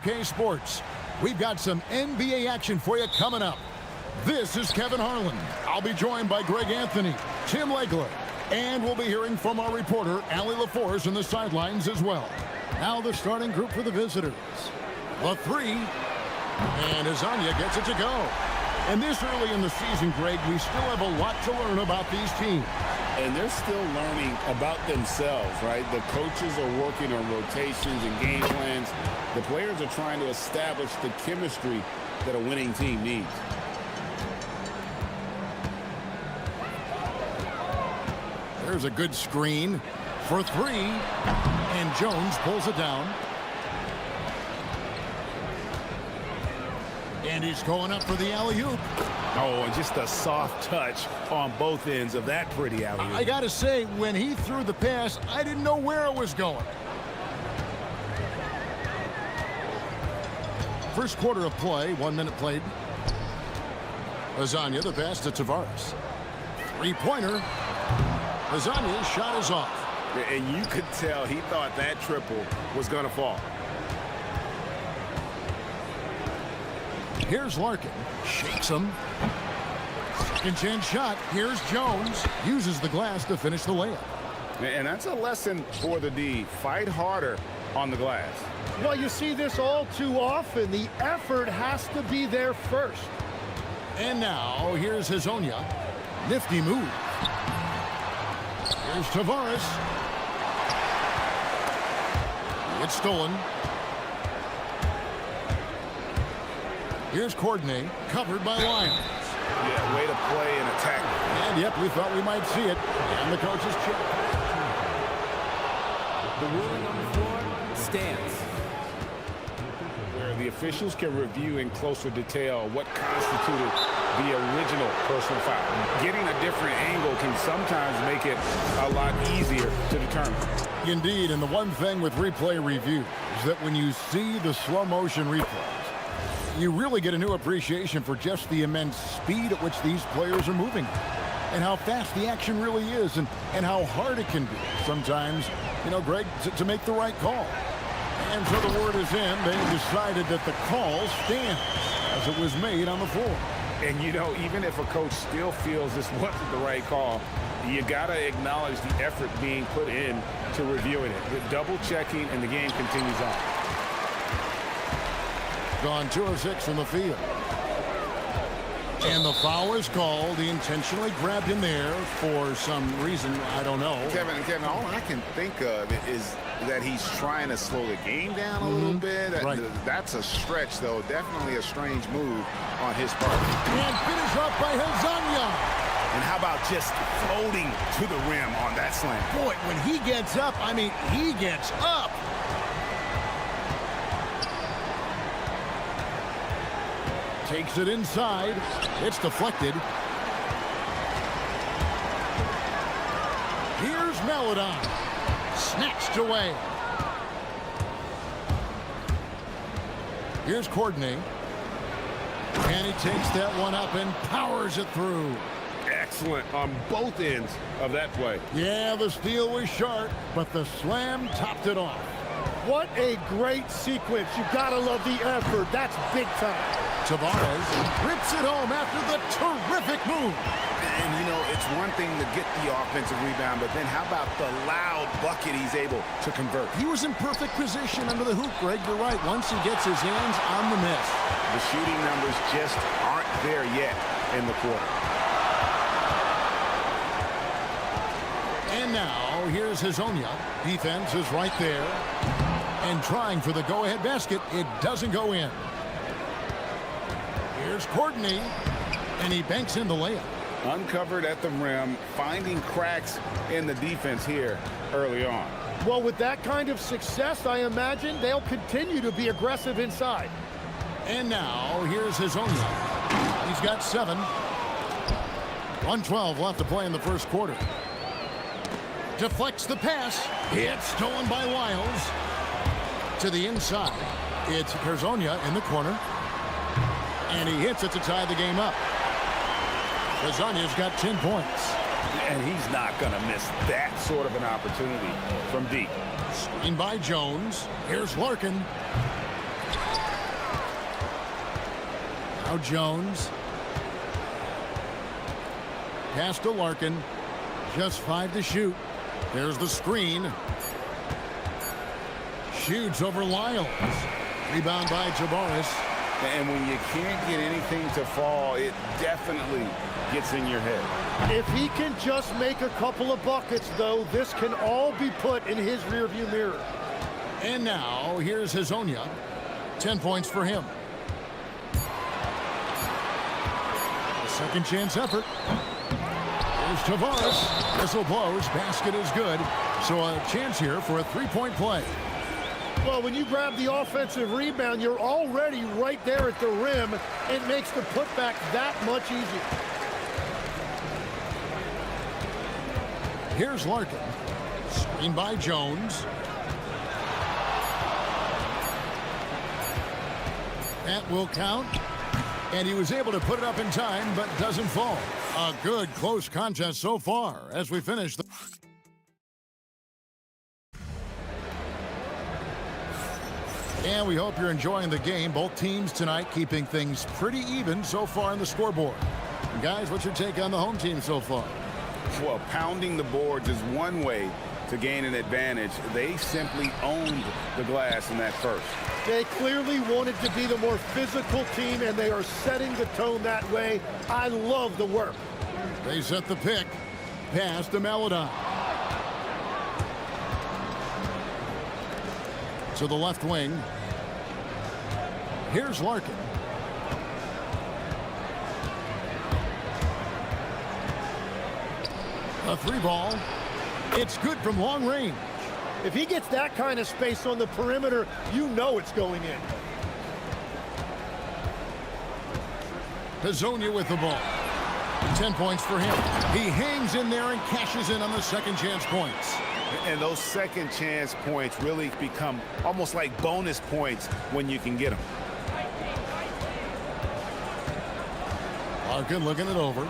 OK Sports. We've got some NBA action for you coming up. This is Kevin Harlan. I'll be joined by Greg Anthony, Tim Legler, and we'll be hearing from our reporter, Allie LaForce, on the sidelines as well. Now the starting group for the visitors. The three, and Azania gets it to go. And this early in the season, Greg, we still have a lot to learn about these teams. And they're still learning about themselves, right? The coaches are working on rotations and game plans. The players are trying to establish the chemistry that a winning team needs. There's a good screen for three, and Jones pulls it down. And he's going up for the alley-oop. Oh, and just a soft touch on both ends of that pretty alley-oop. I gotta say, when he threw the pass, I didn't know where it was going. First quarter of play, 1 minute played. Azania, the pass to Tavares. Three-pointer. Azania's shot is off. And you could tell he thought that triple was going to fall. Here's Larkin. Shakes him. Second chance shot. Here's Jones. Uses the glass to finish the layup. And that's a lesson for the D. Fight harder on the glass. Well, you see this all too often. The effort has to be there first. And now, here's Hazonia. Nifty move. Here's Tavares. It's stolen. Here's Courtney, covered by Lyons. Yeah, way to play and attack. And yep, we thought we might see it. And the coach's check. The ruling on the floor stands. Where the officials can review in closer detail what constituted the original personal foul. Getting a different angle can sometimes make it a lot easier to determine. Indeed, and the one thing with replay review is that when you see the slow motion replays, you really get a new appreciation for just the immense speed at which these players are moving and how fast the action really is and how hard it can be sometimes, you know, Greg, to make the right call. And so the word is in. They decided that the call stands as it was made on the floor. And, you know, even if a coach still feels this wasn't the right call, you got to acknowledge the effort being put in to reviewing it. The double checking, and the game continues on. Gone 2 of 6 from the field. And the foul is called. He intentionally grabbed him there for some reason. I don't know. Kevin, all I can think of is that he's trying to slow the game down a little bit. Right. That's a stretch, though. Definitely a strange move on his part. And finish up by Hazonia. And how about just floating to the rim on that slam? Boy, when he gets up, I mean, he gets up. Takes it inside. It's deflected. Here's Melodon. Snatched away. Here's Courtney. And he takes that one up and powers it through. Excellent on both ends of that play. Yeah, the steal was sharp, but the slam topped it off. What a great sequence. You gotta love the effort. That's big time. Tavares rips it home after the terrific move. And, you know, it's one thing to get the offensive rebound, but then how about the loud bucket he's able to convert? He was in perfect position under the hoop, Greg. You're right. Once he gets his hands on the miss. The shooting numbers just aren't there yet in the quarter. And now, here's Hazonia. Defense is right there. And trying for the go-ahead basket. It doesn't go in. Here's Courtney. And he banks in the layup. Uncovered at the rim, finding cracks in the defense here early on. Well, with that kind of success, I imagine they'll continue to be aggressive inside. And now, here's Hazonia. He's got 7. 1:12 left to play in the first quarter. Deflects the pass. It's stolen by Wiles. To the inside. It's Hazonia in the corner. And he hits it to tie the game up. Hazonia's got 10 points. And he's not going to miss that sort of an opportunity from deep. Screen by Jones. Here's Larkin. Now Jones. Pass to Larkin. Just 5 to shoot. There's the screen. Shoots over Lyles. Rebound by Tavares. And when you can't get anything to fall, it definitely gets in your head. If he can just make a couple of buckets, though, this can all be put in his rearview mirror. And now, here's Hazonia. 10 points for him. A second chance effort. Here's Tavares. Whistle blows. Basket is good. So a chance here for a three-point play. Well, when you grab the offensive rebound, you're already right there at the rim. It makes the putback that much easier. Here's Larkin. Screen by Jones. That will count. And he was able to put it up in time, but doesn't fall. A good, close contest so far as we finish the... And we hope you're enjoying the game. Both teams tonight keeping things pretty even so far in the scoreboard. And guys, what's your take on the home team so far? Well, pounding the boards is one way to gain an advantage. They simply owned the glass in that first. They clearly wanted to be the more physical team, and they are setting the tone that way. I love the work. They set the pick. Pass to Maladon. To the left wing. Here's Larkin. A three ball. It's good from long range. If he gets that kind of space on the perimeter, you know it's going in. Hazonia with the ball. 10 points for him. He hangs in there and cashes in on the second chance points. And those second chance points really become almost like bonus points when you can get them. Larkin looking it over.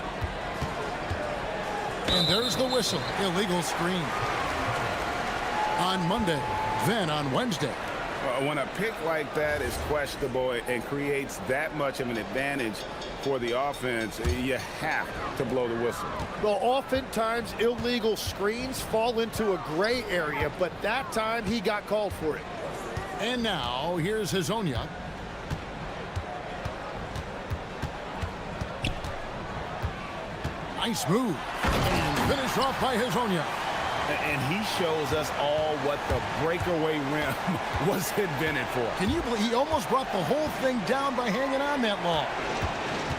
And there's the whistle. Illegal screen. On Monday, then on Wednesday. When a pick like that is questionable and creates that much of an advantage for the offense, you have to blow the whistle. Well, oftentimes illegal screens fall into a gray area, but that time he got called for it. And now, here's Hazonia. Nice move. And finish off by Hazonia. And he shows us all what the breakaway rim was invented for. Can you believe he almost brought the whole thing down by hanging on that long?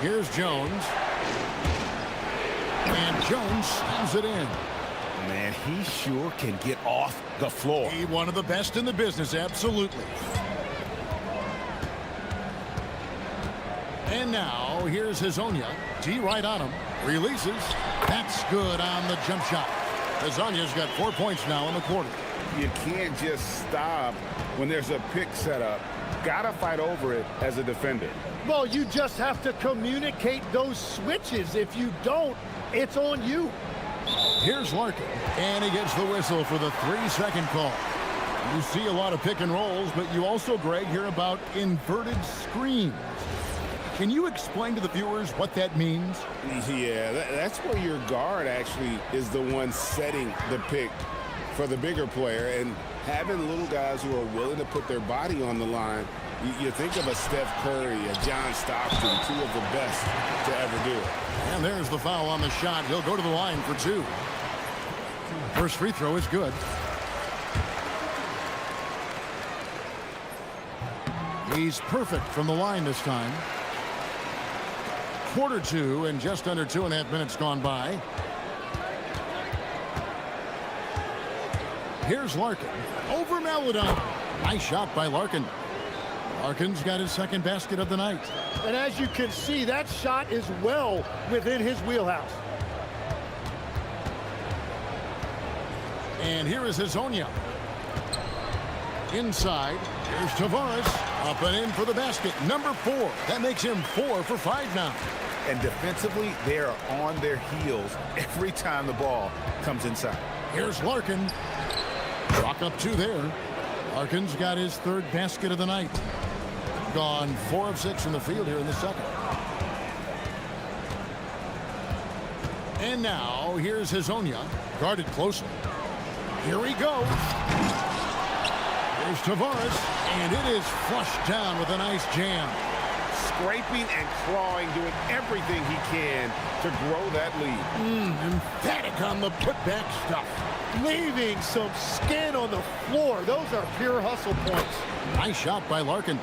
Here's Jones. And Jones slams it in. Man, he sure can get off the floor. He one of the best in the business, absolutely. And now, here's Hazonia. T right on him. Releases. That's good on the jump shot. Hazonia's got 4 points now in the quarter. You can't just stop when there's a pick set up. Gotta fight over it as a defender. Well, you just have to communicate those switches. If you don't, it's on you. Here's Larkin, and he gets the whistle for the 3-second call. You see a lot of pick and rolls, but you also, Greg, hear about inverted screens. Can you explain to the viewers what that means? Yeah, that's where your guard actually is the one setting the pick for the bigger player, and having little guys who are willing to put their body on the line. You think of a Steph Curry, a John Stockton, two of the best to ever do it. And there's the foul on the shot. He'll go to the line for 2. First free throw is good. He's perfect from the line this time. Quarter 2 and just under 2.5 minutes gone by. Here's Larkin. Over Maladon. Nice shot by Larkin. Larkin's got his second basket of the night. And as you can see, that shot is well within his wheelhouse. And here is Hazonia. Inside. Here's Tavares. Up and in for the basket. Number 4. That makes him 4 for 5 now. And defensively, they are on their heels every time the ball comes inside. Here's Larkin. Rock up 2 there. Larkin's got his 3rd basket of the night. gone 4 of 6 in the field here in the second. And now, here's Hazonia, guarded closely. Here he goes. Here's Tavares, and it is flushed down with a nice jam. Scraping and clawing, doing everything he can to grow that lead. Emphatic on the putback stuff. Leaving some skin on the floor. Those are pure hustle points. Nice shot by Larkin.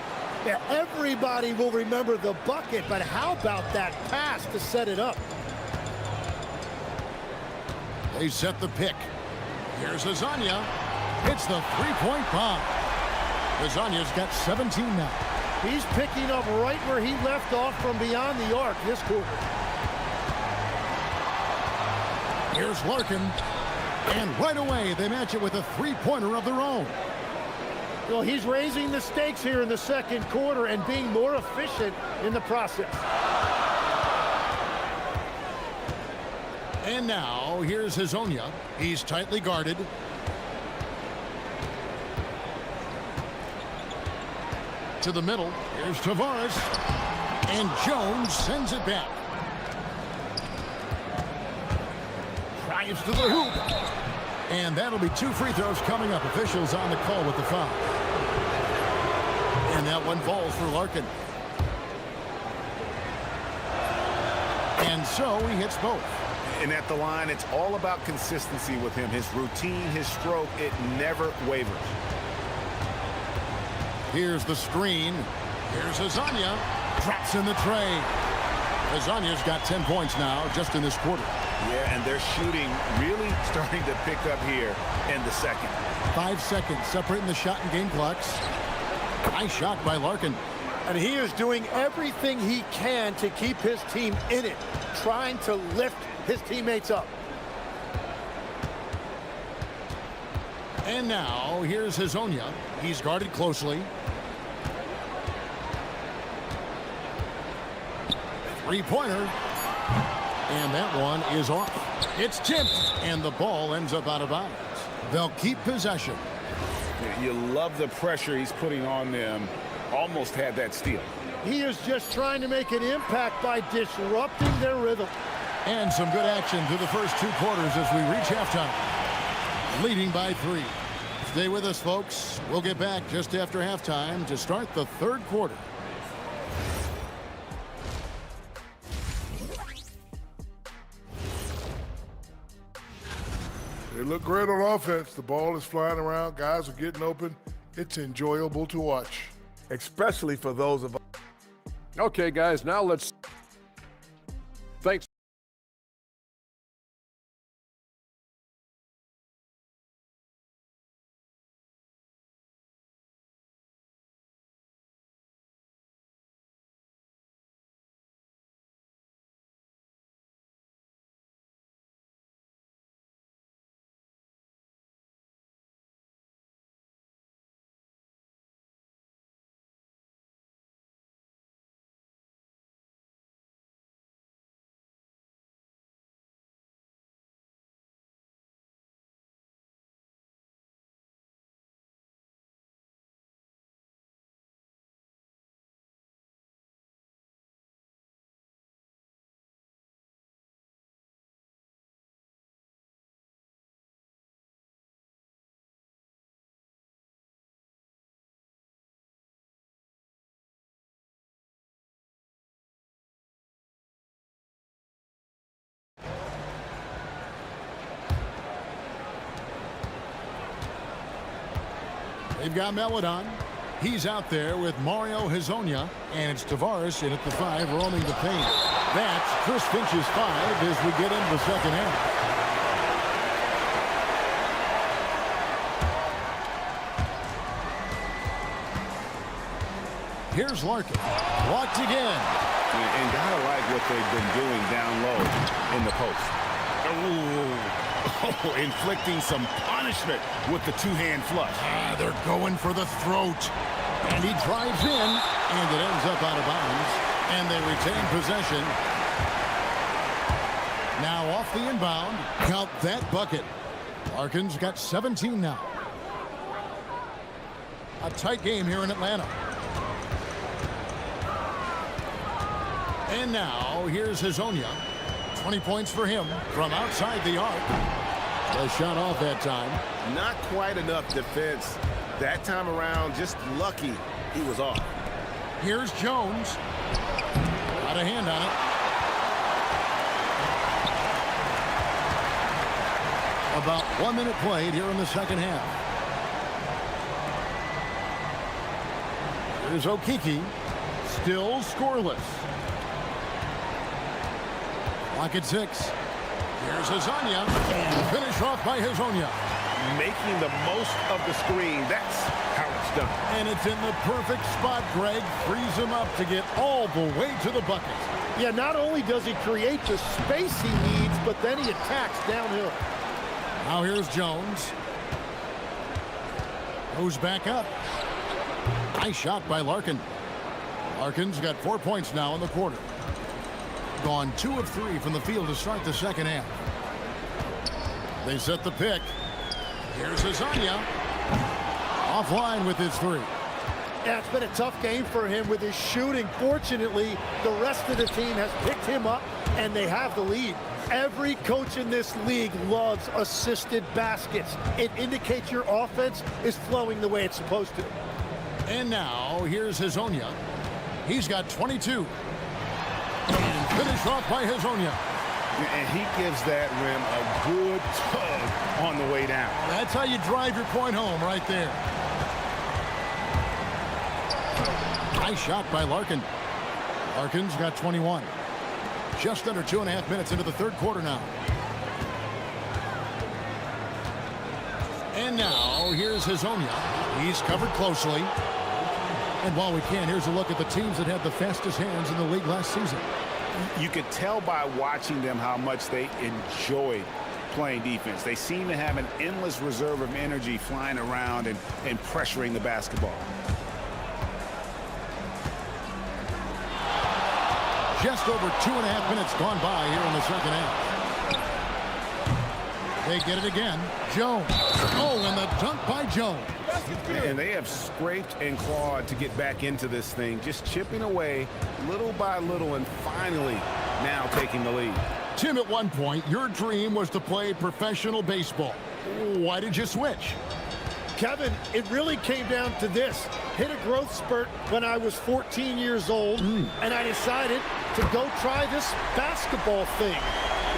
Yeah, everybody will remember the bucket, but how about that pass to set it up? They set the pick. Here's Hazonia. Hits the three-point bomb. Hazonia's got 17 now. He's picking up right where he left off from beyond the arc this quarter. Here's Larkin. And right away, they match it with a three-pointer of their own. Well, he's raising the stakes here in the second quarter and being more efficient in the process. And now, here's Hazonia. He's tightly guarded. To the middle. Here's Tavares. And Jones sends it back. Drives to the hoop. And that'll be 2 free throws coming up. Officials on the call with the foul. And that one falls for Larkin. And so he hits both. And at the line, it's all about consistency with him. His routine, his stroke, it never wavers. Here's the screen. Here's Hazonia. Drops in the tray. Hazonia's got 10 points now just in this quarter. Yeah, and their shooting really starting to pick up here in the second. 5 seconds separating the shot and game clocks. Nice shot by Larkin. And he is doing everything he can to keep his team in it, trying to lift his teammates up. And now, here's Hazonia. He's guarded closely. Three-pointer. And that one is off. It's tipped, and the ball ends up out of bounds. They'll keep possession. You love the pressure he's putting on them. Almost had that steal. He is just trying to make an impact by disrupting their rhythm. And some good action through the first 2 quarters as we reach halftime. Leading by 3. Stay with us, folks. We'll get back just after halftime to start the third quarter. They look great on offense. The ball is flying around. Guys are getting open. It's enjoyable to watch. Especially for those of us. Okay, guys, now let's... Thanks. They've got Melodon. He's out there with Mario Hazonia, and it's Tavares in at the 5, roaming the paint. That's Chris Finch's 5 as we get into the second half. Here's Larkin. Blocked again. And gotta like what they've been doing down low in the post. Oh, inflicting some punishment with the 2-hand flush. They're going for the throat. And he drives in, and it ends up out of bounds. And they retain possession. Now off the inbound. Count that bucket. Larkin's got 17 now. A tight game here in Atlanta. And now, here's Hazonia. 20 points for him from outside the arc. The shot off that time. Not quite enough defense. That time around, just lucky he was off. Here's Jones. Got a hand on it. About 1 minute played here in the second half. Here's Okiki. Still scoreless. Lock at 6. Here's Hazonia. And finish off by Hazonia. Making the most of the screen. That's how it's done. And it's in the perfect spot, Greg. Frees him up to get all the way to the bucket. Yeah, not only does he create the space he needs, but then he attacks downhill. Now here's Jones. Goes back up. Nice shot by Larkin. Larkin's got 4 points now in the quarter. Gone 2 of 3 from the field to start the second half. They set the pick. Here's Hazonia. Offline with his 3. Yeah, it's been a tough game for him with his shooting. Fortunately, the rest of the team has picked him up, and they have the lead. Every coach in this league loves assisted baskets. It indicates your offense is flowing the way it's supposed to. And now, here's Hazonia. He's got 22. And finish off by Hazonia. And he gives that rim a good tug on the way down. That's how you drive your point home right there. Nice shot by Larkin. Larkin's got 21. Just under 2.5 minutes into the third quarter now. And now, here's Hazonia. He's covered closely. And while we can, here's a look at the teams that had the fastest hands in the league last season. You could tell by watching them how much they enjoyed playing defense. They seem to have an endless reserve of energy flying around and pressuring the basketball. Just over 2.5 minutes gone by here in the second half. They get it again. Jones. Oh, and the dunk by Jones. And they have scraped and clawed to get back into this thing, just chipping away little by little and finally now taking the lead. Tim, at one point, your dream was to play professional baseball. Why did you switch? Kevin, it really came down to this. Hit a growth spurt when I was 14 years old, and I decided to go try this basketball thing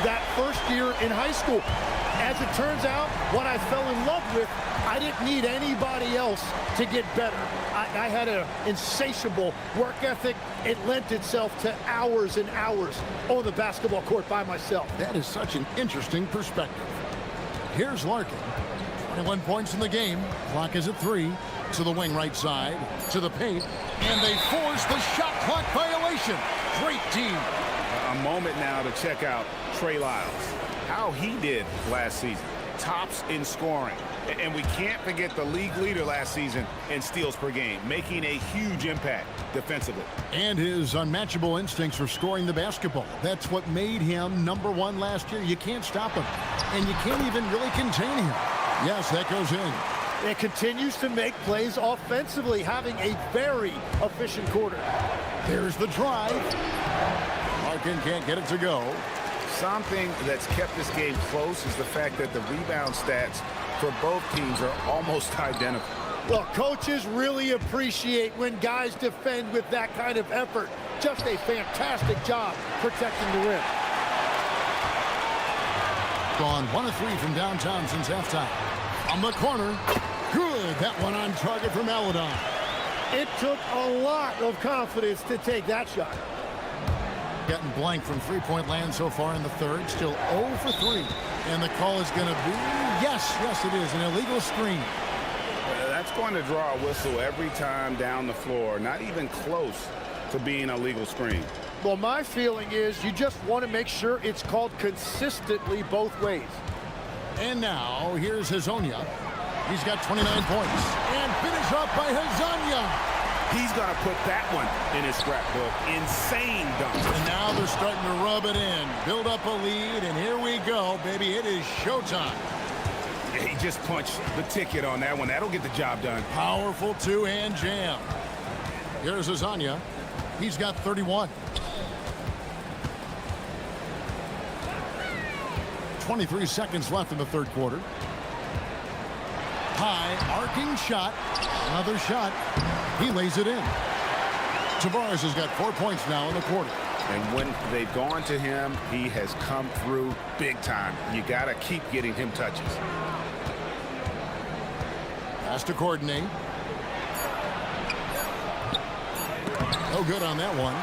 that first year in high school. As it turns out, what I fell in love with, I didn't need anybody else to get better. I had an insatiable work ethic. It lent itself to hours and hours on the basketball court by myself. That is such an interesting perspective. Here's Larkin. 21 points in the game. Clock is at 3. To the wing right side. To the paint. And they force the shot clock violation. Great team. A moment now to check out Trey Lyles. How he did last season. Tops in scoring. And we can't forget the league leader last season in steals per game, making a huge impact defensively. And his unmatchable instincts for scoring the basketball. That's what made him #1 last year. You can't stop him. And you can't even really contain him. Yes, that goes in. It continues to make plays offensively, having a very efficient quarter. There's the drive. Larkin can't get it to go. Something that's kept this game close is the fact that the rebound stats for both teams are almost identical. Well, coaches really appreciate when guys defend with that kind of effort. Just a fantastic job protecting the rim. Gone 1 of 3 from downtown since halftime. On the corner. Good. That one on target for Maladon. It took a lot of confidence to take that shot. Getting blank from three-point land so far in the third. Still 0 for 3. And the call is going to be, yes, it is, an illegal screen. That's going to draw a whistle every time down the floor. Not even close to being a legal screen. Well, my feeling is you just want to make sure it's called consistently both ways. And now, here's Hazonia. He's got 29 points. And finish off by Hazonia. He's going to put that one in his scrapbook. Insane dunk. And now they're starting to rub it in. Build up a lead, and here we go, baby. It is showtime. He just punched the ticket on that one. That'll get the job done. Powerful two-hand jam. Here's Hazonia. He's got 31. 23 seconds left in the third quarter. High, arcing shot. Another shot. He lays it in. Tavares has got 4 points now in the quarter. And when they've gone to him, he has come through big time. You got to keep getting him touches. Has to coordinate. No good on that one.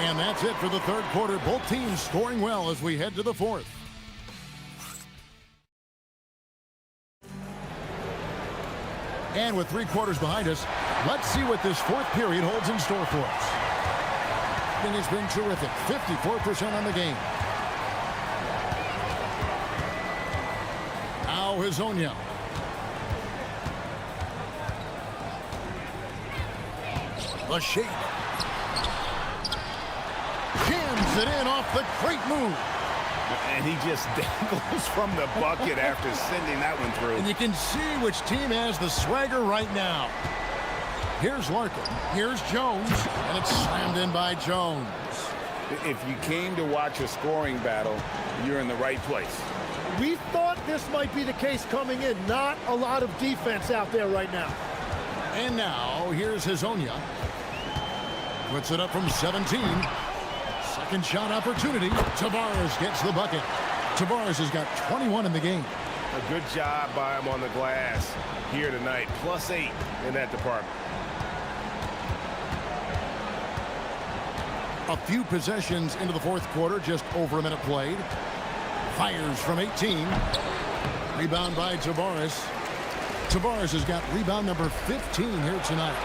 And that's it for the third quarter. Both teams scoring well as we head to the fourth. And with 3 quarters behind us, let's see what this fourth period holds in store for us. I think it's been terrific. 54% on the game. Now Hazonia. The shake. Jams it in off the great move. And he just dangles from the bucket after sending that one through. And you can see which team has the swagger right now. Here's Larkin. Here's Jones. And it's slammed in by Jones. If you came to watch a scoring battle, you're in the right place. We thought this might be the case coming in. Not a lot of defense out there right now. And now, here's Hazonia. Puts it up from 17. Second shot opportunity. Tavares gets the bucket. Tavares has got 21 in the game. A good job by him on the glass here tonight. +8 in that department. A few possessions into the fourth quarter, just over a minute played. Fires from 18. Rebound by Tavares. Tavares has got rebound number 15 here tonight.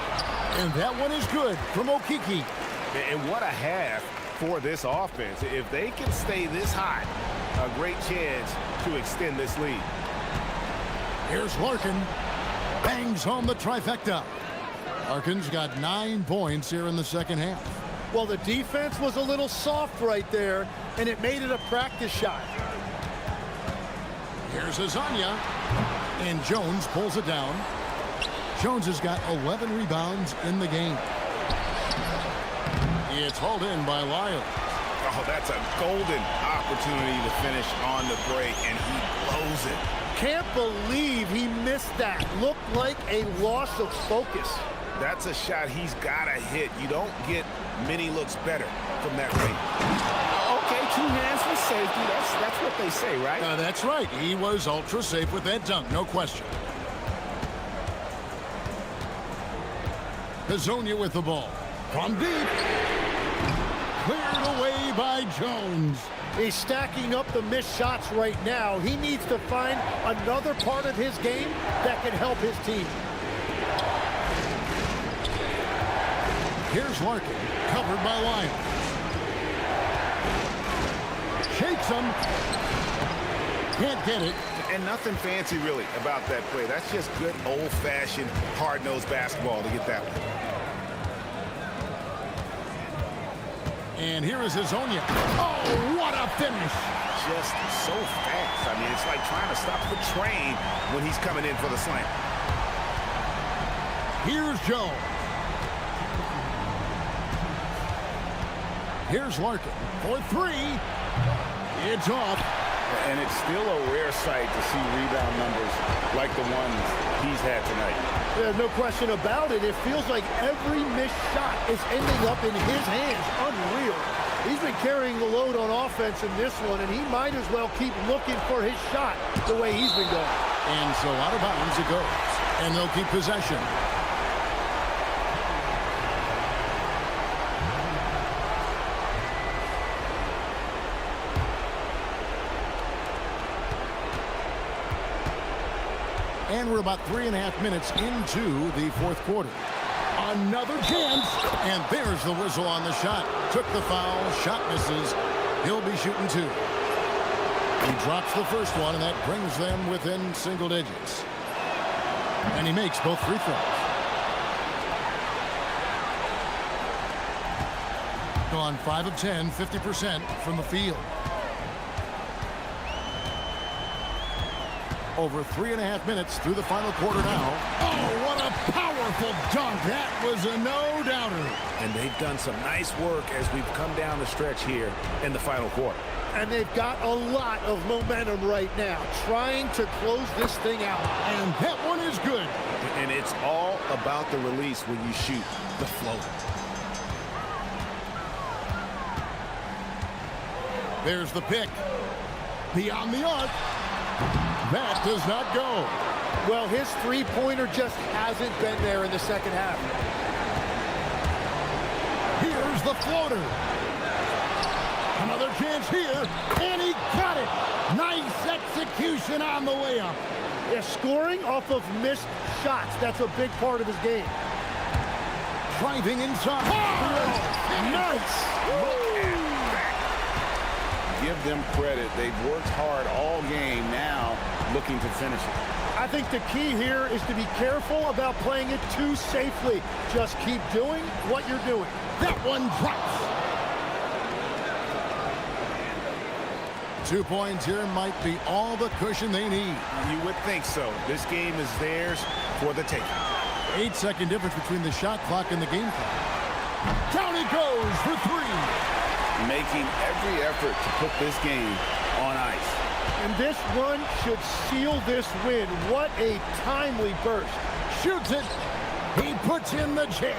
And that one is good from Okiki. And what a half for this offense. If they can stay this hot, a great chance to extend this lead. Here's Larkin. Bangs home the trifecta. Larkin's got 9 points here in the second half. Well, the defense was a little soft right there, and it made it a practice shot. Here's Hazonia. And Jones pulls it down. Jones has got 11 rebounds in the game. It's hauled in by Lyles. Oh, that's a golden opportunity to finish on the break, and he blows it. Can't believe he missed that. Looked like a loss of focus. That's a shot he's got to hit. You don't get many looks better from that rate. Okay, 2 hands for safety. That's what they say, right? That's right. He was ultra safe with that dunk, no question. Hazonia with the ball. From deep. Cleared away by Jones. He's stacking up the missed shots right now. He needs to find another part of his game that can help his team. Here's Larkin, covered by Lyles. Shakes him. Can't get it. And nothing fancy really about that play. That's just good old-fashioned hard-nosed basketball to get that one. And here is Hazonia. Oh, what a finish. Just so fast. I mean, it's like trying to stop the train when he's coming in for the slam. Here's Jones. Here's Larkin for 3. It's off. And it's still a rare sight to see rebound numbers like the ones he's had tonight. There's no question about it. It feels like every missed shot is ending up in his hands. Unreal. He's been carrying the load on offense in this one, and he might as well keep looking for his shot the way he's been going. And so out of bounds it goes. And they'll keep possession. And we're about 3.5 minutes into the fourth quarter. Another chance, and there's the whistle on the shot. Took the foul, shot misses. He'll be shooting 2. He drops the first one, and that brings them within single digits. And he makes both free throws. Gone 5 of 10, 50% from the field. Over 3.5 minutes through the final quarter now. Oh, what a power Beautiful dunk. That was a no-doubter. And they've done some nice work as we've come down the stretch here in the final quarter. And they've got a lot of momentum right now, trying to close this thing out. And that one is good. And it's all about the release when you shoot the floater. There's the pick. Beyond the arc. That does not go. Well, his three-pointer just hasn't been there in the second half. Here's the floater. Another chance here, and he got it. Nice execution on the way up. Yeah, scoring off of missed shots, that's a big part of his game. Driving inside. Oh, nice. Give them credit. They've worked hard all game, now looking to finish it. I think the key here is to be careful about playing it too safely. Just keep doing what you're doing. That one drops. 2 points here might be all the cushion they need. You would think so. This game is theirs for the taking. 8-second difference between the shot clock and the game clock. Down he goes for three. Making every effort to put this game on ice. And this run should seal this win. What a timely burst. Shoots it. He puts in the J.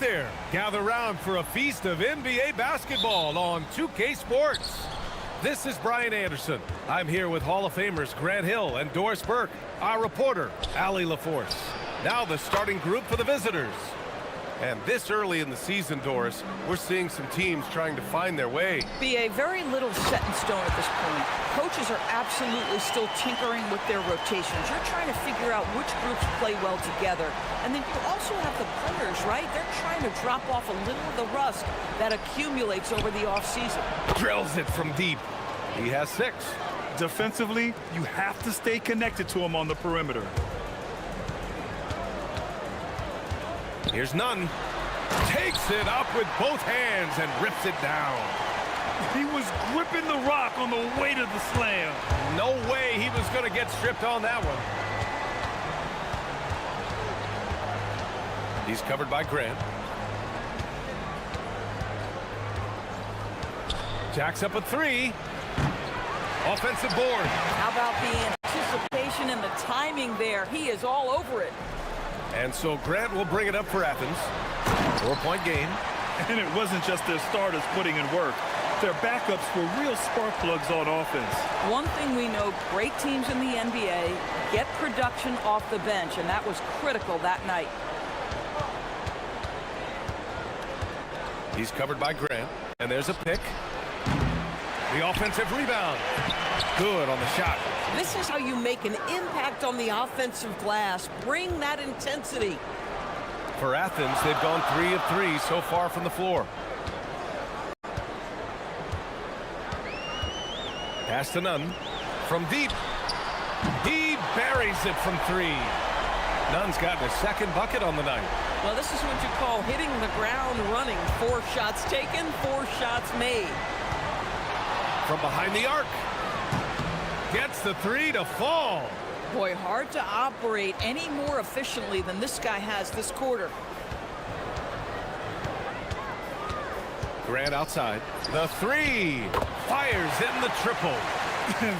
there, gather round for a feast of NBA basketball on 2K Sports. This is Brian Anderson. I'm here with Hall of Famers Grant Hill and Doris Burke, our reporter, Allie LaForce. Now the starting group for the visitors. And this early in the season, Doris, we're seeing some teams trying to find their way. BA, very little set in stone at this point. Coaches are absolutely still tinkering with their rotations. You're trying to figure out which groups play well together. And then you also have the players, right? They're trying to drop off a little of the rust that accumulates over the offseason. Drills it from deep. He has 6. Defensively, you have to stay connected to him on the perimeter. Here's Nunn. Takes it up with both hands and rips it down. He was gripping the rock on the way to the slam. No way he was going to get stripped on that one. He's covered by Grant. Jacks up a 3. Offensive board. How about the anticipation and the timing there? He is all over it. And so Grant will bring it up for Athens. 4-point game. And it wasn't just their starters putting in work. Their backups were real spark plugs on offense. One thing we know, great teams in the NBA get production off the bench, and that was critical that night. He's covered by Grant. And there's a pick. The offensive rebound. Good on the shot. This is how you make an impact on the offensive glass. Bring that intensity. For Athens, they've gone 3 of 3 so far from the floor. Pass to Nunn. From deep. He buries it from 3. Nunn's gotten a second bucket on the night. Well, this is what you call hitting the ground running. 4 shots taken, 4 shots made. From behind the arc. Gets the 3 to fall. Boy, hard to operate any more efficiently than this guy has this quarter. Grant outside. The 3. Fires in the triple.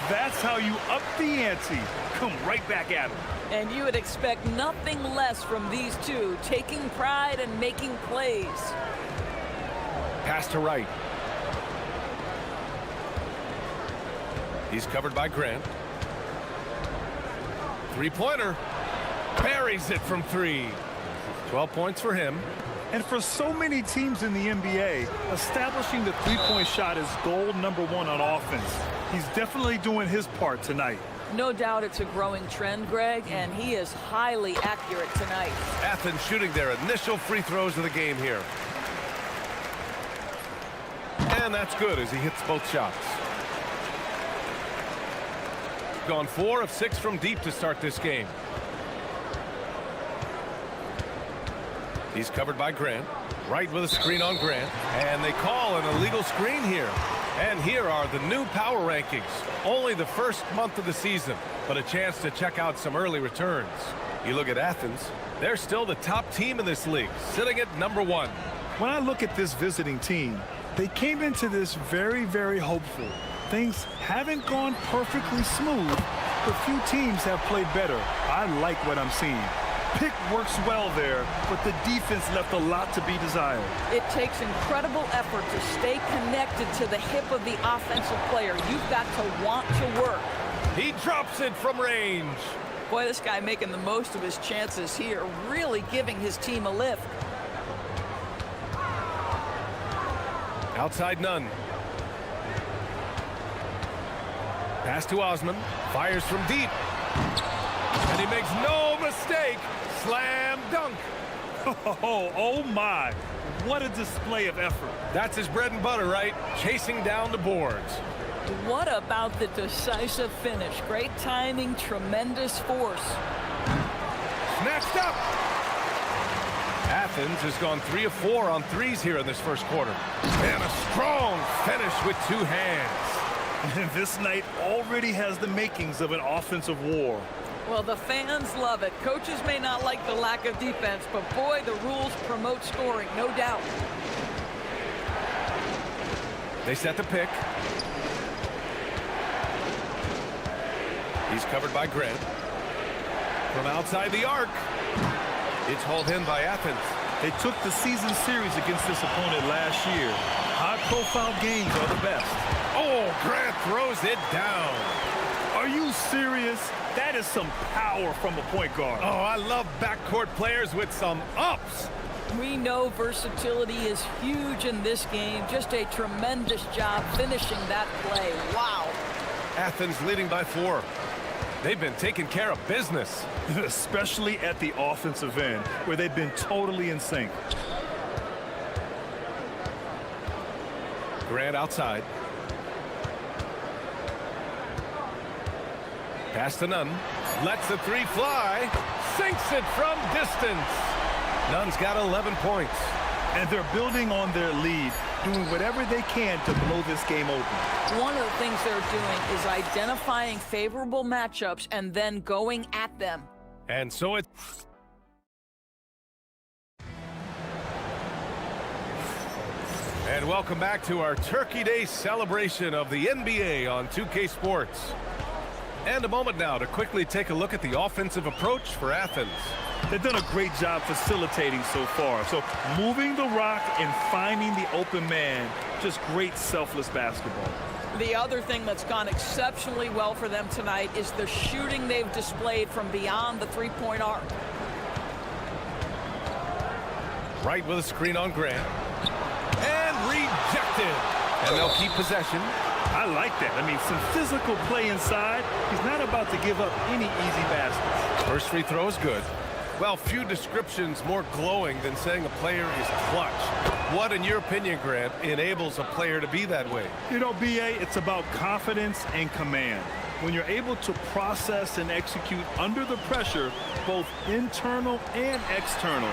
That's how you up the ante. Come right back at him. And you would expect nothing less from these two, taking pride and making plays. Pass to Wright. He's covered by Grant. 3-pointer. Buries it from 3. 12 points for him. And for so many teams in the NBA, establishing the three-point shot is goal number 1 on offense. He's definitely doing his part tonight. No doubt it's a growing trend, Greg, and he is highly accurate tonight. Athens shooting their initial free throws of the game here. And that's good as he hits both shots. Gone 4 of 6 from deep to start this game. He's covered by Grant. Right with a screen on Grant. And they call an illegal screen here. And here are the new power rankings. Only the first month of the season, but a chance to check out some early returns. You look at Athens, they're still the top team in this league, sitting at number 1. When I look at this visiting team, they came into this very, very hopeful. Things haven't gone perfectly smooth, but few teams have played better. I like what I'm seeing. Pick works well there, but the defense left a lot to be desired. It takes incredible effort to stay connected to the hip of the offensive player. You've got to want to work. He drops it from range. Boy, this guy making the most of his chances here, really giving his team a lift. Outside Nunn. Pass to Osman. Fires from deep. And he makes no mistake. Slam dunk. Oh my. What a display of effort. That's his bread and butter, right? Chasing down the boards. What about the decisive finish? Great timing, tremendous force. Snatched up. Athens has gone 3 of 4 on threes here in this first quarter. And a strong finish with 2 hands. And this night already has the makings of an offensive war. Well, the fans love it. Coaches may not like the lack of defense, but boy, the rules promote scoring, no doubt. They set the pick. He's covered by Grant. From outside the arc. It's hauled in by Athens. They took the season series against this opponent last year. High-profile games are the best. Oh, Grant throws it down. Are you serious? That is some power from a point guard. Oh, I love backcourt players with some ups. We know versatility is huge in this game. Just a tremendous job finishing that play. Wow. Athens leading by 4. They've been taking care of business. Especially at the offensive end, where they've been totally in sync. Grant outside. Pass to Nunn. Lets the 3 fly. Sinks it from distance. Nunn's got 11 points. And they're building on their lead, doing whatever they can to blow this game open. One of the things they're doing is identifying favorable matchups and then going at them. And so it's... And welcome back to our Turkey Day celebration of the NBA on 2K Sports. And a moment now to quickly take a look at the offensive approach for Athens. They've done a great job facilitating so far. So moving the rock and finding the open man, just great selfless basketball. The other thing that's gone exceptionally well for them tonight is the shooting they've displayed from beyond the three-point arc. Right with a screen on Grant. And rejected. And they'll keep possession. I like that. I mean, some physical play inside. He's not about to give up any easy baskets. First free throw is good. Well, few descriptions more glowing than saying a player is clutch. What, in your opinion, Grant, enables a player to be that way? You know, B.A., it's about confidence and command. When you're able to process and execute under the pressure, both internal and external,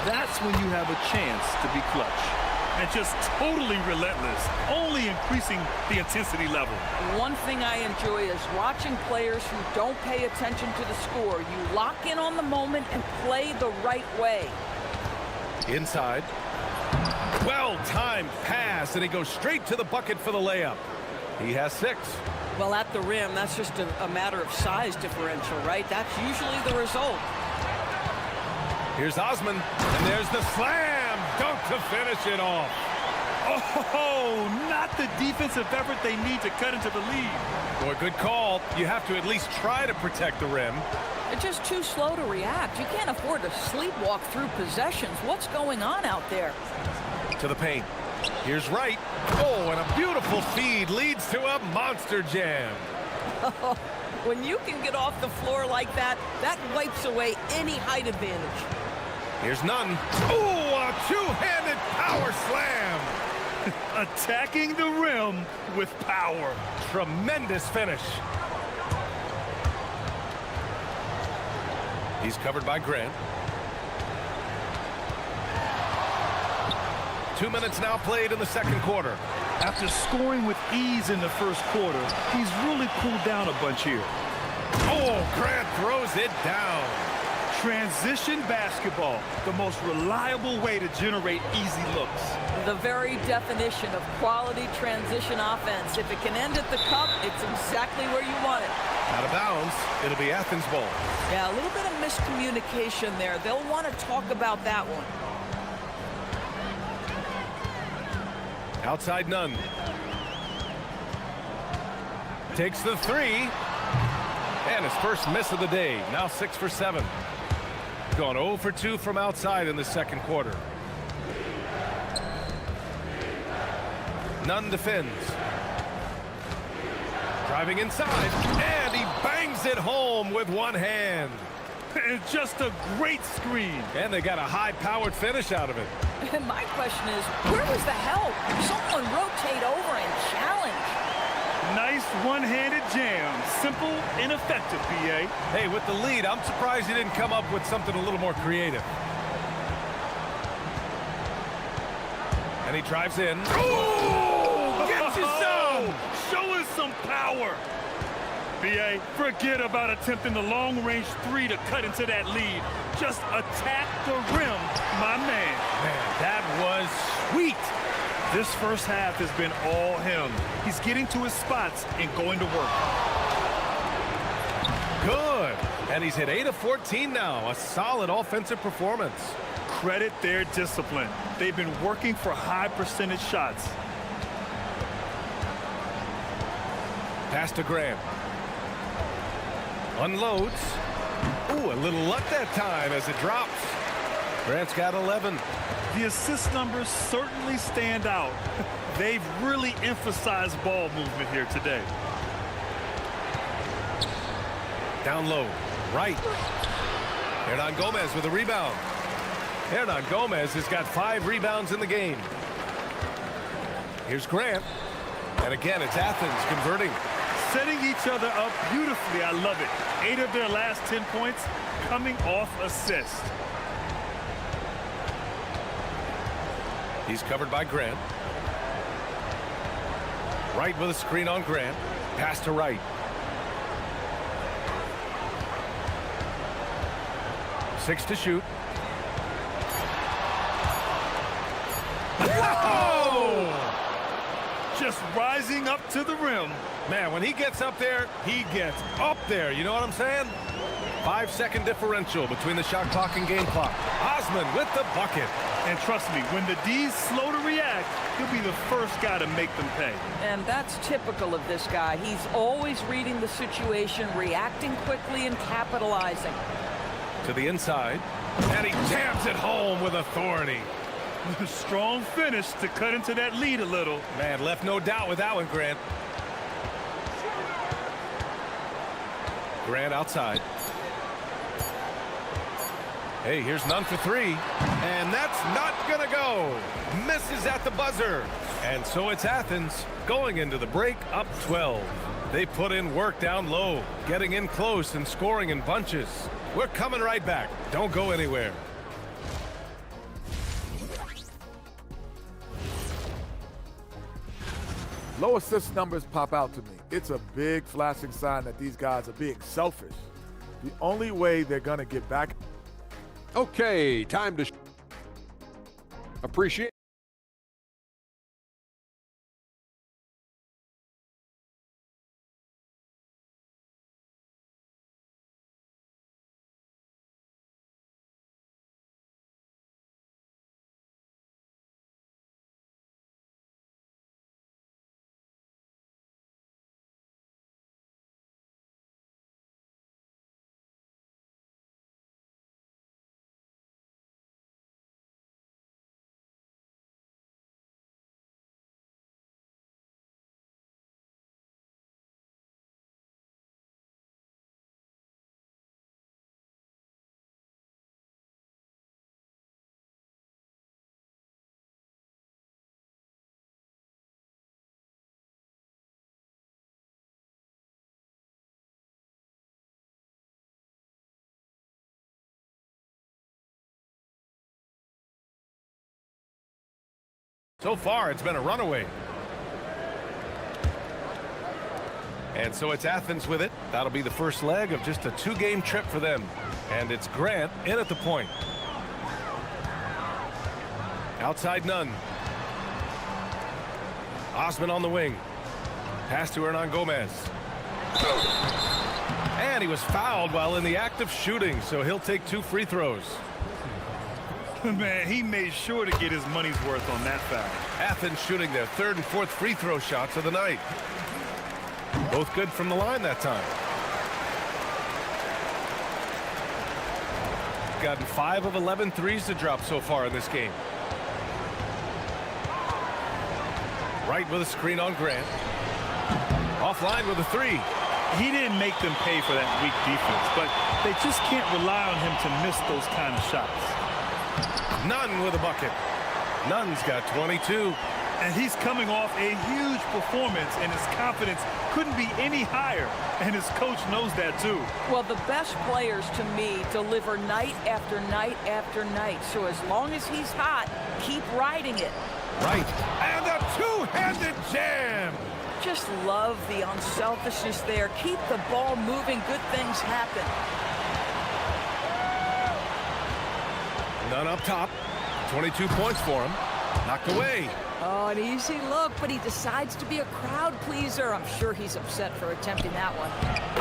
that's when you have a chance to be clutch. And just totally relentless, only increasing the intensity level. One thing I enjoy is watching players who don't pay attention to the score. You lock in on the moment and play the right way. Inside. Well-timed pass, and he goes straight to the bucket for the layup. He has 6. Well, at the rim, that's just a matter of size differential, right? That's usually the result. Here's Osman, and there's the slam dunk to finish it off. Oh, not the defensive effort they need to cut into the lead. Boy, good call. You have to at least try to protect the rim. They're just too slow to react. You can't afford to sleepwalk through possessions. What's going on out there? To the paint. Here's Wright. Oh, and a beautiful feed leads to a monster jam. When you can get off the floor like that, that wipes away any height advantage. Here's Nunn. Oh, a two-handed power slam. Attacking the rim with power. Tremendous finish. He's covered by Grant. 2 minutes now played in the second quarter. After scoring with ease in the first quarter, he's really cooled down a bunch here. Oh, Grant throws it down. Transition basketball, the most reliable way to generate easy looks. The very definition of quality transition offense. If it can end at the cup, it's exactly where you want it. Out of bounds, it'll be Athens ball. Yeah, a little bit of miscommunication there. They'll want to talk about that one. Outside Nunn. Takes the 3. And his first miss of the day. Now 6 for 7. Gone 0 for 2 from outside in the second quarter. Nunn defends. Driving inside. And he bangs it home with one hand. And just a great screen. And they got a high-powered finish out of it. And my question is, where was the help? Someone rotate over and challenge. Nice one-handed jam. Simple and effective, B.A. Hey, with the lead, I'm surprised he didn't come up with something a little more creative. And he drives in. Oh! Gets you some! Show us some power. B.A., forget about attempting the long-range 3 to cut into that lead. Just attack the rim, my man. Man, that was sweet. This first half has been all him. He's getting to his spots and going to work. Good. And he's hit 8 of 14 now. A solid offensive performance. credit their discipline. They've been working for high percentage shots. Pass to Graham. Unloads. Ooh, a little luck that time as it drops. Grant's got 11. The assist numbers certainly stand out. They've really emphasized ball movement here today. Down low, right. Hernan Gomez with a rebound. Hernan Gomez has got 5 rebounds in the game. Here's Grant. And again, it's Athens converting. Setting each other up beautifully. I love it. 8 of their last 10 points coming off assist. He's covered by Grant. Right with a screen on Grant. Pass to right. Six to shoot. Whoa! Just rising up to the rim. Man, when he gets up there, he gets up there. You know what I'm saying? 5-second differential between the shot clock and game clock. Osman with the bucket. And trust me, when the D's slow to react, he'll be the first guy to make them pay. And that's typical of this guy. He's always reading the situation, reacting quickly, and capitalizing. To the inside, and he jams it home with authority. Strong finish to cut into that lead a little. Man, left no doubt with that one, Grant. Grant outside. Hey, here's none for 3. And that's not gonna go. Misses at the buzzer. And so it's Athens going into the break up 12. They put in work down low, getting in close and scoring in bunches. We're coming right back. Don't go anywhere. Low assist numbers pop out to me. It's a big flashing sign that these guys are being selfish. The only way they're going to get back. Okay, time to appreciate. So far, it's been a runaway. And so it's Athens with it. That'll be the first leg of just a 2-game trip for them. And it's Grant in at the point. Outside none. Osman on the wing. Pass to Hernan Gomez. And he was fouled while in the act of shooting, so he'll take 2 free throws. Man, he made sure to get his money's worth on that foul. Athens shooting their 3rd and 4th free throw shots of the night. Both good from the line that time. Gotten 5 of 11 threes to drop so far in this game. Right with a screen on Grant. Offline with a 3. He didn't make them pay for that weak defense, but they just can't rely on him to miss those kind of shots. Nunn with a bucket. Nunn's got 22. And he's coming off a huge performance, and his confidence couldn't be any higher. And his coach knows that, too. Well, the best players, to me, deliver night after night after night. So as long as he's hot, keep riding it. Right. And a 2-handed jam. Just love the unselfishness there. Keep the ball moving. Good things happen. None up top. 22 points for him. Knocked away. Oh, an easy look, but he decides to be a crowd pleaser. I'm sure he's upset for attempting that one.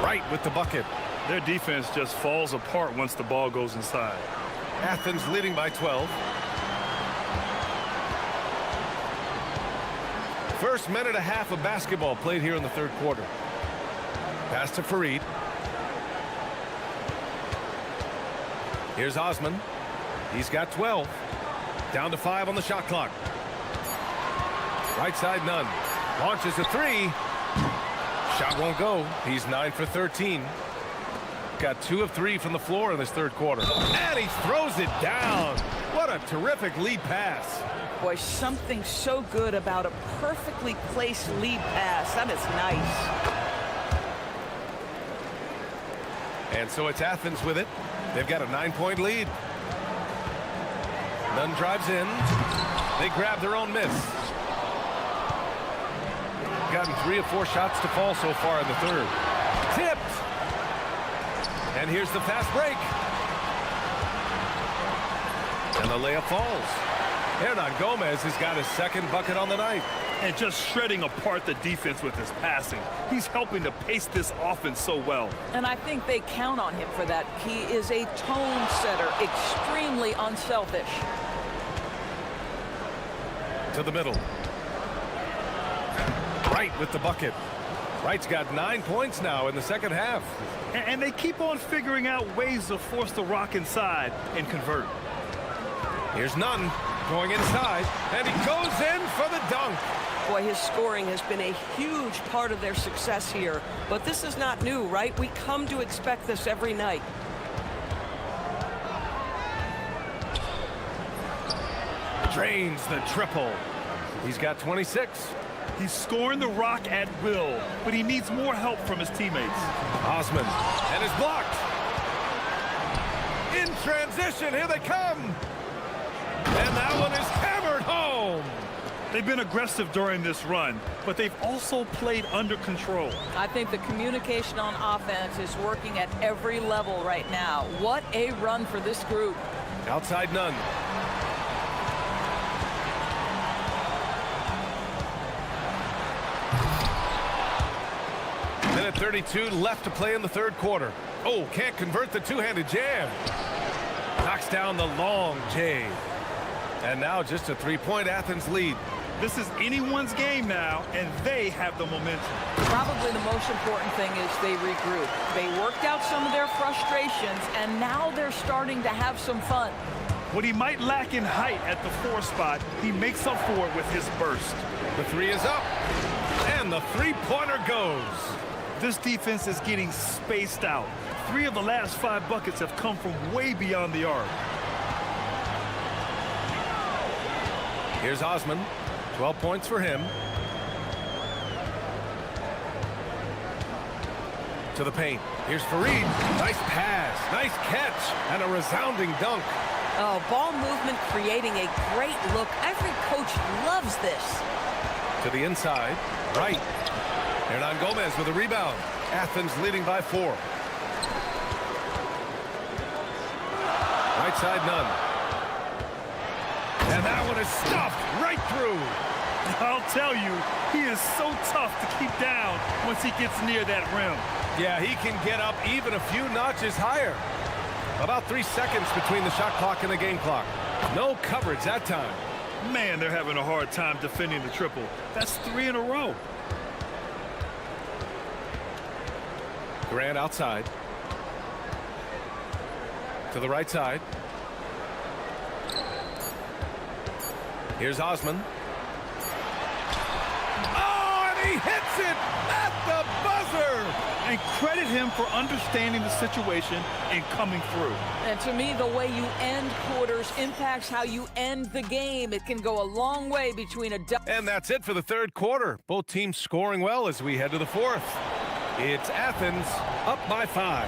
Right with the bucket. Their defense just falls apart once the ball goes inside. Athens leading by 12. First minute and a half of basketball played here in the third quarter. Pass to Fareed. Here's Osman. He's got 12. Down to 5 on the shot clock. Right side, Nunn. Launches a three. Shot won't go. He's 9 for 13. Got 2 of 3 from the floor in this third quarter. And he throws it down. What a terrific lead pass. Boy, something so good about a perfectly placed lead pass. That is nice. And so it's Athens with it. They've got a 9-point lead. Nunn drives in. They grab their own miss. Gotten 3 of 4 shots to fall so far in the third. Tipped. And here's the fast break. And the layup falls. Hernan Gomez has got his second bucket on the night. And just shredding apart the defense with his passing. He's helping to pace this offense so well. And I think they count on him for that. He is a tone setter, extremely unselfish. To the middle. Wright with the bucket. Wright's got 9 points now in the second half. And they keep on figuring out ways to force the rock inside and convert. Here's Nunn going inside, and he goes in for the dunk. Boy, his scoring has been a huge part of their success here. But this is not new, right? We come to expect this every night. Drains the triple. He's got 26. He's scoring the rock at will, but he needs more help from his teammates. Osman, and is blocked. In transition, here they come. And that one is hammered home. They've been aggressive during this run, but they've also played under control. I think the communication on offense is working at every level right now. What a run for this group. Outside Nunn. Minute 32 left to play in the third quarter. Oh, can't convert the two-handed jam. Knocks down the long J. And now just a 3-point Athens lead. This is anyone's game now, and they have the momentum. Probably the most important thing is they regroup. They worked out some of their frustrations, and now they're starting to have some fun. What he might lack in height at the 4 spot, he makes up for it with his burst. The 3 is up, and the 3-pointer goes. This defense is getting spaced out. 3 of the last 5 buckets have come from way beyond the arc. Here's Osman. 12 points for him. To the paint. Here's Fareed. Nice pass. Nice catch. And a resounding dunk. Oh, ball movement creating a great look. Every coach loves this. To the inside. Right. Hernan Gomez with a rebound. Athens leading by 4. Right side, Nunn. And that one is stuffed right through. I'll tell you, he is so tough to keep down once he gets near that rim. Yeah, he can get up even a few notches higher. About 3 seconds between the shot clock and the game clock. No coverage that time. Man, they're having a hard time defending the triple. That's 3 in a row. Grant outside. To the right side. Here's Osman. Oh, and he hits it at the buzzer! And credit him for understanding the situation and coming through. And to me, the way you end quarters impacts how you end the game. It can go a long way between a... And that's it for the third quarter. Both teams scoring well as we head to the fourth. It's Athens up by 5.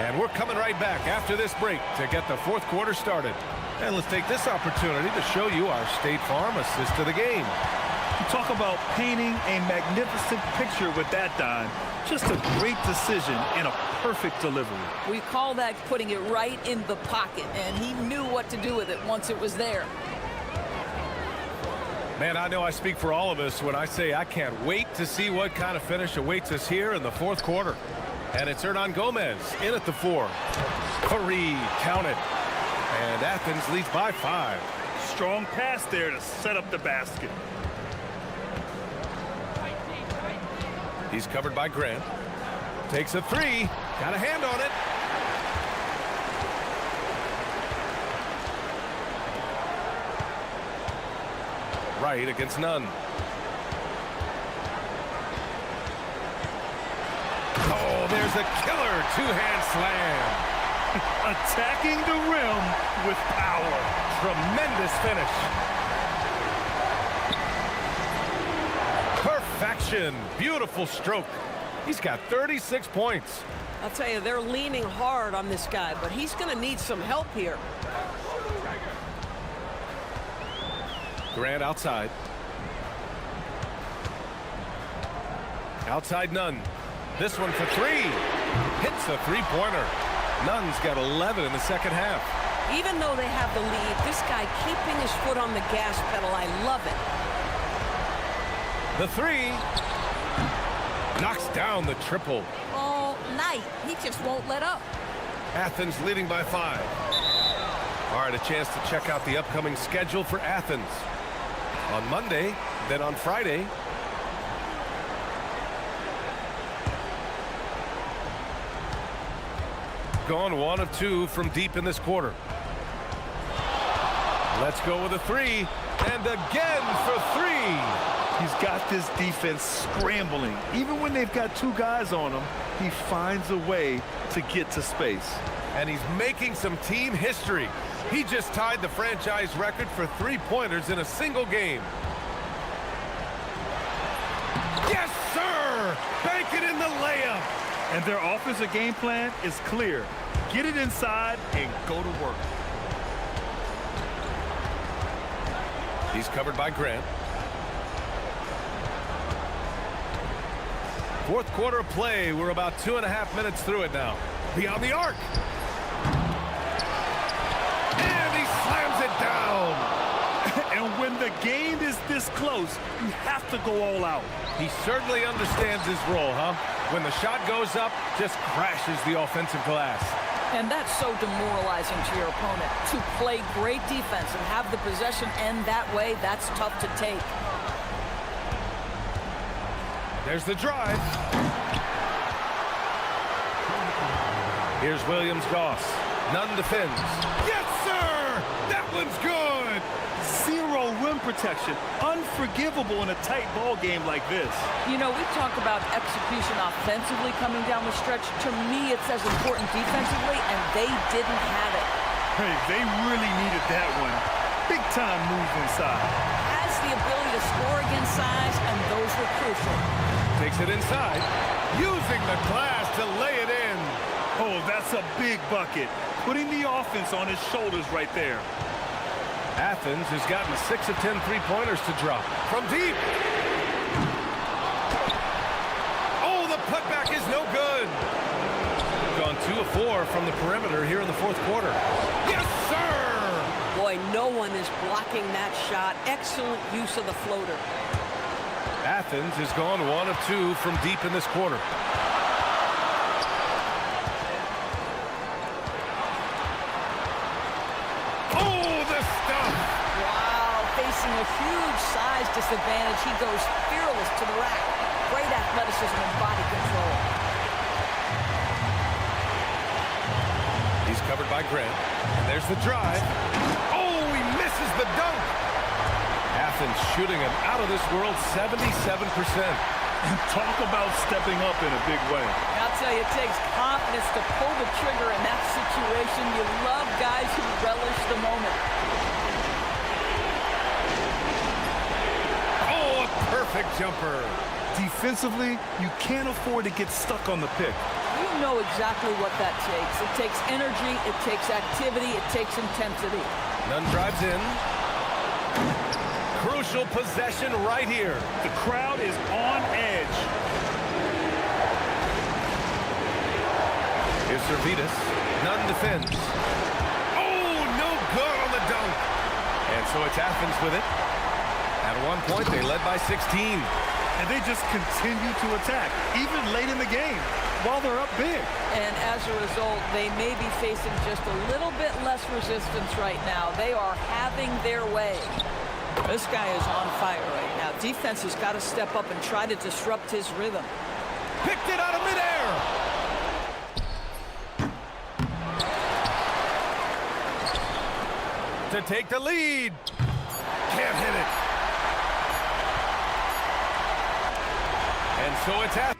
And we're coming right back after this break to get the fourth quarter started. And let's take this opportunity to show you our State Farm assist to the game. You talk about painting a magnificent picture with that dime. Just a great decision and a perfect delivery. We call that putting it right in the pocket, and he knew what to do with it once it was there. Man, I know I speak for all of us when I say I can't wait to see what kind of finish awaits us here in the fourth quarter. And it's Hernan Gomez in at the 4. Fareed, count it. And Athens leads by 5. Strong pass there to set up the basket. He's covered by Grant. Takes a 3. Got a hand on it. Right against Nunn. Oh, there's a killer two-hand slam. Attacking the rim with power. Tremendous finish. Perfection. Beautiful stroke. He's got 36 points. I'll tell you, they're leaning hard on this guy, but he's going to need some help here. Grant outside. Outside Nunn. This one for 3. Hits the three-pointer. Nunn's got 11 in the second half. Even though they have the lead, this guy keeping his foot on the gas pedal, I love it. The 3. Knocks down the triple. All night. He just won't let up. Athens leading by 5. All right, a chance to check out the upcoming schedule for Athens. On Monday, then on Friday. Gone 1 of 2 from deep in this quarter. Let's go with a 3. And again for 3. He's got this defense scrambling. Even when they've got 2 guys on him, he finds a way to get to space. And he's making some team history. He just tied the franchise record for three-pointers in a single game. Yes, sir! Bank it in the layup. And their offensive game plan is clear. Get it inside and go to work. He's covered by Grant. Fourth quarter of play. We're about 2.5 minutes through it now. Beyond the arc. And he slams it down. And when the game is this close, you have to go all out. He certainly understands his role, huh? When the shot goes up, just crashes the offensive glass. And that's so demoralizing to your opponent. To play great defense and have the possession end that way, that's tough to take. There's the drive. Here's Williams-Goss. Nunn defends. Yes, sir! That one's good! Zero rim protection. Unforgivable in a tight ball game like this. You know, we talk about execution offensively coming down the stretch. To me, it's as important defensively, and they didn't have it. Hey, they really needed that one. Big time moves inside. Has the ability to score against size, and those were crucial. Takes it inside, using the glass to lay it in. Oh, that's a big bucket. Putting the offense on his shoulders right there. Athens has gotten 6 of 10 three-pointers to drop. From deep. Oh, the putback is no good. Gone 2 of 4 from the perimeter here in the fourth quarter. Yes, sir! Boy, no one is blocking that shot. Excellent use of the floater. Athens has gone 1 of 2 from deep in this quarter. A huge size disadvantage. He goes fearless to the rack. Great athleticism and body control. He's covered by Grant. And there's the drive. Oh, he misses the dunk. Athens shooting an out-of-this-world 77%. And talk about stepping up in a big way. I'll tell you, it takes confidence to pull the trigger in that situation. You love guys who relish the moment. Perfect jumper. Defensively, you can't afford to get stuck on the pick. You know exactly what that takes. It takes energy, it takes activity, it takes intensity. Nunn drives in. Crucial possession right here. The crowd is on edge. Here's Servetus. Nunn defends. Oh, no good on the dunk. And so it's Athens with it. At one point, they led by 16. And they just continue to attack, even late in the game. while they're up big. And as a result, they may be facing just a little bit less resistance right now. They are having their way. This guy is on fire right now. Defense has got to step up and try to disrupt his rhythm. Picked it out of midair. To take the lead. Can't hit it. And so it's at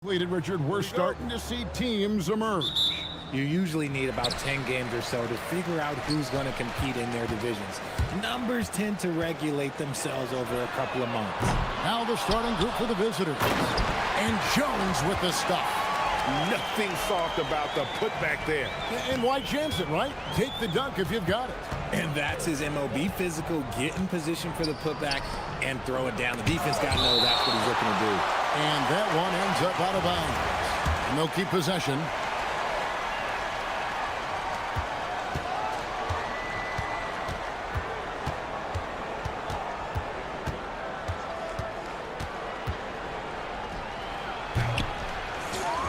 Richard, we're starting to see teams emerge. You usually need about 10 games or so to figure out who's going to compete in their divisions. Numbers tend to regulate themselves over a couple of months. Now the starting group for the visitors. And Jones with the stuff. Nothing soft about the putback there. And why chance it, right? Take the dunk if you've got it. And that's his MO. Be physical, get in position for the putback, and throw it down. The defense got to know that's what he's looking to do. And that one ends up out of bounds. And they'll keep possession.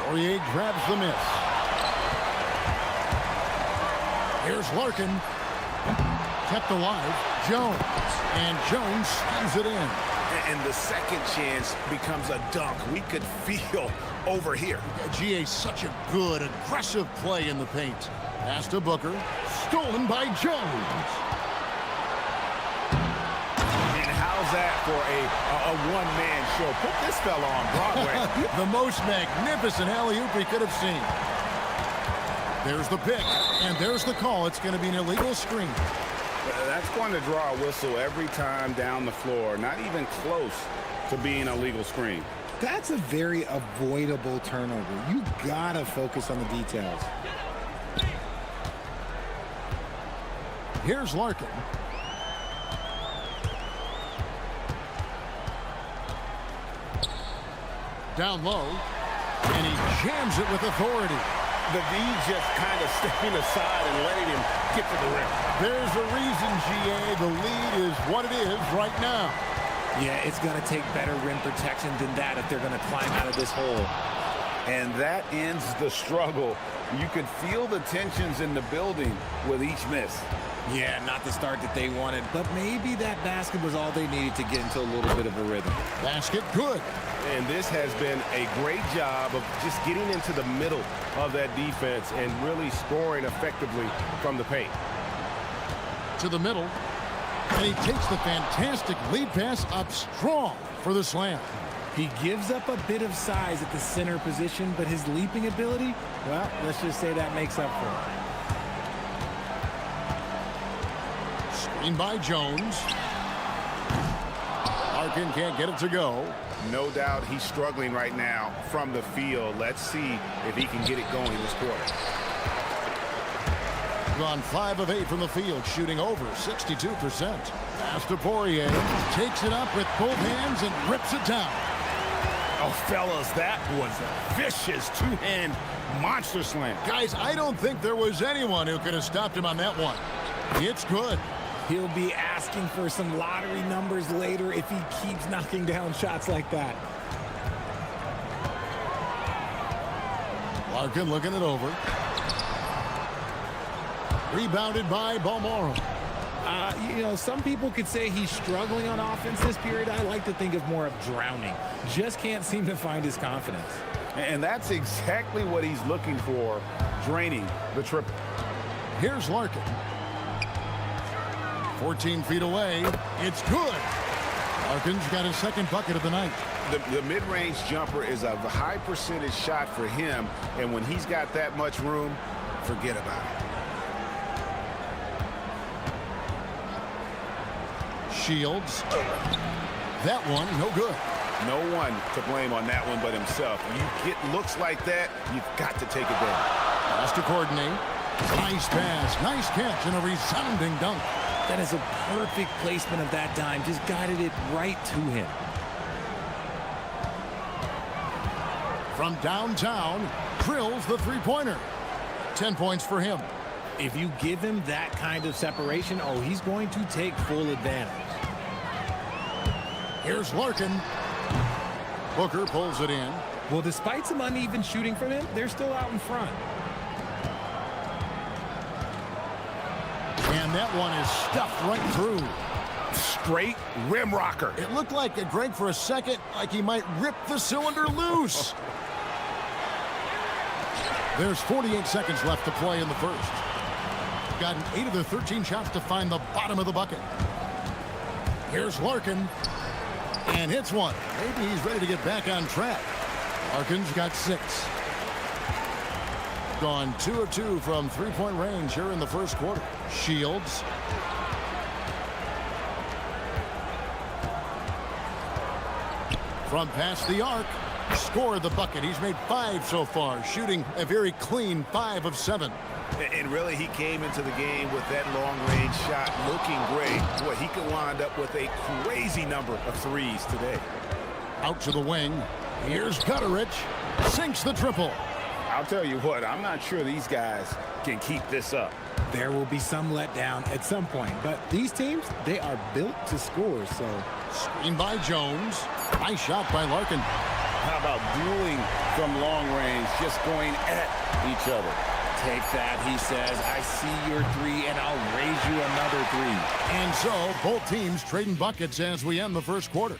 Poirier grabs the miss. Here's Larkin. Kept alive. Jones. And Jones skins it in. And the second chance becomes a dunk. We could feel over here. GA, such a good, aggressive play in the paint. Pass to Booker. Stolen by Jones. And how's that for a one-man show? Put this fella on Broadway. The most magnificent alley-oop he could have seen. There's the pick, and there's the call. It's going to be an illegal screen. That's going to draw a whistle every time down the floor. Not even close to being a legal screen. That's a very avoidable turnover. You got to focus on the details. Here's Larkin. Down low, and he jams it with authority. The D just kind of stepping aside and letting him get to the rim. There's a reason, GA. The lead is what it is right now. Yeah, it's going to take better rim protection than that if they're going to climb out of this hole. And that ends the struggle. You could feel the tensions in the building with each miss. Yeah, not the start that they wanted, but maybe that basket was all they needed to get into a little bit of a rhythm. Basket good. And this has been a great job of just getting into the middle of that defense and really scoring effectively from the paint. To the middle, and he takes the fantastic lead pass up strong for the slam. He gives up a bit of size at the center position, but his leaping ability, well, let's just say that makes up for it. Screen by Jones. Larkin can't get it to go. No doubt he's struggling right now from the field. Let's see if he can get it going this quarter. Gone 5 of 8 from the field, shooting over 62%. Pass to Poirier. Takes it up with both hands and rips it down. Oh, fellas, that was a vicious two-hand monster slam. Guys, I don't think there was anyone who could have stopped him on that one. It's good. He'll be asking for some lottery numbers later if he keeps knocking down shots like that. Larkin looking it over. Rebounded by Balmoral. You know, some people could say he's struggling on offense this period. I like to think of more of drowning. Just can't seem to find his confidence. And that's exactly what he's looking for, draining the triple. Here's Larkin. 14 feet away. It's good. Larkin's got his second bucket of the night. The mid-range jumper is a high percentage shot for him, and when he's got that much room, forget about it. Shields. That one, no good. No one to blame on that one but himself. When you get looks like that, you've got to take it down. Has to coordinate. Nice pass, nice catch, and a resounding dunk. That is a perfect placement of that dime. Just guided it right to him. From downtown, drills the three-pointer. 10 points for him. If you give him that kind of separation, oh, he's going to take full advantage. Here's Larkin. Booker pulls it in. Well, despite some uneven shooting from him, they're still out in front. And that one is stuffed right through. Straight rim rocker. It looked like it, Greg, for a second, like he might rip the cylinder loose. There's 48 seconds left to play in the first. Gotten 8 of the 13 shots to find the bottom of the bucket. Here's Larkin. And hits one. Maybe he's ready to get back on track. Larkin's got 6. Gone 2 of 2 from three-point range here in the first quarter. Shields. From past the arc. Scored the bucket. He's made 5 so far, shooting a very clean 5 of 7. And really, he came into the game with that long-range shot looking great. Boy, he could wind up with a crazy number of threes today. Out to the wing. Here's Gutteridge. Sinks the triple. I'll tell you what, I'm not sure these guys can keep this up. There will be some letdown at some point, but these teams, they are built to score, so. Screen by Jones. Nice shot by Larkin. How about dueling from long range, just going at each other? Take that, he says. I see your 3, and I'll raise you another 3. And so, both teams trading buckets as we end the first quarter.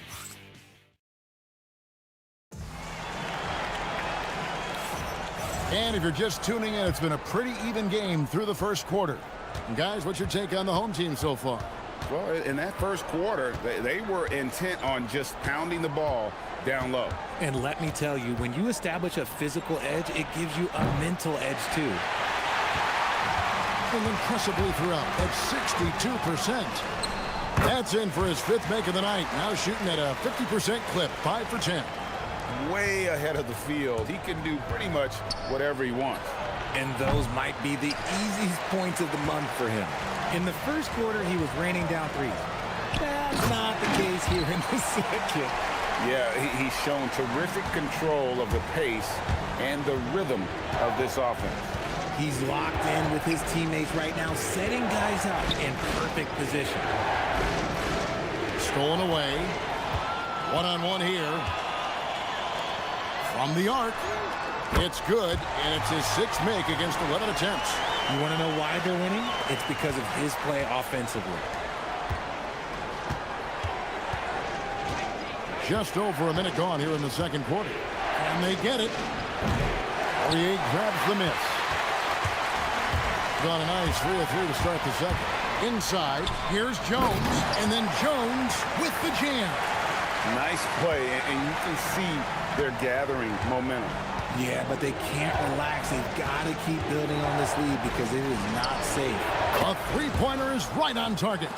And if you're just tuning in, it's been a pretty even game through the first quarter. And guys, what's your take on the home team so far? Well, in that first quarter, they were intent on just pounding the ball down low. And let me tell you, when you establish a physical edge, it gives you a mental edge too. And impressively throughout at 62%. That's in for his 5th make of the night. Now shooting at a 50% clip, 5 for 10. Way ahead of the field. He can do pretty much whatever he wants. And those might be the easiest points of the month for him. In the first quarter, he was raining down 3s. That's not the case here in the second. Yeah, he's shown terrific control of the pace and the rhythm of this offense. He's locked in with his teammates right now, setting guys up in perfect position. Stolen away. One-on-one here. From the arc. It's good, and it's his 6th make against 11 attempts. You want to know why they're winning? It's because of his play offensively. Just over a minute gone here in the second quarter. And they get it. Poirier grabs the miss. Got a nice 3 of 3 to start the second. Inside, here's Jones, and then Jones with the jam. Nice play, and you can see they're gathering momentum. Yeah, but they can't relax. They've got to keep building on this lead because it is not safe. A 3-pointer is right on target.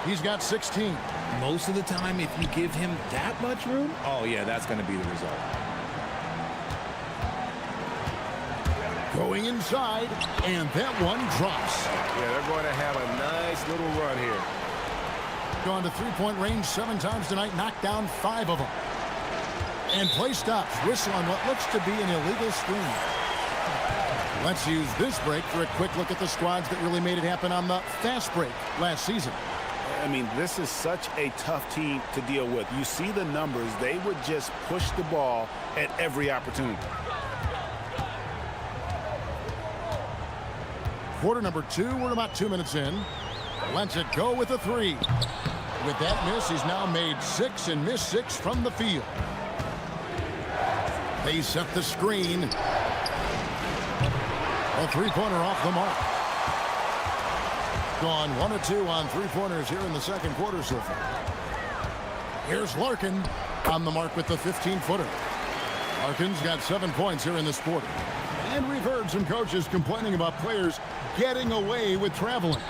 He's got 16. Most of the time, if you give him that much room, oh, yeah, that's going to be the result. Going inside, and that one drops. Yeah, they're going to have a nice little run here. Gone to 3-point range 7 times tonight, knocked down 5 of them. And play stops. Whistle on what looks to be an illegal screen. Let's use this break for a quick look at the squads that really made it happen on the fast break last season. I mean, this is such a tough team to deal with. You see the numbers. They would just push the ball at every opportunity. Quarter number 2, we're about 2 minutes in. Lets it go with a 3. With that miss, he's now made 6 and missed 6 from the field. They set the screen. A 3-pointer off the mark. Gone 1 of 2 on 3-pointers here in the second quarter so far. Here's Larkin on the mark with the 15-footer. Larkin's got 7 points here in this quarter. And we've heard some coaches complaining about players getting away with traveling.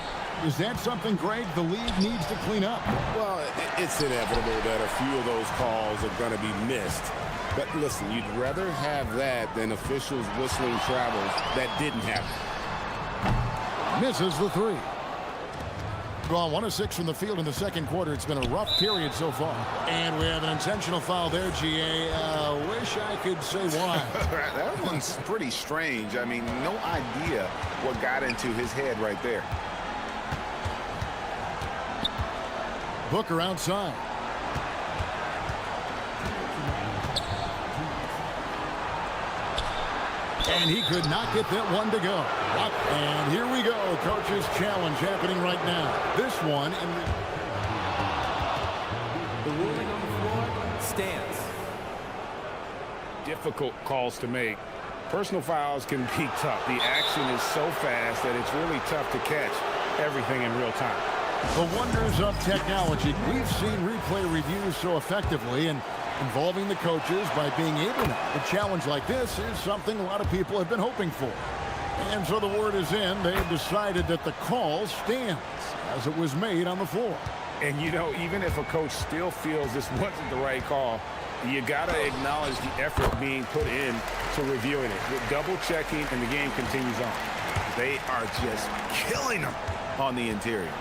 Is that something, Greg, the league needs to clean up? Well, it's inevitable that a few of those calls are going to be missed. But listen, you'd rather have that than officials whistling travels that didn't happen. Misses the 3. Gone 1 of 6 from the field in the second quarter. It's been a rough period so far. And we have an intentional foul there, GA. Wish I could say why. That one's pretty strange. I mean, no idea what got into his head right there. Booker outside. And he could not get that one to go. And here we go. Coach's challenge happening right now. This one in the ruling on the floor stands. Difficult calls to make. Personal fouls can be tough. The action is so fast that it's really tough to catch everything in real time. The wonders of technology. We've seen replay reviews so effectively, and involving the coaches by being able to. A challenge like this is something a lot of people have been hoping for. And so the word is in. They've decided that the call stands as it was made on the floor. And, you know, even if a coach still feels this wasn't the right call, you got to acknowledge the effort being put in to reviewing it. With double checking, and the game continues on. They are just killing them on the interior.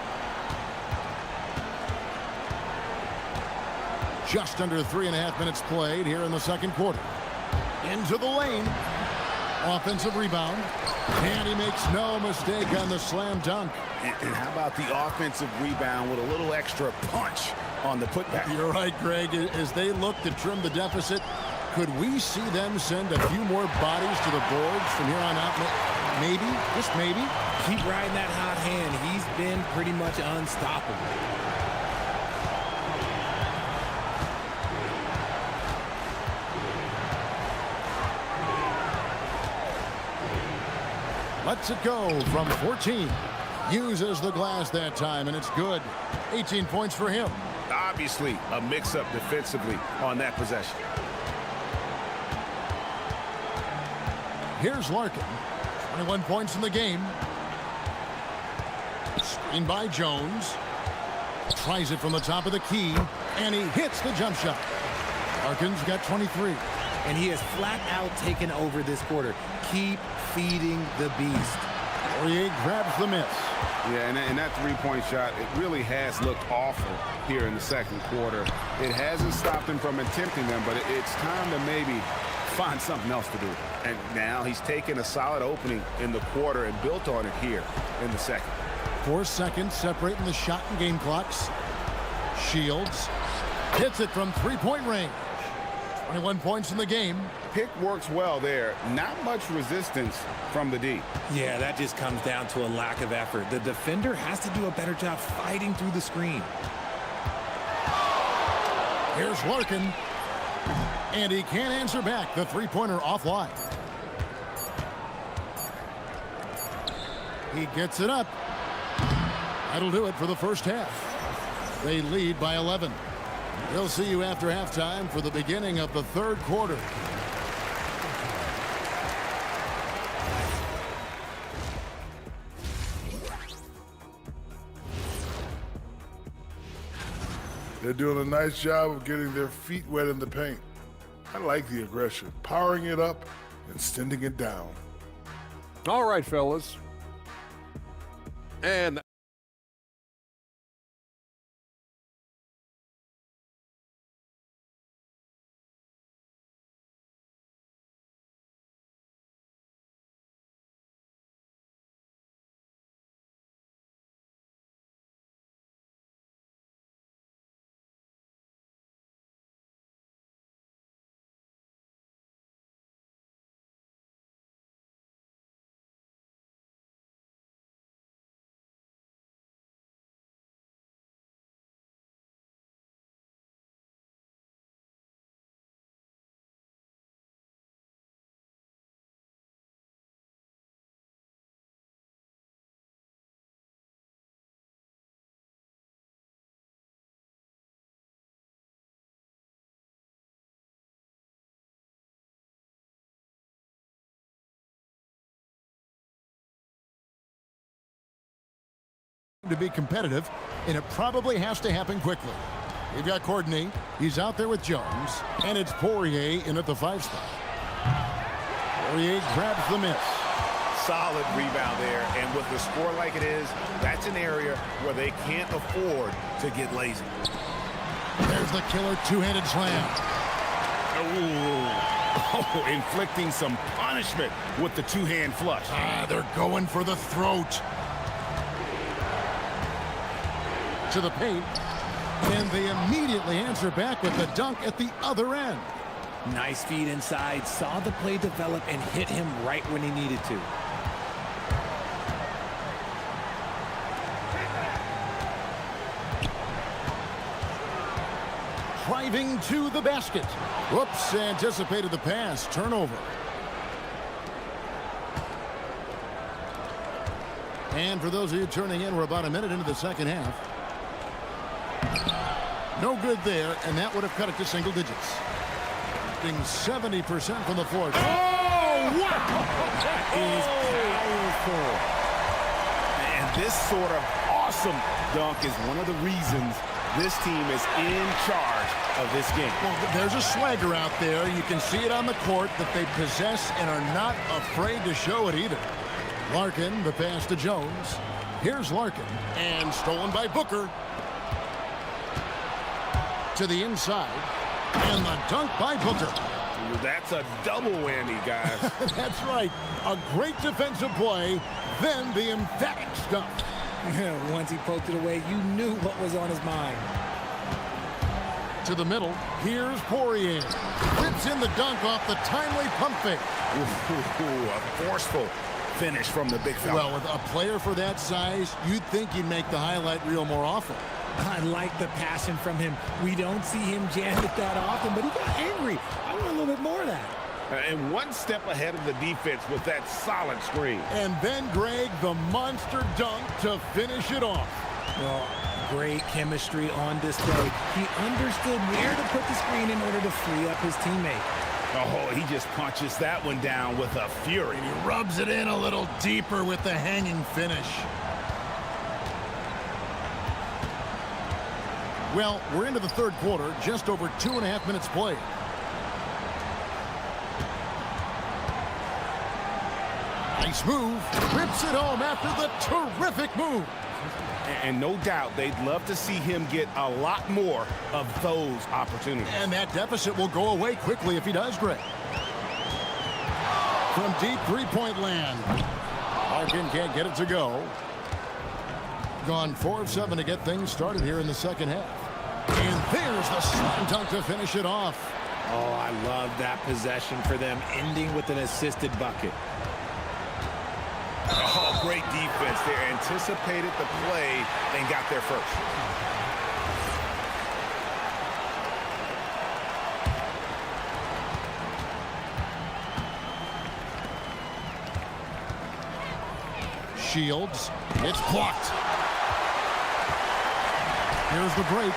Just under 3.5 minutes played here in the second quarter. Into the lane. Offensive rebound. And he makes no mistake on the slam dunk. And how about the offensive rebound with a little extra punch on the putback? You're right, Greg. As they look to trim the deficit, could we see them send a few more bodies to the boards from here on out? Maybe, just maybe. Keep riding that hot hand. He's been pretty much unstoppable. Lets it go from 14. Uses the glass that time, and it's good. 18 points for him. Obviously, a mix-up defensively on that possession. Here's Larkin. 21 points in the game. Screen by Jones. Tries it from the top of the key, and he hits the jump shot. Larkin's got 23. And he has flat out taken over this quarter. Keep feeding the beast. Poirier grabs the miss. Yeah, and that three-point shot, it really has looked awful here in the second quarter. It hasn't stopped him from attempting them, but it's time to maybe find something else to do. And now he's taken a solid opening in the quarter and built on it here in the second. 4 seconds separating the shot and game clocks. Shields hits it from three-point range. 21 points in the game. Pick works well there. Not much resistance from the D. Yeah, that just comes down to a lack of effort. The defender has to do a better job fighting through the screen. Here's Larkin. And he can't answer back. The three-pointer offline. He gets it up. That'll do it for the first half. They lead by 11. We'll see you after halftime for the beginning of the third quarter. They're doing a nice job of getting their feet wet in the paint. I like the aggression, powering it up and sending it down. All right, fellas. And to be competitive, and it probably has to happen quickly. We've got Courtney. He's out there with Jones, and it's Poirier in at the 5 spot. Poirier grabs the miss. Solid rebound there, and with the score like it is, that's an area where they can't afford to get lazy. There's the killer two-handed slam. Oh, inflicting some punishment with the two-hand flush. They're going for the throat. To the paint, and they immediately answer back with the dunk at the other end. Nice feed inside, saw the play develop and hit him right when he needed to. Driving to the basket. Whoops, anticipated the pass. Turnover. And for those of you turning in, we're about a minute into the second half. No good there, and that would have cut it to single digits. Being 70% from the floor. Oh, wow! That is powerful. And this sort of awesome dunk is one of the reasons this team is in charge of this game. Well, there's a swagger out there. You can see it on the court that they possess and are not afraid to show it either. Larkin, the pass to Jones. Here's Larkin, and stolen by Booker. To the inside, and the dunk by Booker. That's a double whammy, guys. That's right. A great defensive play, then the emphatic stuff. Once he poked it away, you knew what was on his mind. To the middle, here's Poirier. Rips in the dunk off the timely pump fake. A forceful finish from the big fella. Well, with a player for that size, you'd think he'd make the highlight reel more often. I like the passion from him. We don't see him jam it that often, but he got angry. I want a little bit more of that. And one step ahead of the defense with that solid screen. And then, Greg, the monster dunk to finish it off. Well, great chemistry on display. He understood where to put the screen in order to free up his teammate. Oh, he just punches that one down with a fury. And he rubs it in a little deeper with the hanging finish. Well, we're into the third quarter, just over 2.5 minutes played. Nice move. Rips it home after the terrific move. And no doubt they'd love to see him get a lot more of those opportunities. And that deficit will go away quickly if he does, Greg. From deep three-point land. Larkin can't get it to go. Gone 4 of 7 to get things started here in the second half. And there's the slam dunk to finish it off. Oh, I love that possession for them, ending with an assisted bucket. Oh, great defense there. Anticipated the play and got there first. Shields. It's blocked. Here's the break.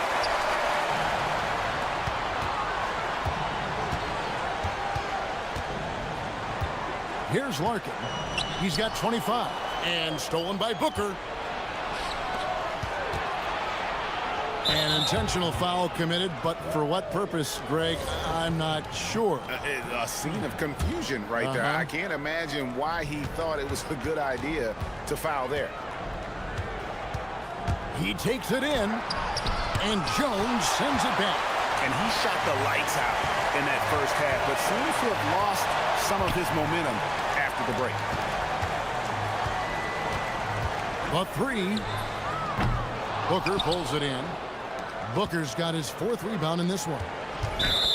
Here's Larkin. He's got 25. And stolen by Booker. An intentional foul committed, but for what purpose, Greg, I'm not sure. A scene of confusion right there. I can't imagine why he thought it was a good idea to foul there. He takes it in, and Jones sends it back. And he shot the lights out in that first half, but seems to have lost some of his momentum after the break. A three. Booker pulls it in. Booker's got his 4th rebound in this one.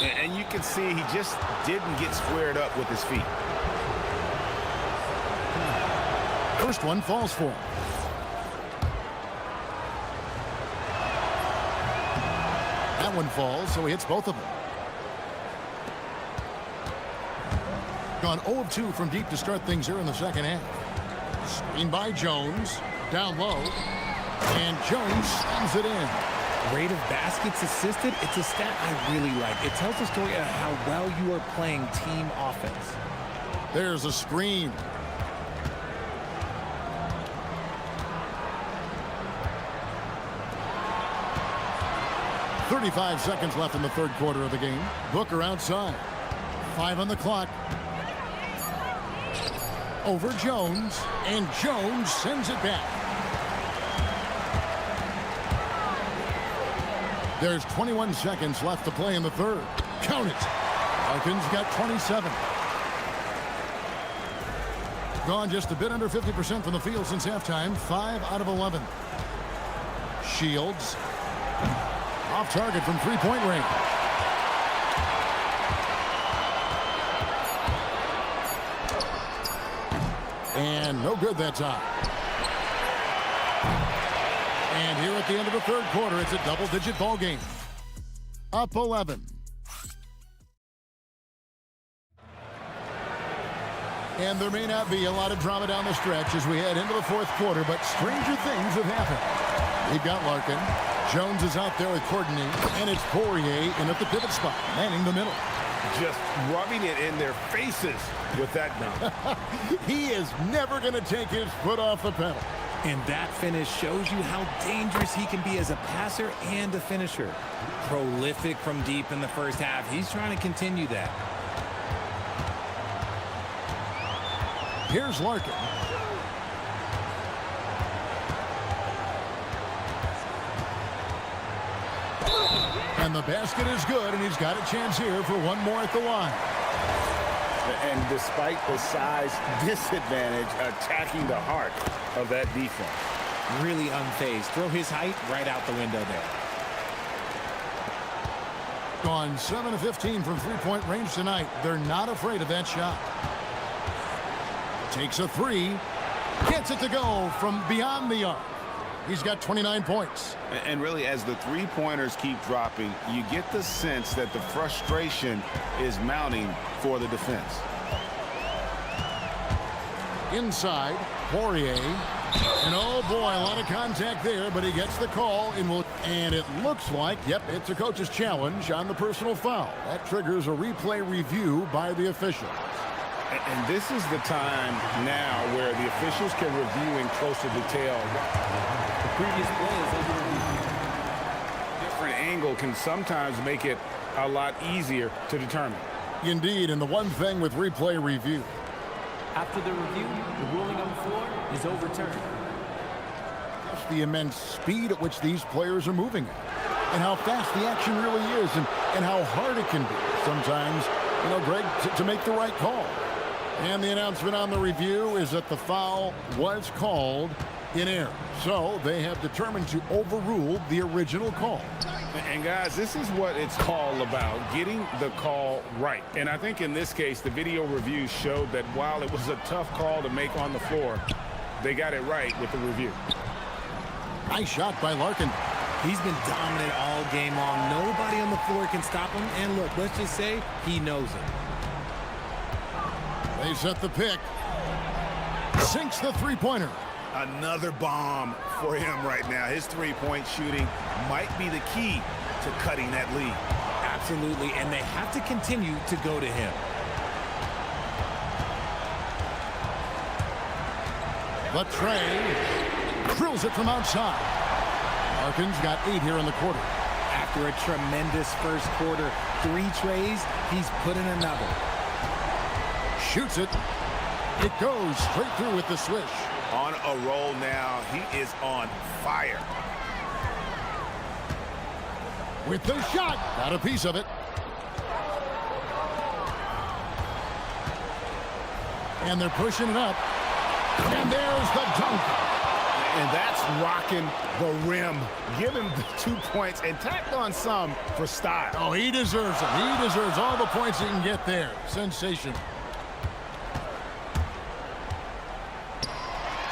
And you can see he just didn't get squared up with his feet. First one falls for him. That one falls, so he hits both of them. Gone 0 of 2 from deep to start things here in the second half. Screen by Jones. Down low. And Jones slams it in. Rate of baskets assisted, it's a stat I really like. It tells the story of how well you are playing team offense. There's a screen. .35 seconds left in the third quarter of the game. Booker outside. 5 on the clock. Over Jones, and Jones sends it back. There's 21 seconds left to play in the third. Count it. Larkin's got 27. Gone just a bit under 50% from the field since halftime. 5 out of 11. Shields. Off target from three-point range. And no good that time. And here at the end of the third quarter, it's a double-digit ball game. Up 11. And there may not be a lot of drama down the stretch as we head into the fourth quarter, but stranger things have happened. We've got Larkin. Jones is out there with Courtney, and it's Poirier in at the pivot spot, manning the middle. Just rubbing it in their faces with that dunk. He is never going to take his foot off the pedal. And that finish shows you how dangerous he can be as a passer and a finisher. Prolific from deep in the first half. He's trying to continue that. Here's Larkin. And the basket is good, and he's got a chance here for one more at the line. And despite the size disadvantage, attacking the heart of that defense. Really unfazed. Throw his height right out the window there. Gone 7 of 15 from three-point range tonight. They're not afraid of that shot. Takes a three. Gets it to go from beyond the arc. He's got 29 points. And really, as the three-pointers keep dropping, you get the sense that the frustration is mounting for the defense. Inside, Poirier. And oh boy, a lot of contact there, but he gets the call. And it looks like, yep, it's a coach's challenge on the personal foul. That triggers a replay review by the officials. And this is the time now where the officials can review in closer detail. The previous play is over review. Different angle can sometimes make it a lot easier to determine. Indeed, and the one thing with replay review. After the review, the ruling on the floor is overturned. Just the immense speed at which these players are moving at, and how fast the action really is, and how hard it can be sometimes, you know, Greg, to make the right call. And the announcement on the review is that the foul was called in error. So they have determined to overrule the original call. And guys, this is what it's all about, getting the call right. And I think in this case, the video review showed that while it was a tough call to make on the floor, they got it right with the review. Nice shot by Larkin. He's been dominant all game long. Nobody on the floor can stop him. And look, let's just say he knows it. They set the pick. Sinks the three-pointer. Another bomb for him right now. His three-point shooting might be the key to cutting that lead. Absolutely, and they have to continue to go to him. The tray drills it from outside. Larkin's got 8 here in the quarter. After a tremendous first quarter, 3 trays, he's put in another. Shoots it. It goes straight through with the swish. On a roll now. He is on fire. With the shot. Got a piece of it. And they're pushing it up. And there's the dunk. And that's rocking the rim. Give him the 2 points and tacked on some for style. Oh, he deserves it. He deserves all the points he can get there. Sensational.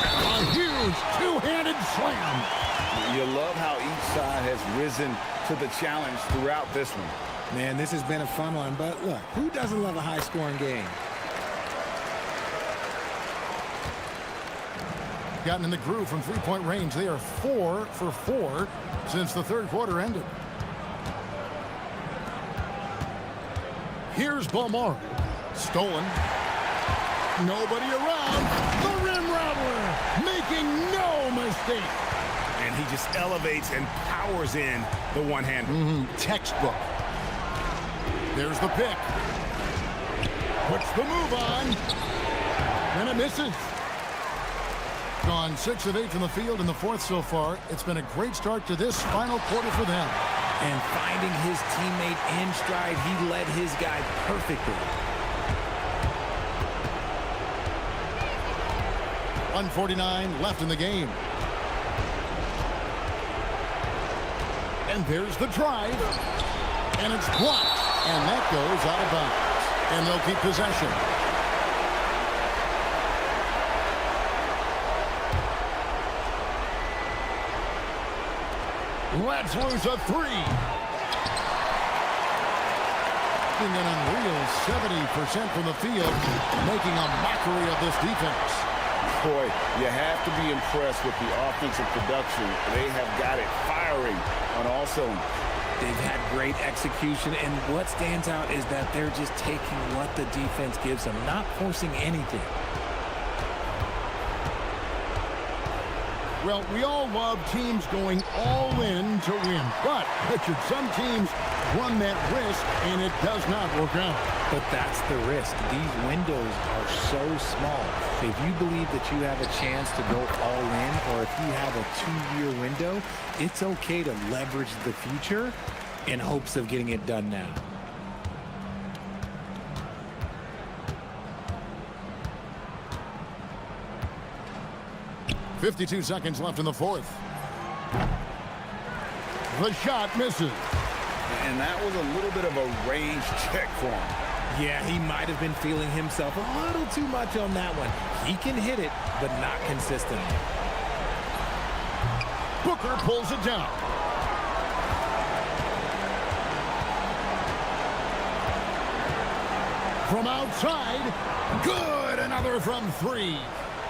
A huge two-handed slam. You love how each side has risen to the challenge throughout this one. Man, this has been a fun one, but look, who doesn't love a high-scoring game? Gotten in the groove from three-point range. They are 4 for 4 since the third quarter ended. Here's Balmore. Stolen. Nobody around. The rim rattler, making no mistake. And he just elevates and powers in the one-hander. Textbook. There's the pick. Puts the move on. And it misses. Gone 6 of 8 from the field in the fourth so far. It's been a great start to this final quarter for them. And finding his teammate in stride, he led his guy perfectly. 1:49 left in the game. And there's the drive. And it's blocked. And that goes out of bounds. And they'll keep possession. Let's lose a 3. An unreal 70% from the field, making a mockery of this defense. Boy, you have to be impressed with the offensive production. They have got it firing on all cylinders. They've had great execution, and what stands out is that they're just taking what the defense gives them, not forcing anything. Well, we all love teams going all in to win. But, Richard, some teams run that risk, and it does not work out. But that's the risk. These windows are so small. If you believe that you have a chance to go all in, or if you have a 2-year window, it's okay to leverage the future in hopes of getting it done now. 52 seconds left in the fourth. The shot misses. And that was a little bit of a range check for him. Yeah, he might have been feeling himself a little too much on that one. He can hit it, but not consistently. Booker pulls it down. From outside, good, another from three.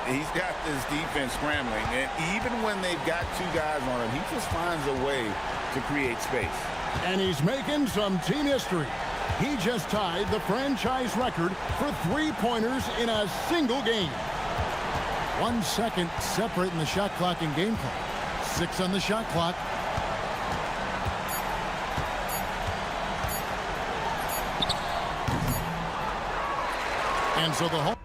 He's got this defense scrambling, and even when they've got two guys on him, he just finds a way to create space. And he's making some team history. He just tied the franchise record for three-pointers in a single game. 1 second separating the shot clock and game clock. 6 on the shot clock. And so the home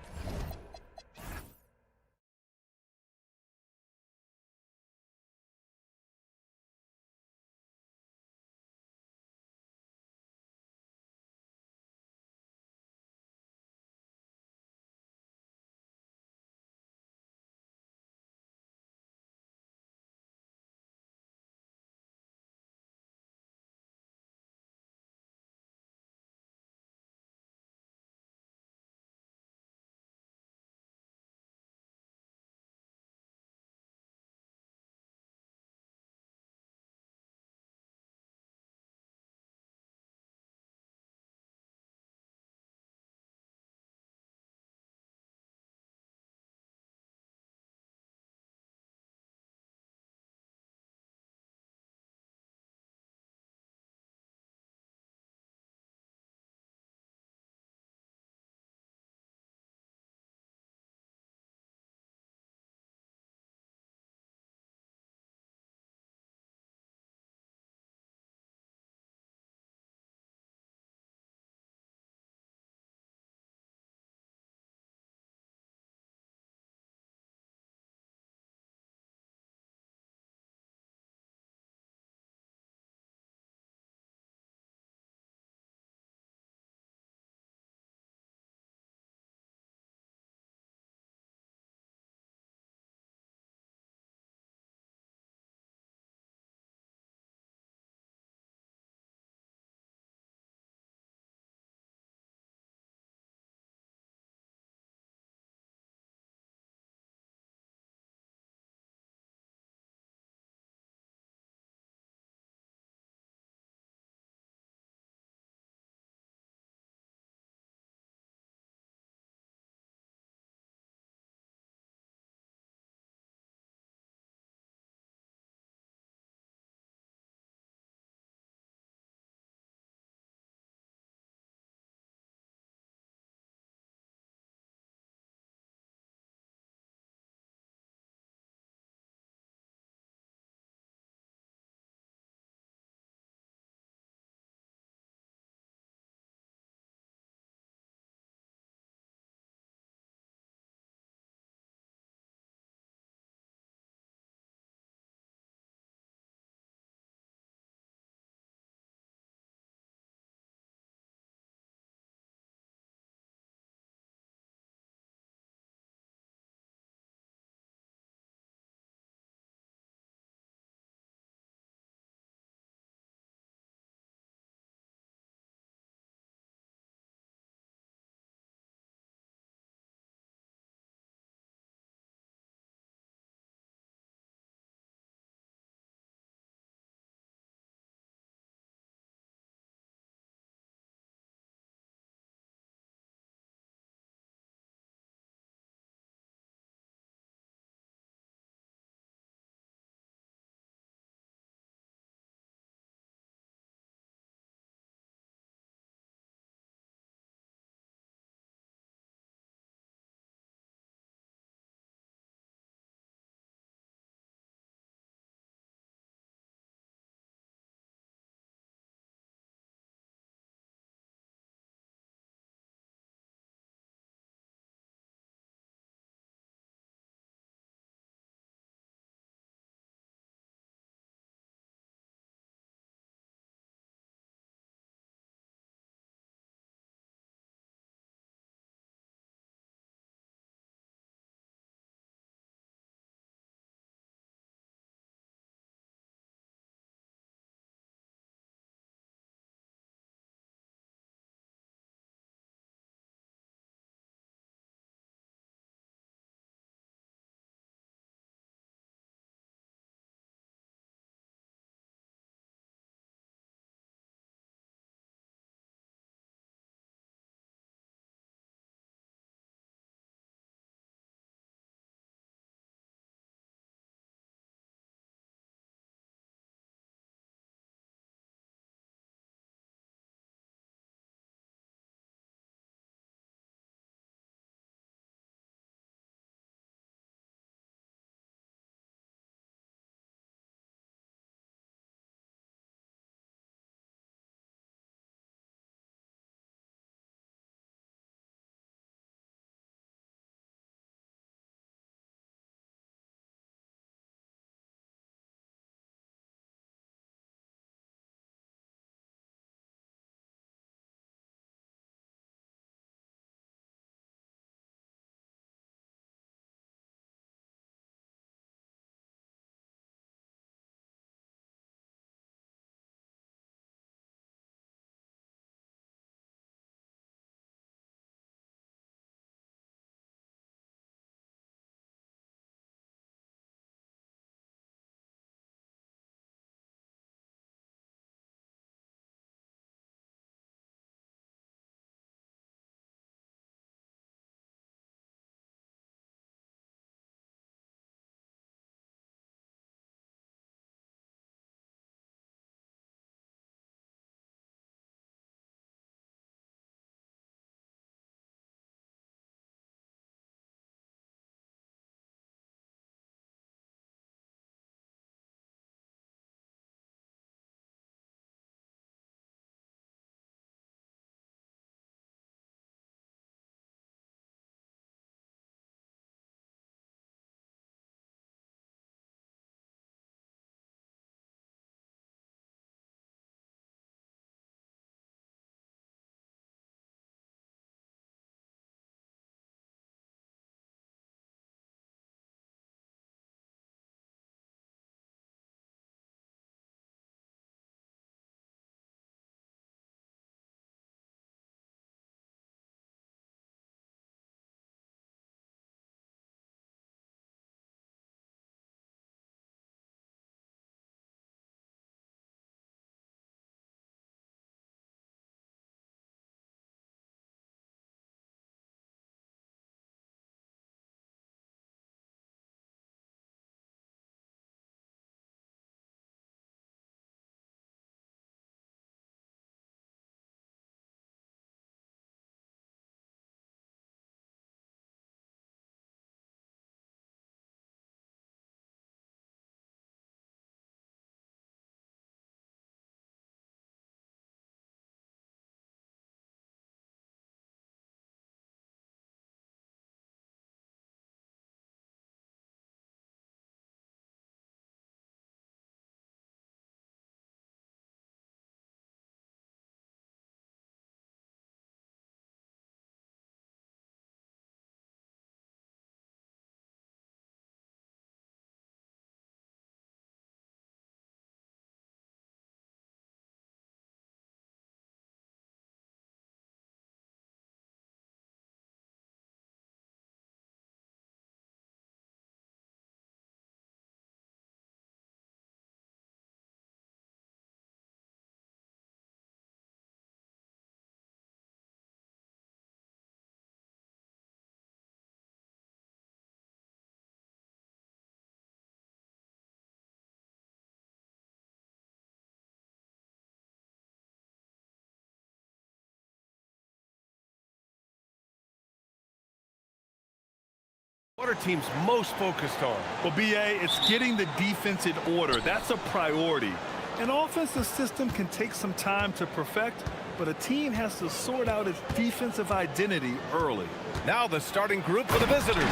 What are teams most focused on? Well, BA, it's getting the defense in order. That's a priority. An offensive system can take some time to perfect, but a team has to sort out its defensive identity early. Now the starting group for the visitors.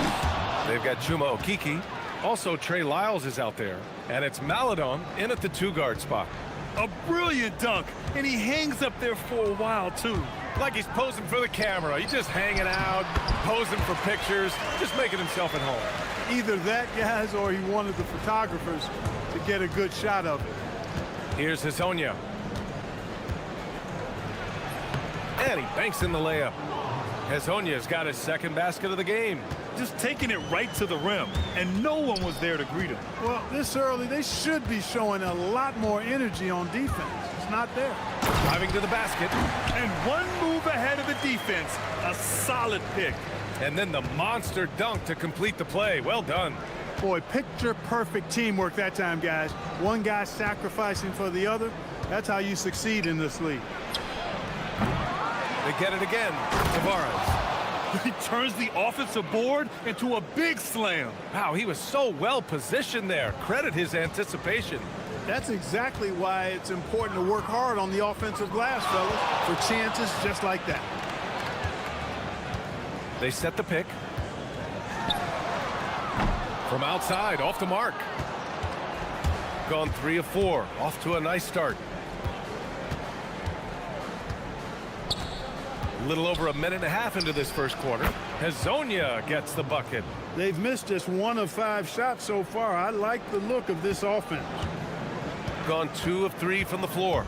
They've got Chuma Okiki. Also, Trey Lyles is out there. And it's Maladon in at the two-guard spot. A brilliant dunk, and he hangs up there for a while, too. Like he's posing for the camera. He's just hanging out, posing for pictures, just making himself at home. Either that, guys, or he wanted the photographers to get a good shot of it. Here's Hazonia. And he banks in the layup. Hazonia's got his second basket of the game. Just taking it right to the rim, and no one was there to greet him. Well, this early, they should be showing a lot more energy on defense. It's not there. Driving to the basket. And one move ahead of the defense. A solid pick. And then the monster dunk to complete the play. Well done. Boy, picture-perfect teamwork that time, guys. One guy sacrificing for the other. That's how you succeed in this league. They get it again. Tavares. He turns the offensive board into a big slam. Wow, he was so well positioned there. Credit his anticipation. That's exactly why it's important to work hard on the offensive glass, fellas, for chances just like that. They set the pick. From outside, off the mark. Gone 3 of 4. Off to a nice start. A little over a minute and a half into this first quarter. Hazonia gets the bucket. They've missed just 1 of 5 shots so far. I like the look of this offense. Gone 2 of 3 from the floor.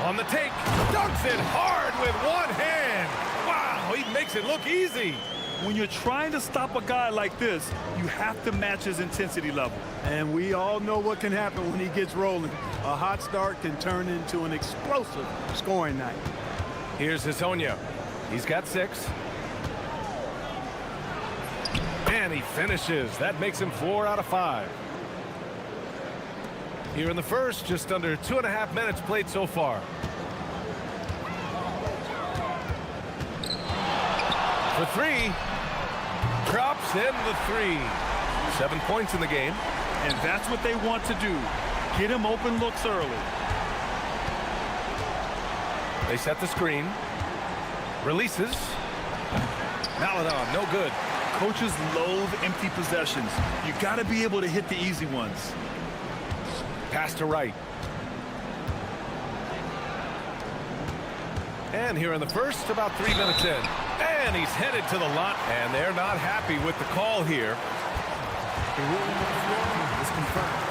On the take. Dunks it hard with one hand. Wow, he makes it look easy. When you're trying to stop a guy like this, you have to match his intensity level. And we all know what can happen when he gets rolling. A hot start can turn into an explosive scoring night. Here's Hazonia. He's got 6. And he finishes. That makes him 4 out of 5. Here in the first, just under 2.5 minutes played so far. For 3. Drops in the 3. 7 points in the game. And that's what they want to do. Get him open looks early. They set the screen. Releases. Maladon, no good. Coaches loathe empty possessions. You got to be able to hit the easy ones. Pass to right. And here in the first, about 3 minutes in. And he's headed to the line. And they're not happy with the call here. The ruling of the floor is confirmed.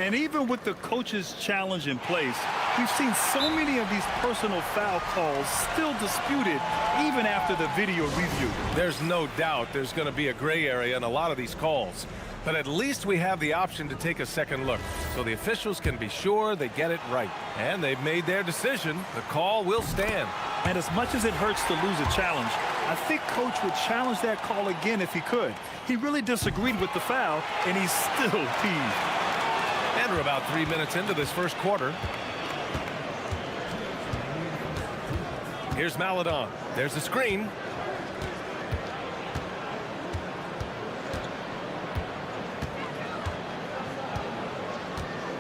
And even with the coach's challenge in place, we've seen so many of these personal foul calls still disputed even after the video review. There's no doubt there's going to be a gray area in a lot of these calls. But at least we have the option to take a second look, so the officials can be sure they get it right. And they've made their decision. The call will stand. And as much as it hurts to lose a challenge, I think Coach would challenge that call again if he could. He really disagreed with the foul, and he's still peeved. And we're about 3 minutes into this first quarter. Here's Maladon. There's the screen.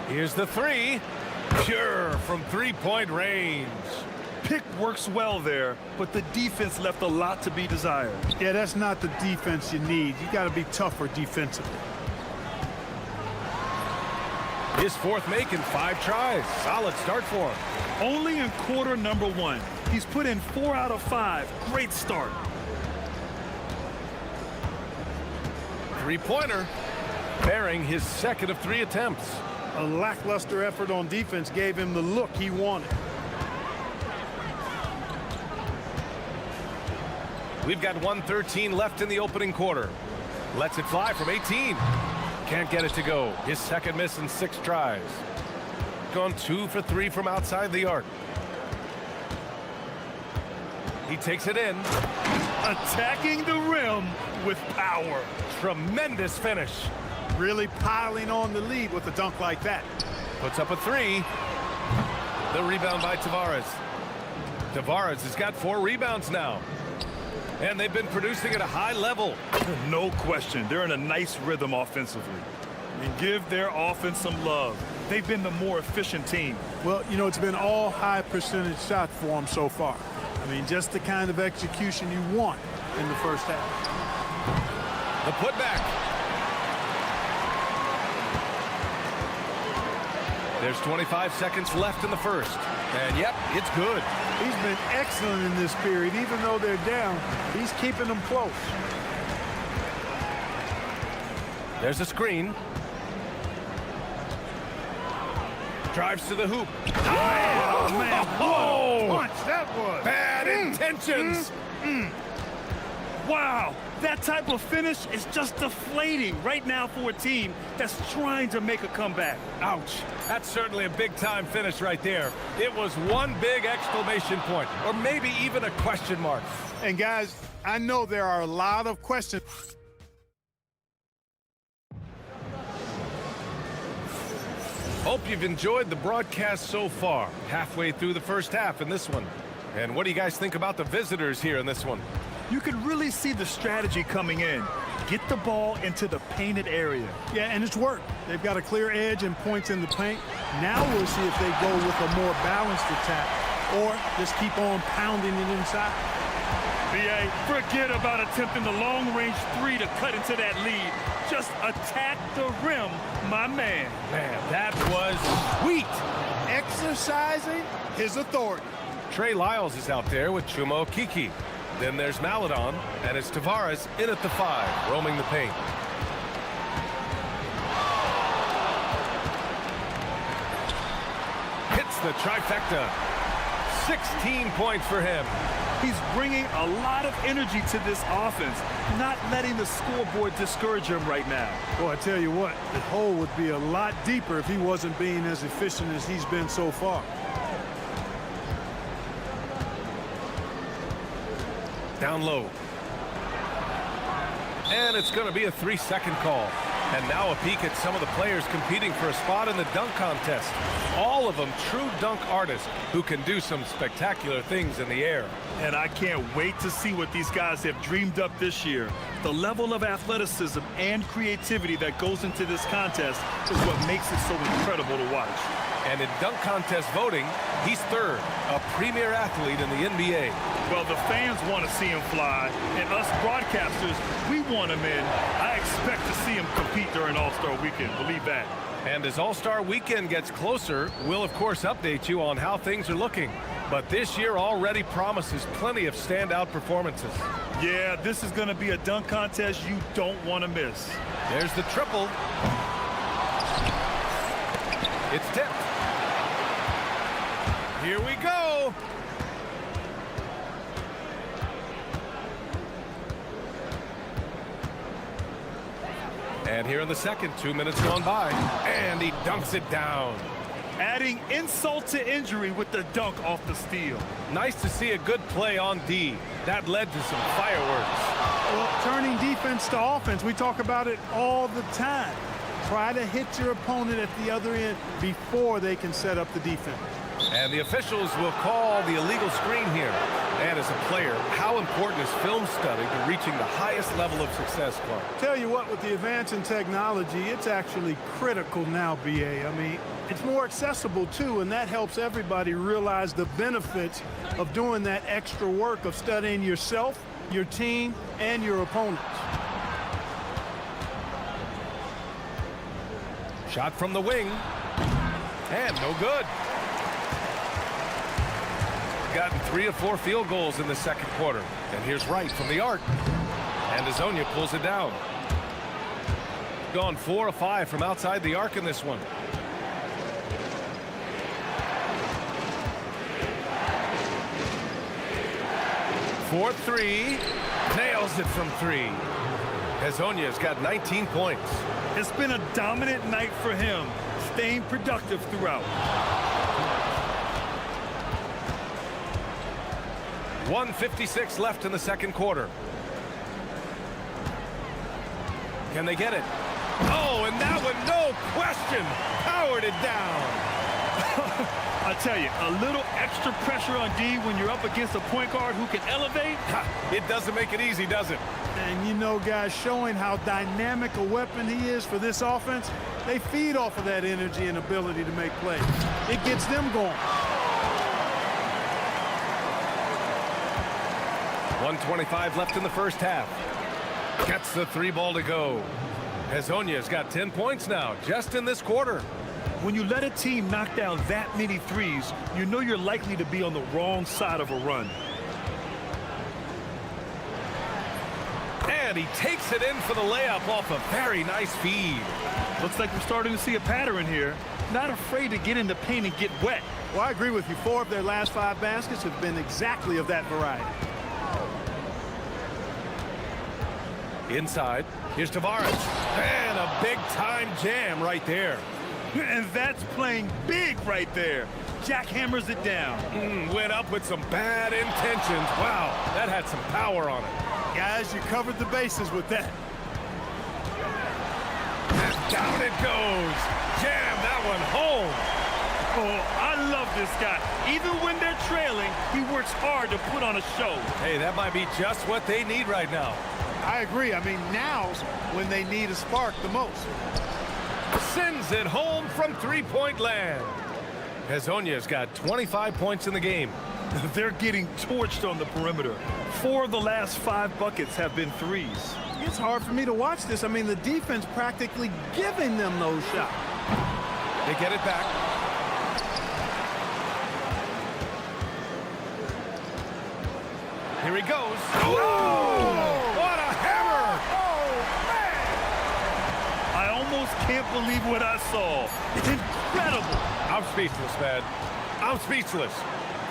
Here's the 3. Pure from three-point range. Pick works well there, but the defense left a lot to be desired. Yeah, that's not the defense you need. You got to be tougher defensively. His 4th make in 5 tries. Solid start for him. Only in quarter number 1. He's put in 4 out of 5. Great start. Three-pointer. Bearing his 2nd of 3 attempts. A lackluster effort on defense gave him the look he wanted. We've got 1:13 left in the opening quarter. Lets it fly from 18. Can't get it to go. His 2nd miss in 6 tries. Gone 2 for 3 from outside the arc. He takes it in. Attacking the rim with power. Tremendous finish. Really piling on the lead with a dunk like that. Puts up a 3. The rebound by Tavares. Tavares has got 4 rebounds now. And they've been producing at a high level. No question. They're in a nice rhythm offensively. And give their offense some love. They've been the more efficient team. Well, you know, it's been all high percentage shots for them so far. I mean, just the kind of execution you want in the first half. The putback. There's 25 seconds left in the first. And yep, it's good. He's been excellent in this period. Even though they're down, he's keeping them close. There's a screen. Drives to the hoop. Oh, man. Oh! Punch, that was. Bad intentions. Wow, that type of finish is just deflating right now for a team that's trying to make a comeback. Ouch. That's certainly a big-time finish right there. It was one big exclamation point, or maybe even a question mark. And, guys, I know there are a lot of questions. Hope you've enjoyed the broadcast so far. Halfway through the first half in this one. And what do you guys think about the visitors here in this one? You can really see the strategy coming in. Get the ball into the painted area. Yeah, and it's worked. They've got a clear edge and points in the paint. Now we'll see if they go with a more balanced attack or just keep on pounding it inside. BA, forget about attempting the long-range 3 to cut into that lead. Just attack the rim, my man. Man, that was sweet. Exercising his authority. Trey Lyles is out there with Chumo Kiki. Then there's Maladon, and it's Tavares in at the 5, roaming the paint. Hits the trifecta. 16 points for him. He's bringing a lot of energy to this offense, not letting the scoreboard discourage him right now. Well, I tell you what, the hole would be a lot deeper if he wasn't being as efficient as he's been so far. Down low. And it's going to be a 3-second call. And now a peek at some of the players competing for a spot in the dunk contest. All of them true dunk artists who can do some spectacular things in the air. And I can't wait to see what these guys have dreamed up this year. The level of athleticism and creativity that goes into this contest is what makes it so incredible to watch. And in dunk contest voting, he's 3rd, a premier athlete in the NBA. Well, the fans want to see him fly, and us broadcasters, we want him in. I expect to see him compete during All-Star Weekend, believe that. And as All-Star Weekend gets closer, we'll of course update you on how things are looking. But this year already promises plenty of standout performances. Yeah, this is going to be a dunk contest you don't want to miss. There's the triple. It's tipped. Here we go. And here in the second, 2 minutes gone by, and he dunks it down. Adding insult to injury with the dunk off the steal. Nice to see a good play on D. That led to some fireworks. Well, turning defense to offense, we talk about it all the time. Try to hit your opponent at the other end before they can set up the defense. And the officials will call the illegal screen here. And as a player, how important is film study to reaching the highest level of success, Clark? Tell you what, with the advance in technology, it's actually critical now, BA. I mean, it's more accessible, too, and that helps everybody realize the benefits of doing that extra work of studying yourself, your team, and your opponents. Shot from the wing. And no good. Gotten 3 of 4 field goals in the second quarter. And here's Wright from the arc. And Azonia pulls it down. Gone 4 of 5 from outside the arc in this one. For 3. Nails it from 3. Azonia's got 19 points. It's been a dominant night for him, staying productive throughout. 1:56 left in the second quarter. Can they get it? Oh, and that one, no question, powered it down. A tell you, a little extra pressure on D when you're up against a point guard who can elevate. It doesn't make it easy, does it? And you know, guys, showing how dynamic a weapon he is for this offense, they feed off of that energy and ability to make plays. It gets them going. 1:25 left in the first half. Gets the 3-ball to go. Hezonja's got 10 points now, just in this quarter. When you let a team knock down that many threes, you know you're likely to be on the wrong side of a run. And he takes it in for the layup off a very nice feed. Looks like we're starting to see a pattern here. Not afraid to get in the paint and get wet. Well, I agree with you. 4 of their last 5 baskets have been exactly of that variety. Inside, here's Tavares. And a big-time jam right there. And that's playing big right there. Jackhammers it down. Went up with some bad intentions. Wow, that had some power on it. Guys, you covered the bases with that. And down it goes. Jam that one home. Oh, I love this guy. Even when they're trailing, he works hard to put on a show. Hey, that might be just what they need right now. I agree. I mean, now's when they need a spark the most. Sends it home from three-point land. Hezonja's got 25 points in the game. They're getting torched on the perimeter. 4 of the last 5 buckets have been threes. It's hard for me to watch this. I mean, the defense practically giving them those shots. They get it back. Here he goes. Oh! What a hammer! I almost can't believe what I saw. Incredible. I'm speechless, man. I'm speechless.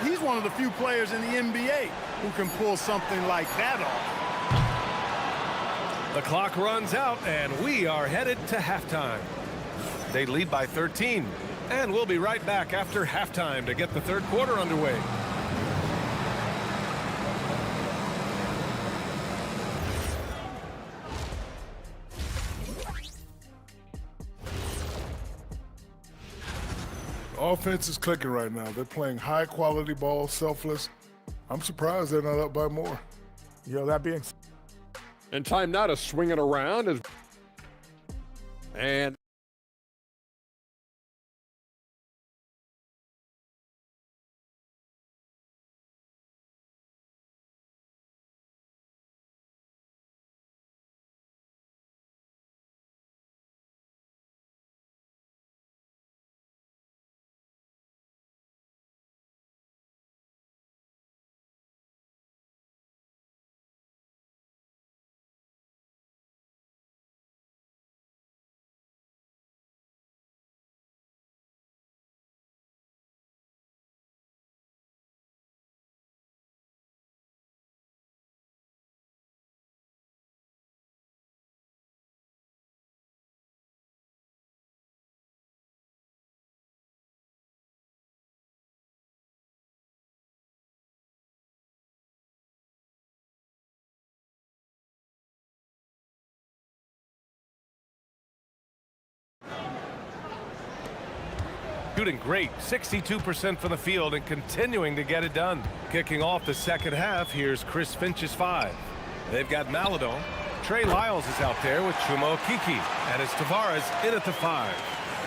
He's one of the few players in the NBA who can pull something like that off. The clock runs out, and we are headed to halftime. They lead by 13, and we'll be right back after halftime to get the third quarter underway. Offense is clicking right now. They're playing high-quality ball, selfless. I'm surprised they're not up by more. Yo, that being... And time now to swing it around. And Shooting great, 62% from the field and continuing to get it done. Kicking off the second half, here's Chris Finch's 5. They've got Maladon. Trey Lyles is out there with Chuma Okeke. And it's Tavares in at the 5.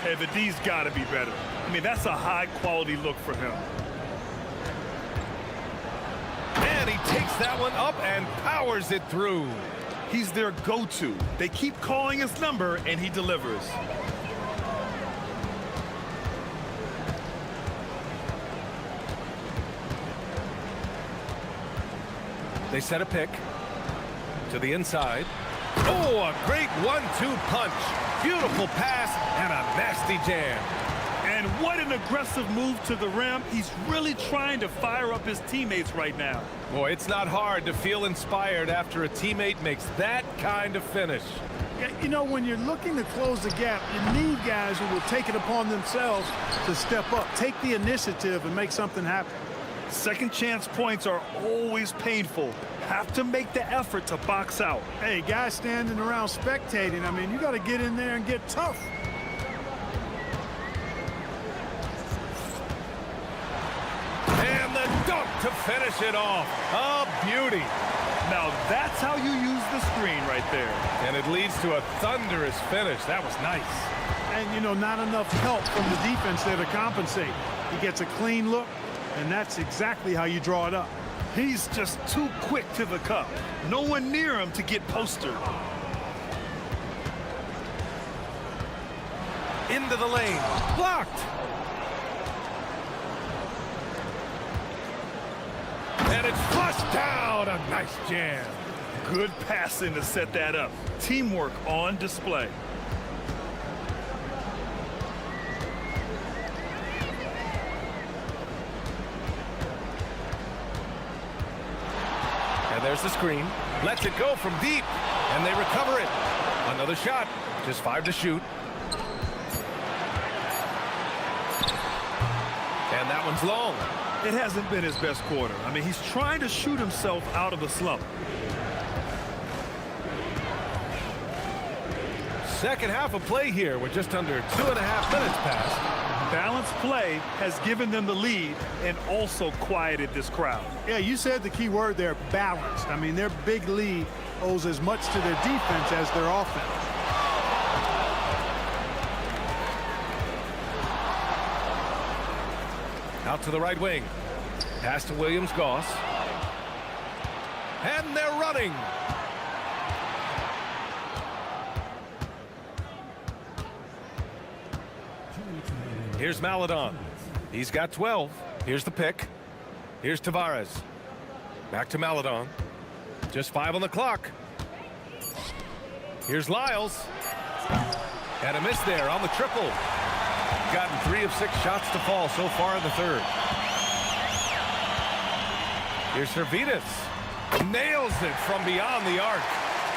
Hey, the D's got to be better. I mean, that's a high-quality look for him. And he takes that one up and powers it through. He's their go-to. They keep calling his number, and he delivers. They set a pick to the inside. Oh, a great 1-2 punch. Beautiful pass and a nasty jam. And what an aggressive move to the rim. He's really trying to fire up his teammates right now. Boy, it's not hard to feel inspired after a teammate makes that kind of finish. Yeah, you know, when you're looking to close the gap, you need guys who will take it upon themselves to step up, take the initiative, and make something happen. Second chance points are always painful. Have to make the effort to box out. Hey, guys standing around spectating, I mean, you got to get in there and get tough. to finish it off. A beauty. Now that's how you use the screen right there. And it leads to a thunderous finish. That was nice. And, you know, not enough help from the defense there to compensate. He gets a clean look, and that's exactly how you draw it up. He's just too quick to the cup. No one near him to get postered. Into the lane. Blocked. And it's flushed down. A nice jam. Good passing to set that up. Teamwork on display. And there's the screen. Lets it go from deep. And they recover it. Another shot. Just 5 to shoot. And that one's long. It hasn't been his best quarter. I mean, he's trying to shoot himself out of a slump. Second half of play here with just under 2.5 minutes passed. Balanced play has given them the lead and also quieted this crowd. Yeah, you said the key word there, balanced. I mean, their big lead owes as much to their defense as their offense. Out to the right wing. Pass to Williams-Goss. And they're running. Here's Maladon. He's got 12. Here's the pick. Here's Tavares. Back to Maladon. Just 5 on the clock. Here's Lyles. And a miss there on the triple. Gotten 3 of 6 shots to fall so far in the third. Here's Servetus. Nails it from beyond the arc.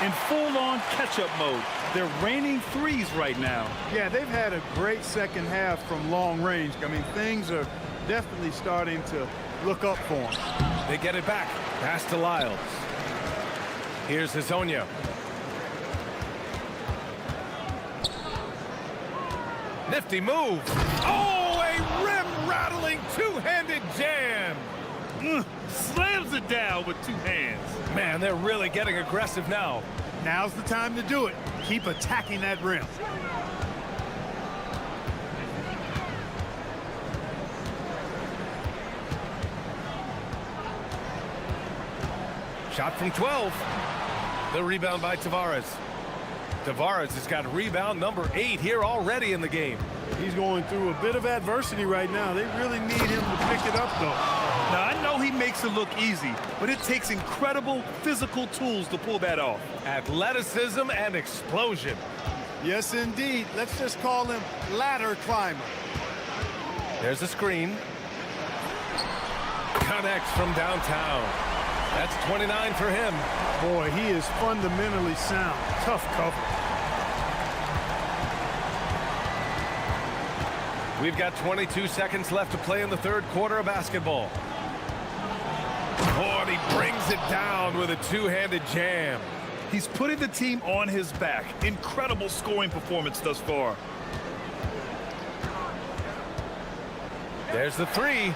In full-on catch-up mode. They're raining threes right now. Yeah, they've had a great second half from long range. I mean, things are definitely starting to look up for them. They get it back. Pass to Lyles. Here's Hezonja. Nifty move. Oh, a rim-rattling two-handed jam. Slams it down with 2 hands. Man, they're really getting aggressive now. Now's the time to do it. Keep attacking that rim. Shot from 12. The rebound by Tavares. Tavares has got rebound number 8 here already in the game. He's going through a bit of adversity right now. They really need him to pick it up, though. Now, I know he makes it look easy, but it takes incredible physical tools to pull that off. Athleticism and explosion. Yes, indeed. Let's just call him ladder climber. There's a screen. Connects from downtown. That's 29 for him. Boy, he is fundamentally sound. Tough cover. We've got 22 seconds left to play in the third quarter of basketball. Oh, and he brings it down with a two-handed jam. He's putting the team on his back. Incredible scoring performance thus far. There's the 3.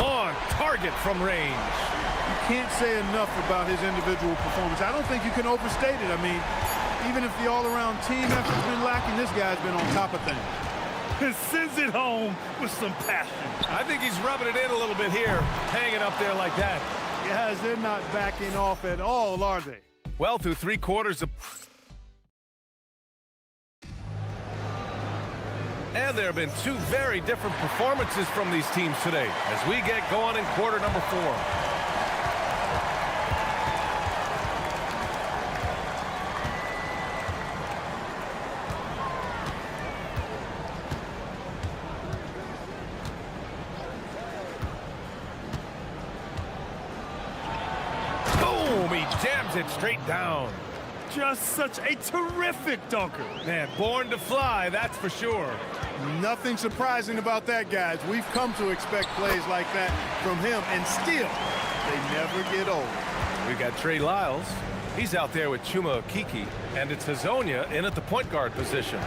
On target from range. You can't say enough about his individual performance. I don't think you can overstate it. I mean, even if the all-around team effort's been lacking, this guy's been on top of things. Sends it home with some passion. I think he's rubbing it in a little bit here, hanging up there like that. Guys, they're not backing off at all, are they? Well, through 3 quarters of... And there have been 2 very different performances from these teams today as we get going in quarter number 4. Jams it straight down. Just such a terrific dunker. Man, born to fly, that's for sure. Nothing surprising about that, guys. We've come to expect plays like that from him, and still, they never get old. We've got Trey Lyles. He's out there with Chuma Okeke, and it's Hezonja in at the point guard position.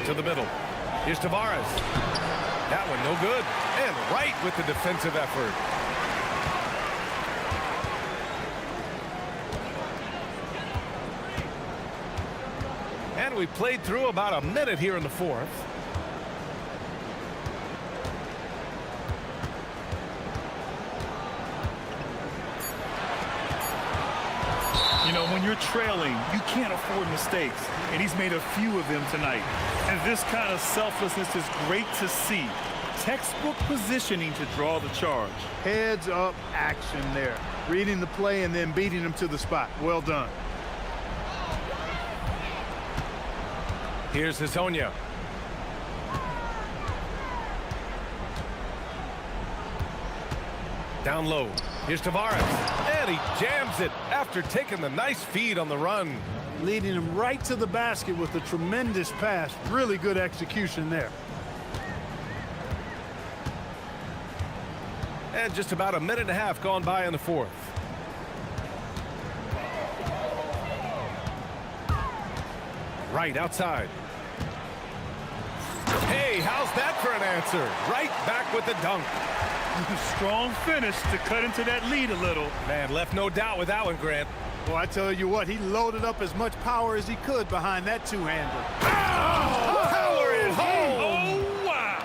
To the middle. Here's Tavares. That one no good. And right with the defensive effort. And we played through about a minute here in the fourth. You know, when you're trailing, you can't afford mistakes, and he's made a few of them tonight. And this kind of selflessness is great to see. Textbook positioning to draw the charge. Heads up action there. Reading the play and then beating him to the spot. Well done. Here's Hazonia. Down low. Here's Tavares. And he jams it after taking the nice feed on the run. Leading him right to the basket with a tremendous pass. Really good execution there. And just about a minute and a half gone by in the fourth. Right outside. Hey, how's that for an answer? Right back with the dunk. Strong finish to cut into that lead a little. Man, left no doubt with that one, Grant. Well, I tell you what, he loaded up as much power as he could behind that two-hander. Oh, power is home. Oh, wow.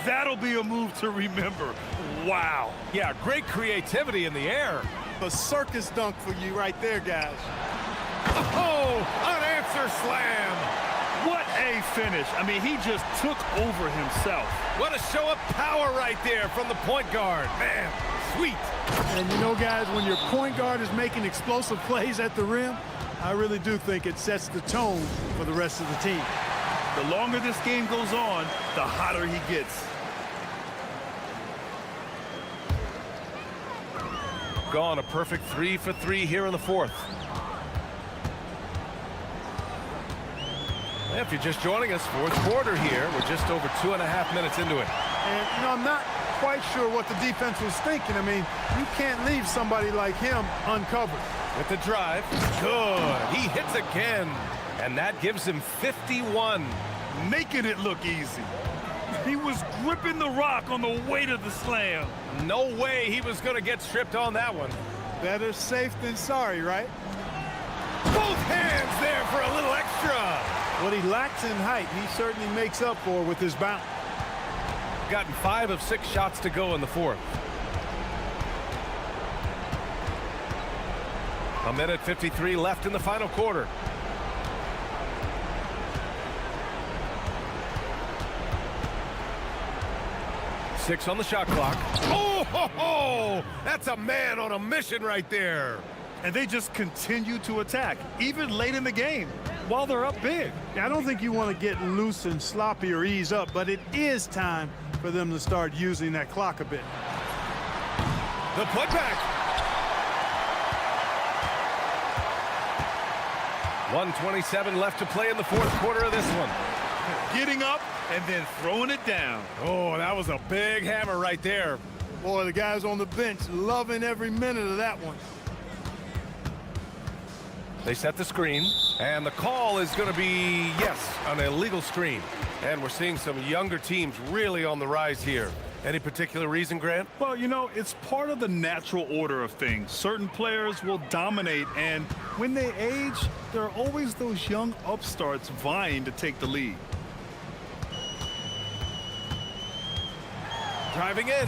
That'll be a move to remember. Wow. Yeah, great creativity in the air. A circus dunk for you right there, guys. Oh, unanswered slam. What a finish. I mean, he just took over himself. What a show of power right there from the point guard. Man, sweet. And you know, guys, when your point guard is making explosive plays at the rim, I really do think it sets the tone for the rest of the team. The longer this game goes on, the hotter he gets. Gone a perfect 3 for 3 here in the fourth. If you're just joining us, fourth quarter here. We're just over 2.5 minutes into it. And, you know, I'm not quite sure what the defense was thinking. I mean, you can't leave somebody like him uncovered. With the drive. Good. He hits again. And that gives him 51. Making it look easy. He was gripping the rock on the weight of the slam. No way he was going to get stripped on that one. Better safe than sorry, right? Both hands there for a little extra. What he lacks in height, he certainly makes up for with his bounce. Gotten 5 of 6 shots to go in the fourth. A minute 53 left in the final quarter. Six on the shot clock. Oh, ho, ho! That's a man on a mission right there. And they just continue to attack, even late in the game, while they're up big. I don't think you want to get loose and sloppy or ease up, but it is time for them to start using that clock a bit. The putback. 1:27 left to play in the fourth quarter of this one. Getting up and then throwing it down. Oh, that was a big hammer right there. Boy, the guys on the bench loving every minute of that one. They set the screen, and the call is going to be, yes, an illegal screen. And we're seeing some younger teams really on the rise here. Any particular reason, Grant? Well, you know, it's part of the natural order of things. Certain players will dominate, and when they age, there are always those young upstarts vying to take the lead. Driving in.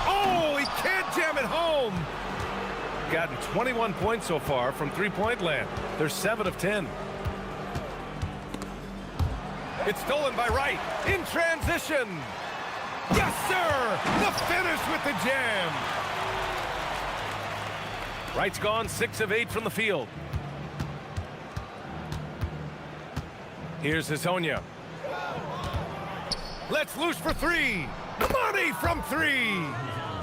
Oh, he can't jam it home. Gotten 21 points so far from three-point land. They're 7 of 10. It's stolen by Wright in transition. Yes, sir! The finish with the jam. Wright's gone 6 of 8 from the field. Here's Hazonia. Let's loose for 3. Money from 3.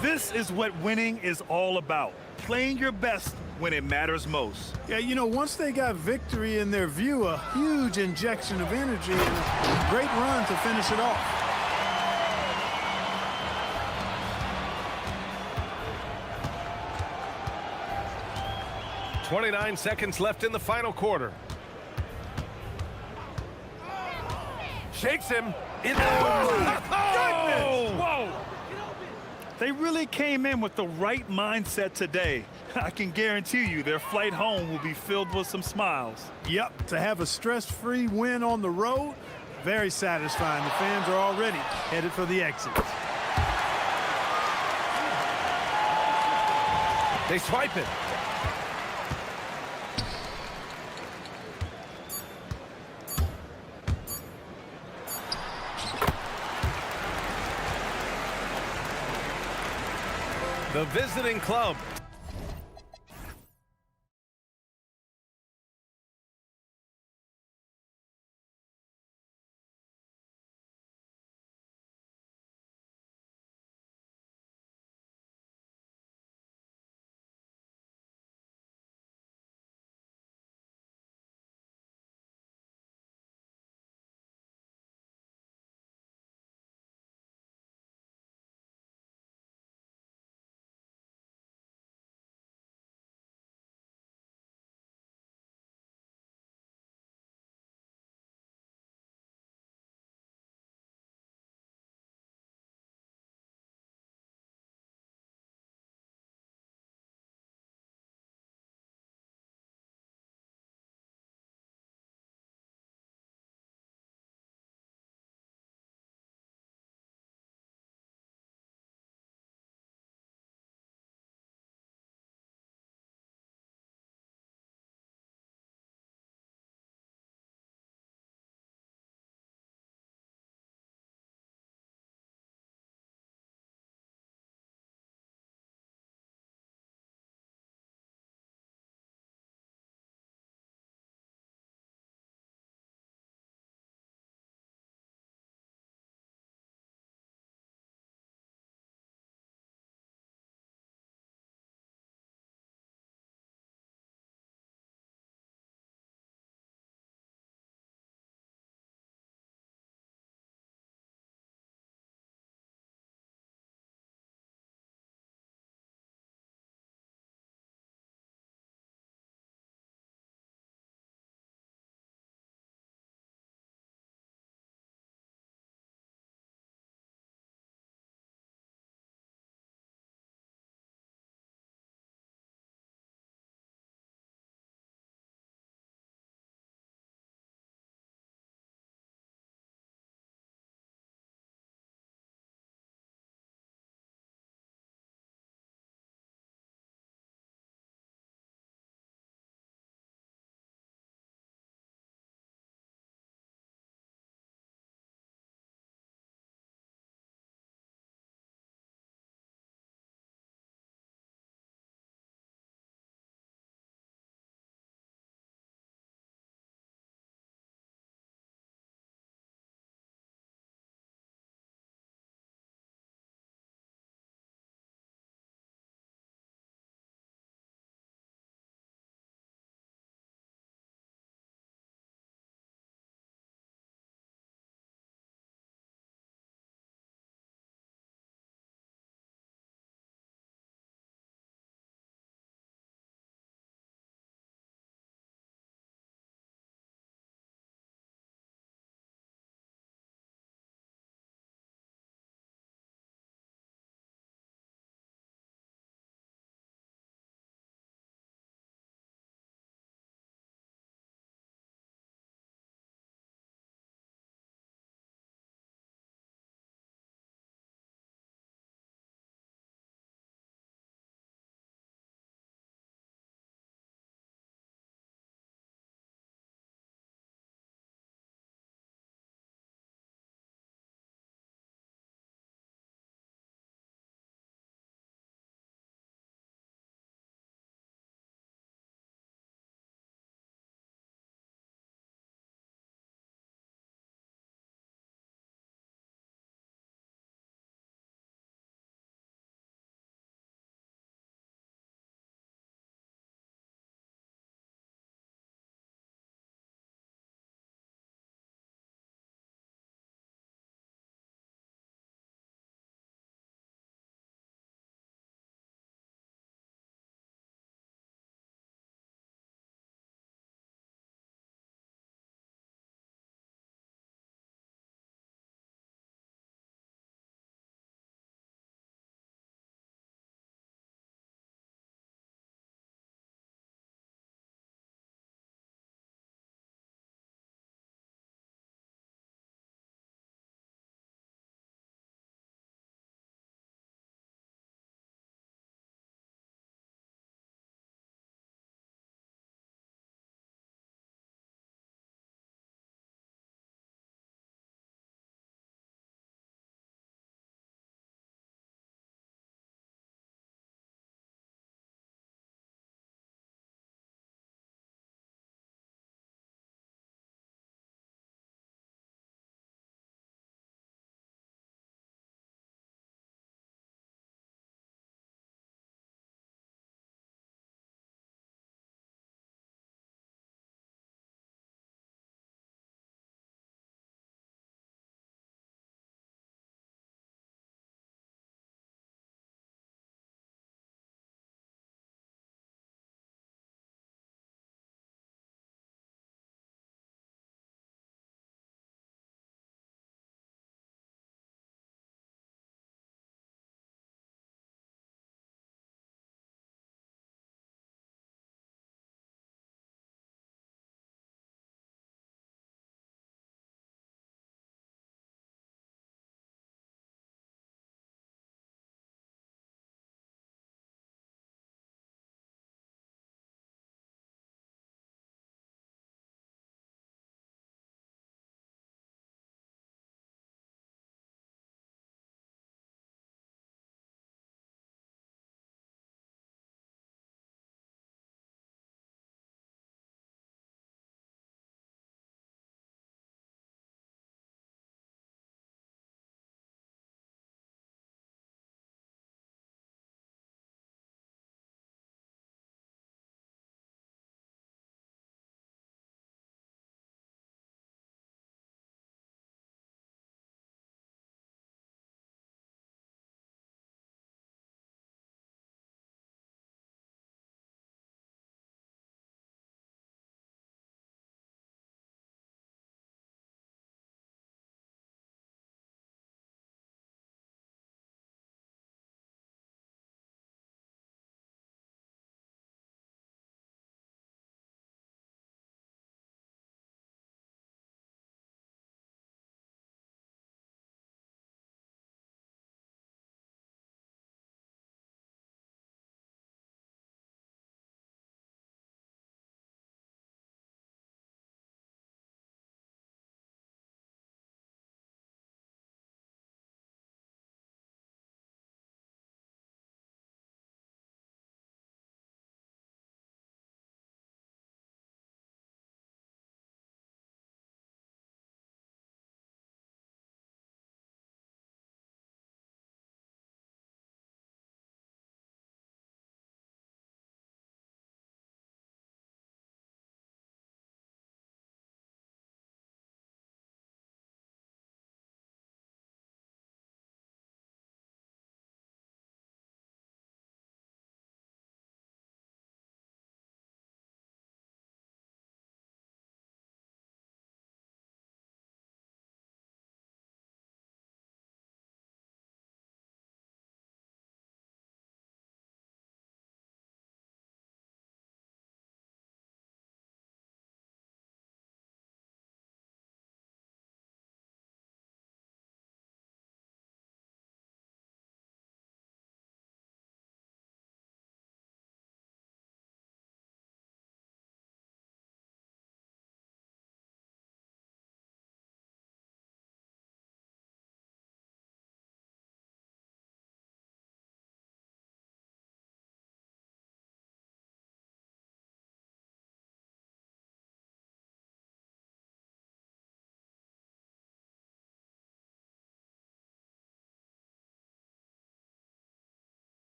This is what winning is all about. Playing your best when it matters most. Yeah, you know, once they got victory in their view, a huge injection of energy and a great run to finish it off. .29 seconds left in the final quarter. Shakes him. Oh, my goodness! Whoa! They really came in with the right mindset today. I can guarantee you their flight home will be filled with some smiles. Yep, to have a stress-free win on the road, very satisfying. The fans are already headed for the exits. They swipe it. The visiting club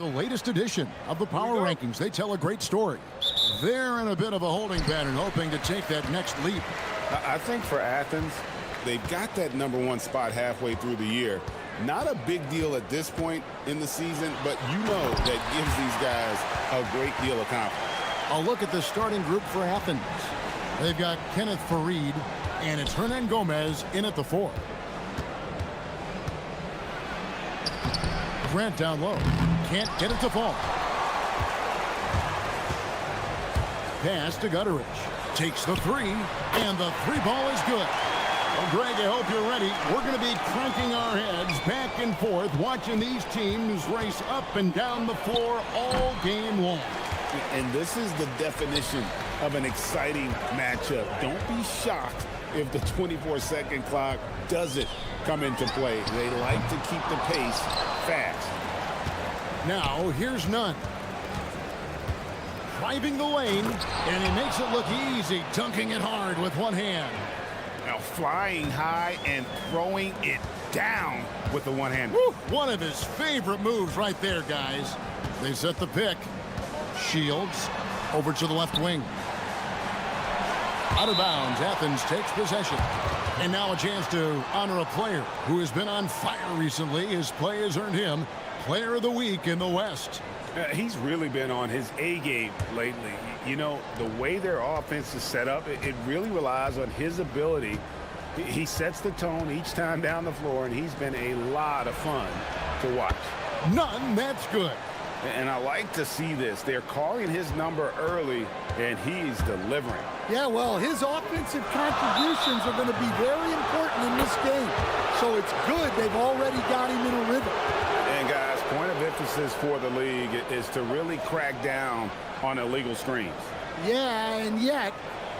The latest edition of the Power Rankings. They tell a great story. They're in a bit of a holding pattern, hoping to take that next leap. I think for Athens, they've got that #1 spot halfway through the year. Not a big deal at this point in the season, but you know that gives these guys a great deal of confidence. A look at the starting group for Athens. They've got Kenneth Farid, and it's Hernan Gomez in at the 4. Grant down low. Can't get it to fall. Pass to Gutteridge. Takes the 3, and the 3 ball is good. Well, Greg, I hope you're ready. We're going to be cranking our heads back and forth, watching these teams race up and down the floor all game long. And this is the definition of an exciting matchup. Don't be shocked if the 24-second clock doesn't come into play. They like to keep the pace fast. Now, here's Nunn. Driving the lane, and he makes it look easy, dunking it hard with one hand. Now flying high and throwing it down with the one hand. One of his favorite moves right there, guys. They set the pick. Shields over to the left wing. Out of bounds, Athens takes possession. And now a chance to honor a player who has been on fire recently. His play has earned him Player of the Week in the West. He's really been on his A game lately. You know, the way their offense is set up, it really relies on his ability. He sets the tone each time down the floor, and he's been a lot of fun to watch. None, that's good. And I like to see this. They're calling his number early, and he's delivering. Yeah, well, his offensive contributions are going to be very important in this game. So it's good they've already got him in a rhythm. And guys, point of emphasis for the league is to really crack down on illegal screens. Yeah, and yet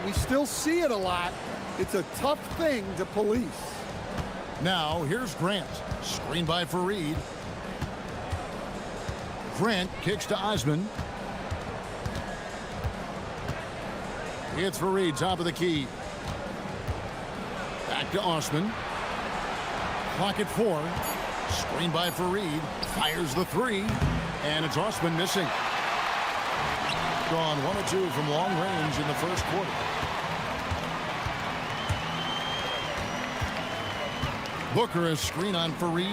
we still see it a lot. It's a tough thing to police. Now, here's Grant. Screen by Farid. Grant kicks to Osman. It's Farid, top of the key. Back to Osman. Clock at 4. Screen by Farid. Fires the 3. And it's Osman missing. Gone 1 of 2 from long range in the first quarter. Booker is screen on Farid.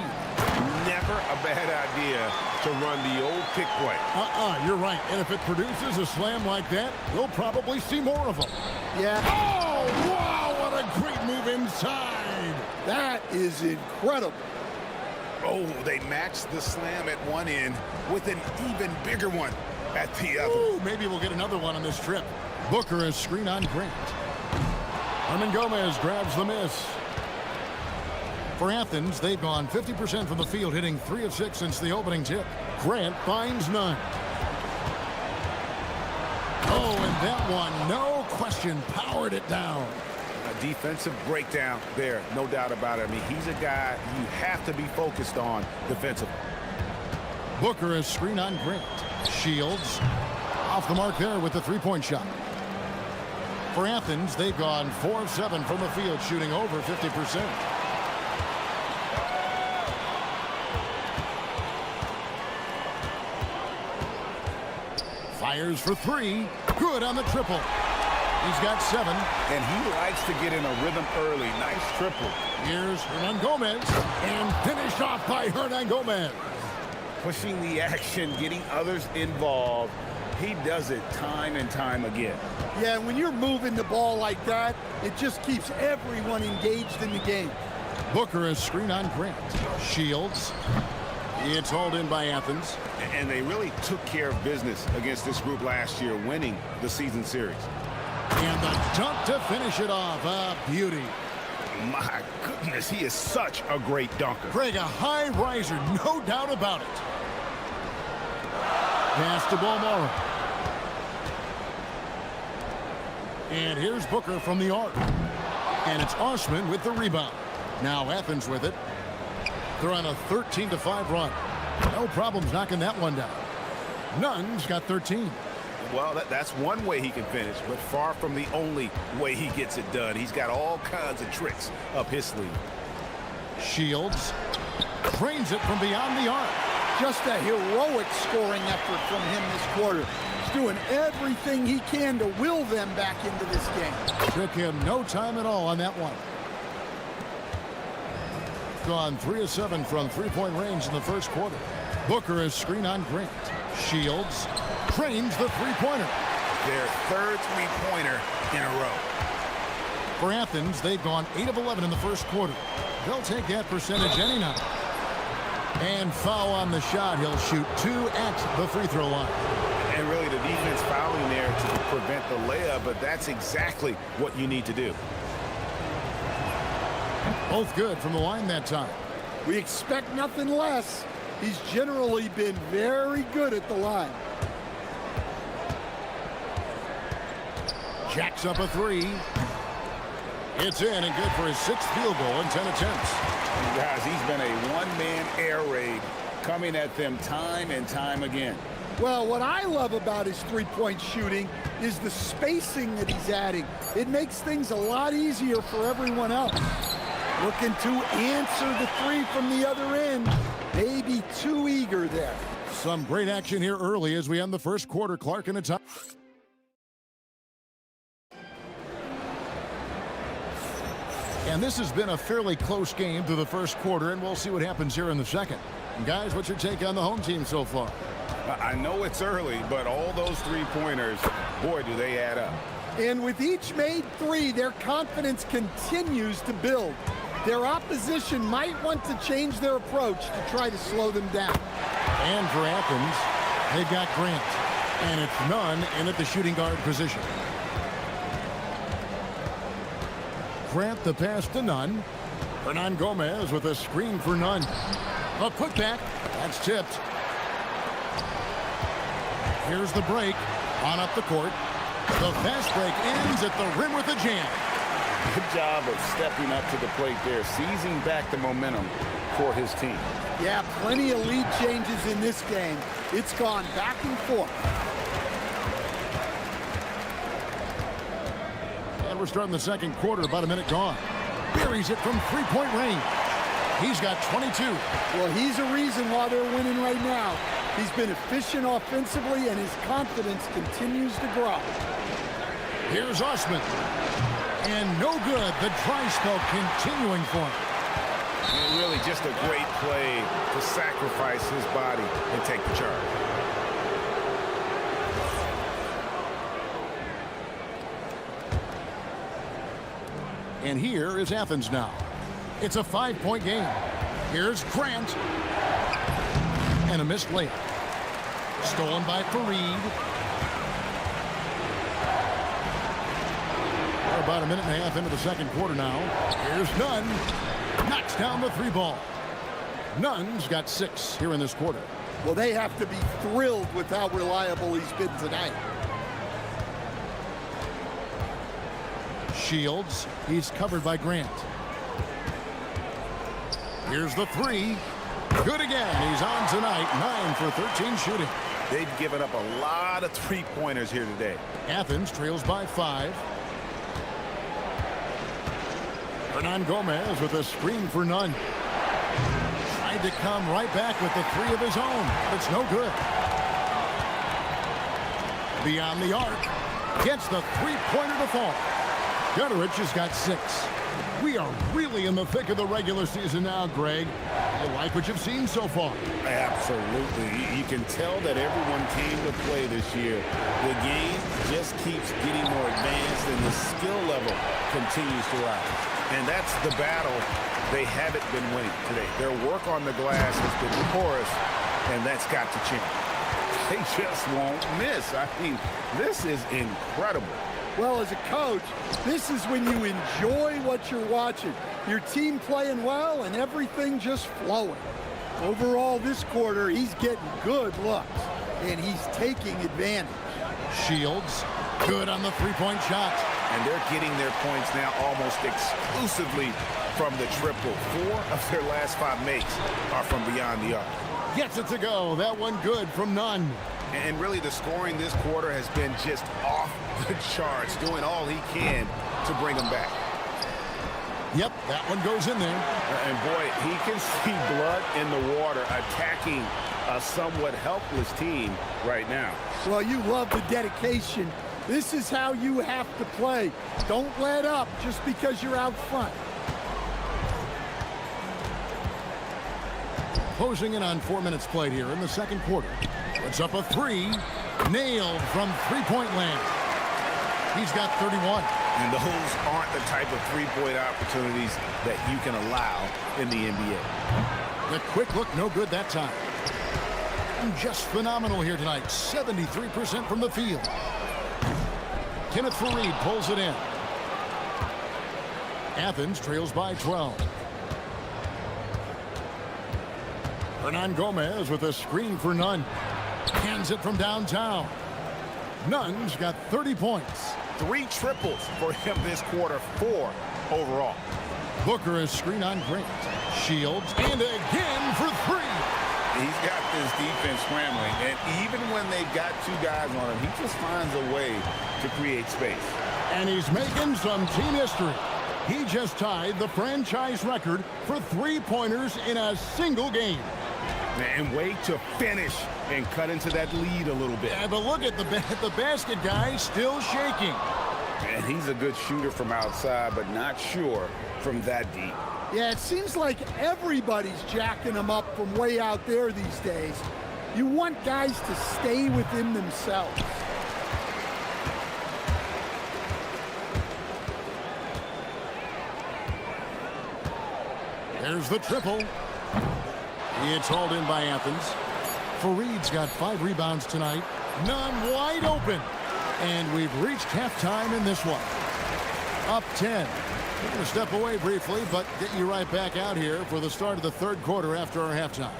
Never a bad idea to run the old pick play. You're right. And if it produces a slam like that, we'll probably see more of them. Yeah. Oh, wow, what a great move inside. That is incredible. Oh, they matched the slam at one end with an even bigger one at the other. Ooh, maybe we'll get another one on this trip. Booker is screen on Grant. Hernan Gomez grabs the miss. For Athens, they've gone 50% from the field, hitting 3 of 6 since the opening tip. Grant finds none. Oh, and that one, no question, powered it down. A defensive breakdown there, no doubt about it. I mean, he's a guy you have to be focused on defensively. Booker is screen on Grant. Shields off the mark there with the three-point shot. For Athens, they've gone 4 of 7 from the field, shooting over 50%. Fires for 3. Good on the triple. He's got 7. And he likes to get in a rhythm early. Nice triple. Here's Hernan Gomez. And finished off by Hernan Gomez. Pushing the action, getting others involved. He does it time and time again. Yeah, when you're moving the ball like that, it just keeps everyone engaged in the game. Booker is screen on Grant. Shields. It's hauled in by Athens. And they really took care of business against this group last year, winning the season series. And the dunk to finish it off. A beauty. My goodness, he is such a great dunker. Craig, a high riser, no doubt about it. Pass to Balmora. And here's Booker from the arc. And it's Osman with the rebound. Now Athens with it. They're on a 13-5 run. No problems knocking that one down. Nunn's got 13. Well, that's one way he can finish, but far from the only way he gets it done. He's got all kinds of tricks up his sleeve. Shields trains it from beyond the arc. Just a heroic scoring effort from him this quarter. He's doing everything he can to will them back into this game. Took him no time at all on that one. Gone 3 of 7 from three-point range in the first quarter. Booker is screen on Grant. Shields trains the three-pointer. Their third three-pointer in a row. For Athens, they've gone 8 of 11 in the first quarter. They'll take that percentage any night. And foul on the shot. He'll shoot 2 at the free throw line. And really the defense fouling there to prevent the layup, but that's exactly what you need to do. Both good from the line that time. We expect nothing less. He's generally been very good at the line. Jacks up a three. It's in and good for his 6th field goal in 10 attempts. And guys, he's been a one-man air raid coming at them time and time again. Well, what I love about his three-point shooting is the spacing that he's adding. It makes things a lot easier for everyone else. Looking to answer the three from the other end. Maybe too eager there. Some great action here early as we end the first quarter. Clark in a tie. And this has been a fairly close game through the first quarter, and we'll see what happens here in the second. And guys, what's your take on the home team so far? I know it's early, but all those three-pointers, boy, do they add up. And with each made three, their confidence continues to build. Their opposition might want to change their approach to try to slow them down. And for Athens, they've got Grant. And it's Nunn in at the shooting guard position. Grant the pass to Nunn. Hernan Gomez with a screen for Nunn. A putback. That's tipped. Here's the break. On up the court. The fast break ends at the rim with a jam. Good job of stepping up to the plate there, seizing back the momentum for his team. Yeah, plenty of lead changes in this game. It's gone back and forth. And we're starting the second quarter, about a minute gone. Buries it from three-point range. He's got 22. Well, he's a reason why they're winning right now. He's been efficient offensively, and his confidence continues to grow. Here's Osman. And no good. The dry spell continuing for him. And really just a great play to sacrifice his body and take the charge. And here is Athens now. It's a 5-point game. Here's Grant. And a missed layup. Stolen by Fareed. We're about a minute and a half into the second quarter now. Here's Nunn. Knocks down the three ball. Nunn's got 6 here in this quarter. Well, they have to be thrilled with how reliable he's been tonight. Shields. He's covered by Grant. Here's the three. Good again. He's on tonight. 9 for 13 shooting. They've given up a lot of three-pointers here today. Athens trails by 5. Hernan Gomez with a screen for Nunn. Tried to come right back with the three of his own, but it's no good. Beyond the arc. Gets the three-pointer to fall. Gutterich has got 6. We are really in the thick of the regular season now, Greg. You like what you've seen so far? Absolutely. You can tell that everyone came to play this year. The game just keeps getting more advanced and the skill level continues to rise. And that's the battle they haven't been winning today. Their work on the glass has been porous, and that's got to change. They just won't miss. I mean, this is incredible. Well, as a coach, this is when you enjoy what you're watching. Your team playing well and everything just flowing. Overall, this quarter, he's getting good looks, and he's taking advantage. Shields, good on the three-point shot. And they're getting their points now almost exclusively from the triple. 4 of their last 5 makes are from beyond the arc. Gets it to go. That one good from Nunn. And really the scoring this quarter has been just off the charts, doing all he can to bring them back. Yep, that one goes in there. And boy, he can see blood in the water attacking a somewhat helpless team right now. Well, you love the dedication. This is how you have to play. Don't let up just because you're out front. Closing in on 4 minutes played here in the second quarter. Puts up a three. Nailed from three-point land. He's got 31. And those aren't the type of three-point opportunities that you can allow in the NBA. The quick look, no good that time. Just phenomenal here tonight. 73% from the field. Kenneth Fareed pulls it in. Athens trails by 12. Hernan Gomez with a screen for Nunn. Hands it from downtown. Nunn's got 30 points. 3 triples for him this quarter, 4 overall. Booker is screen on Grant. Shields, and again for 3. He's got this defense scrambling, and even when they've got 2 guys on him, he just finds a way to create space. And he's making some team history. He just tied the franchise record for three-pointers in a single game. And way to finish and cut into that lead a little bit. Yeah, but look at the basket guy still shaking. And he's a good shooter from outside, but not sure from that deep. Yeah, it seems like everybody's jacking them up from way out there these days. You want guys to stay within themselves. There's the triple. It's hauled in by Athens. Fareed's got 5 rebounds tonight. None wide open. And we've reached halftime in this one. Up 10. We're going to step away briefly, but get you right back out here for the start of the third quarter after our halftime.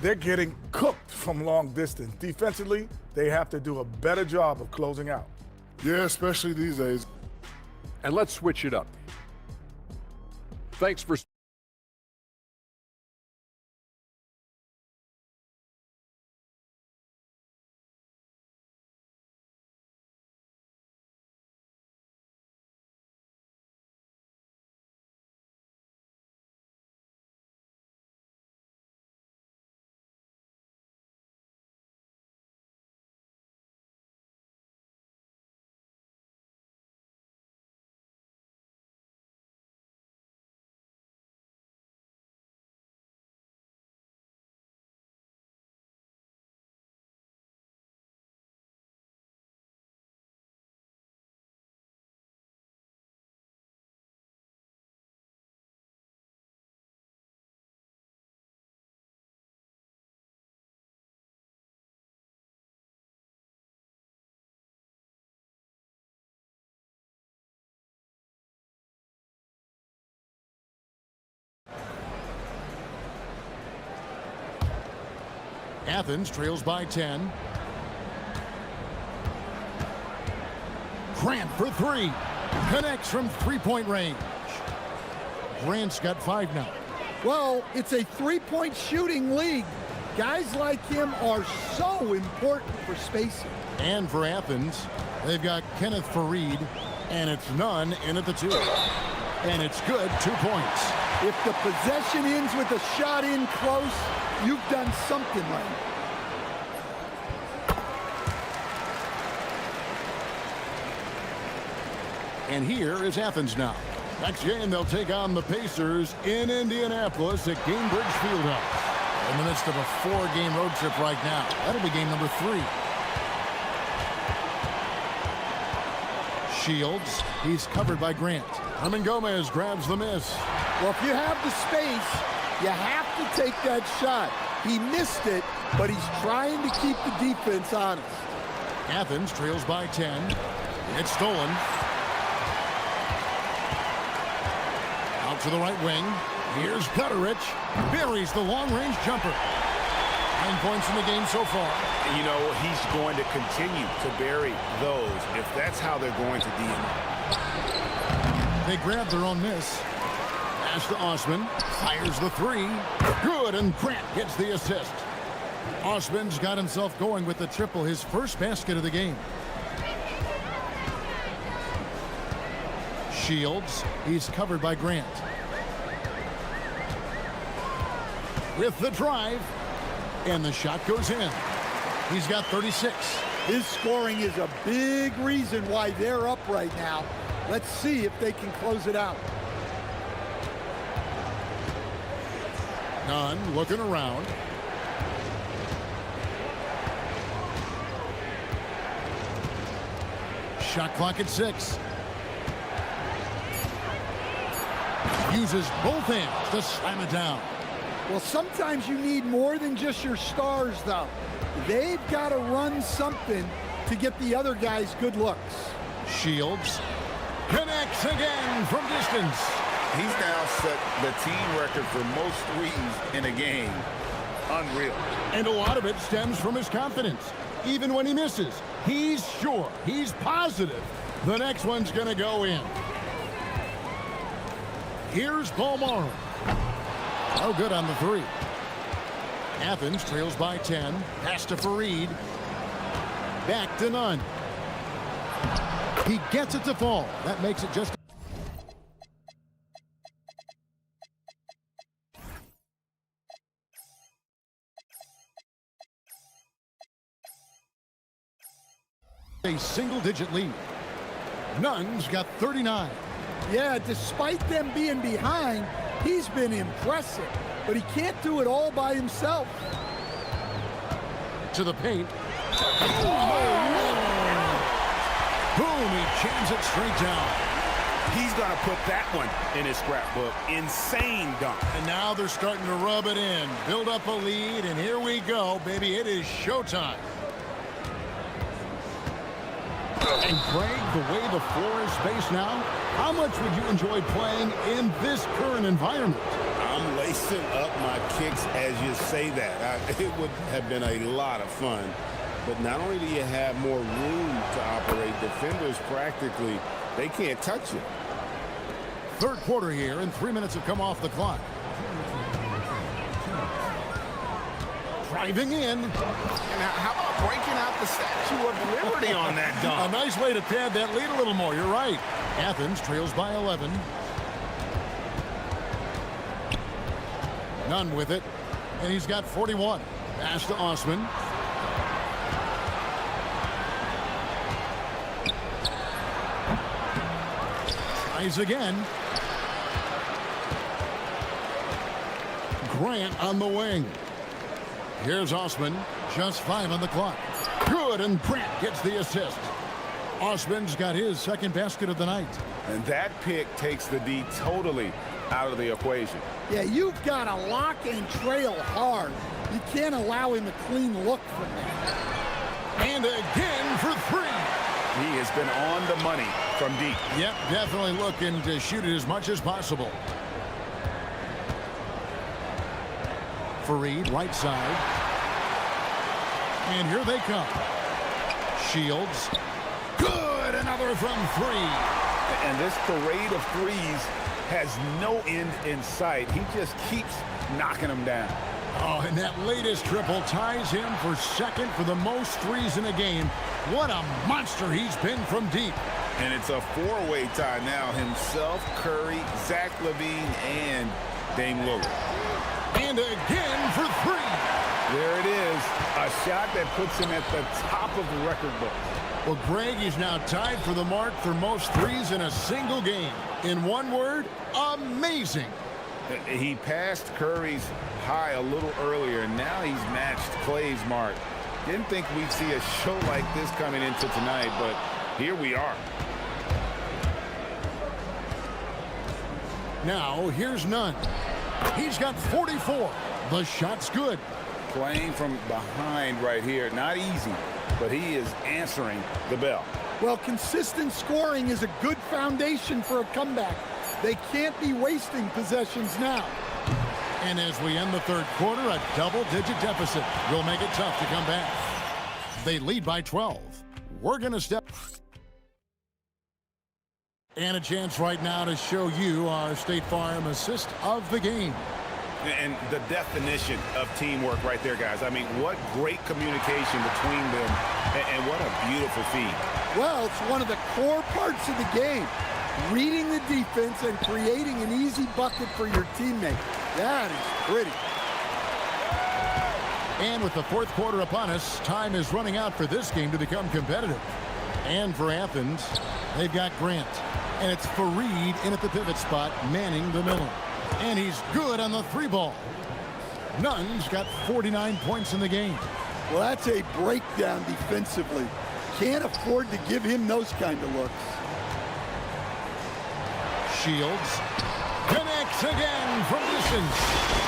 They're getting cooked from long distance. Defensively, they have to do a better job of closing out. Yeah, especially these days. And let's switch it up. Thanks for... Athens trails by 10. Grant for 3. Connects from three-point range. Grant's got 5 now. Well, it's a three-point shooting league. Guys like him are so important for spacing. And for Athens, they've got Kenneth Fareed, and it's Nunn in at the 2. And it's good, 2 points. If the possession ends with a shot in close, you've done something right. And here is Athens now. Next game, they'll take on the Pacers in Indianapolis at Gainbridge Fieldhouse. In the midst of a 4-game road trip right now. That'll be game number 3. Shields, he's covered by Grant. Hernan Gomez grabs the miss. Well, if you have the space, you have to take that shot. He missed it, but he's trying to keep the defense honest. Athens trails by 10. It's stolen. Out to the right wing. Here's Gutterich. Buries the long-range jumper. 9 points in the game so far. You know, he's going to continue to bury those if that's how they're going to DM. They grab their own miss. Pass to Osman. Fires the three. Good, and Grant gets the assist. Osman's got himself going with the triple, his first basket of the game. Shields, he's covered by Grant. With the drive, and the shot goes in. He's got 36. His scoring is a big reason why they're up right now. Let's see if they can close it out. Nunn looking around. Shot clock at 6. Uses both hands to slam it down. Well, sometimes you need more than just your stars, though. They've got to run something to get the other guys good looks. Shields connects again from distance. He's now set the team record for most threes in a game. Unreal. And a lot of it stems from his confidence. Even when he misses, he's sure, he's positive the next one's going to go in. Here's Balmaro. No good on the three. Athens trails by 10. Pass to Fareed. Back to Nunn. He gets it to fall. That makes it just a single-digit lead. Nunn's got 39. Yeah, despite them being behind, he's been impressive, but he can't do it all by himself. To the paint. Boom, he jams it straight down. He's going to put that one in his scrapbook. Insane dunk. And now they're starting to rub it in, build up a lead, and here we go, baby. It is showtime. And Craig, the way the floor is spaced now, how much would you enjoy playing in this current environment? I'm lacing up my kicks as you say that. It would have been a lot of fun. But not only do you have more room to operate, defenders practically, they can't touch you. Third quarter here, and 3 minutes have come off the clock. Driving in. And how about breaking out the Statue of Liberty on that dunk? A nice way to pad that lead a little more. You're right. Athens trails by 11. Nunn with it, and he's got 41. Pass to Osman. Tries again. Grant on the wing. Here's Osman, just 5 on the clock. Good, and Grant gets the assist. Osman's got his second basket of the night. And that pick takes the D totally out of the equation. Yeah, you've got to lock and trail hard. You can't allow him a clean look from that. And again for 3. He has been on the money from deep. Yep, definitely looking to shoot it as much as possible. Fareed, right side. And here they come. Shields. Good, another from 3. And this parade of threes has no end in sight. He just keeps knocking them down. Oh, and that latest triple ties him for second for the most threes in a game. What a monster he's been from deep. And it's a 4-way tie now. Himself, Curry, Zach LaVine, and Dame Lillard. And again for 3. There it is. A shot that puts him at the top of the record book. Well, Greg is now tied for the mark for most threes in a single game. In one word, amazing. He passed Curry's high a little earlier, and now he's matched Clay's mark. Didn't think we'd see a show like this coming into tonight, but here we are. Now, here's Nunn. He's got 44. The shot's good. Playing from behind right here. Not easy, but he is answering the bell. Well, consistent scoring is a good foundation for a comeback. They can't be wasting possessions now. And as we end the third quarter, a double-digit deficit will make it tough to come back. They lead by 12. We're going to step... And a chance right now to show you our State Farm assist of the game. And the definition of teamwork right there, guys. I mean, what great communication between them, and what a beautiful feed. Well, it's one of the core parts of the game. Reading the defense and creating an easy bucket for your teammate. That is pretty. And with the fourth quarter upon us, time is running out for this game to become competitive. And for Athens, they've got Grant. And it's Fareed in at the pivot spot, manning the middle. And he's good on the three ball. Nunn's got 49 points in the game. Well, that's a breakdown defensively. Can't afford to give him those kind of looks. Shields connects again from distance.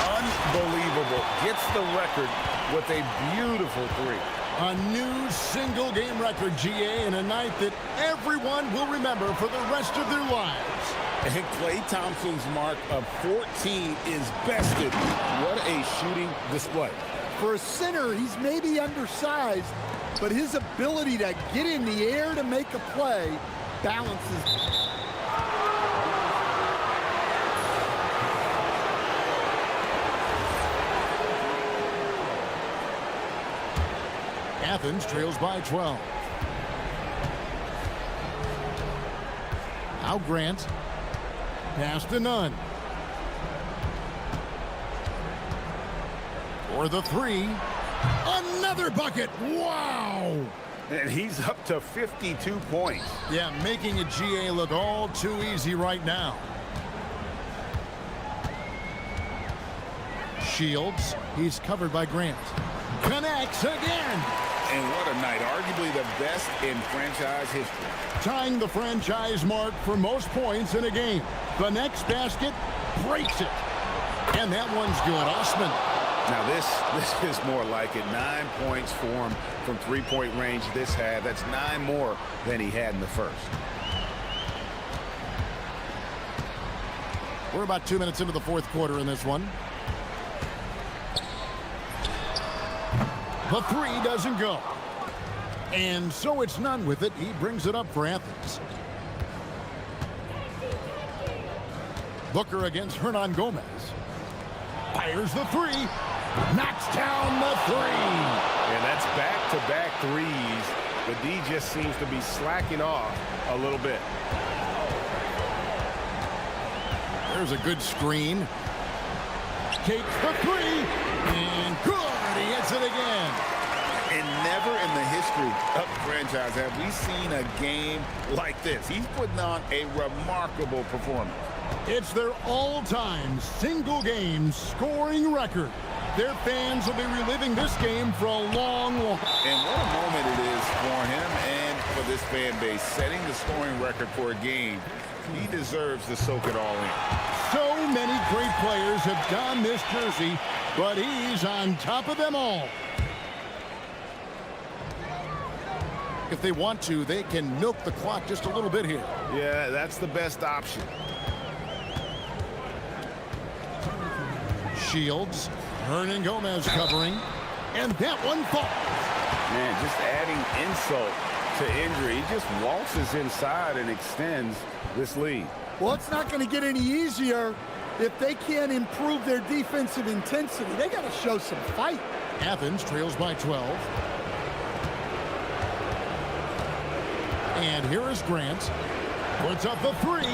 Unbelievable. Gets the record with a beautiful three. A new single-game record, GA, in a night that everyone will remember for the rest of their lives. And Klay Thompson's mark of 14 is bested. What a shooting display. For a center, he's maybe undersized, but his ability to get in the air to make a play balances. Athens trails by 12. Now Grant. Pass to Nunn. For the three. Another bucket. Wow. And he's up to 52 points. Yeah, making a GA look all too easy right now. Shields. He's covered by Grant. Connects again. And what a night. Arguably the best in franchise history. Tying the franchise mark for most points in a game. The next basket breaks it. And that one's good. Osman. Now this is more like it. 9 points for him from three-point range this half. That's 9 more than he had in the first. We're about 2 minutes into the fourth quarter in this one. The three doesn't go. And so it's Nunn with it. He brings it up for Athens. Booker against Hernan Gomez. Fires the three. Knocks down the three. And that's back-to-back threes. The D just seems to be slacking off a little bit. There's a good screen. Takes the three. And good. He hits it again. And never in the history of the franchise have we seen a game like this. He's putting on a remarkable performance. It's their all-time single-game scoring record. Their fans will be reliving this game for a long, long... And what a moment it is for him and for this fan base. Setting the scoring record for a game. He deserves to soak it all in. So many great players have donned this jersey, but he's on top of them all. If they want to, they can milk the clock just a little bit here. Yeah, that's the best option. Shields, Hernan Gomez covering, and that one falls. Man, just adding insult to injury. He just waltzes inside and extends this lead. Well, it's not going to get any easier if they can't improve their defensive intensity. They got to show some fight. Athens trails by 12. And here is Grant. Puts up the three.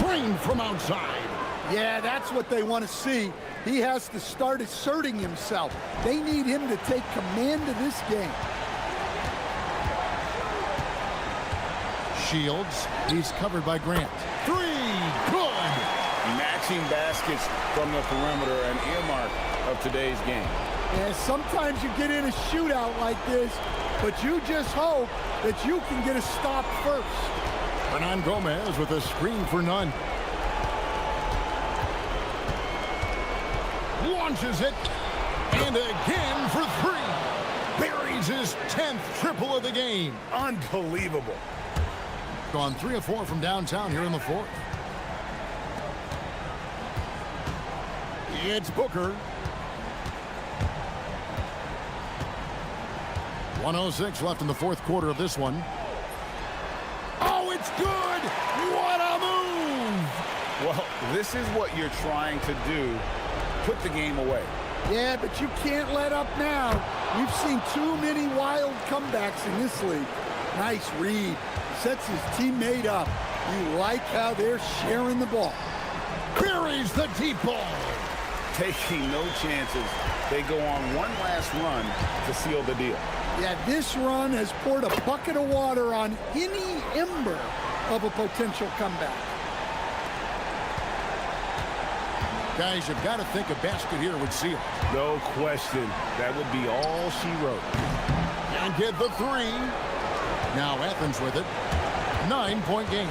Crane from outside. Yeah, that's what they want to see. He has to start asserting himself. They need him to take command of this game. Shields. He's covered by Grant. Three. Good. Matching baskets from the perimeter, an earmark of today's game. Yeah, sometimes you get in a shootout like this, but you just hope that you can get a stop first. Hernan Gomez with a screen for Nunn. Launches it. And again for three. Buries his 10th triple of the game. Unbelievable. Gone 3 of 4 from downtown here in the fourth. It's Booker. 1:06 left in the fourth quarter of this one. Oh, it's good! What a move! Well, this is what you're trying to do. Put the game away. Yeah, but you can't let up now. We've seen too many wild comebacks in this league. Nice read. Sets his teammate up. You like how they're sharing the ball. Buries the deep ball. Taking no chances. They go on one last run to seal the deal. Yeah, this run has poured a bucket of water on any ember of a potential comeback. Guys, you've got to think a basket here would seal. No question. That would be all she wrote. And get the three. Now Athens with it. 9-point game.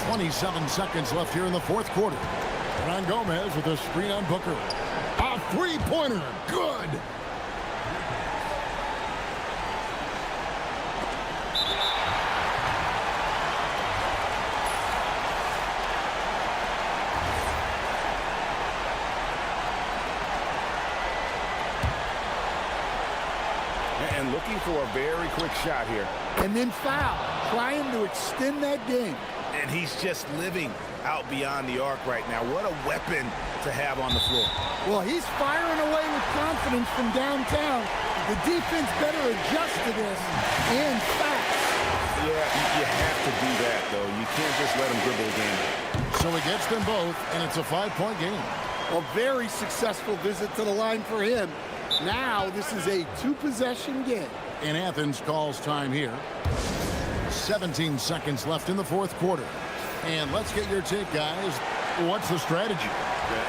27 seconds left here in the fourth quarter. Ron Gomez with a screen on Booker. A three-pointer. Good. And looking for a very quick shot here. And then foul, trying to extend that game. And he's just living out beyond the arc right now. What a weapon to have on the floor. Well, he's firing away with confidence from downtown. The defense better adjust to this and fast. Yeah, you have to do that, though. You can't just let him dribble the game. So he gets them both, and it's a 5-point game. A very successful visit to the line for him. Now this is a two-possession game. And Athens calls time here. 17 seconds left in the fourth quarter. And let's get your take, guys. What's the strategy?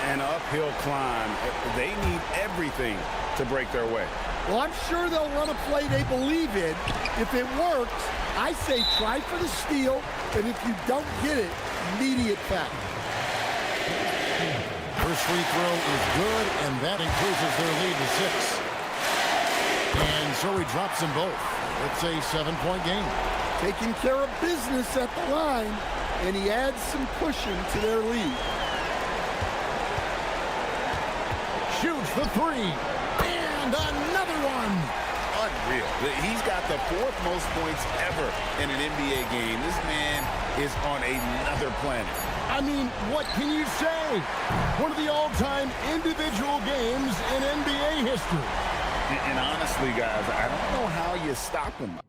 An uphill climb. They need everything to break their way. Well, I'm sure they'll run a play they believe in. If it works, I say try for the steal, and if you don't get it, immediate foul. First free throw is good, and that increases their lead to 6. And so he drops them both. It's a 7-point game. Taking care of business at the line, and he adds some cushion to their lead. Shoots the three, and another one. Unreal. He's got the 4th most points ever in an NBA game. This man is on another planet. I mean, what can you say? One of the all-time individual games in NBA history. And honestly, guys, I don't know how you stop him.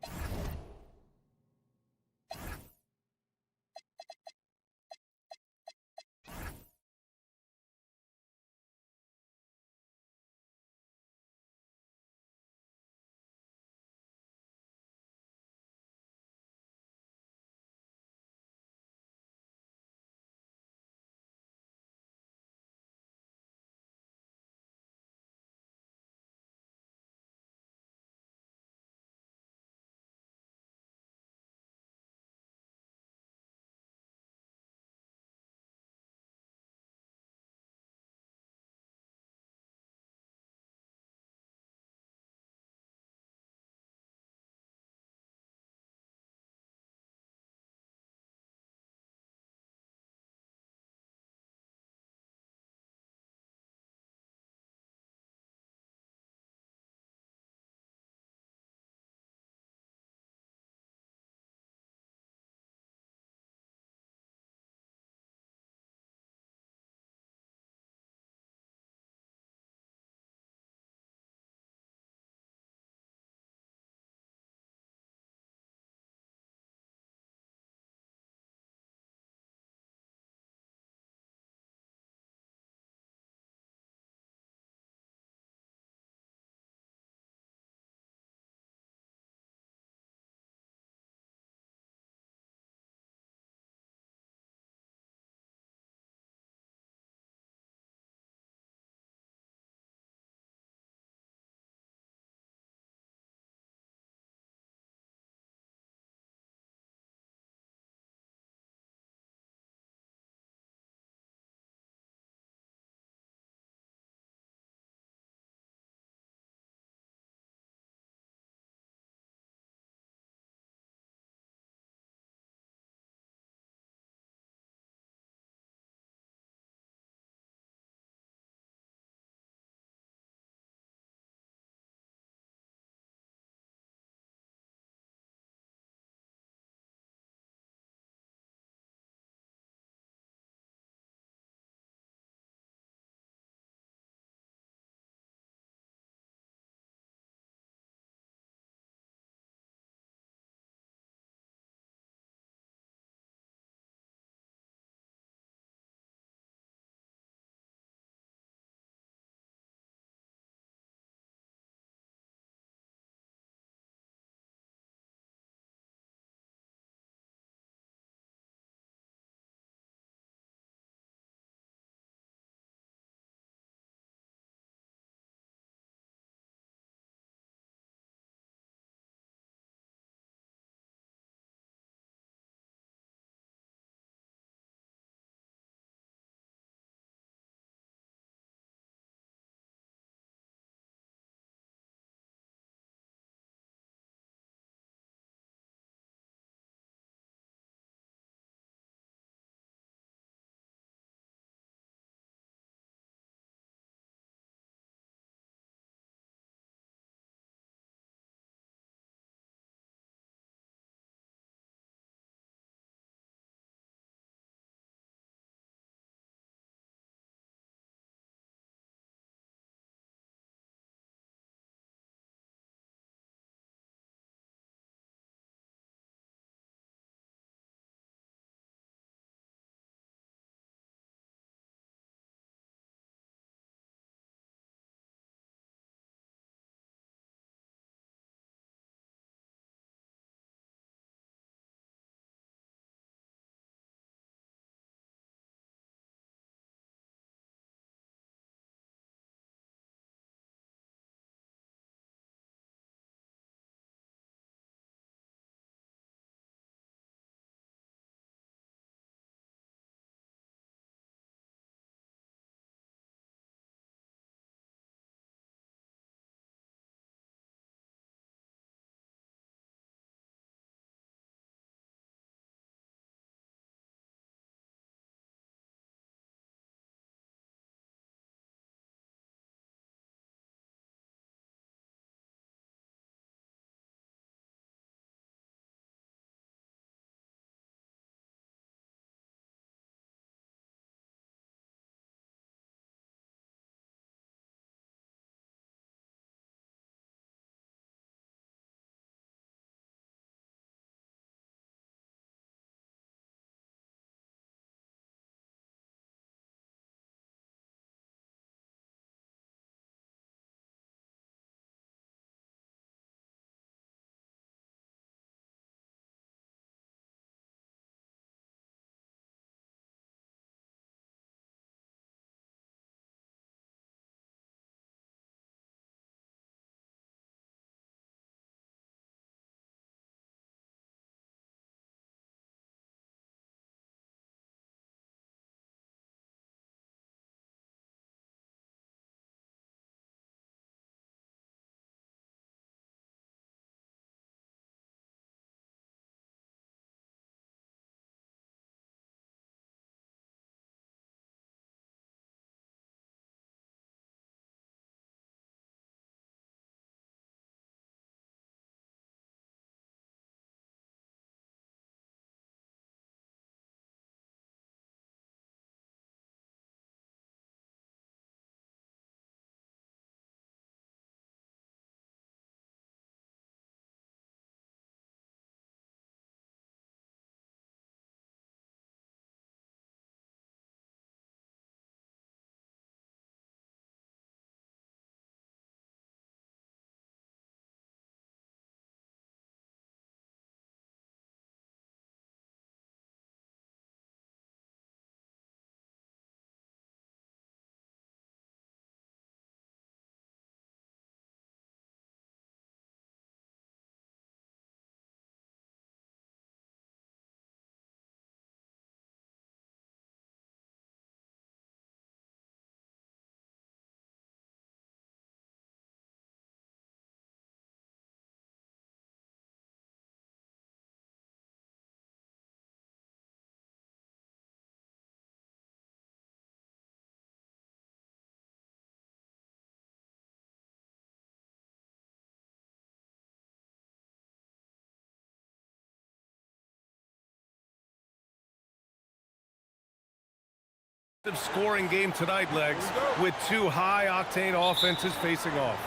Scoring game tonight, Legs, with two high-octane offenses facing off.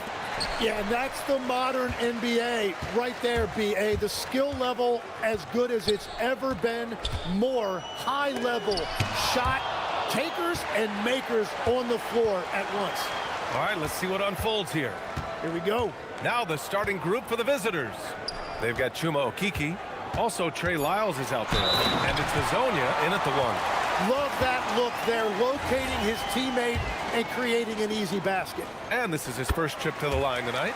Yeah, and that's the modern NBA right there, B.A. The skill level as good as it's ever been. More high-level shot takers and makers on the floor at once. All right, let's see what unfolds here. Here we go. Now the starting group for the visitors. They've got Chuma Okiki. Also, Trey Lyles is out there. And it's Hazonia in at the one. Love that look there, locating his teammate and creating an easy basket. And this is his first trip to the line tonight.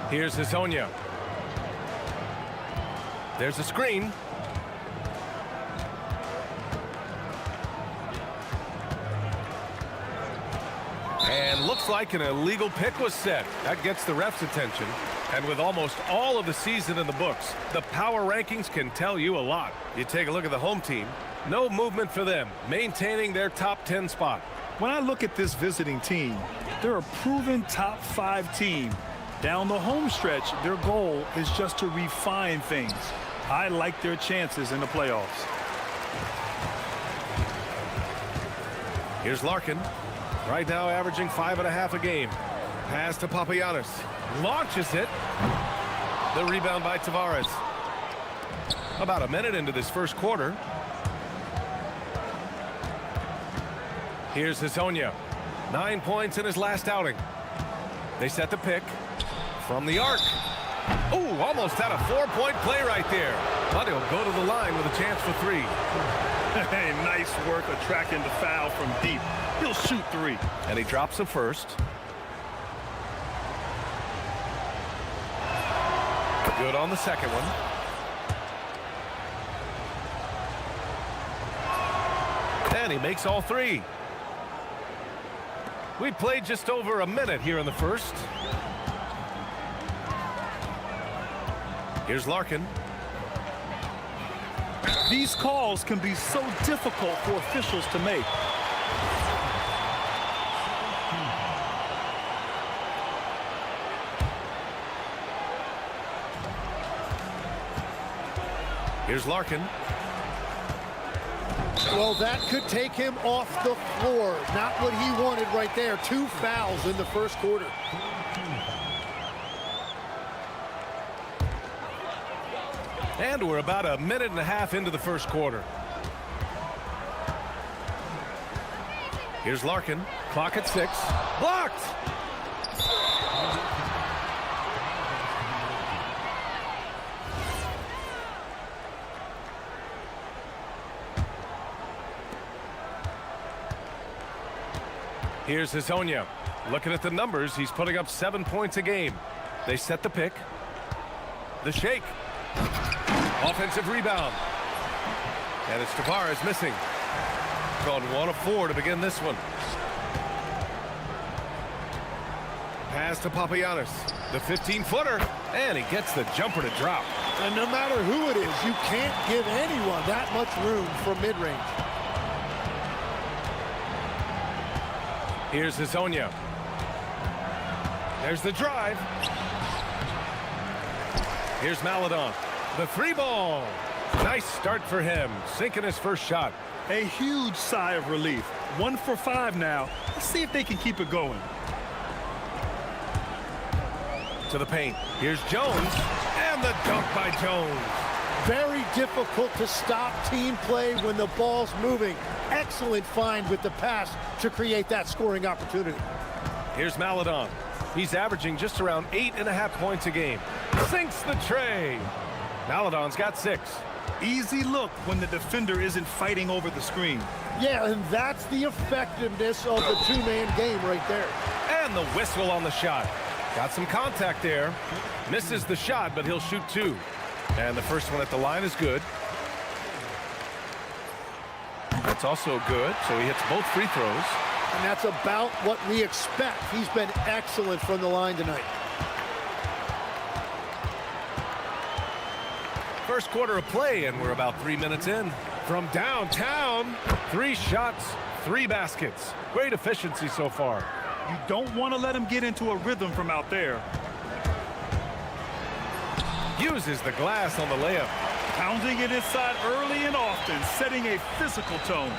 Here's Hazonia. There's a screen. And looks like an illegal pick was set. That gets the ref's attention. And with almost all of the season in the books, the power rankings can tell you a lot. You take a look at the home team. No movement for them, maintaining their top 10 spot. When I look at this visiting team, they're a proven top 5 team. Down the home stretch, their goal is just to refine things. I like their chances in the playoffs. Here's Larkin. Right now averaging 5.5 a game. Pass to Papagiannis. Launches it. The rebound by Tavares. About a minute into this first quarter. Here's Hazonia. 9 points in his last outing. They set the pick from the arc. Oh, almost had a 4-point play right there. But he'll go to the line with a chance for 3. Hey, nice work attracting the foul from deep. He'll shoot 3. And he drops the first. Good on the second one. And he makes all 3. We played just over a minute here in the first. Here's Larkin. These calls can be so difficult for officials to make. Here's Larkin. Well, that could take him off the floor. Not what he wanted right there. 2 fouls in the first quarter. And we're about a minute and a half into the first quarter. Here's Larkin. Clock at 6. Blocked! Here's Hazonia. Looking at the numbers, he's putting up 7 points a game. They set the pick. The shake. Offensive rebound. And it's Tavares missing. Gone 1 of 4 to begin this one. Pass to Papagiannis. The 15-footer. And he gets the jumper to drop. And no matter who it is, you can't give anyone that much room from mid-range. Here's Hazonia. There's the drive. Here's Maladon. The 3-ball. Nice start for him. Sinking his first shot. A huge sigh of relief. 1 for 5 now. Let's see if they can keep it going. To the paint. Here's Jones. And the dunk by Jones. Very difficult to stop team play when the ball's moving. Excellent find with the pass to create that scoring opportunity. Here's Maladon. He's averaging just around 8.5 points a game. Sinks the tray. Maladon's got 6. Easy look when the defender isn't fighting over the screen. Yeah, and that's the effectiveness of the 2-man game right there. And the whistle on the shot. Got some contact there. Misses the shot, but he'll shoot 2. And the first one at the line is good. That's also good, so he hits both free throws. And that's about what we expect. He's been excellent from the line tonight. First quarter of play, and we're about 3 minutes in. From downtown, 3 shots, 3 baskets. Great efficiency so far. You don't want to let him get into a rhythm from out there. Uses the glass on the layup. Pounding it inside early and often, setting a physical tone.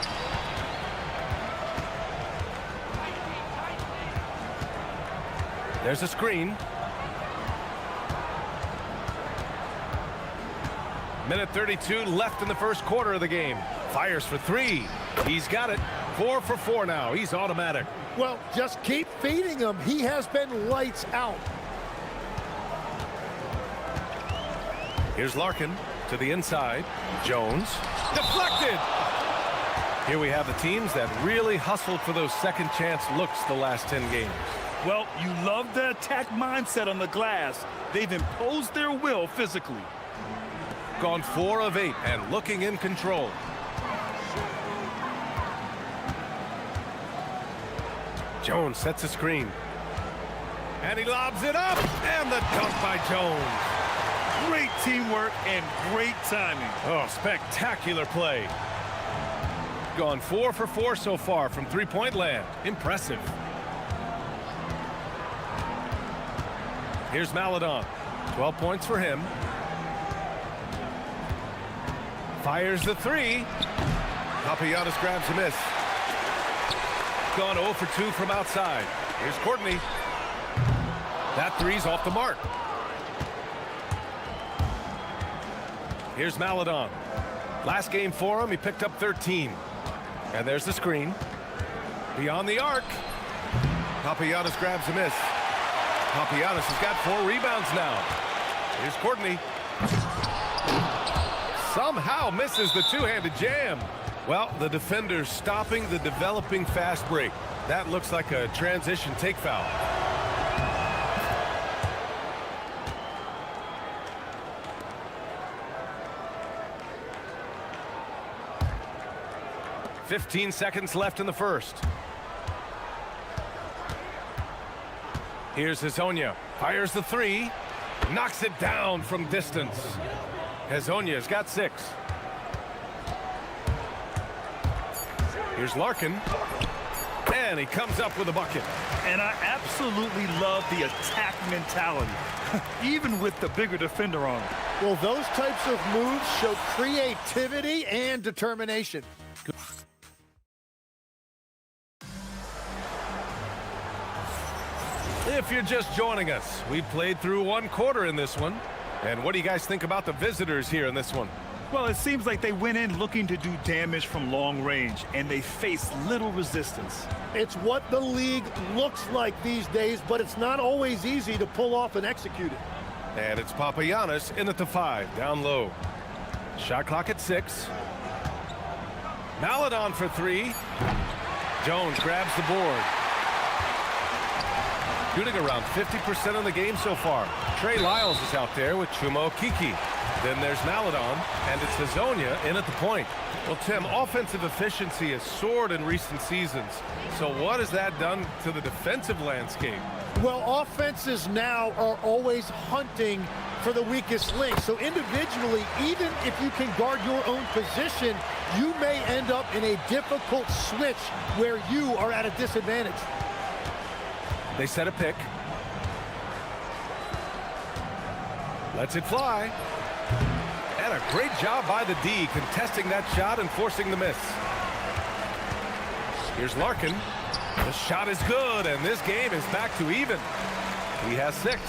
There's a screen. Minute 32 left in the first quarter of the game. Fires for three. He's got it. 4 for 4 now. He's automatic. Well, just keep feeding him. He has been lights out. Here's Larkin to the inside. Jones. Deflected! Here we have the teams that really hustled for those second chance looks the last 10 games. Well, you love the attack mindset on the glass. They've imposed their will physically. Gone 4 of 8 and looking in control. Jones sets a screen. And he lobs it up. And the dunk by Jones. Great teamwork and great timing. Oh, spectacular play. Gone 4 for 4 so far from three-point land. Impressive. Here's Maladon. 12 points for him. Fires the three. Papagiannis grabs a miss. Gone 0 for 2 from outside. Here's Courtney. That three's off the mark. Here's Maladon. Last game for him, he picked up 13. And there's the screen. Beyond the arc. Papagiannis grabs a miss. Papagiannis has got 4 rebounds now. Here's Courtney. Somehow misses the two-handed jam. Well, the defender's stopping the developing fast break. That looks like a transition take foul. "15 seconds left in the first. Here's Hezonja. Fires the three. Knocks it down from distance. Hezonja's got 6. Here's Larkin. And he comes up with a bucket. And I absolutely love the attack mentality, even with the bigger defender on it. Well, those types of moves show creativity and determination. If you're just joining us, we played through 1 quarter in this one. And what do you guys think about the visitors here in this one? Well, it seems like they went in looking to do damage from long range, and they faced little resistance. It's what the league looks like these days, but it's not always easy to pull off and execute it. And it's Papagiannis in at the 5, down low. Shot clock at 6. Maladon for 3. Jones grabs the board. Shooting around 50% of the game so far. Trey Lyles is out there with Chuma Okeke. Then there's Maladon, and it's Hezonja in at the point. Well, Tim, offensive efficiency has soared in recent seasons. So what has that done to the defensive landscape? Well, offenses now are always hunting for the weakest link. So individually, even if you can guard your own position, you may end up in a difficult switch where you are at a disadvantage. They set a pick. Lets it fly. And a great job by the D contesting that shot and forcing the miss. Here's Larkin. The shot is good, and this game is back to even. He has 6.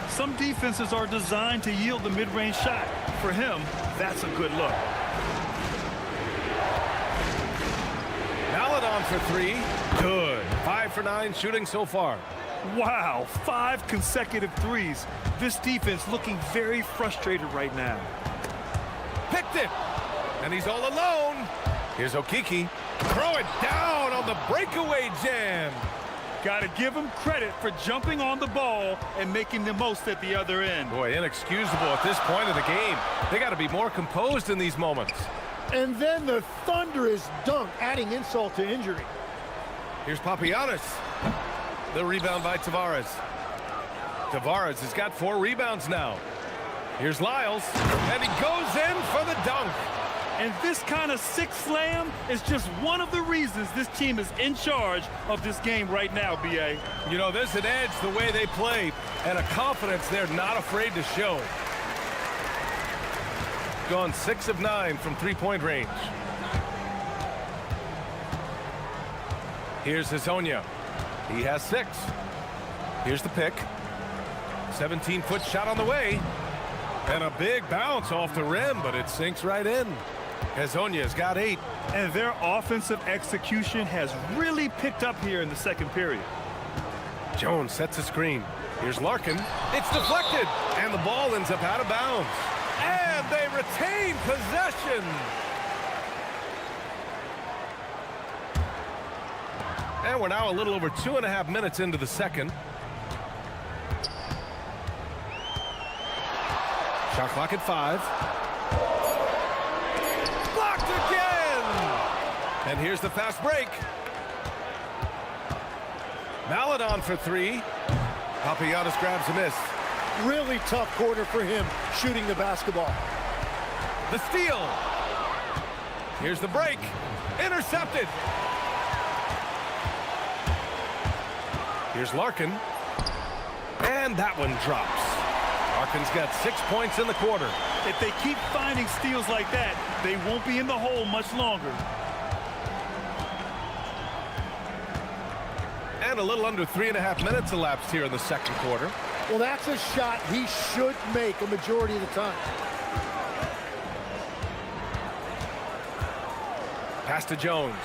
Some defenses are designed to yield the mid-range shot. For him, that's a good look. Maladon for 3. Good. 5 for 9 shooting so far. Wow, 5 consecutive threes. This defense looking very frustrated right now. Picked it. And he's all alone. Here's Okeke. Throw it down on the breakaway jam. Got to give him credit for jumping on the ball and making the most at the other end. Boy, inexcusable at this point of the game. They got to be more composed in these moments. And then the thunderous dunk, adding insult to injury. Here's Papagiannis. The rebound by Tavares. Tavares has got 4 rebounds now. Here's Lyles, and he goes in for the dunk. And this kind of sick slam is just one of the reasons this team is in charge of this game right now, B.A. You know, there's an edge the way they play, and a confidence they're not afraid to show. gone 6 of 9 from three-point range. Here's Hazonia. He has 6. Here's the pick. 17-foot shot on the way. And a big bounce off the rim, but it sinks right in. Hazonia's got 8. And their offensive execution has really picked up here in the second period. Jones sets a screen. Here's Larkin. It's deflected, and the ball ends up out of bounds. And they retain possession. And we're now a little over 2.5 minutes into the second. Shot clock at 5. Blocked again! And here's the fast break. Maladon for 3. Papagiannis grabs a miss. Really tough quarter for him shooting the basketball. The steal. Here's the break. Intercepted. Here's Larkin. And that one drops. Larkin's got 6 points in the quarter. If they keep finding steals like that, they won't be in the hole much longer. And a little under 3.5 minutes elapsed here in the second quarter. Well, that's a shot he should make a majority of the time. Pass to Jones.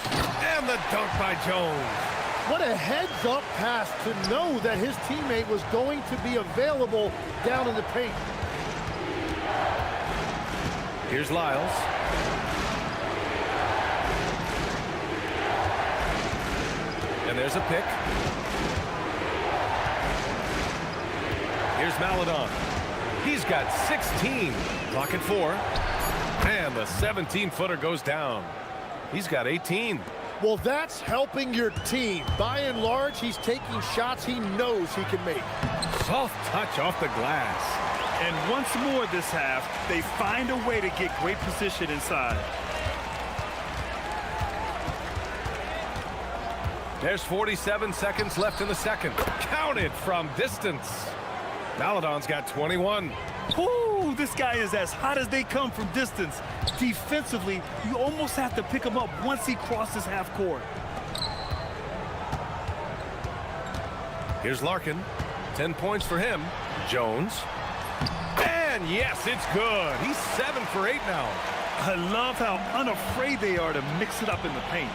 And the dunk by Jones. What a heads-up pass to know that his teammate was going to be available down in the paint. Here's Lyles. And there's a pick. Here's Maladon. He's got 16. Clock at 4. And the 17-footer goes down. He's got 18. Well, that's helping your team. By and large, he's taking shots he knows he can make. Soft touch off the glass. And once more this half, they find a way to get great position inside. There's 47 seconds left in the second. Counted from distance. Maladon's got 21. Ooh, this guy is as hot as they come from distance. Defensively, you almost have to pick him up once he crosses half court. Here's Larkin. 10 points for him. Jones. And yes, it's good. He's 7 for 8 now. I love how unafraid they are to mix it up in the paint.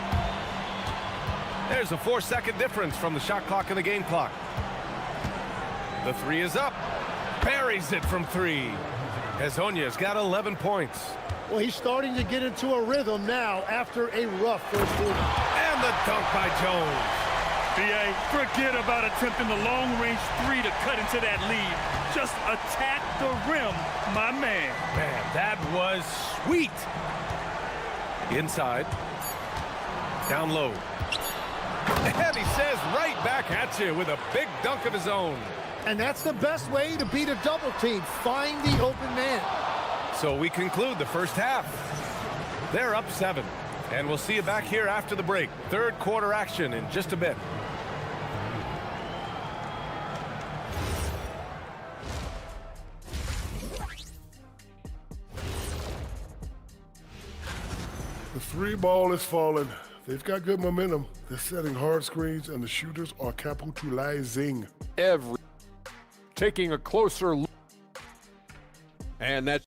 There's a 4-second difference from the shot clock and the game clock. The 3 is up. Buries it from 3. Hazonia's got 11 points. Well, he's starting to get into a rhythm now after a rough first quarter. And the dunk by Jones. B.A., forget about attempting the long-range 3 to cut into that lead. Just attack the rim, my man. Man, that was sweet. Inside. Down low. And he says right back at you with a big dunk of his own. And that's the best way to beat a double team. Find the open man. So we conclude the first half. They're up 7. And we'll see you back here after the break. Third quarter action in just a bit. The 3 ball is falling. They've got good momentum. They're setting hard screens, and the shooters are capitalizing. Taking a closer look. And that's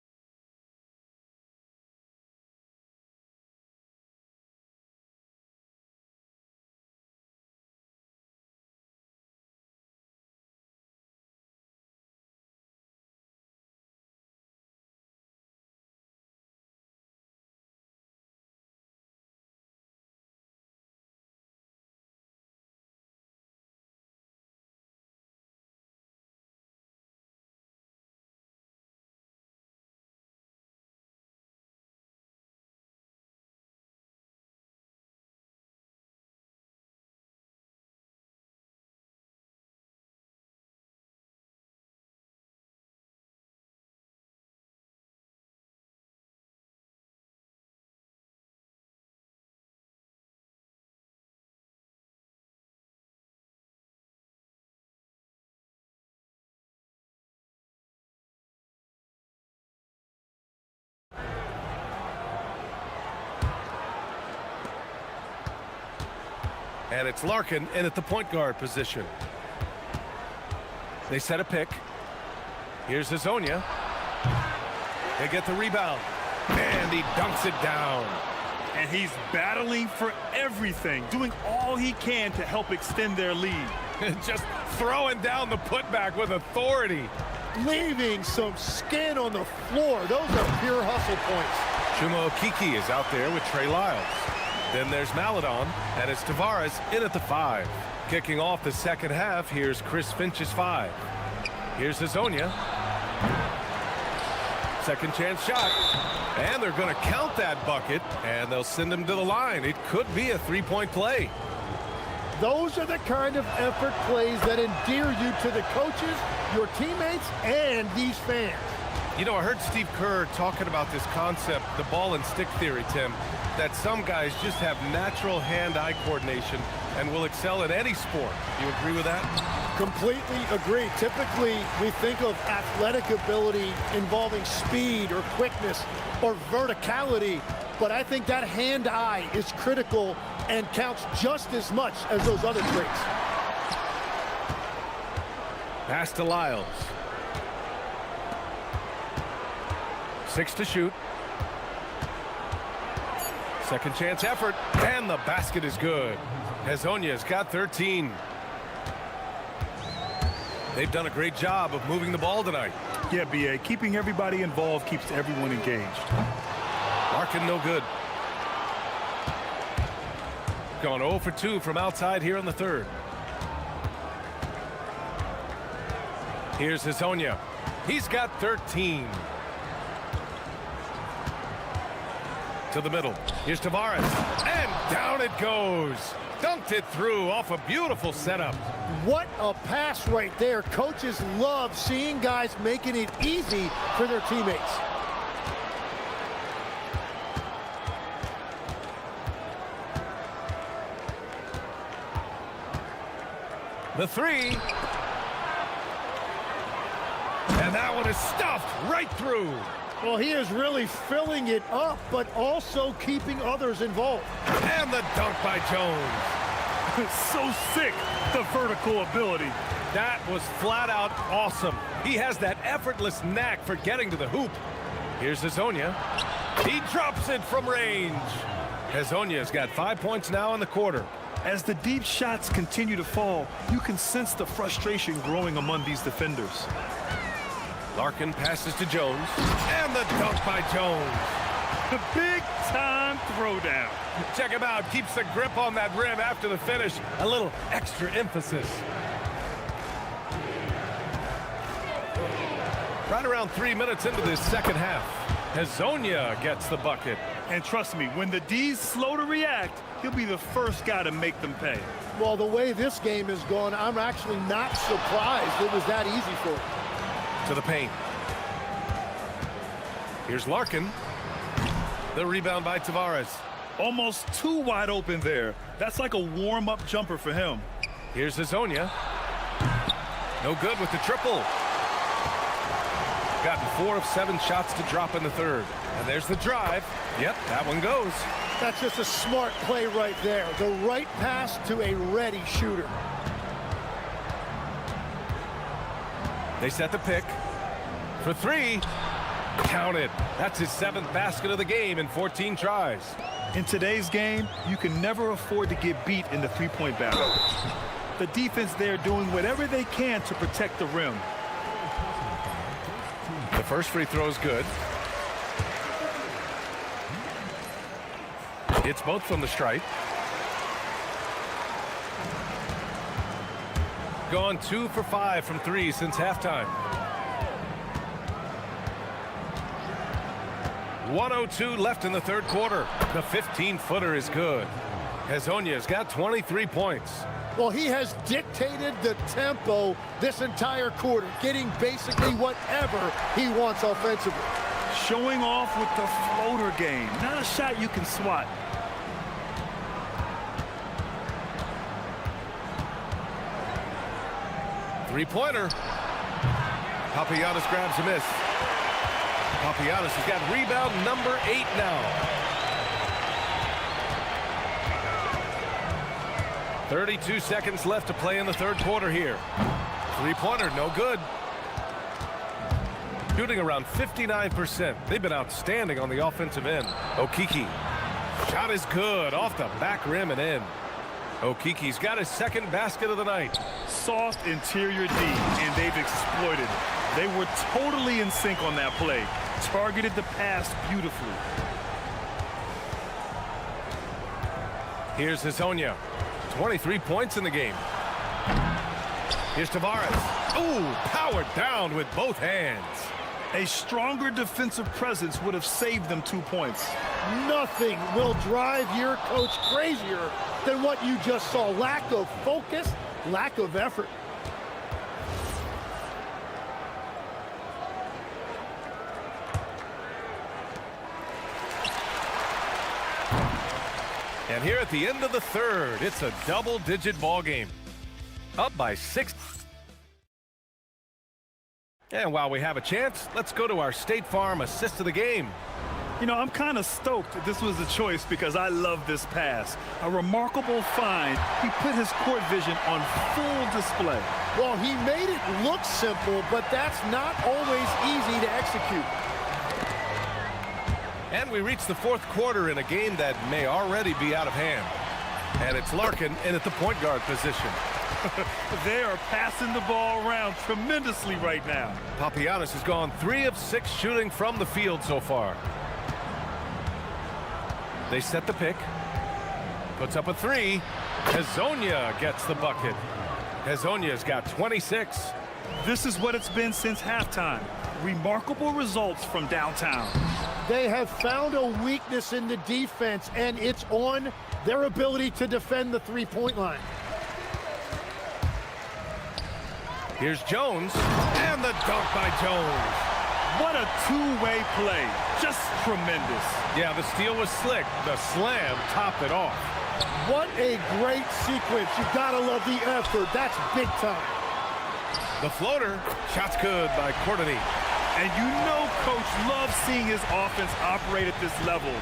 And it's Larkin in at the point guard position. They set a pick. Here's Hazonia. They get the rebound. And he dunks it down. And he's battling for everything, doing all he can to help extend their lead. Just throwing down the putback with authority. Leaving some skin on the floor. Those are pure hustle points. Chuma Okiki is out there with Trey Lyles. Then there's Maladon, and it's Tavares in at the 5. Kicking off the second half, here's Chris Finch's 5. Here's Hazonia. Second chance shot. And they're going to count that bucket, and they'll send him to the line. It could be a three-point play. Those are the kind of effort plays that endear you to the coaches, your teammates, and these fans. You know, I heard Steve Kerr talking about this concept, the ball and stick theory, Tim, that some guys just have natural hand-eye coordination and will excel at any sport. You agree with that? Completely agree. Typically, we think of athletic ability involving speed or quickness or verticality, but I think that hand-eye is critical and counts just as much as those other traits. Pass to Lyles. 6 to shoot. Second chance effort, and the basket is good. Hazonia's got 13. They've done a great job of moving the ball tonight. Yeah, B.A., keeping everybody involved keeps everyone engaged. Larkin no good. Gone 0 for 2 from outside here in the third. Here's Hazonia. He's got 13. To the middle. Here's Tavares. And down it goes. Dunked it through off a beautiful setup. What a pass right there. Coaches love seeing guys making it easy for their teammates. The 3. And that one is stuffed right through. Well, he is really filling it up, but also keeping others involved. And the dunk by Jones. So sick, the vertical ability. That was flat out awesome. He has that effortless knack for getting to the hoop. Here's Hazonia. He drops it from range. Hazonia's got 5 points now in the quarter. As the deep shots continue to fall, you can sense the frustration growing among these defenders. Larkin passes to Jones, and the dunk by Jones. The big-time throwdown. Check him out. Keeps the grip on that rim after the finish. A little extra emphasis. Right around 3 minutes into this second half, Hazonia gets the bucket. And trust me, when the D's slow to react, he'll be the first guy to make them pay. Well, the way this game is going, I'm actually not surprised it was that easy for him. To the paint. Here's Larkin. The rebound by Tavares. Almost too wide open there. That's like a warm-up jumper for him. Here's Hazonia. No good with the triple. Gotten 4 of 7 shots to drop in the third. And there's the drive. Yep, that one goes. That's just a smart play right there. The right pass to a ready shooter. They set the pick for 3. Counted. That's his 7th basket of the game in 14 tries. In today's game, you can never afford to get beat in the three-point battle. The defense there doing whatever they can to protect the rim. The first free throw is good. It's both from the stripe. Gone 2 for 5 from 3 since halftime. 1:02 left in the third quarter. The 15-footer is good. Hazonia's got 23 points. Well, he has dictated the tempo this entire quarter, getting basically whatever he wants offensively. Showing off with the floater game, not a shot you can swat. Three-pointer. Papagiannis grabs a miss. Papagiannis has got rebound number 8 now. 32 seconds left to play in the third quarter here. Three-pointer, no good. Shooting around 59%. They've been outstanding on the offensive end. Okiki. Shot is good off the back rim and in. Okiki's got his second basket of the night. Soft interior D, and they've exploited it. They were totally in sync on that play. Targeted the pass beautifully. Here's Hazonia. 23 points in the game. Here's Tavares. Ooh, powered down with both hands. A stronger defensive presence would have saved them 2 points. Nothing will drive your coach crazier than what you just saw. Lack of focus, lack of effort. And here at the end of the third, it's a double-digit ball game. Up by 6. And while we have a chance, let's go to our State Farm assist of the game. You know, I'm kind of stoked that this was a choice because I love this pass. A remarkable find. He put his court vision on full display. Well, he made it look simple, but that's not always easy to execute. And we reach the fourth quarter in a game that may already be out of hand. And it's Larkin in at the point guard position. They are passing the ball around tremendously right now. Papagiannis has gone 3 of 6 shooting from the field so far. They set the pick. Puts up a 3. Hazonia gets the bucket. Hazonia's got 26. This is what it's been since halftime. Remarkable results from downtown. They have found a weakness in the defense, and it's on their ability to defend the three-point line. Here's Jones, and the dunk by Jones. What a two-way play. Just tremendous. Yeah, the steal was slick. The slam topped it off. What a great sequence. You gotta love the effort. That's big time. The floater, shot's good by Courtney. And you know Coach loves seeing his offense operate at this level.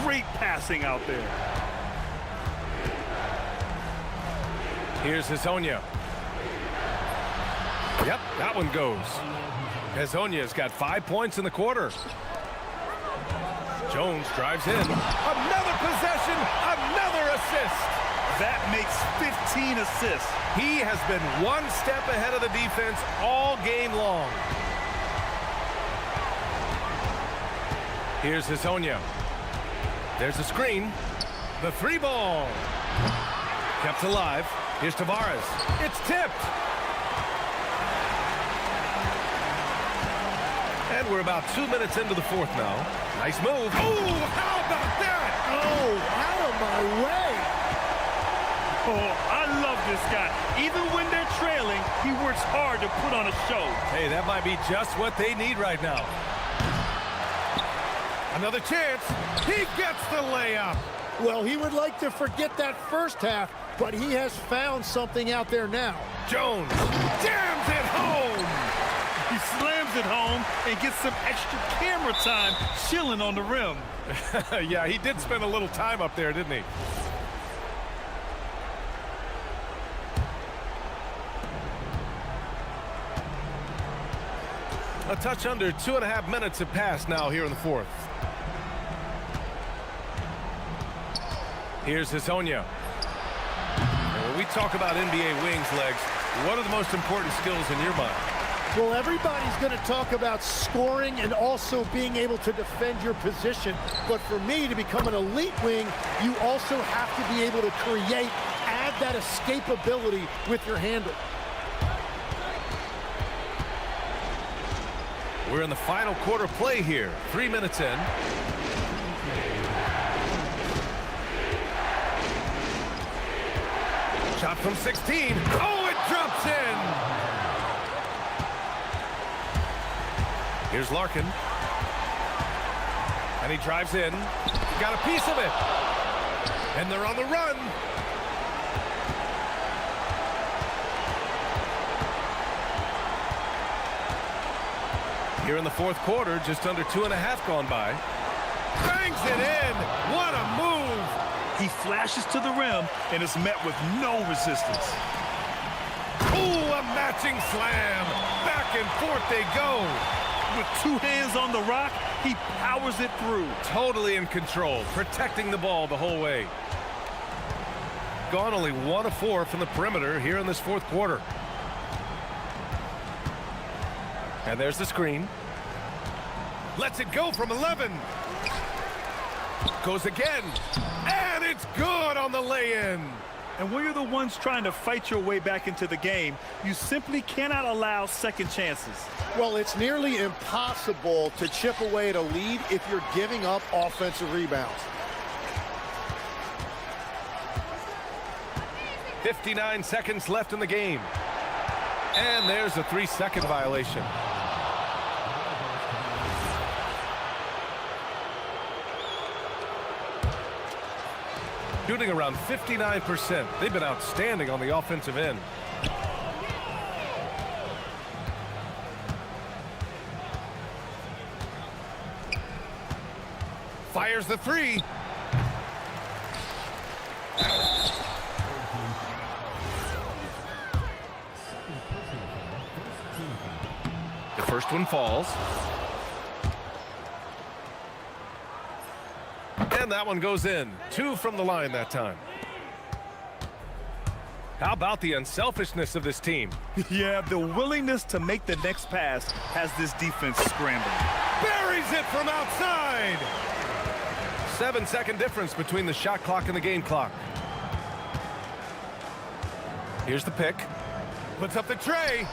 Great passing out there. Here's Hazonia. Yep, that one goes. Hazonia's got 5 points in the quarter. Jones drives in. Another possession, another assist. That makes 15 assists. He has been one step ahead of the defense all game long. Here's Hazonia. There's a screen. The 3 ball. Kept alive. Here's Tavares. It's tipped. And we're about 2 minutes into the fourth now. Nice move. Oh, how about that? Oh, out of my way. Oh, I love this guy. Even when they're trailing, he works hard to put on a show. Hey, that might be just what they need right now. Another chance. He gets the layup. Well, he would like to forget that first half, but he has found something out there now. Jones jams it home. He slams it home and gets some extra camera time chilling on the rim. Yeah, he did spend a little time up there, didn't he? A touch under 2.5 minutes have passed now here in the fourth. Here's Hazonia. And when we talk about NBA wings, Legs, what are the most important skills in your mind? Well, everybody's going to talk about scoring and also being able to defend your position. But for me, to become an elite wing, you also have to be able to create, add that escapability with your handle. We're in the final quarter play here. 3 minutes in. Shot from 16. Oh, it drops in. Here's Larkin. And he drives in. Got a piece of it. And they're on the run. Here in the fourth quarter, just under 2.5 gone by. Bangs it in. What a move. He flashes to the rim and is met with no resistance. Ooh, a matching slam. Back and forth they go. With two hands on the rock, he powers it through. Totally in control, protecting the ball the whole way. Gone only 1 of 4 from the perimeter here in this fourth quarter. And there's the screen. Lets it go from 11. Goes again. And it's good on the lay-in. And when you're the ones trying to fight your way back into the game, you simply cannot allow second chances. Well, it's nearly impossible to chip away at a lead if you're giving up offensive rebounds. 59 seconds left in the game. And there's a 3-second violation. Shooting around 59%. They've been outstanding on the offensive end. Fires the 3. The first one falls. And that one goes in. 2 from the line that time. How about the unselfishness of this team? Yeah, the willingness to make the next pass has this defense scrambling. Buries it from outside. 7-second difference between the shot clock and the game clock. Here's the pick. Puts up the tray.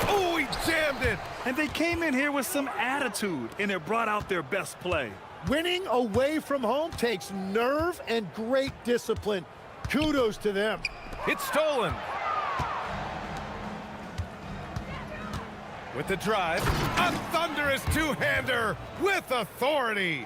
Oh, he jammed it. And they came in here with some attitude, and it brought out their best play. Winning away from home takes nerve and great discipline. Kudos to them. It's stolen. With the drive, a thunderous two-hander with authority.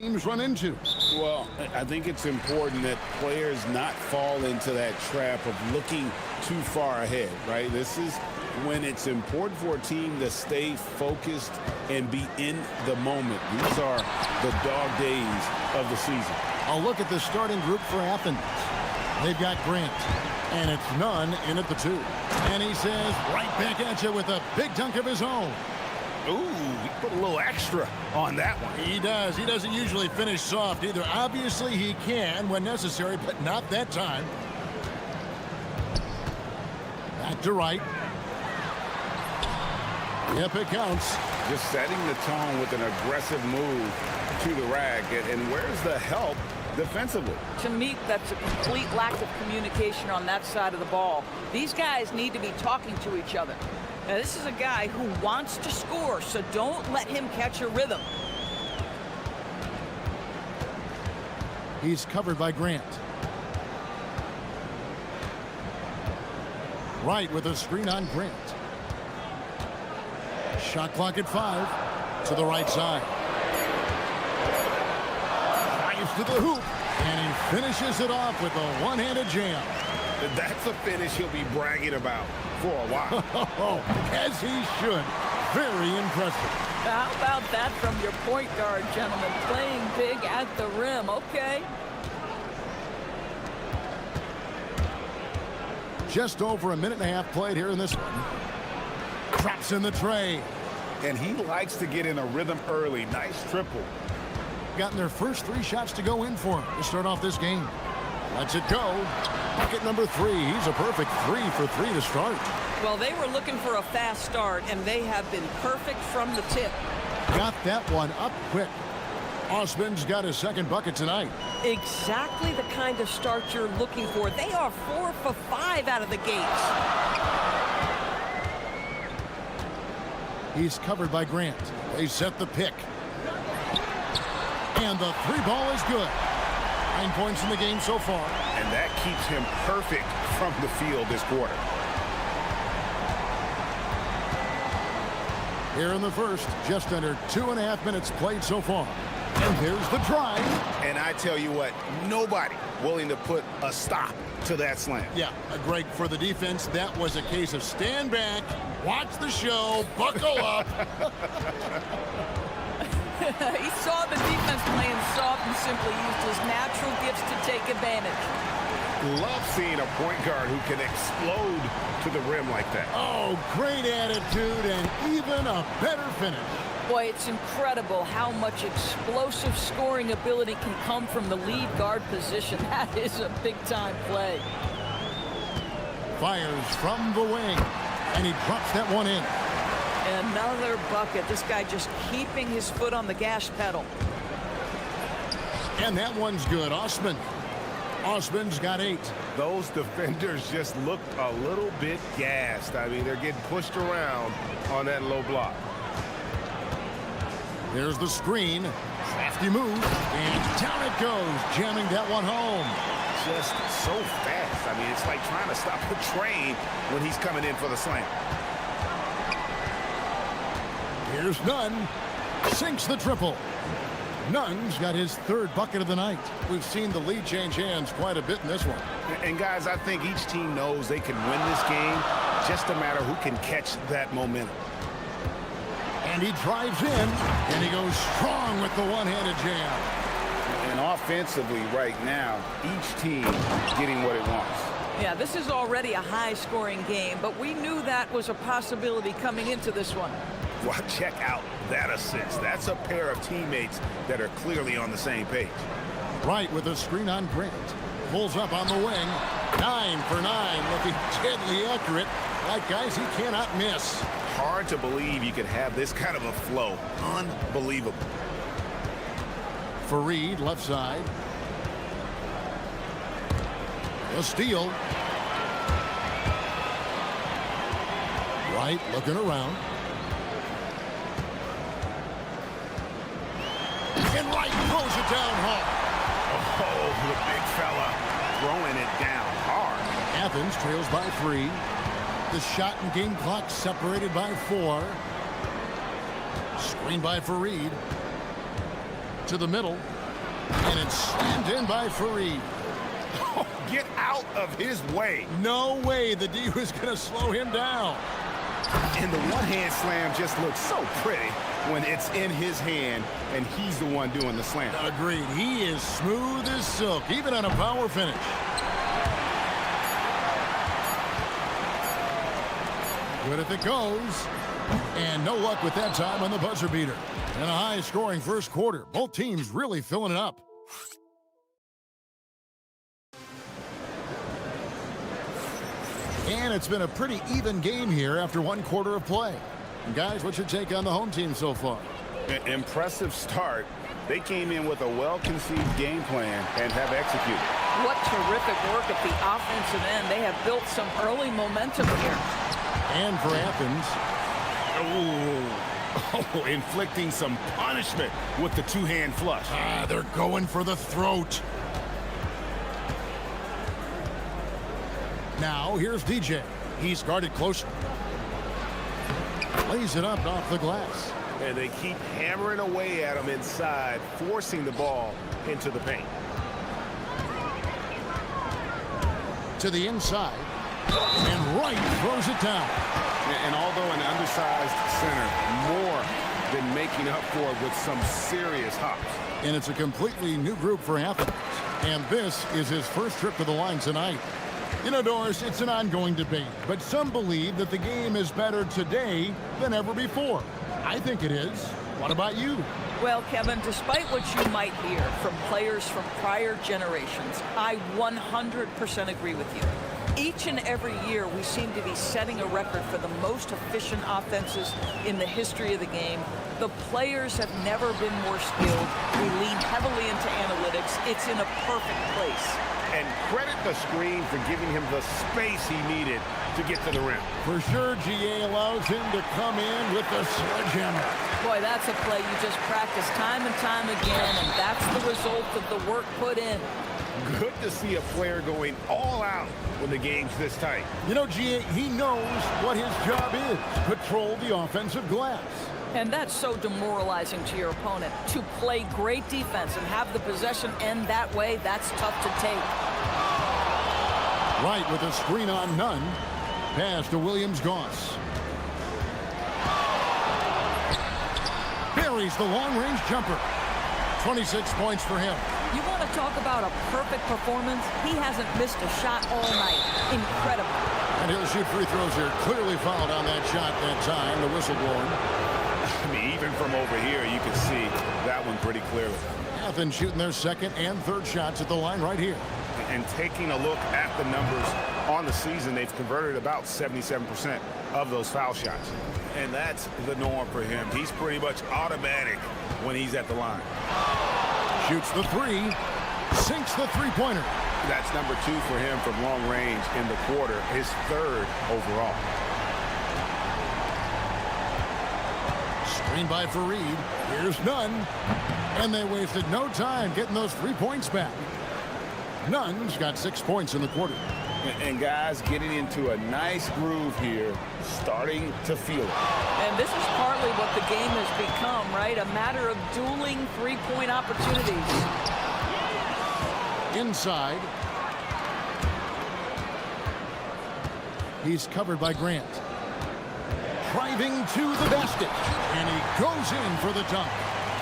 teams run into. Well, I think it's important that players not fall into that trap of looking too far ahead, right? This is when it's important for a team to stay focused and be in the moment. These are the dog days of the season. A look at the starting group for Athens. They've got Grant, and it's Nunn in at the 2. And he says, right back at you with a big dunk of his own. Ooh, he put a little extra on that one. He does. He doesn't usually finish soft either. Obviously, he can when necessary, but not that time. Back to right. Yep, it counts. Just setting the tone with an aggressive move to the rack. And where's the help defensively? To me, that's a complete lack of communication on that side of the ball. These guys need to be talking to each other. Now, this is a guy who wants to score, so don't let him catch a rhythm. He's covered by Grant. Right with a screen on Grant. Shot clock at 5. To the right side. Drives to the hoop. And he finishes it off with a one-handed jam. That's a finish he'll be bragging about for a while. As he should. Very impressive. How about that from your point guard, gentlemen? Playing big at the rim, okay? Just over a minute and a half played here in this one. Drops in the tray. And he likes to get in a rhythm early. Nice triple. Gotten their first 3 shots to go in for him to start off this game. Lets it go. Bucket number 3. He's a perfect 3 for 3 to start. Well, they were looking for a fast start, and they have been perfect from the tip. Got that one up quick. Osman's got his second bucket tonight. Exactly the kind of start you're looking for. They are 4 for 5 out of the gates. He's covered by Grant. They set the pick. And the 3 ball is good. 9 points in the game so far. And that keeps him perfect from the field this quarter. Here in the first, just under 2.5 minutes played so far. And there's the drive. And I tell you what, nobody willing to put a stop to that slam. Yeah, Greg, for the defense, that was a case of stand back, watch the show, buckle up. He saw the defense playing soft and simply used his natural gifts to take advantage. Love seeing a point guard who can explode to the rim like that. Oh, great attitude and even a better finish. Boy, it's incredible how much explosive scoring ability can come from the lead guard position. That is a big-time play. Fires from the wing, and he drops that one in. Another bucket. This guy just keeping his foot on the gas pedal. And that one's good. Osman's got 8. Those defenders just looked a little bit gassed. I mean, they're getting pushed around on that low block. There's the screen. Crafty move. And down it goes, jamming that one home. Just so fast. I mean, it's like trying to stop a train when he's coming in for the slam. Here's Nunn. Sinks the triple. Nunn's got his 3rd bucket of the night. We've seen the lead change hands quite a bit in this one. And guys, I think each team knows they can win this game. Just a matter who can catch that momentum. And he drives in, and he goes strong with the one-handed jam. And offensively right now, each team getting what it wants. Yeah, this is already a high-scoring game, but we knew that was a possibility coming into this one. Well, check out that assist. That's a pair of teammates that are clearly on the same page. Right with a screen on Grant. Pulls up on the wing. 9 for 9, looking deadly accurate. Like guys he cannot miss. Hard to believe you could have this kind of a flow. Unbelievable. Fareed, left side. A steal. Right, looking around. And Wright throws it down hard. Oh, the big fella throwing it down hard. Athens trails by 3. The shot and game clock separated by 4. Screen by Fareed. to the middle. And it's slammed in by Fareed. Oh, get out of his way. No way the D was going to slow him down. And the one-hand slam just looks so pretty when it's in his hand and he's the one doing the slam. Agreed. He is smooth as silk, even on a power finish. Good if it goes. And no luck with that time on the buzzer beater. And a high-scoring first quarter. Both teams really filling it up. And it's been a pretty even game here after one quarter of play. And guys, what's your take on the home team so far? Impressive start. They came in with a well-conceived game plan and have executed. What terrific work at the offensive end. They have built some early momentum here. And for Athens, oh, inflicting some punishment with the two-hand flush. they're going for the throat. Now, here's DJ. He's guarded closely. Lays it up off the glass. And they keep hammering away at him inside, forcing the ball into the paint. To the inside. And Wright throws it down. And although an undersized center, more than making up for it with some serious hops. And it's a completely new group for Athens. And this is his first trip to the line tonight. You know, Doris, it's an ongoing debate, but some believe that the game is better today than ever before. I think it is. What about you? Well, Kevin, despite what you might hear from players from prior generations, I 100% agree with you. Each and every year, we seem to be setting a record for the most efficient offenses in the history of the game. The players have never been more skilled. We lean heavily into analytics. It's in a perfect place. And credit the screen for giving him the space he needed to get to the rim. For sure, GA allows him to come in with the sledgehammer. Boy, that's a play you just practice time and time again, and that's the result of the work put in. Good to see a player going all out when the game's this tight. You know, GA, he knows what his job is. Patrol the offensive glass. And that's so demoralizing to your opponent. To play great defense and have the possession end that way, that's tough to take. Right with a screen on Nunn. Pass to Williams-Goss. Buries the long-range jumper. 26 points for him. You want to talk about a perfect performance? He hasn't missed a shot all night. Incredible. And he'll shoot free throws here. Clearly fouled on that shot that time. The whistle blown. I mean, even from over here, you can see that one pretty clearly. Athens shooting their second and third shots at the line right here. And taking a look at the numbers on the season, they've converted about 77% of those foul shots. And that's the norm for him. He's pretty much automatic when he's at the line. Shoots the three. Sinks the three-pointer. That's number 2 for him from long range in the quarter. His third overall. Screen by Fareed. Here's Nunn. And they wasted no time getting those 3 points back. Nunn's got 6 points in the quarter. And guys getting into a nice groove here, starting to feel it. And this is partly what the game has become, right? A matter of dueling three-point opportunities. Inside. He's covered by Grant. Driving to the basket. And he goes in for the dunk.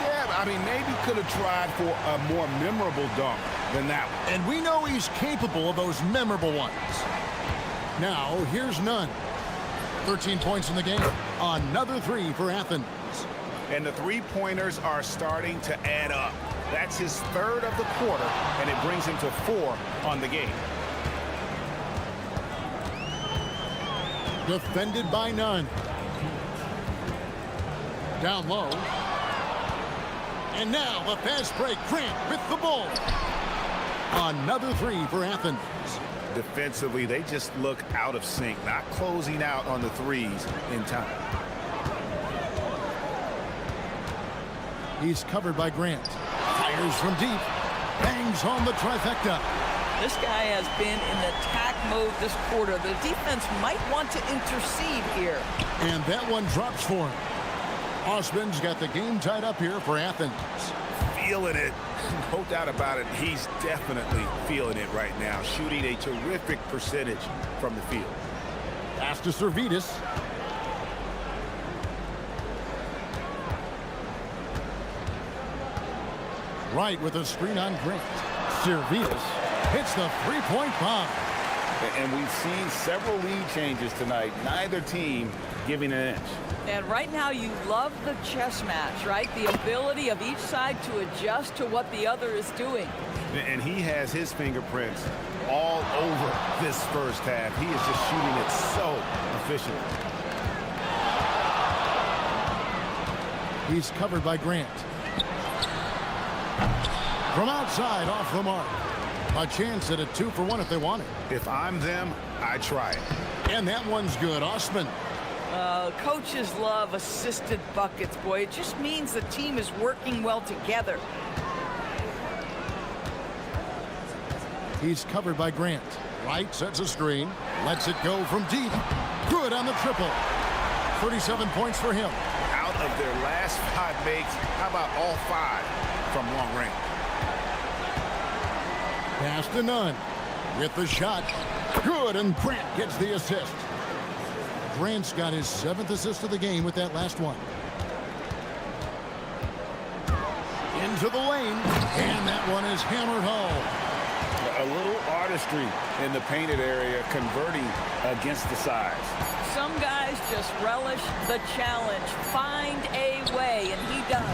Yeah, I mean, maybe could have tried for a more memorable dunk than that one. And we know he's capable of those memorable ones. Now, here's Nunn. 13 points in the game. Another 3 for Athens. And the three-pointers are starting to add up. That's his third of the quarter, and it brings him to 4 on the game. Defended by Nunn. Down low. And now the fast break. Grant with the ball. Another 3 for Athens. Defensively, they just look out of sync, not closing out on the threes in time. He's covered by Grant. Fires from deep. Bangs on the trifecta. This guy has been in attack mode this quarter. The defense might want to intercede here. And that one drops for him. Osman's got the game tied up here for Athens. feeling it. No doubt about it. He's definitely feeling it right now, shooting a terrific percentage from the field. Pass to Servetus. Right with a screen on Grant. Servetus hits the three-point bomb. And we've seen several lead changes tonight. Neither team giving an inch. And right now you love the chess match, right? The ability of each side to adjust to what the other is doing. And he has his fingerprints all over this first half. He is just shooting it so efficiently. He's covered by Grant. From outside, off the mark. A chance at a 2-for-1 if they want it. If I'm them, I try it. And that one's good. Osman. Coaches love assisted buckets, boy. It just means the team is working well together. He's covered by Grant. Wright sets a screen. Lets it go from deep. Good on the triple. 37 points for him. Out of their last 5 makes, how about all 5 from long range? Pass to Nunn. With the shot. Good, and Grant gets the assist. Grant's got his 7th assist of the game with that last one. Into the lane. And that one is hammered home. A little artistry in the painted area, converting against the size. Some guys just relish the challenge. Find a way, and he does.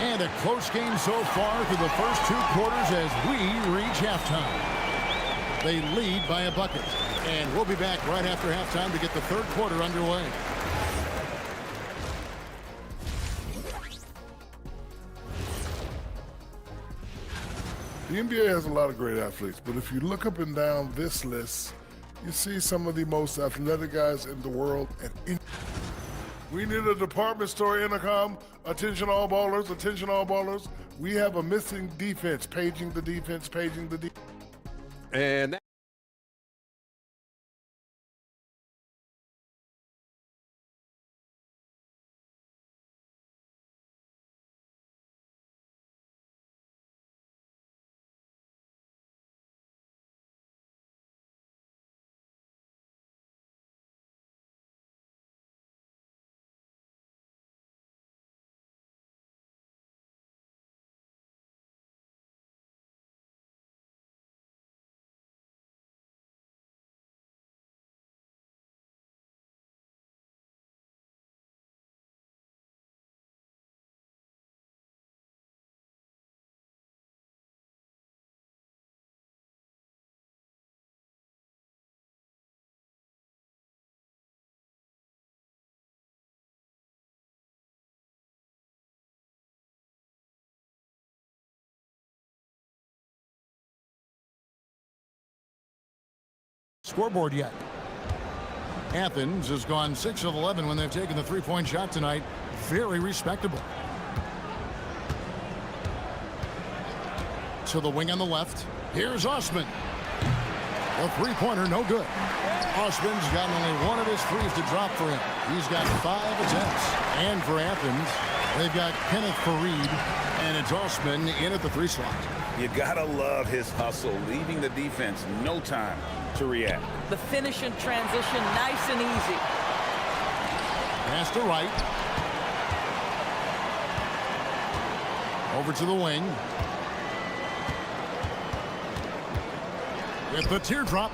And a close game so far through the first 2 quarters as we reach halftime. They lead by a bucket. And we'll be back right after halftime to get the 3rd quarter underway. The NBA has a lot of great athletes, but if you look up and down this list, you see some of the most athletic guys in the world. And we need a department store intercom. Attention all ballers, attention all ballers. We have a missing defense. Paging the defense, paging the defense. And Scoreboard yet. Athens has gone 6 of 11 when they've taken the three-point shot tonight. Very respectable. To the wing on the left. Here's Osman. The three-pointer, no good. Osman's gotten only 1 of his threes to drop for him. He's got 5 attempts. And for Athens, they've got Kenneth Fareed, and it's Osman in at the 3 slot. You gotta love his hustle, leaving the defense no time to react. The finish in transition, nice and easy. Pass to Wright. Over to the wing. With the teardrop.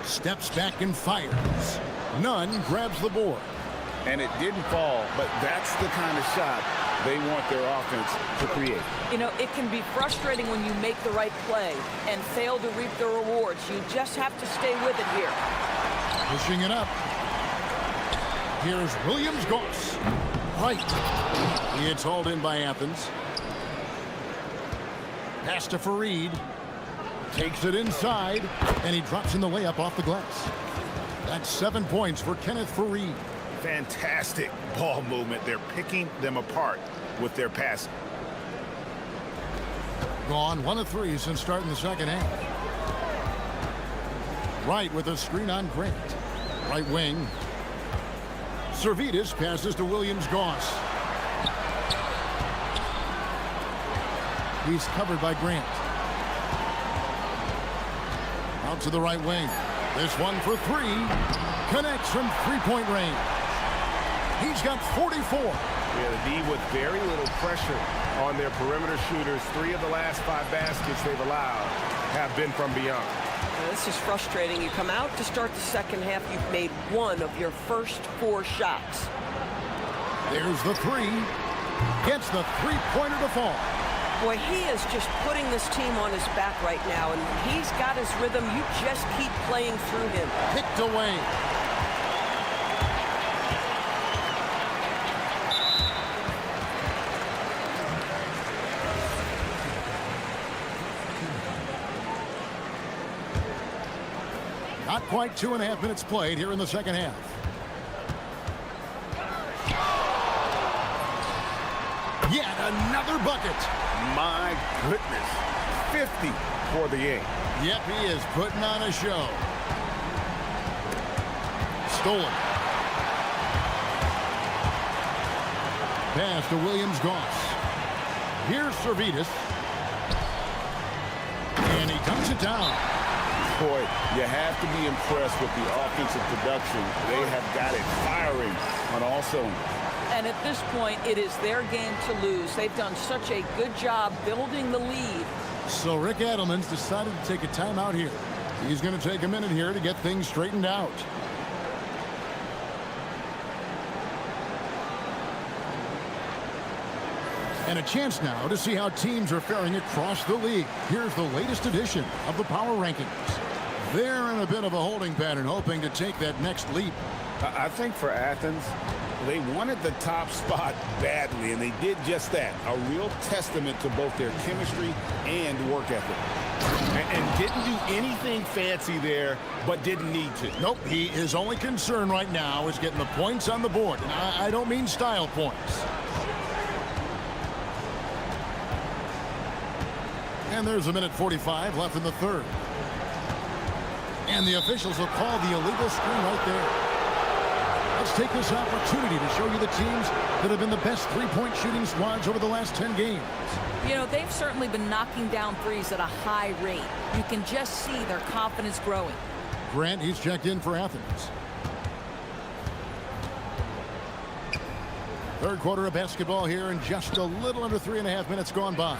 Steps back and fires. Nunn grabs the board. And it didn't fall, but that's the kind of shot they want their offense to create. You know, it can be frustrating when you make the right play and fail to reap the rewards. You just have to stay with it here. Pushing it up. Here's Williams-Goss. Right. It's hauled in by Athens. Pass to Fareed. Takes it inside, and he drops in the layup off the glass. That's 7 points for Kenneth Fareed. Fantastic ball movement. They're picking them apart with their passing. Gone 1 of 3 since starting the second half. Wright with a screen on Grant. Right wing. Servetus passes to Williams-Goss. He's covered by Grant. Out to the right wing. This one for three. Connects from three-point range. He's got 44. Yeah, the D with very little pressure on their perimeter shooters. 3 of the last 5 baskets they've allowed have been from beyond. This is frustrating. You come out to start the second half, you've made 1 of your first 4 shots. There's the three. Gets the three-pointer to fall. Boy, he is just putting this team on his back right now, and he's got his rhythm. You just keep playing through him. Picked away. Not quite 2.5 minutes played here in the second half. Yet another bucket. My goodness. 50 for the game. Yep, he is putting on a show. Stolen. Pass to Williams-Goss. Here's Servetus. And he dumps it down. Boy, you have to be impressed with the offensive production. They have got it firing on all cylinders. And at this point, it is their game to lose. They've done such a good job building the lead. So Rick Adelman's decided to take a timeout here. He's going to take a minute here to get things straightened out. And a chance now to see how teams are faring across the league. Here's the latest edition of the Power Rankings. They're in a bit of a holding pattern, hoping to take that next leap. I think for Athens, they wanted the top spot badly, and they did just that. A real testament to both their chemistry and work ethic. And didn't do anything fancy there, but didn't need to. Nope, his only concern right now is getting the points on the board. And I don't mean style points. And there's 1:45 left in the third. And the officials will call the illegal screen right there. Let's take this opportunity to show you the teams that have been the best three-point shooting squads over the last 10 games. You know, they've certainly been knocking down threes at a high rate. You can just see their confidence growing. Grant, he's checked in for Athens. Third quarter of basketball here, and just a little under 3.5 minutes gone by.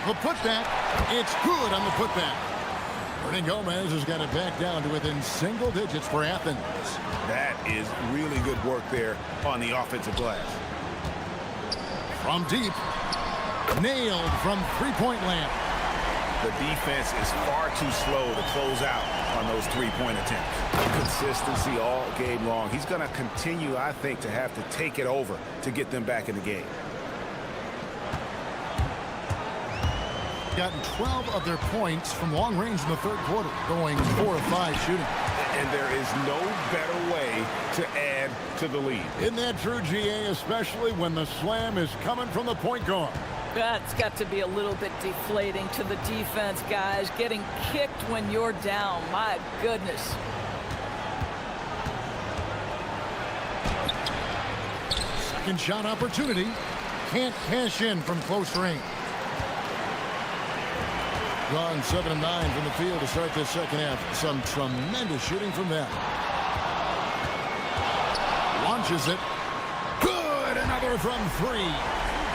The putback, it's good on the putback. Ernie Gomez has got it back down to within single digits for Athens. That is really good work there on the offensive glass. From deep, nailed from three-point land. The defense is far too slow to close out on those three-point attempts. Consistency all game long. He's going to continue, I think, to have to take it over to get them back in the game. Gotten 12 of their points from long range in the third quarter, going 4 of 5 shooting. And there is no better way to add to the lead. Isn't that true, GA, especially when the slam is coming from the point guard? That's got to be a little bit deflating to the defense, guys. Getting kicked when you're down. My goodness. Second shot opportunity. Can't cash in from close range. Gone 7 of 9 from the field to start this second half. Some tremendous shooting from them. Launches it. Good! Another from 3.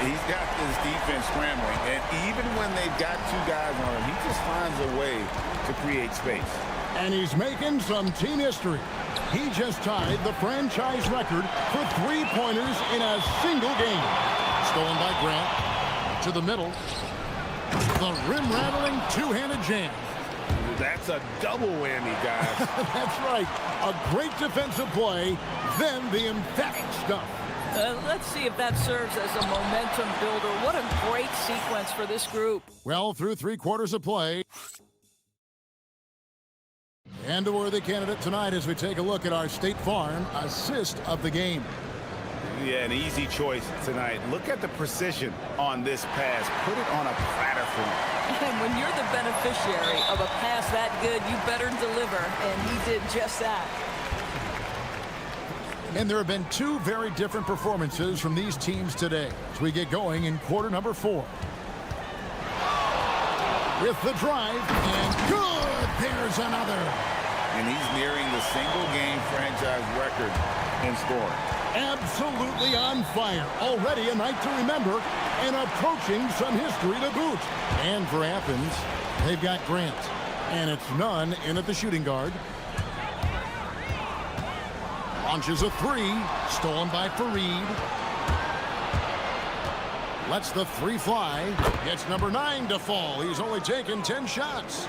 He's got this defense scrambling, and even when they've got 2 guys on him, he just finds a way to create space. And he's making some team history. He just tied the franchise record for three-pointers in a single game. Stolen by Grant. To the middle. The rim-rattling two-handed jam. That's a double whammy, guys. That's right. A great defensive play, then the emphatic stuff. Let's see if that serves as a momentum builder. What a great sequence for this group. Well, through 3 quarters of play. And a worthy candidate tonight as we take a look at our State Farm assist of the game. Yeah, an easy choice tonight. Look at the precision on this pass. Put it on a platter for him. And when you're the beneficiary of a pass that good, you better deliver. And he did just that. And there have been two very different performances from these teams today as we get going in quarter number 4. With the drive, and good! There's another. And he's nearing the single-game franchise record in scoring. Absolutely on fire. Already a night to remember and approaching some history to boot. And for Athens, they've got Grant. And it's none in at the shooting guard. Launches a three, stolen by Fareed. Lets the three fly. Gets number 9 to fall. He's only taken 10 shots.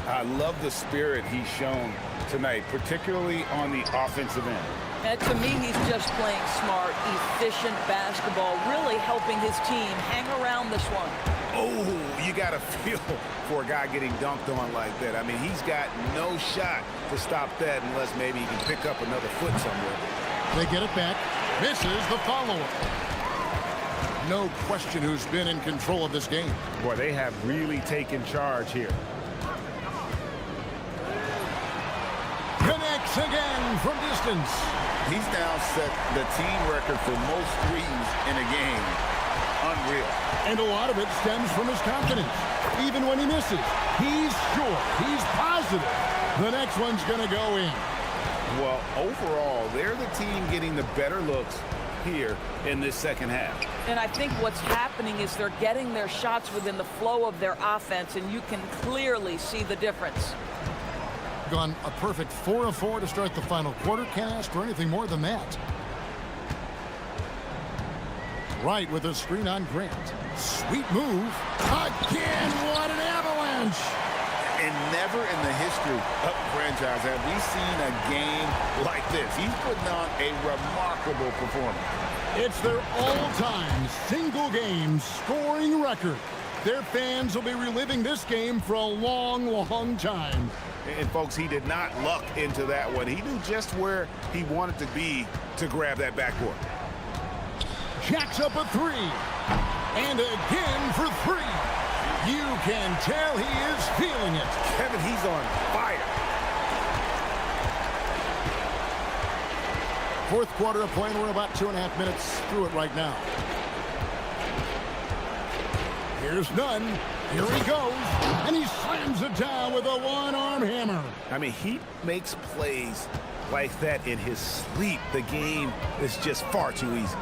I love the spirit he's shown tonight, particularly on the offensive end. And to me, he's just playing smart, efficient basketball, really helping his team hang around this one. Oh, you got to feel for a guy getting dunked on like that. I mean, he's got no shot to stop that unless maybe he can pick up another foot somewhere. They get it back. Misses the follow-up. No question who's been in control of this game. Boy, they have really taken charge here. Connects again from distance. He's now set the team record for most threes in a game. Unreal. And a lot of it stems from his confidence. Even when he misses, he's sure, he's positive the next one's going to go in. Well, overall, they're the team getting the better looks here in this second half. And I think what's happening is they're getting their shots within the flow of their offense, and you can clearly see the difference. Gone a perfect 4 of 4 to start the final quarter. Can't ask for anything more than that. Right with a screen on Grant. Sweet move. Again, what an avalanche! And never in the history of the franchise have we seen a game like this. He's putting on a remarkable performance. It's their all-time single-game scoring record. Their fans will be reliving this game for a long, long time. And folks, he did not luck into that one. He knew just where he wanted to be to grab that backboard. Jacks up a three. And again for 3. You can tell he is feeling it. Kevin, he's on fire. Fourth quarter of play, and we're about 2.5 minutes through it right now. Here's none. Here he goes. And he slams it down with a one-arm hammer. I mean, he makes plays like that in his sleep. The game is just far too easy.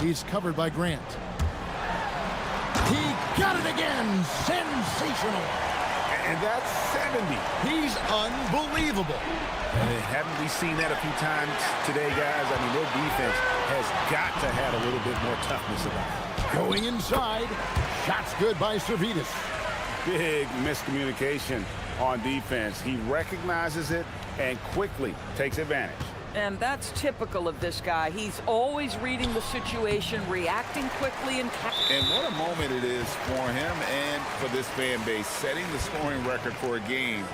He's covered by Grant. He got it again. Sensational. And that's 70. He's unbelievable. And haven't we seen that a few times today, guys? I mean, their defense has got to have a little bit more toughness about it. Going inside. Shots good by Servetus. Big miscommunication on defense. He recognizes it and quickly takes advantage. And that's typical of this guy. He's always reading the situation, reacting quickly, and what a moment it is for him and for this fan base, setting the scoring record for a game.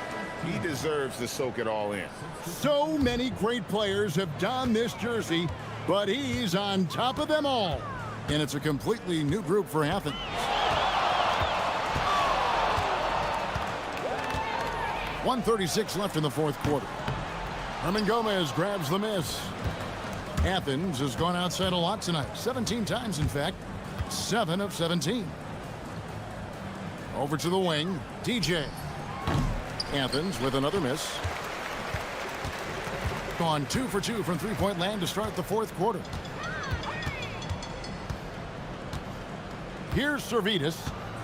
He deserves to soak it all in. So many great players have donned this jersey, but he's on top of them all. And it's a completely new group for Athens. .136 left in the fourth quarter. Herman Gomez grabs the miss. Athens has gone outside a lot tonight. 17 times, in fact. 7 of 17. Over to the wing. DJ. Athens with another miss. Gone 2 for 2 from three-point land to start the fourth quarter. Here's Servetus.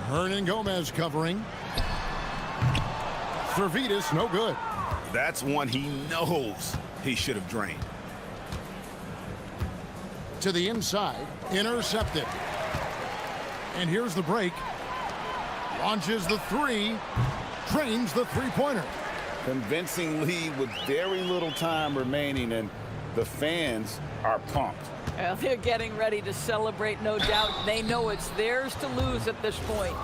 Hernan Gomez covering. Servetus, no good. That's one he knows he should have drained. To the inside, intercepted. And here's the break. Launches the three, drains the three-pointer. Convincing lead with very little time remaining, and the fans are pumped. well, they're getting ready to celebrate, no doubt. They know it's theirs to lose at this point.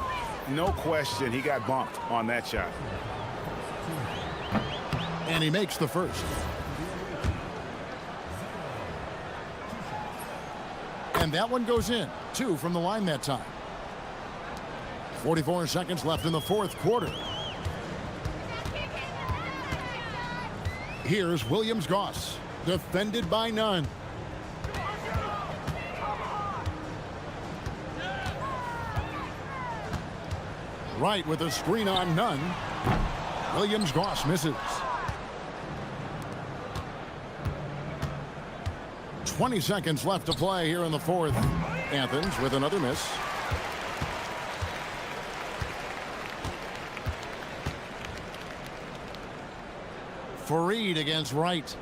No question, he got bumped on that shot. And he makes the first. And that one goes in. 2 from the line that time. 44 seconds left in the fourth quarter. Here's Williams-Goss, defended by none. Right with a screen on none. Williams-Goss misses. 20 seconds left to play here in the fourth. Athens with another miss. Fareed against Wright.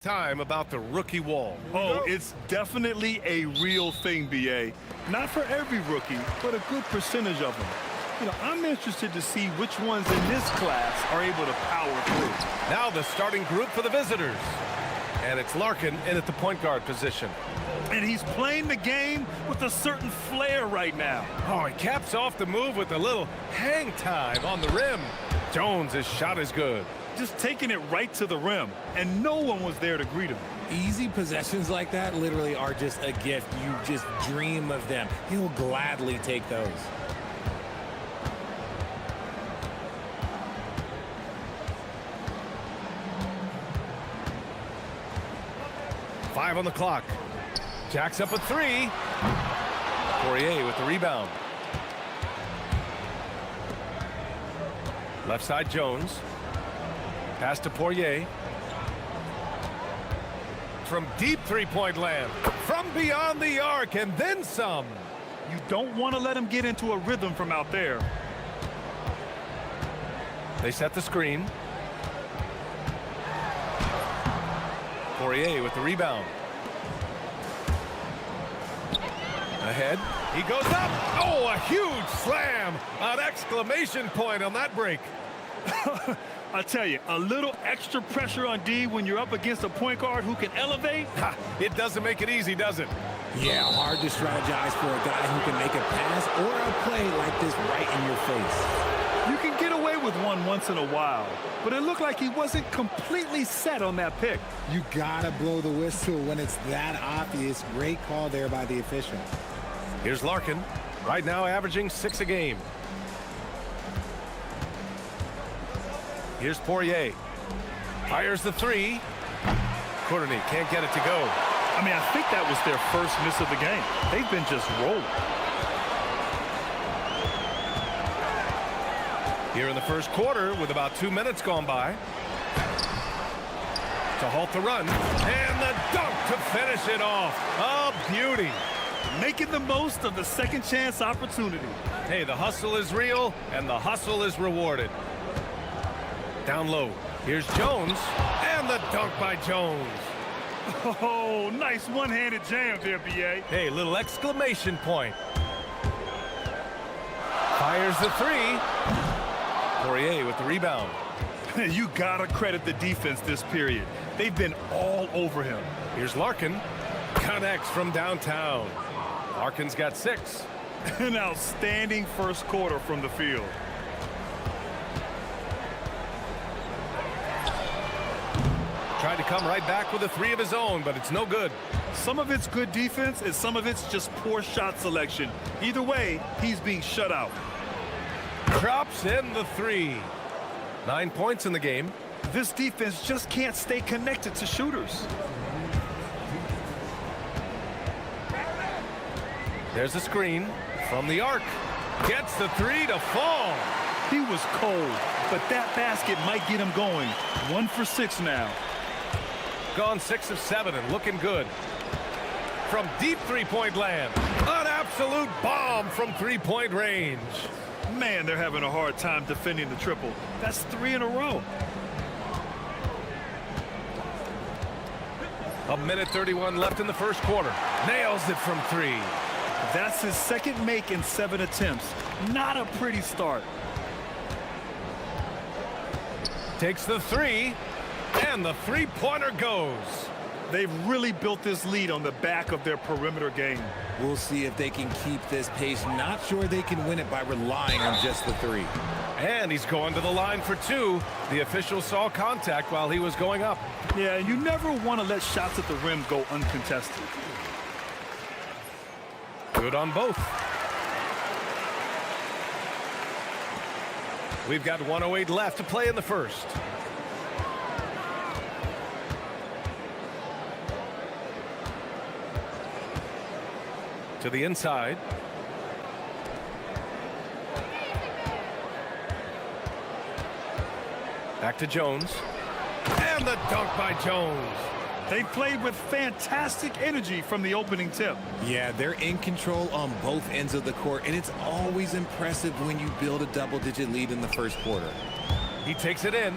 Time about the rookie wall. Oh, it's definitely a real thing, BA. Not for every rookie, but a good percentage of them. You know, I'm interested to see which ones in this class are able to power through. Now the starting group for the visitors. And it's Larkin in at the point guard position. And he's playing the game with a certain flair right now. Oh, he caps off the move with a little hang time on the rim. Jones' shot is good. Just taking it right to the rim, and no one was there to greet him. Easy possessions like that literally are just a gift. You just dream of them. He'll gladly take those. Five on the clock. Jacks up a three. Poirier with the rebound. Left side Jones. Pass to Poirier. From deep three-point land. From beyond the arc and then some. You don't want to let him get into a rhythm from out there. They set the screen. Poirier with the rebound. Ahead. He goes up. Oh, a huge slam. An exclamation point on that break. I tell you, a little extra pressure on D when you're up against a point guard who can elevate. Ha, it doesn't make it easy, does it? Yeah, hard to strategize for a guy who can make a pass or a play like this right in your face. You can get away with one once in a while, but it looked like he wasn't completely set on that pick. You gotta blow the whistle when it's that obvious. Great call there by the official. Here's Larkin, right now averaging 6 a game. Here's Poirier. Fires the three. Courtney can't get it to go. I mean, I think that was their first miss of the game. They've been just rolling. Here in the first quarter with about 2 minutes gone by. To halt the run. And the dunk to finish it off. A beauty. Making the most of the second chance opportunity. Hey, the hustle is real and the hustle is rewarded. Down low. Here's Jones. And the dunk by Jones. Oh, nice one-handed jam there, BA. Hey, little exclamation point. Fires the three. Poirier with the rebound. You gotta credit the defense this period. They've been all over him. Here's Larkin. Connects from downtown. Larkin's got 6. An outstanding first quarter from the field. Tried to come right back with a three of his own, but it's no good. Some of it's good defense, and some of it's just poor shot selection. Either way, he's being shut out. Drops in the three. 9 points in the game. This defense just can't stay connected to shooters. There's the screen from the arc. Gets the three to fall. He was cold, but that basket might get him going. 1 for 6 now. Gone 6 of 7 and looking good. From deep three-point land. An absolute bomb from three-point range. Man, they're having a hard time defending the triple. That's 3 in a row. A minute 31 left in the first quarter. Nails it from 3. That's his second make in 7 attempts. Not a pretty start. Takes the three, and the three-pointer goes. They've really built this lead on the back of their perimeter game. We'll see if they can keep this pace. Not sure they can win it by relying on just the three. And he's going to the line for 2. The official saw contact while he was going up. Yeah, you never want to let shots at the rim go uncontested. Good on both. We've got 1:08 left to play in the first. To the inside. Back to Jones. And the dunk by Jones. They played with fantastic energy from the opening tip. Yeah, they're in control on both ends of the court, and it's always impressive when you build a double-digit lead in the first quarter. He takes it in.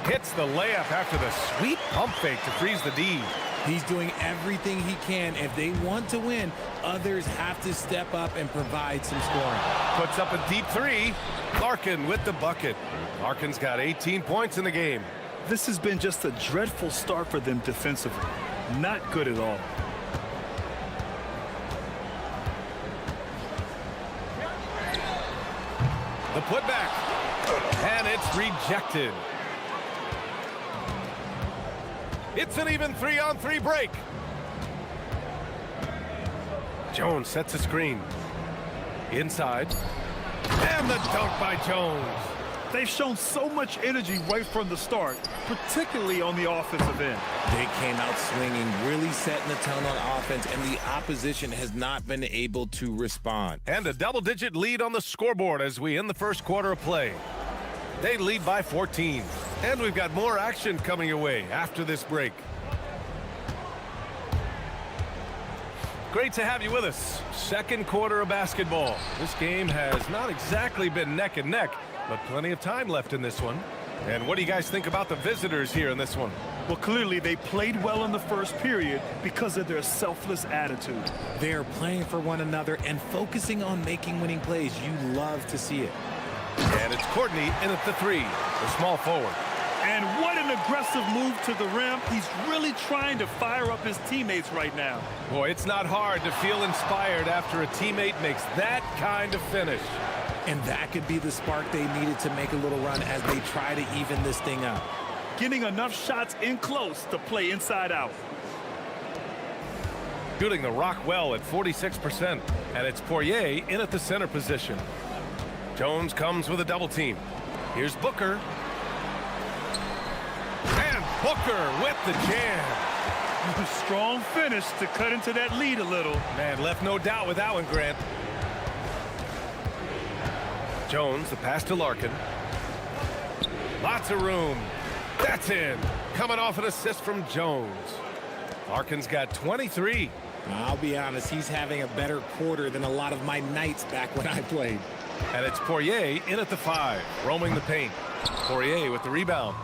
Hits the layup after the sweet pump fake to freeze the D. He's doing everything he can. If they want to win, others have to step up and provide some scoring. Puts up a deep three. Larkin with the bucket. Larkin's got 18 points in the game. This has been just a dreadful start for them defensively. Not good at all. The putback. And it's rejected. It's an even 3-on-3 break. Jones sets a screen. Inside. And the dunk by Jones. They've shown so much energy right from the start, particularly on the offensive end. They came out swinging, really setting the tone on offense, and the opposition has not been able to respond. And a double-digit lead on the scoreboard as we end the first quarter of play. They lead by 14. And we've got more action coming your way after this break. Great to have you with us. Second quarter of basketball. This game has not exactly been neck and neck, but plenty of time left in this one. And what do you guys think about the visitors here in this one? Well, clearly they played well in the first period because of their selfless attitude. They're playing for one another and focusing on making winning plays. You love to see it. And it's Courtney in at the three, the small forward. And what an aggressive move to the rim. He's really trying to fire up his teammates right now. Boy, it's not hard to feel inspired after a teammate makes that kind of finish. And that could be the spark they needed to make a little run as they try to even this thing up. Getting enough shots in close to play inside out. Shooting the rock well at 46%. And it's Poirier in at the center position. Jones comes with a double team. Here's Booker. And Booker with the jam. Strong finish to cut into that lead a little. Man, left no doubt with that one, Grant. Jones, the pass to Larkin. Lots of room. That's in. Coming off an assist from Jones. Larkin's got 23. I'll be honest, he's having a better quarter than a lot of my nights back when I played. And it's Poirier in at the 5, roaming the paint. Poirier with the rebound.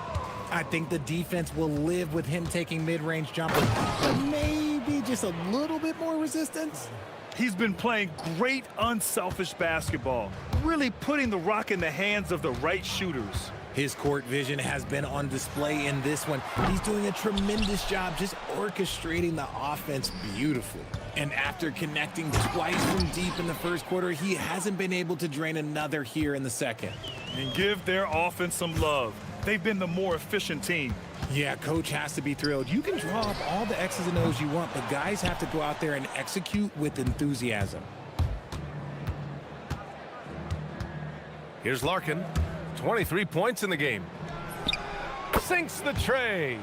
I think the defense will live with him taking mid-range jumpers, but maybe just a little bit more resistance. He's been playing great, unselfish basketball, really putting the rock in the hands of the right shooters. His court vision has been on display in this one. He's doing a tremendous job just orchestrating the offense beautifully. And after connecting twice from deep in the first quarter, he hasn't been able to drain another here in the second. And give their offense some love. They've been the more efficient team. Yeah, coach has to be thrilled. You can draw up all the X's and O's you want, but guys have to go out there and execute with enthusiasm. Here's Larkin. 23 points in the game. Sinks the tray.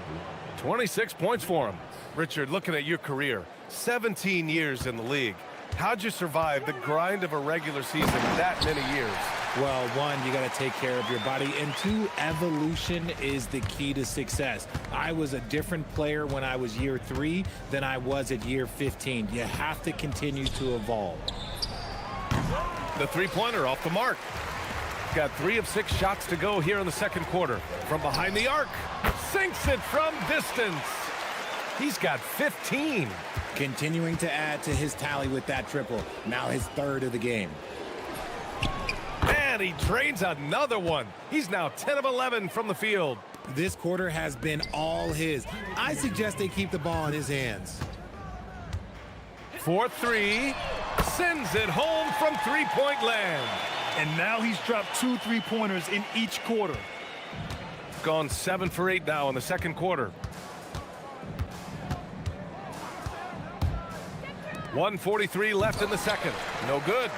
26 points for him. Richard, looking at your career, 17 years in the league. How'd you survive the grind of a regular season that many years? Well, one, you got to take care of your body, and two, evolution is the key to success. I was a different player when I was year 3 than I was at year 15. You have to continue to evolve. The three-pointer off the mark. Got 3 of 6 shots to go here in the second quarter. From behind the arc, sinks it from distance. He's got 15. Continuing to add to his tally with that triple. Now his 3rd of the game. And he drains another one. He's now 10 of 11 from the field. This quarter has been all his. I suggest they keep the ball in his hands. 4-3. Sends it home from three-point land. And now he's dropped 2 3-pointers in each quarter. Gone 7 for 8 now in the second quarter. 1:43 left in the second. No good.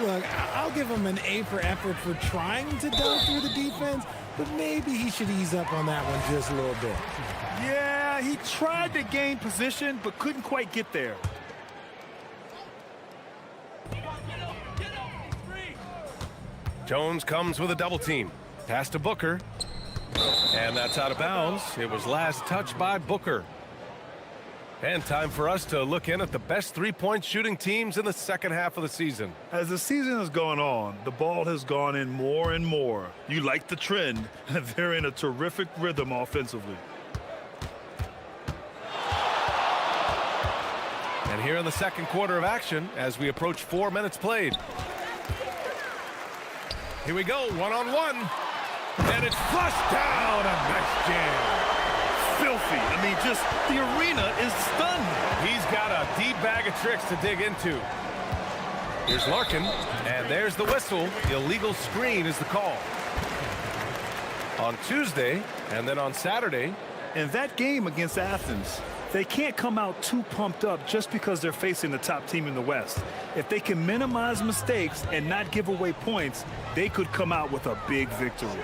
Look, I'll give him an A for effort for trying to dunk through the defense, but maybe he should ease up on that one just a little bit. Yeah, he tried to gain position, but couldn't quite get there. Jones comes with a double team. Pass to Booker. And that's out of bounds. It was last touched by Booker. And time for us to look in at the best three-point shooting teams in the second half of the season. As the season has gone on, the ball has gone in more and more. You like the trend, and they're in a terrific rhythm offensively. And here in the second quarter of action, as we approach 4 minutes played. Here we go, one-on-one. And it's flushed down. A nice jam. Filthy. I mean, just the arena is stunned. He's got a deep bag of tricks to dig into. Here's Larkin, and there's the whistle. Illegal screen is the call. On Tuesday, and then on Saturday. In that game against Athens, they can't come out too pumped up just because they're facing the top team in the West. If they can minimize mistakes and not give away points, they could come out with a big victory.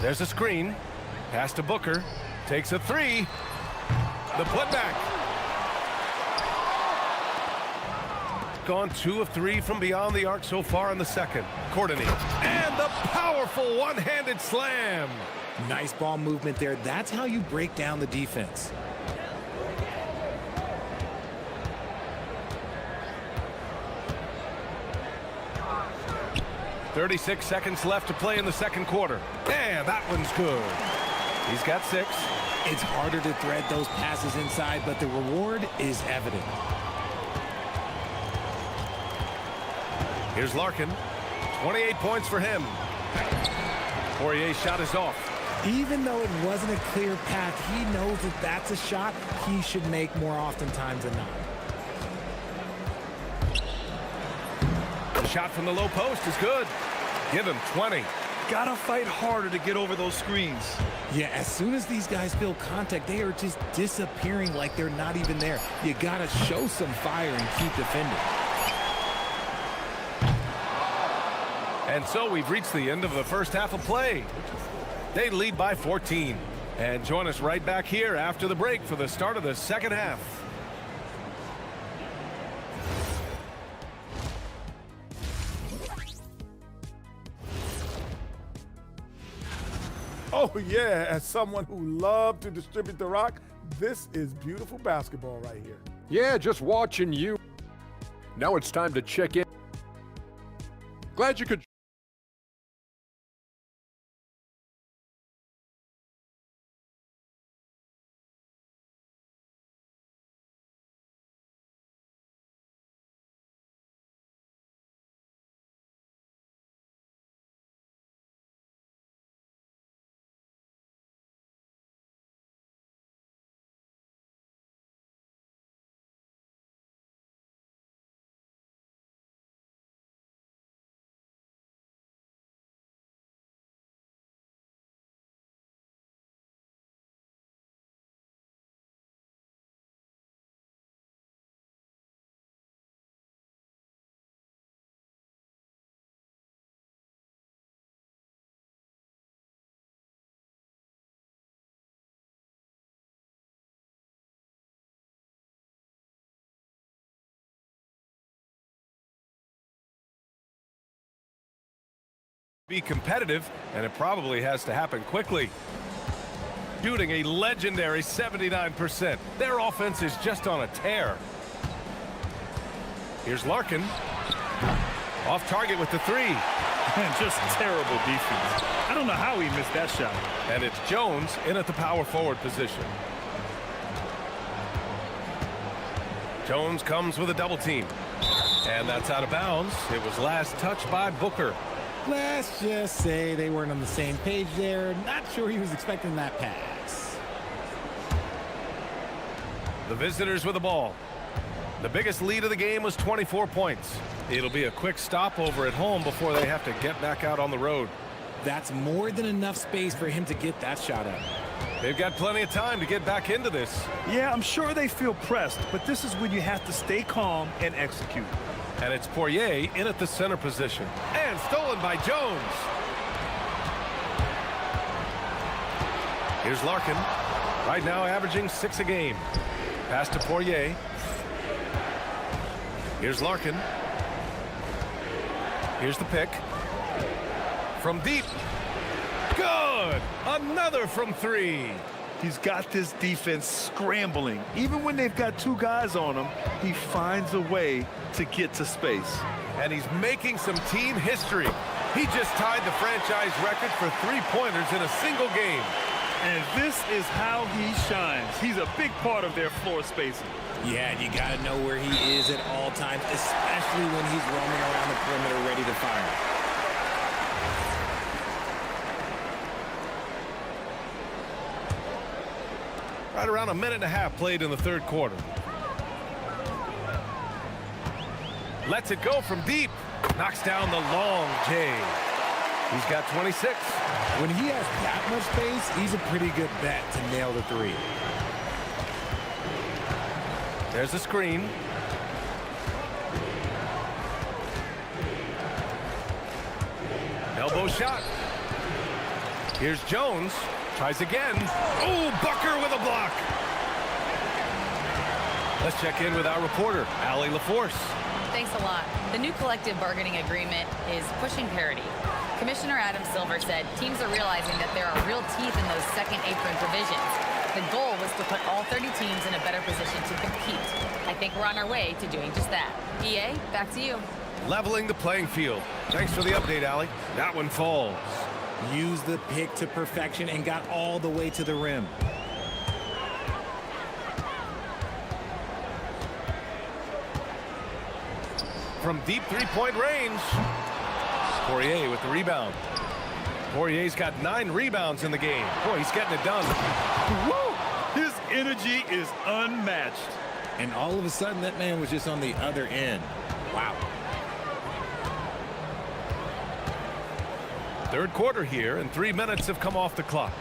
There's a screen. Pass to Booker. Takes a three. The putback. Gone 2 of 3 from beyond the arc so far in the second. Courtney. And the powerful one-handed slam. Nice ball movement there. That's how you break down the defense. .36 seconds left to play in the second quarter. And that one's good. He's got 6. It's harder to thread those passes inside, but the reward is evident. Here's Larkin. 28 points for him. Poirier's shot is off. Even though it wasn't a clear path, he knows that that's a shot he should make more oftentimes than not. The shot from the low post is good. Give him 20. Gotta fight harder to get over those screens. Yeah, as soon as these guys feel contact, they are just disappearing like they're not even there. You gotta show some fire and keep defending. And so we've reached the end of the first half of play. They lead by 14. And join us right back here after the break for the start of the second half. Oh, yeah, as someone who loved to distribute the rock, this is beautiful basketball right here. Yeah, just watching you. Now it's time to check in. Glad you could. Be competitive, and it probably has to happen quickly. Shooting a legendary 79%. Their offense is just on a tear. Here's Larkin. Off target with the 3. And just terrible defense. I don't know how he missed that shot. And it's Jones in at the power forward position. Jones comes with a double team. And that's out of bounds. It was last touched by Booker. Let's just say they weren't on the same page there. Not sure he was expecting that pass. The visitors with the ball. The biggest lead of the game was 24 points. It'll be a quick stopover at home before they have to get back out on the road. That's more than enough space for him to get that shot up. They've got plenty of time to get back into this. Yeah, I'm sure they feel pressed, but this is when you have to stay calm and execute. And it's Poirier in at the center position. And stolen by Jones. Here's Larkin. Right now averaging 6 a game. Pass to Poirier. Here's Larkin. Here's the pick. From deep. Good! Another from 3. He's got this defense scrambling. Even when they've got two guys on him, he finds a way to get to space. And he's making some team history. He just tied the franchise record for three-pointers in a single game. And this is how he shines. He's a big part of their floor spacing. Yeah, and you got to know where he is at all times, especially when he's roaming around the perimeter ready to fire. Right around a minute and a half played in the third quarter. Lets it go from deep. Knocks down the long J. He's got 26. When he has that much space, he's a pretty good bet to nail the three. There's the screen. Elbow shot. Here's Jones. Tries again. Oh, Bucker with a block. Let's check in with our reporter, Allie LaForce. Thanks a lot. The new collective bargaining agreement is pushing parity. Commissioner Adam Silver said teams are realizing that there are real teeth in those second apron provisions. The goal was to put all 30 teams in a better position to compete. I think we're on our way to doing just that. EA, back to you. Leveling the playing field. Thanks for the update, Allie. That one falls. Used the pick to perfection and got all the way to the rim. From deep three-point range. Poirier with the rebound. Poirier's got 9 rebounds in the game. Boy, he's getting it done. Woo! His energy is unmatched. And all of a sudden, that man was just on the other end. Wow. Third quarter here, and 3 minutes have come off the clock.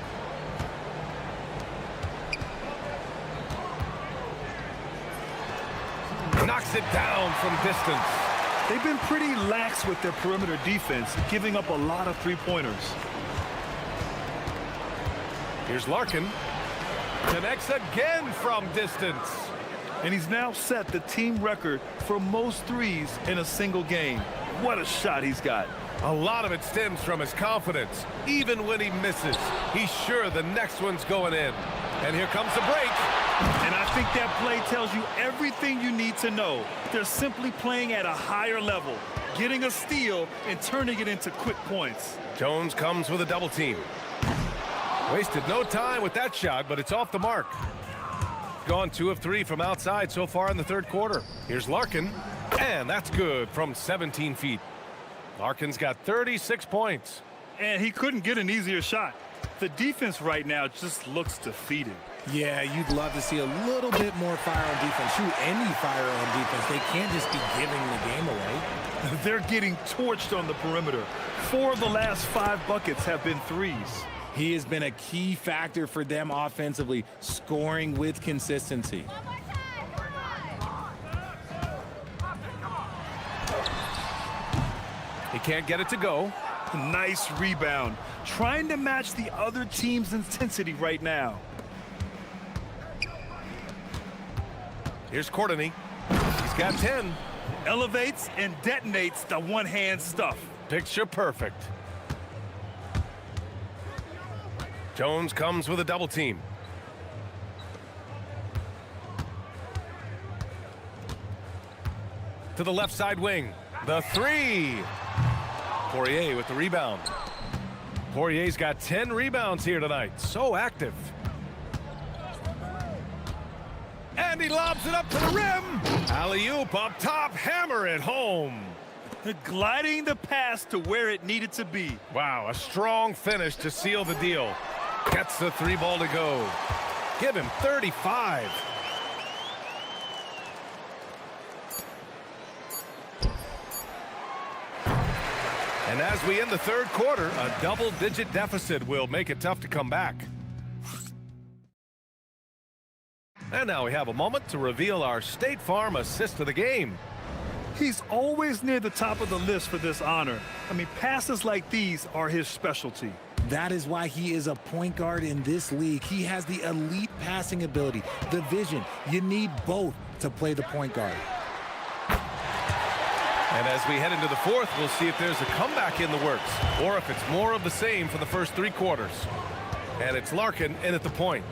Knocks it down from distance. They've been pretty lax with their perimeter defense, giving up a lot of three-pointers. Here's Larkin. Connects again from distance. And he's now set the team record for most threes in a single game. What a shot he's got. A lot of it stems from his confidence. Even when he misses, he's sure the next one's going in. And here comes the break. And I think that play tells you everything you need to know. They're simply playing at a higher level, getting a steal and turning it into quick points. Jones comes with a double team. Wasted no time with that shot, but it's off the mark. Gone 2 of 3 from outside so far in the third quarter. Here's Larkin, and that's good from 17 feet. Larkin's got 36 points. And he couldn't get an easier shot. The defense right now just looks defeated. Yeah, you'd love to see a little bit more fire on defense. Shoot, any fire on defense. They can't just be giving the game away. They're getting torched on the perimeter. 4 of the last 5 buckets have been threes. He has been a key factor for them offensively, scoring with consistency. He can't get it to go. Nice rebound. Trying to match the other team's intensity right now. Here's Courtney. He's got 10. Elevates and detonates the one-hand stuff. Picture perfect. Jones comes with a double team. To the left side wing. The 3. Poirier with the rebound. Poirier's got 10 rebounds here tonight. So active. And he lobs it up to the rim. Alley-oop up top. Hammer it home. Gliding the pass to where it needed to be. Wow, a strong finish to seal the deal. Gets the 3 ball to go. Give him 35. And as we end the third quarter, a double-digit deficit will make it tough to come back. And now we have a moment to reveal our State Farm assist of the game. He's always near the top of the list for this honor. I mean, passes like these are his specialty. That is why he is a point guard in this league. He has the elite passing ability, the vision. You need both to play the point guard. And as we head into the fourth, we'll see if there's a comeback in the works or if it's more of the same for the first 3 quarters. And it's Larkin in at the point.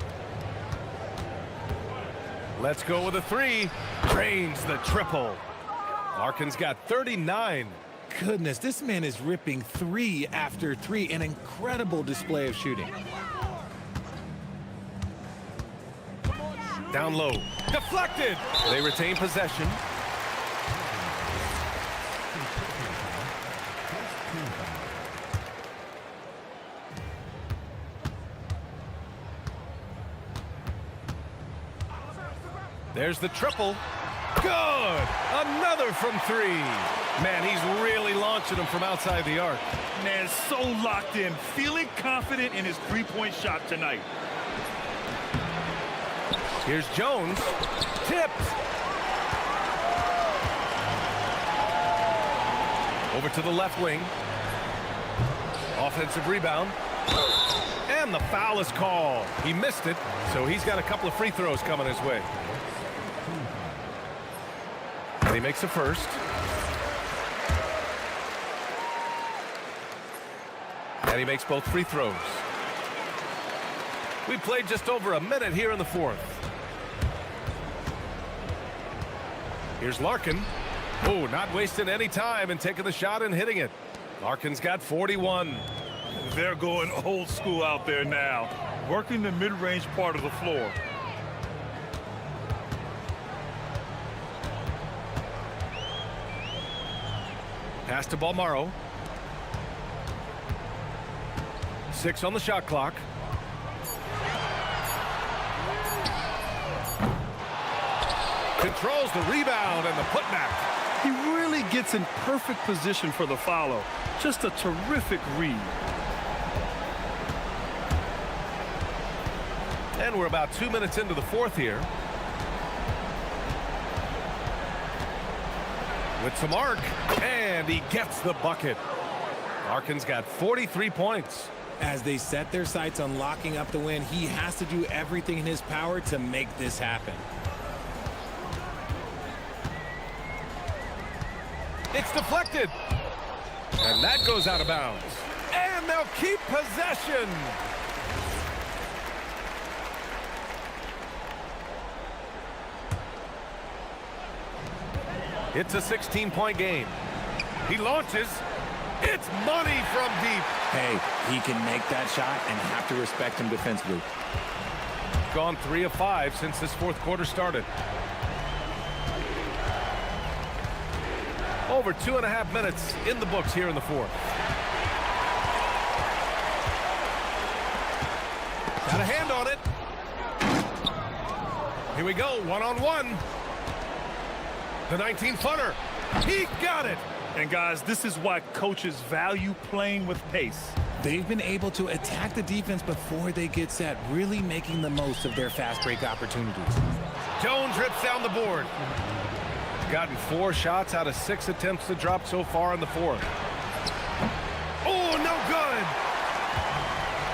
Let's go with a three. Drains the triple. Larkin's got 39. Goodness, this man is ripping 3 after 3. An incredible display of shooting. Down low. Deflected. They retain possession. There's the triple. Good! Another from 3. Man, he's really launching them from outside the arc. Man, so locked in, feeling confident in his three-point shot tonight. Here's Jones. Tipped. Over to the left wing. Offensive rebound. And the foul is called. He missed it, so he's got a couple of free throws coming his way. And he makes a first. And he makes both free throws. We played just over a minute here in the fourth. Here's Larkin. Oh, not wasting any time and taking the shot and hitting it. Larkin's got 41. They're going old school out there now, working the mid-range part of the floor. Pass to Balmaro. 6 on the shot clock. Controls the rebound and the putback. He really gets in perfect position for the follow. Just a terrific read. And we're about 2 minutes into the fourth here. With some arc, and he gets the bucket. Larkin's got 43 points. As they set their sights on locking up the win, he has to do everything in his power to make this happen. It's deflected. And that goes out of bounds. And they'll keep possession. It's a 16-point game. He launches. It's money from deep. Hey, he can make that shot and have to respect him defensively. Gone 3 of 5 since this fourth quarter started. Over 2.5 minutes in the books here in the fourth. Got a hand on it. Here we go, one-on-one. The 19-footer. He got it. And guys, this is why coaches value playing with pace. They've been able to attack the defense before they get set, really making the most of their fast break opportunities. Jones rips down the board. Gotten 4 shots out of 6 attempts to drop so far in the fourth. Oh, no good.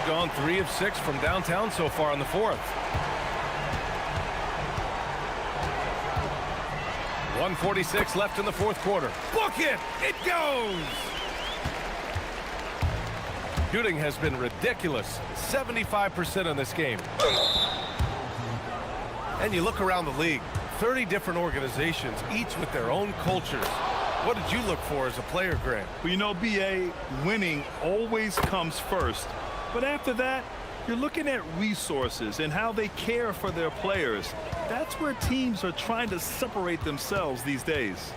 Gone 3 of 6 from downtown so far in the fourth. 1:46 left in the fourth quarter. Book it! It goes! Shooting has been ridiculous. 75% in this game. And you look around the league. 30 different organizations, each with their own cultures. What did you look for as a player, Grant? Well, you know, BA, winning always comes first. But after that, you're looking at resources and how they care for their players. That's where teams are trying to separate themselves these days.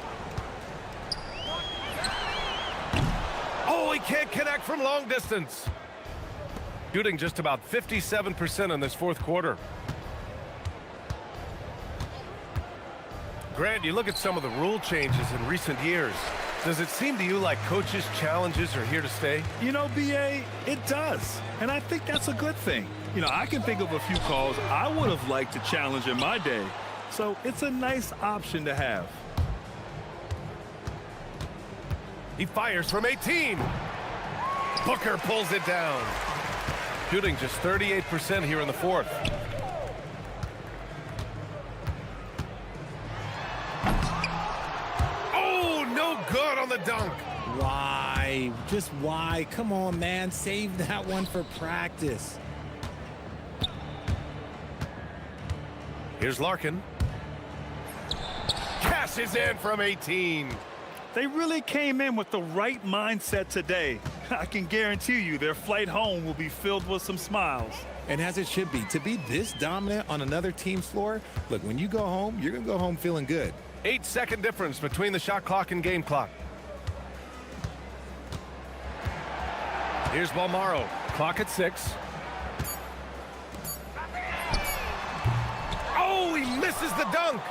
Oh, he can't connect from long distance. Shooting just about 57% in this fourth quarter. Grant, you look at some of the rule changes in recent years. Does it seem to you like coaches' challenges are here to stay? You know, BA, it does. And I think that's a good thing. You know, I can think of a few calls I would have liked to challenge in my day. So it's a nice option to have. He fires from 18. Booker pulls it down. Shooting just 38% here in the fourth. Good on the dunk. Why? Just why? Come on, man. Save that one for practice. Here's Larkin. dishes in from 18. They really came in with the right mindset today. I can guarantee you their flight home will be filled with some smiles. And as it should be, to be this dominant on another team's floor, look, when you go home, you're going to go home feeling good. 8-second difference between the shot clock and game clock. Here's Balmaro. Clock at 6. Oh, he misses the dunk.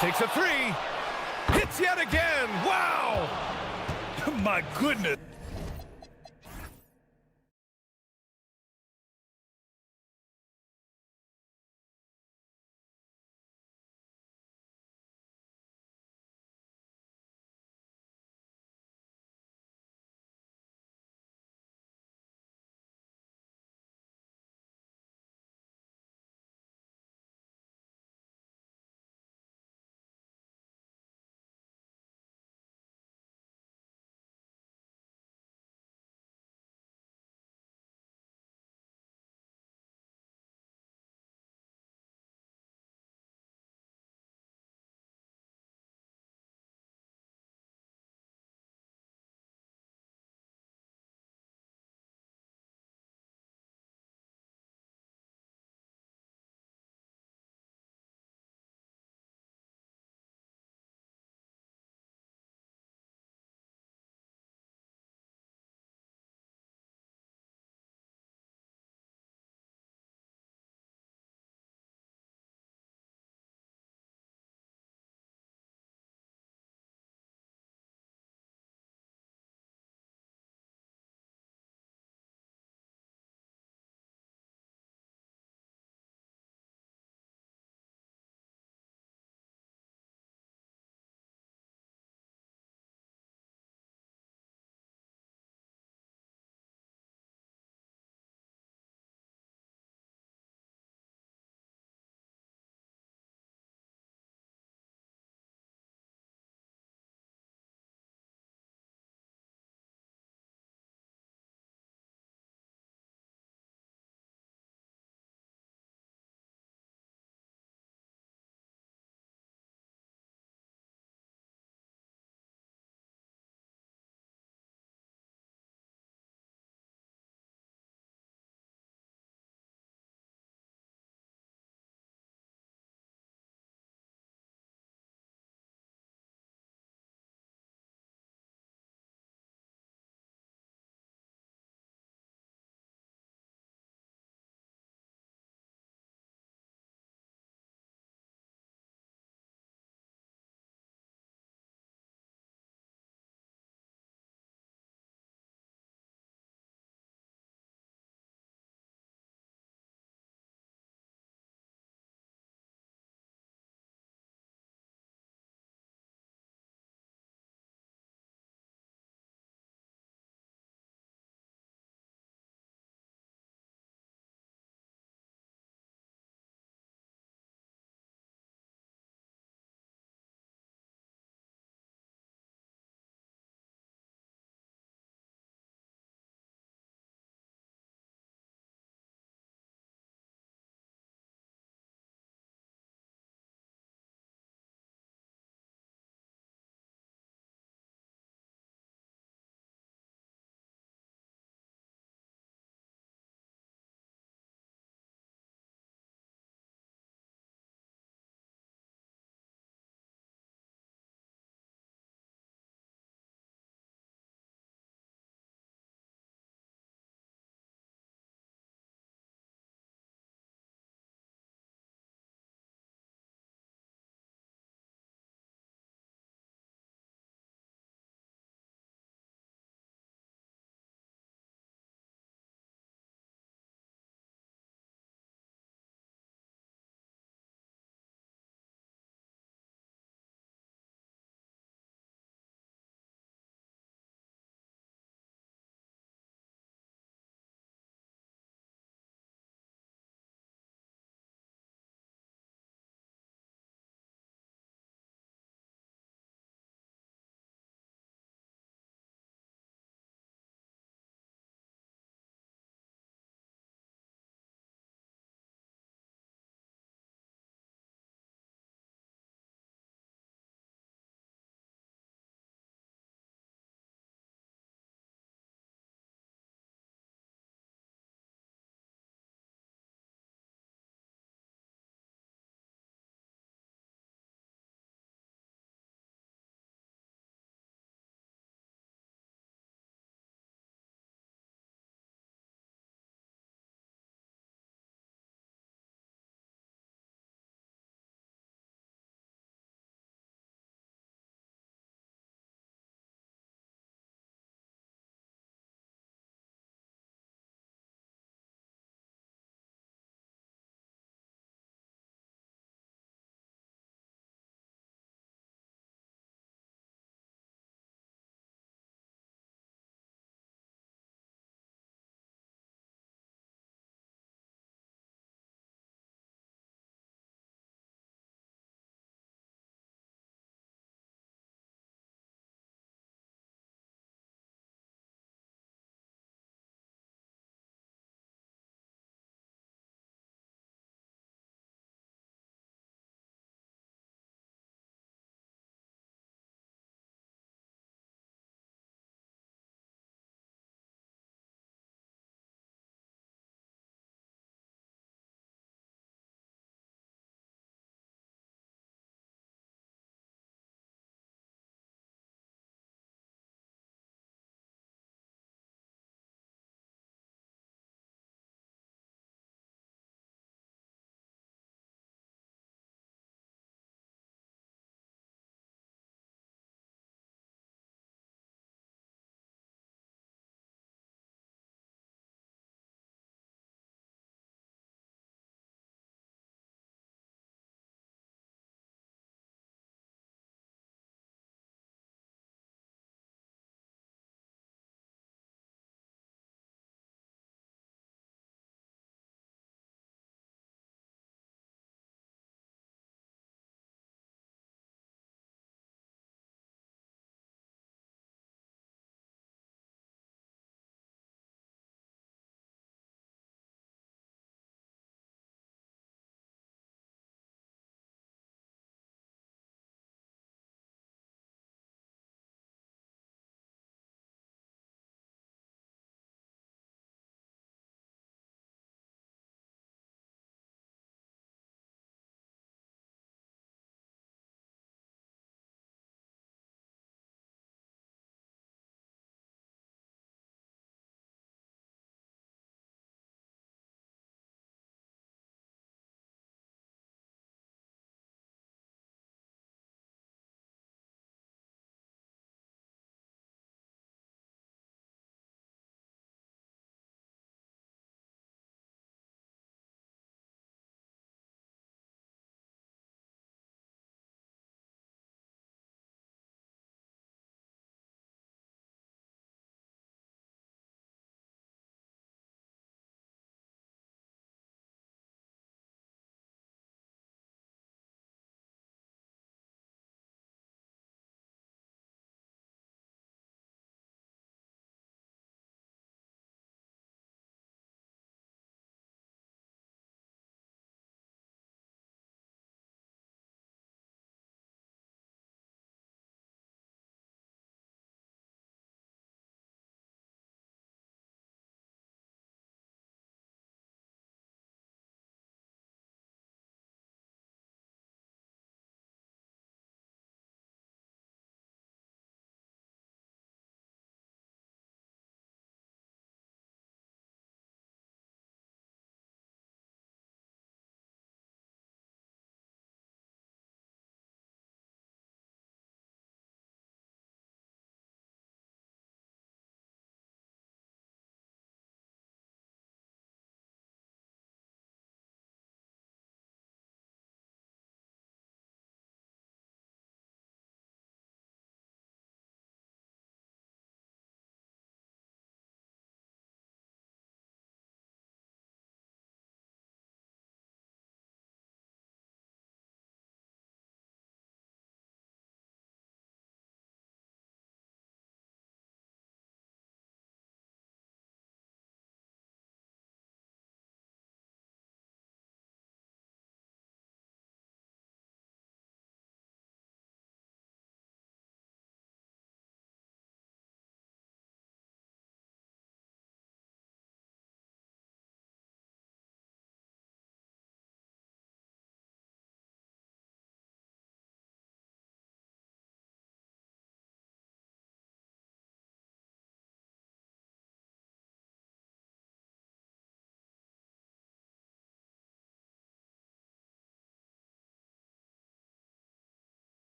Takes a 3. Hits yet again. Wow. My goodness.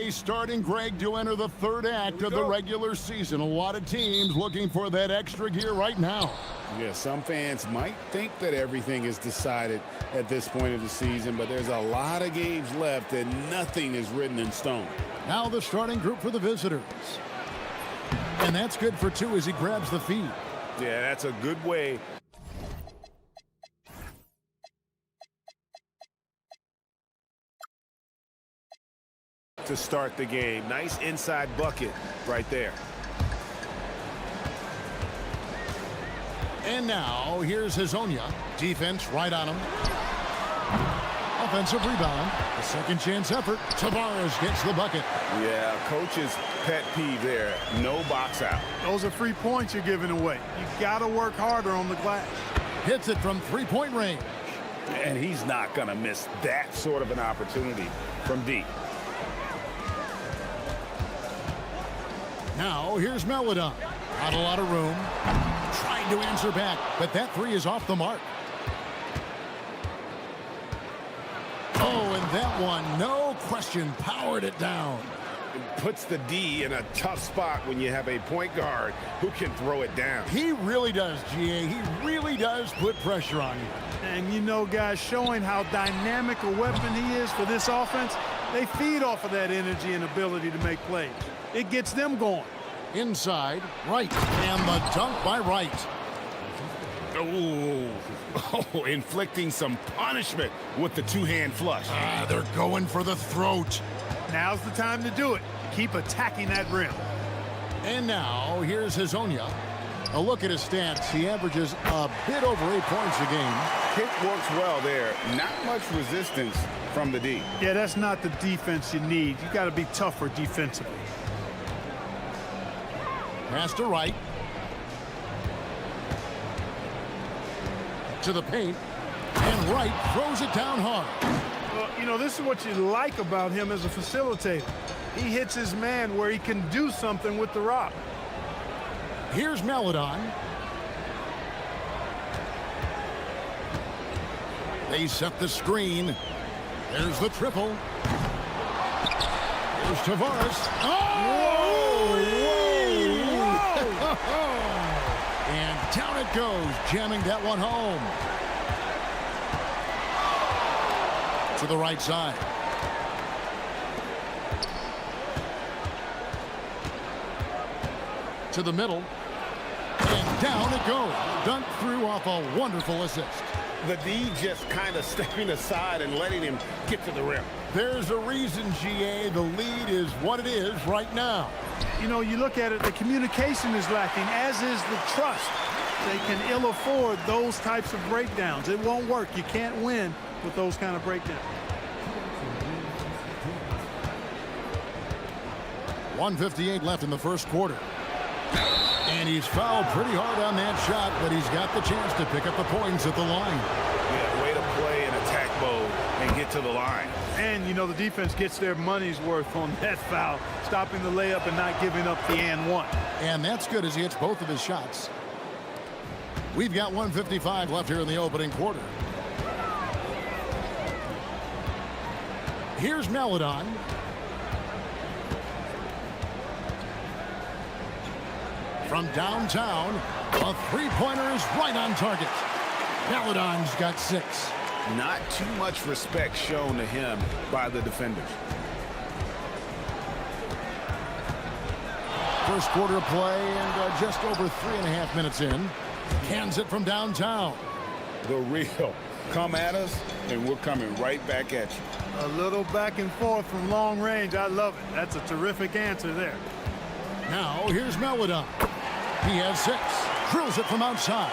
Starting, Greg, to enter the third act of the regular season. A lot of teams looking for that extra gear right now. Yeah, some fans might think that everything is decided at this point of the season, but there's a lot of games left and nothing is written in stone. Now the starting group for the visitors. And that's good for two as he grabs the feed. Yeah, that's a good way to start the game. Nice inside bucket right there. And now here's Hazonia. Defense right on him. Offensive rebound. A second chance effort. Tavares gets the bucket. Yeah, coach's pet peeve there. No box out. Those are free points you're giving away. You got to work harder on the glass. Hits it from three-point range. And he's not going to miss that sort of an opportunity from deep. Now, here's Melodon. Not a lot of room. Trying to answer back, but that three is off the mark. Oh, and that one, no question, powered it down. It puts the D in a tough spot when you have a point guard who can throw it down. He really does, GA. He really does put pressure on you. And you know, guys, showing how dynamic a weapon he is for this offense, they feed off of that energy and ability to make plays. It gets them going. Inside, right, and the dunk by Wright. Oh, inflicting some punishment with the two-hand flush. They're going for the throat. Now's the time to do it. Keep attacking that rim. And now, here's Hazonia. A look at his stats. He averages a bit over 8 points a game. Kick works well there. Not much resistance from the D. Yeah, that's not the defense you need. You got to be tougher defensively. Pass to Wright. To the paint. And Wright throws it down hard. Well, you know, this is what you like about him as a facilitator. He hits his man where he can do something with the rock. Here's Melodon. They set the screen. There's the triple. Here's Tavares. Oh! And down it goes, jamming that one home. To the right side. To the middle. And down it goes. Dunked through off a wonderful assist. The D just kind of stepping aside and letting him get to the rim. There's a reason, GA. The lead is what it is right now. You know, you look at it, the communication is lacking, as is the trust. They can ill afford those types of breakdowns. It won't work. You can't win with those kind of breakdowns. 1:58 left in the first quarter. And he's fouled pretty hard on that shot, but he's got the chance to pick up the points at the line. Yeah, way to play in attack mode and get to the line. And, you know, the defense gets their money's worth on that foul, stopping the layup and not giving up the and one. And that's good as he hits both of his shots. We've got 1:55 left here in the opening quarter. Here's Melodon. From downtown, a three-pointer is right on target. Melodon's got 6. Not too much respect shown to him by the defenders. First quarter of play and just over 3.5 minutes in. Cans it from downtown. The real. Come at us, and we're coming right back at you. A little back and forth from long range. I love it. That's a terrific answer there. Now, here's Melodon. He has 6. Drills it from outside.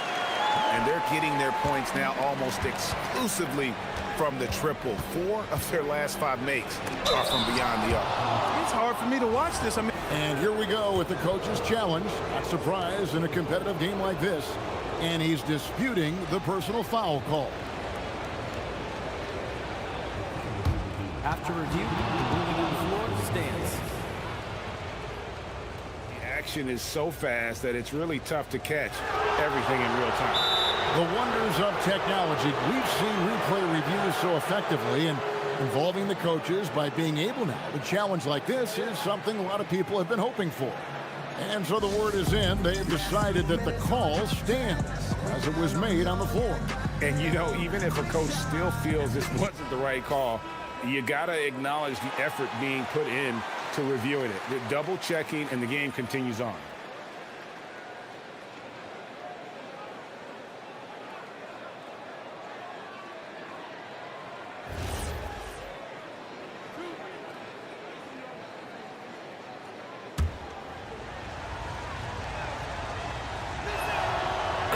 And they're getting their points now almost exclusively from the triple. 4 of their last 5 makes are from beyond the arc. It's hard for me to watch this. And here we go with the coach's challenge. Not surprised in a competitive game like this. And he's disputing the personal foul call. After review, the ruling on the floor stands. The action is so fast that it's really tough to catch everything in real time. The wonders of technology. We've seen replay reviews so effectively, and involving the coaches by being able now to challenge like this is something a lot of people have been hoping for. And so the word is in. They've decided that the call stands as it was made on the floor. And, you know, even if a coach still feels this wasn't the right call, you got to acknowledge the effort being put in to reviewing it. The double checking, and the game continues on.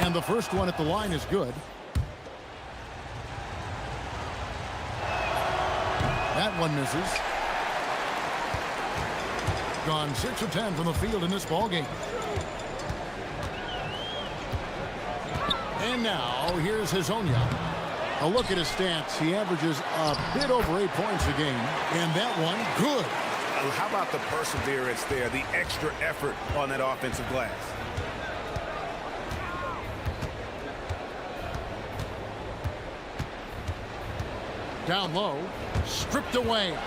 And the first one at the line is good. That one misses. Gone 6 of 10 from the field in this ball game. And now here's Hazonia. A look at his stats. He averages a bit over 8 points a game. And that one, good. How about the perseverance there, the extra effort on that offensive glass? Down low, stripped away.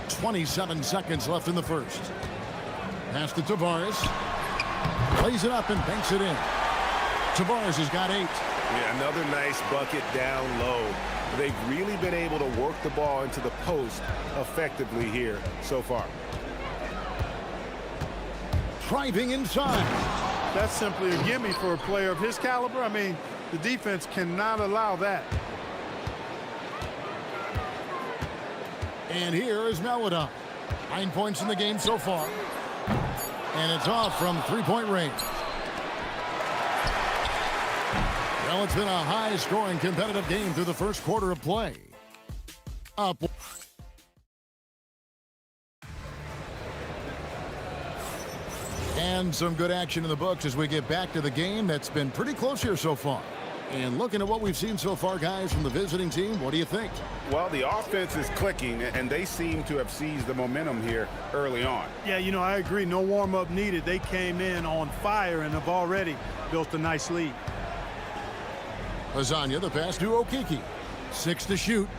.27 seconds left in the first. Pass to Tavares. Plays it up and banks it in. Tavares has got 8. Yeah, another nice bucket down low. They've really been able to work the ball into the post effectively here so far. Driving inside. That's simply a gimme for a player of his caliber. I mean, the defense cannot allow that. And here is Melodon. 9 points in the game so far. And it's off from three-point range. Well, it's been a high-scoring competitive game through the first quarter of play. Up. And some good action in the books as we get back to the game that's been pretty close here so far. And looking at what we've seen so far, guys, from the visiting team, what do you think? Well, the offense is clicking, and they seem to have seized the momentum here early on. Yeah, you know, I agree. No warm-up needed. They came in on fire and have already built a nice lead. Lasagna, the pass to Okiki. 6 to shoot.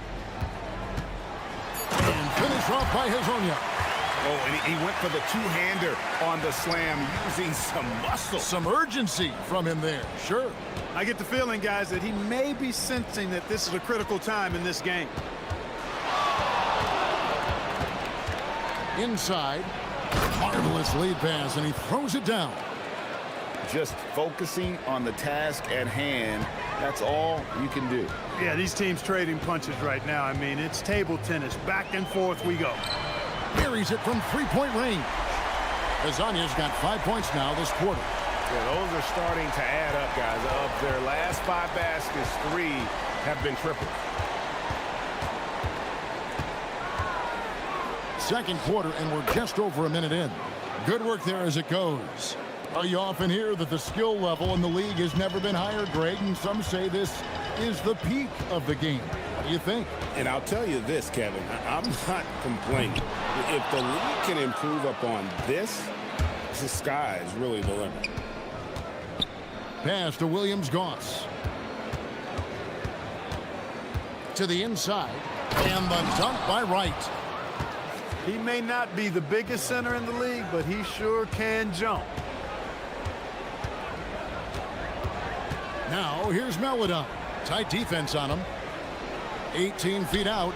And finish off by Hazonia. Oh, and he went for the two-hander on the slam, using some muscle. Some urgency from him there, sure. I get the feeling, guys, that he may be sensing that this is a critical time in this game. Inside, marvelous lead pass, and he throws it down. Just focusing on the task at hand, that's all you can do. Yeah, these teams trading punches right now. I mean, it's table tennis. Back and forth we go. Buries it from three-point range. Lasagna's got 5 points now this quarter. Yeah, those are starting to add up, guys. Of their last 5 baskets, 3 have been triples. Second quarter, and we're just over a minute in. Good work there as it goes. You often hear that the skill level in the league has never been higher, Greg, and some say this is the peak of the game. What do you think? And I'll tell you this, Kevin, I'm not complaining. If the league can improve upon this, the sky is really the limit. Pass to Williams-Goss. To the inside, and the dunk by Wright. He may not be the biggest center in the league, but he sure can jump. Now, here's Melodon. Tight defense on him. 18 feet out,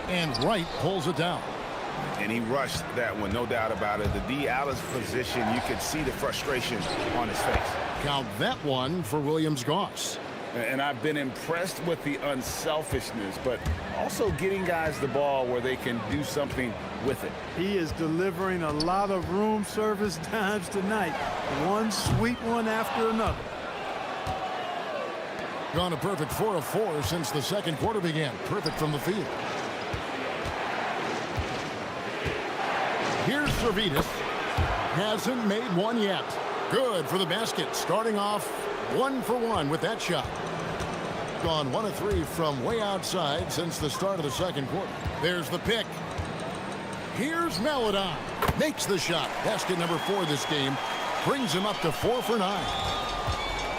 and Wright pulls it down. And he rushed that one, no doubt about it. The D out of position, you could see the frustration on his face. Count that one for Williams-Goss. And I've been impressed with the unselfishness, but also getting guys the ball where they can do something with it. He is delivering a lot of room service dimes tonight. One sweet one after another. Gone a perfect 4 of 4 since the second quarter began. Perfect from the field. Here's Servetus. Hasn't made one yet. Good for the basket. Starting off 1 for 1 with that shot. Gone 1 of 3 from way outside since the start of the second quarter. There's the pick. Here's Melodon. Makes the shot. Basket number 4 this game. brings him up to 4 for 9.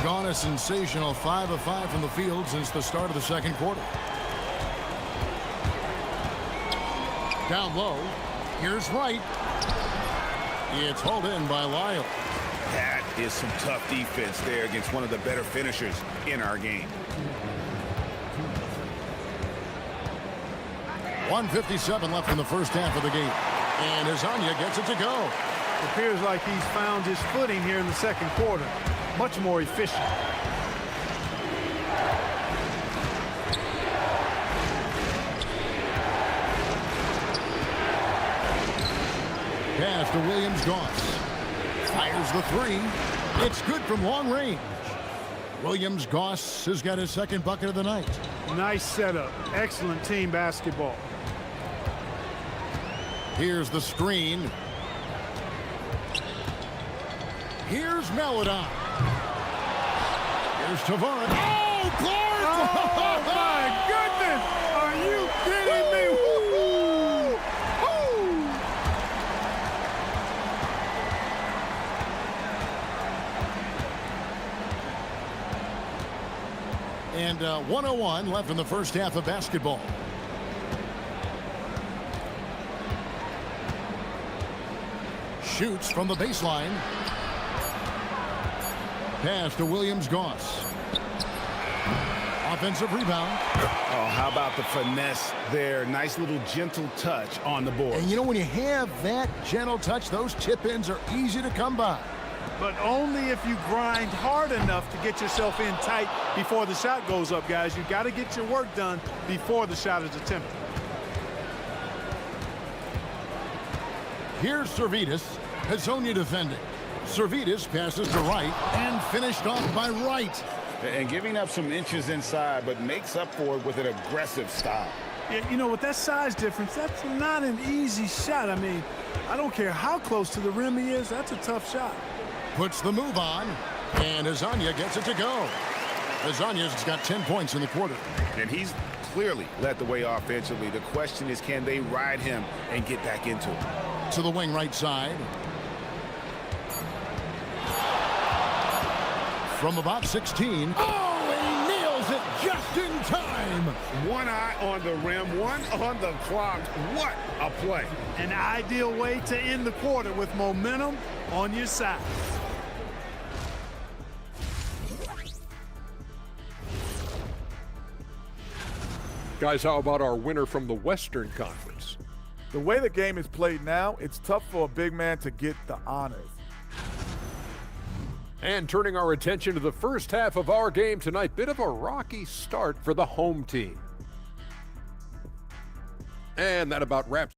Gone a sensational 5 of 5 from the field since the start of the second quarter. Down low. Here's Wright. It's hauled in by Lyle. That is some tough defense there against one of the better finishers in our game. 1:57 left in the first half of the game. And Hezonja gets it to go. It appears like he's found his footing here in the second quarter. Much more efficient. Pass to Williams-Goss. Fires the three. It's good from long range. Williams-Goss has got his second bucket of the night. Nice setup. Excellent team basketball. Here's the screen. Here's Melodon. Here's Tavares. Oh, Clark! Oh, my goodness! Are you kidding me? Woo! Woo! And 1:01 left in the first half of basketball. Shoots from the baseline. Pass to Williams-Goss. Offensive rebound. Oh, how about the finesse there? Nice little gentle touch on the board. And you know, when you have that gentle touch, those chip-ins are easy to come by. But only if you grind hard enough to get yourself in tight before the shot goes up, guys. You got to get your work done before the shot is attempted. Here's Servetus. Hezonja defending. Servetus passes to Wright and finished off by Wright. And giving up some inches inside, but makes up for it with an aggressive style. Yeah, you know, with that size difference, that's not an easy shot. I mean, I don't care how close to the rim he is. That's a tough shot. Puts the move on, and Hezonja gets it to go. Hezonja's got 10 points in the quarter. And he's clearly led the way offensively. The question is, can they ride him and get back into it? To the wing right side. From about 16. Oh, and he nails it just in time. One eye on the rim, one on the clock. What a play. An ideal way to end the quarter with momentum on your side. Guys, how about our winner from the Western Conference? The way the game is played now, it's tough for a big man to get the honors. And turning our attention to the first half of our game tonight, bit of a rocky start for the home team. And that about wraps.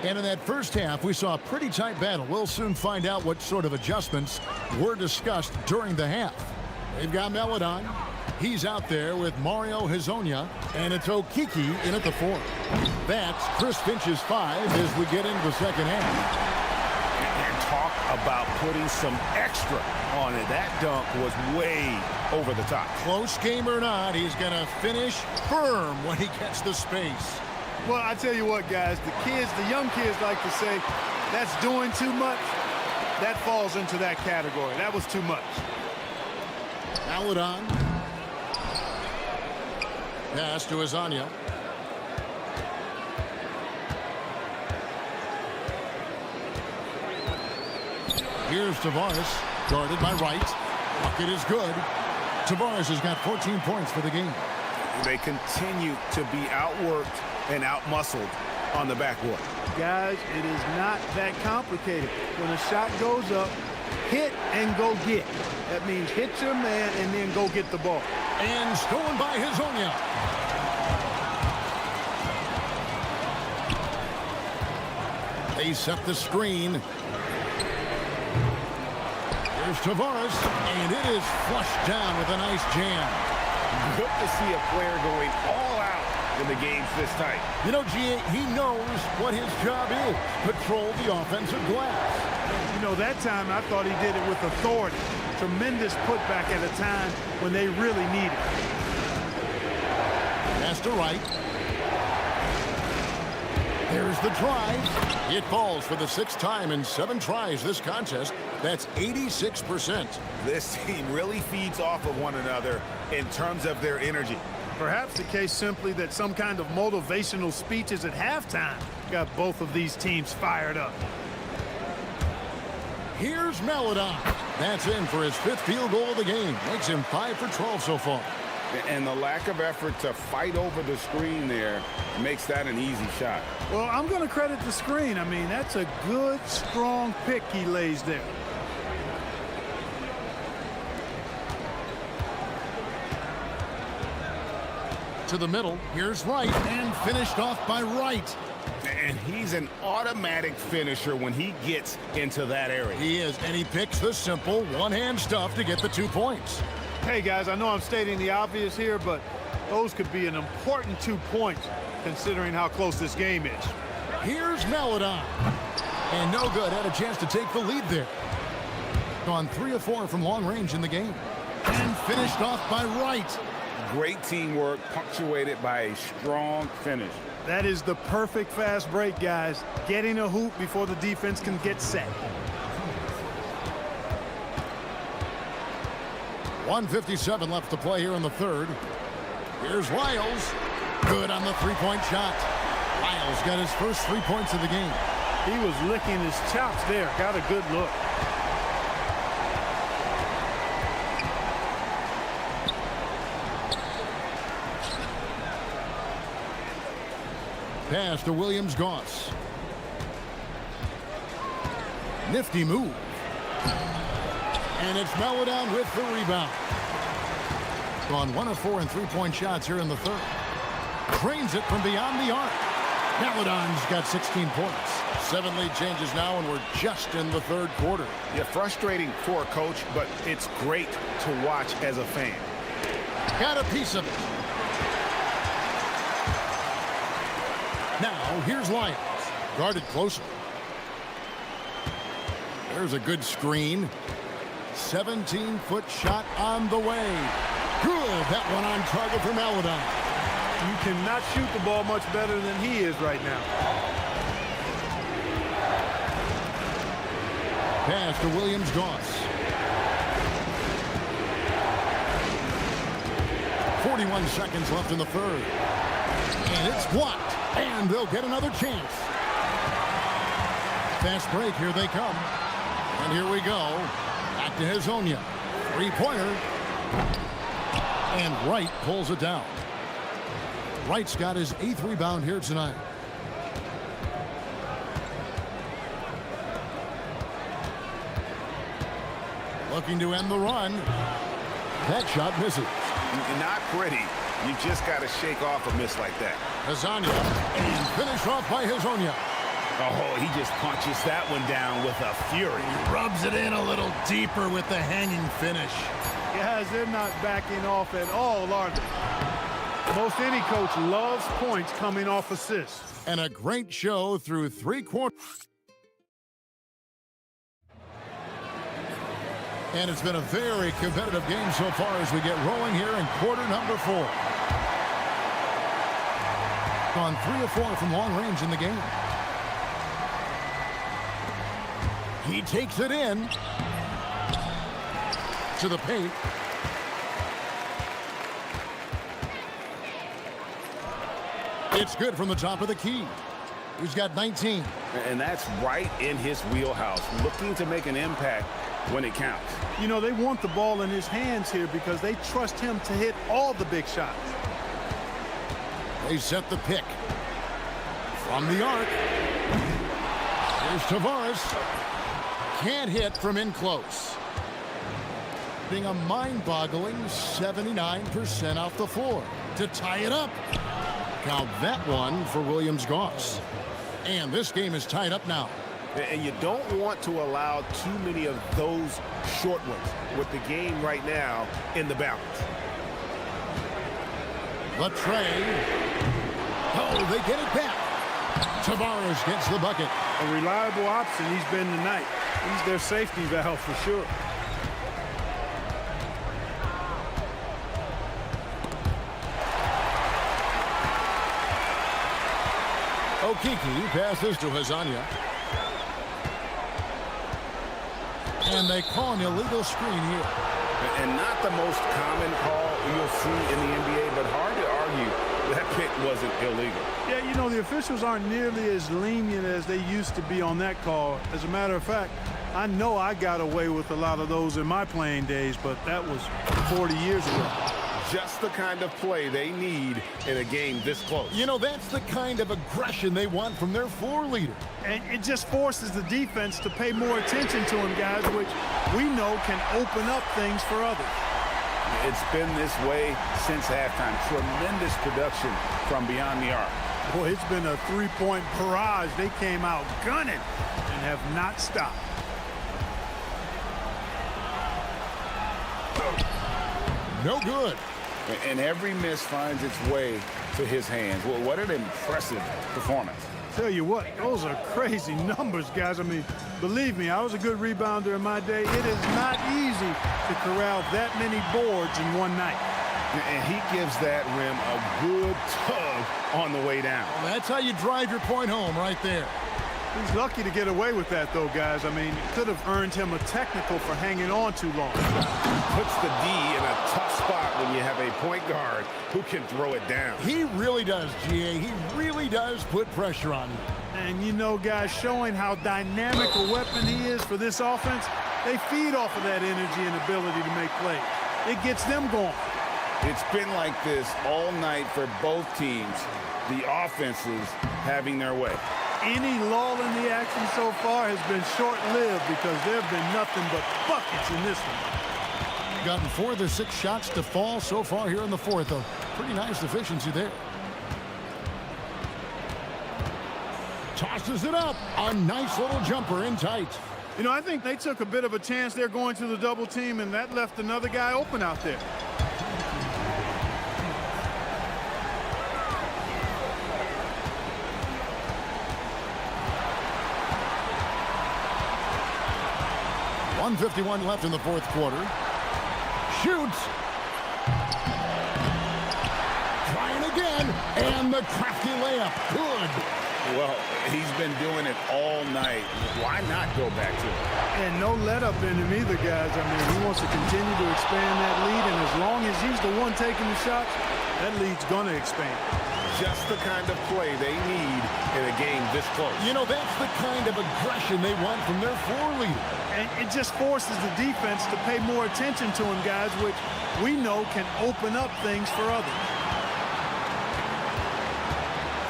And in that first half, we saw a pretty tight battle. We'll soon find out what sort of adjustments were discussed during the half. They've got Melodon. He's out there with Mario Hezonja, and it's Okiki in at the 4. That's Chris Finch's 5 as we get into the second half. And talk about putting some extra on it. That dunk was way over the top. Close game or not, he's going to finish firm when he gets the space. Well, I tell you what, guys, the young kids like to say, that's doing too much. That falls into that category. That was too much. Melodon. Pass to Hezonja. Here's Tavares, guarded by Wright. Bucket is good. Tavares has got 14 points for the game. They continue to be outworked and outmuscled on the backboard. Guys, it is not that complicated. When a shot goes up, hit and go get. That means hit your man and then go get the ball. And stolen by Hezonja. They set the screen. Here's Tavares, and it is flushed down with a nice jam. Good to see a player going all out in the games this tight. You know, G.A., he knows what his job is. Patrol the offensive glass. You know, that time I thought he did it with authority. Tremendous putback at a time when they really need it. Pass to Wright. There's the drive. It falls for the 6th time in 7 tries this contest. That's 86%. This team really feeds off of one another in terms of their energy. Perhaps the case simply that some kind of motivational speeches at halftime got both of these teams fired up. Here's Maledon. That's in for his 5th field goal of the game. Makes him 5 for 12 so far. And the lack of effort to fight over the screen there makes that an easy shot. Well, I'm going to credit the screen. I mean, that's a good, strong pick he lays there. To the middle. Here's Wright, and finished off by Wright. And he's an automatic finisher when he gets into that area. He is, and he picks the simple one-hand stuff to get the 2 points. Hey, guys, I know I'm stating the obvious here, but those could be an important 2 points considering how close this game is. Here's Maledon. And no good. Had a chance to take the lead there. On 3 of 4 from long range in the game. And finished off by Wright. Great teamwork, punctuated by a strong finish. That is the perfect fast break, guys. Getting a hoop before the defense can get set. 1:57 left to play here in the 3rd. Here's Lyles. Good on the 3-point shot. Lyles got his first 3 points of the game. He was licking his chops there. Got a good look. Pass to Williams-Goss. Nifty move. And it's Maledon with the rebound. Gone 1 of 4 in 3-point shots here in the 3rd. Trains it from beyond the arc. Maledon's got 16 points. 7 lead changes now, and we're just in the 3rd quarter. Yeah, frustrating for a coach, but it's great to watch as a fan. Got a piece of it. Now, here's Lyles. Guarded closer. There's a good screen. 17-foot shot on the way. Good. That one on target for Maledon. You cannot shoot the ball much better than he is right now. Pass to Williams-Goss. 41 seconds left in the 3rd. And it's blocked. And they'll get another chance. Fast break. Here they come. And here we go. Back to Hezonja. 3-pointer. And Wright pulls it down. Wright's got his 8th rebound here tonight. Looking to end the run. That shot misses. Not pretty. You just got to shake off a miss like that. Hezonja, and finish off by Hezonja. Oh, he just punches that one down with a fury. He rubs it in a little deeper with the hanging finish. Guys, they're not backing off at all, are they? Most any coach loves points coming off assists. And a great show through 3 quarters. And it's been a very competitive game so far as we get rolling here in quarter number 4. On 3 of 4 from long range in the game. He takes it in to the paint. It's good from the top of the key. He's got 19. And that's right in his wheelhouse, looking to make an impact when it counts. You know, they want the ball in his hands here because they trust him to hit all the big shots. They set the pick. From the arc. Here's Tavares. Can't hit from in close. Being a mind-boggling 79% off the floor to tie it up. Count that one for Williams-Goss. And this game is tied up now. And you don't want to allow too many of those short ones with the game right now in the balance. The tray. Oh, they get it back. Tavares gets the bucket. A reliable option he's been tonight. He's their safety valve for sure. Okiki passes to Hazania. And they call an illegal screen here. And not the most common call you'll see in the NBA, but hard to argue that pick wasn't illegal. Yeah, you know, the officials aren't nearly as lenient as they used to be on that call. As a matter of fact, I know I got away with a lot of those in my playing days, but that was 40 years ago. Just the kind of play they need in a game this close. You know, that's the kind of aggression they want from their floor leader. And it just forces the defense to pay more attention to him, guys, which we know can open up things for others. It's been this way since halftime. Tremendous production from beyond the arc. Boy, it's been a three-point barrage. They came out gunning and have not stopped. No good. And every miss finds its way to his hands. Well, what an impressive performance. Tell you what, those are crazy numbers, guys. I mean, believe me, I was a good rebounder in my day. It is not easy to corral that many boards in one night. And he gives that rim a good tug on the way down. Well, that's how you drive your point home right there. He's lucky to get away with that, though, guys. I mean, it could have earned him a technical for hanging on too long. Puts the D in a tough spot when you have a point guard who can throw it down. He really does, GA. He really does put pressure on you. And, you know, guys, showing how dynamic a weapon he is for this offense, they feed off of that energy and ability to make plays. It gets them going. It's been like this all night for both teams. The offenses having their way. Any lull in the action so far has been short-lived because there have been nothing but buckets in this one. Gotten 4 of their 6 shots to fall so far here in the fourth. A pretty nice efficiency there. Tosses it up. A nice little jumper in tight. You know, I think they took a bit of a chance there going to the double team, and that left another guy open out there. .151 left in the fourth quarter. Shoots. Trying again. And the crafty layup. Good. Well, he's been doing it all night. Why not go back to it? And no let-up in him either, guys. I mean, he wants to continue to expand that lead, and as long as he's the one taking the shots, that lead's going to expand. Just the kind of play they need in a game this close. You know, that's the kind of aggression they want from their floor leader. And it just forces the defense to pay more attention to him, guys, which we know can open up things for others.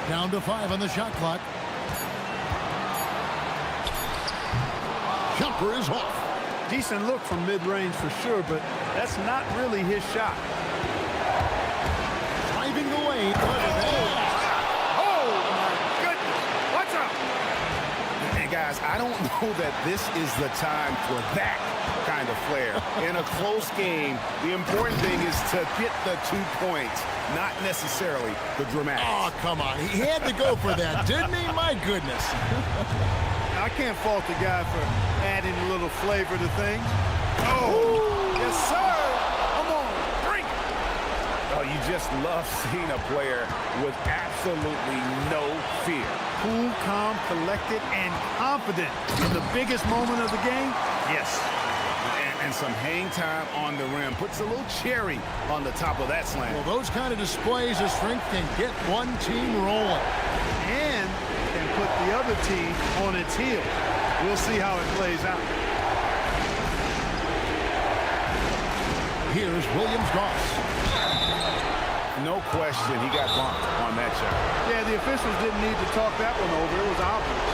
Down to 5 on the shot clock. Jumper is off. Decent look from mid-range for sure, but that's not really his shot. Driving the lane. Oh, my goodness. What's up? And guys, I don't know that this is the time for that kind of flair. In a close game, the important thing is to get the 2 points, not necessarily the dramatics. Oh, come on. He had to go for that, didn't he? My goodness. I can't fault the guy for adding a little flavor to things. Oh, yes, sir. Come on, drink it. Oh, you just love seeing a player with absolutely no fear. Cool, calm, collected, and confident in the biggest moment of the game. Yes. And some hang time on the rim. Puts a little cherry on the top of that slam. Well, those kind of displays of strength can get one team rolling. And can put the other team on its heel. We'll see how it plays out. Here's Williams-Goss. No question, he got bumped on that shot. Yeah, the officials didn't need to talk that one over. It was obvious.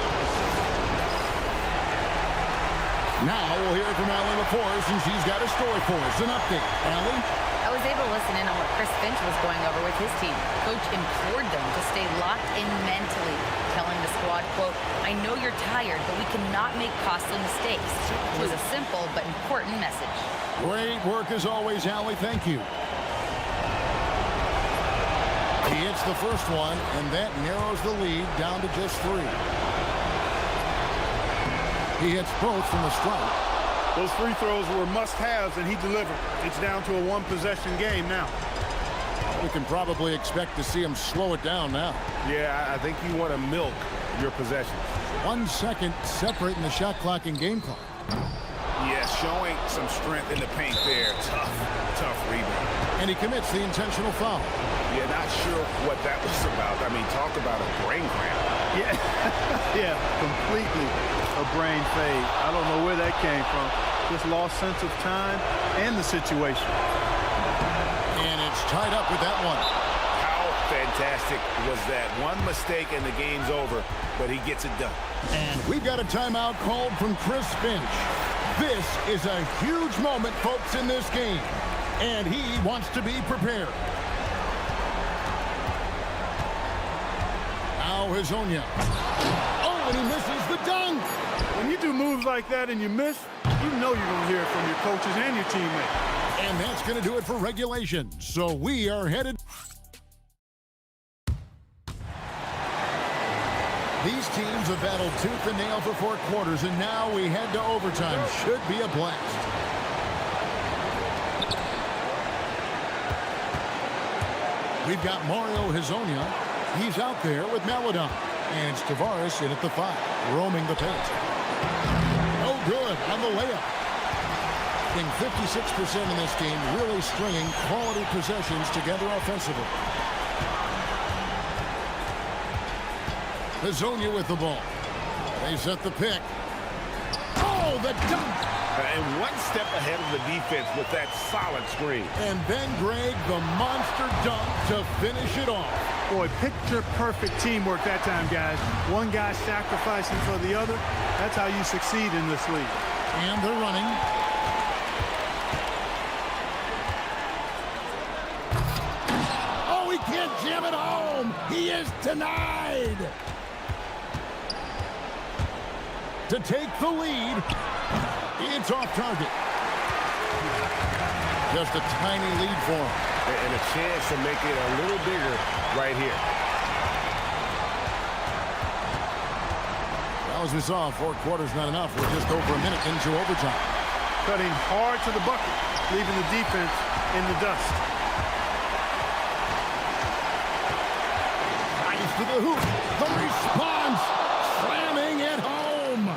Now we'll hear from Allie LaForce, and she's got a story for us. An update. Allie? I was able to listen in on what Chris Finch was going over with his team. Coach implored them to stay locked in mentally, telling the squad, quote, "I know you're tired, but we cannot make costly mistakes." It was a simple but important message. Great work as always, Allie. Thank you. He hits the first one, and that narrows the lead down to just 3. He hits both from the stripe. Those free throws were must-haves, and he delivered. It's down to a one-possession game now. We can probably expect to see him slow it down now. Yeah, I think you want to milk your possessions. 1 second separating the shot clock and game clock. Yeah, showing some strength in the paint there. Tough rebound. And he commits the intentional foul. Yeah, not sure what that was about. I mean, talk about a brain cramp. Yeah, yeah, completely a brain fade. I don't know where that came from. Just lost sense of time and the situation. And it's tied up with that one. How fantastic was that? One mistake and the game's over, but he gets it done. And we've got a timeout called from Chris Finch. This is a huge moment, folks, in this game. And he wants to be prepared. Now Hazonia. Oh, and he misses the dunk. When you do moves like that and you miss, you know you're going to hear it from your coaches and your teammates. And that's going to do it for regulation. So we are headed. These teams have battled tooth and nail for 4 quarters, and now we head to overtime. Should be a blast. We've got Mario Hazonia. He's out there with Maladon. And it's Tavares in at the 5, roaming the paint. Oh, good on the layup. Being 56% in this game, really stringing quality possessions together offensively. Hazonia with the ball. They set the pick. Oh, the dunk! And one step ahead of the defense with that solid screen. And then Greg, the monster dunk to finish it off. Boy, picture-perfect teamwork that time, guys. One guy sacrificing for the other. That's how you succeed in this league. And they're running. Oh, he can't jam it home. He is denied. To take the lead. It's off target. Just a tiny lead for him. And a chance to make it a little bigger right here. Well, as we saw, 4 quarters not enough. We're just over a minute into overtime. Cutting hard to the bucket, leaving the defense in the dust. Nice to the hoop. The response. Slamming it home.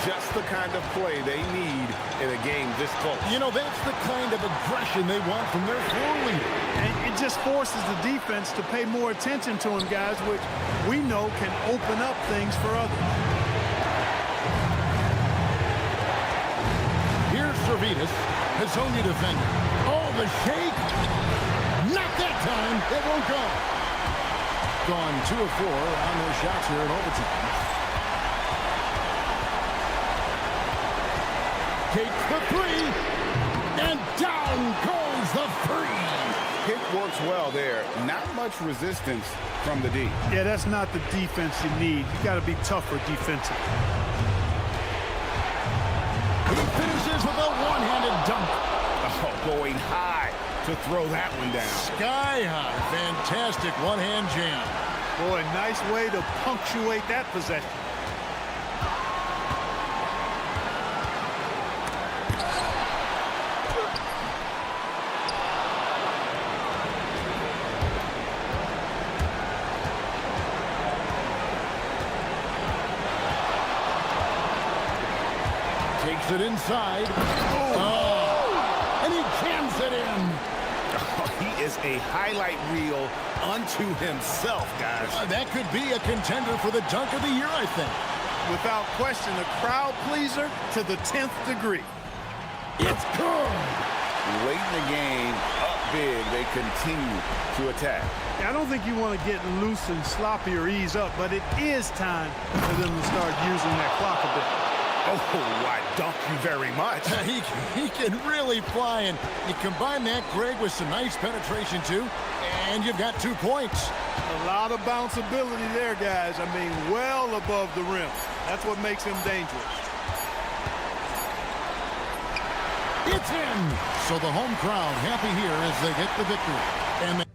Just the kind of play they need in a game this close. You know, that's the kind of aggression they want from their floor leader. And it just forces the defense to pay more attention to him, guys, which we know can open up things for others. Here's Servetus. Hazonia defender. Oh, the shake. Not that time. It won't go. Gone 2 of 4 on their shots here in overtime. Takes the 3, and down goes the 3. Pick works well there. Not much resistance from the D. Yeah, that's not the defense you need. You got to be tougher defensively. He finishes with a one-handed dunk. Oh, going high to throw that one down. Sky high. Fantastic one-hand jam. Boy, nice way to punctuate that possession. Takes it inside. Oh! And he jams it in. Oh, he is a highlight reel unto himself, guys. That could be a contender for the dunk of the year, I think. Without question, a crowd pleaser to the 10th degree. It's good. Late in the game, up big, they continue to attack. I don't think you want to get loose and sloppy or ease up, but it is time for them to start using that clock a bit. Oh, I dunk you very much. He can really fly, and you combine that, Greg, with some nice penetration, too, and you've got 2 points. A lot of bounceability there, guys. I mean, well above the rim. That's what makes him dangerous. It's in! So the home crowd happy here as they get the victory. And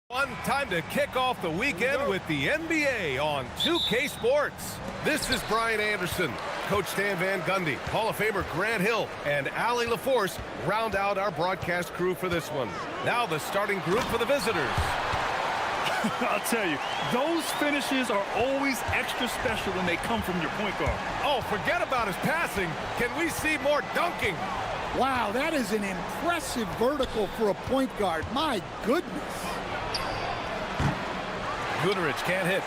One time to kick off the weekend with the NBA on 2K Sports. This is Brian Anderson. Coach Stan Van Gundy, Hall of Famer Grant Hill, and Allie LaForce round out our broadcast crew for this one. Now the starting group for the visitors. I'll tell you, those finishes are always extra special when they come from your point guard. Oh, forget about his passing. Can we see more dunking? Wow, that is an impressive vertical for a point guard. My goodness. Guterich can't hit.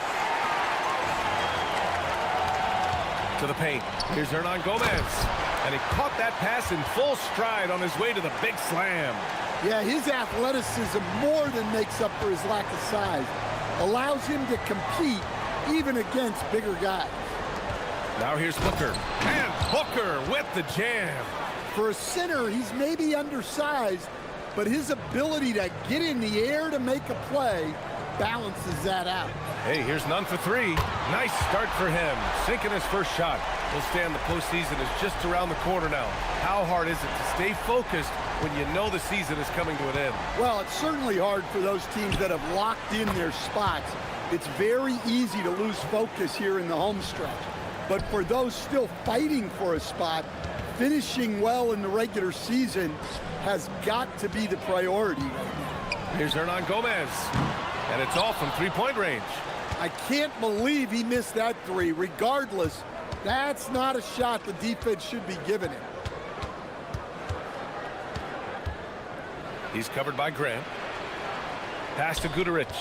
To the paint. Here's Hernan Gomez. And he caught that pass in full stride on his way to the big slam. Yeah, his athleticism more than makes up for his lack of size. Allows him to compete even against bigger guys. Now here's Booker. And Booker with the jam. For a center, he's maybe undersized, but his ability to get in the air to make a play balances that out. Hey, here's none for three. Nice start for him. Sinking his first shot. We'll stand the postseason is just around the corner now. How hard is it to stay focused when you know the season is coming to an end? Well, it's certainly hard for those teams that have locked in their spots. It's very easy to lose focus here in the home stretch. But for those still fighting for a spot, finishing well in the regular season has got to be the priority right now. Here's Hernan Gomez. And it's off from three-point range. I can't believe he missed that three. Regardless, that's not a shot the defense should be giving him. He's covered by Grant. Pass to Guterich.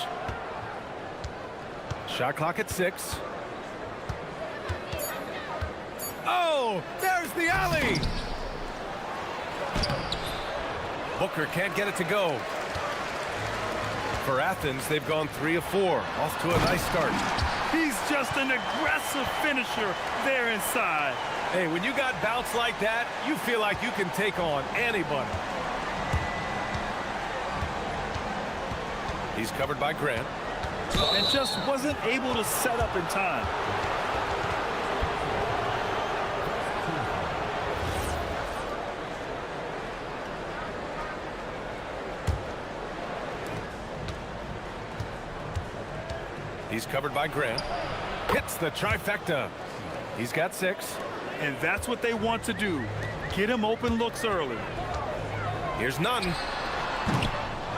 Shot clock at 6. Oh, there's the alley. Booker can't get it to go. For Athens, they've gone 3 of 4. Off to a nice start. He's just an aggressive finisher there inside. Hey, when you got bounce like that, you feel like you can take on anybody. He's covered by Grant. And just wasn't able to set up in time. He's covered by Grant. Hits the trifecta. He's got 6. And that's what they want to do. Get him open looks early. Here's none.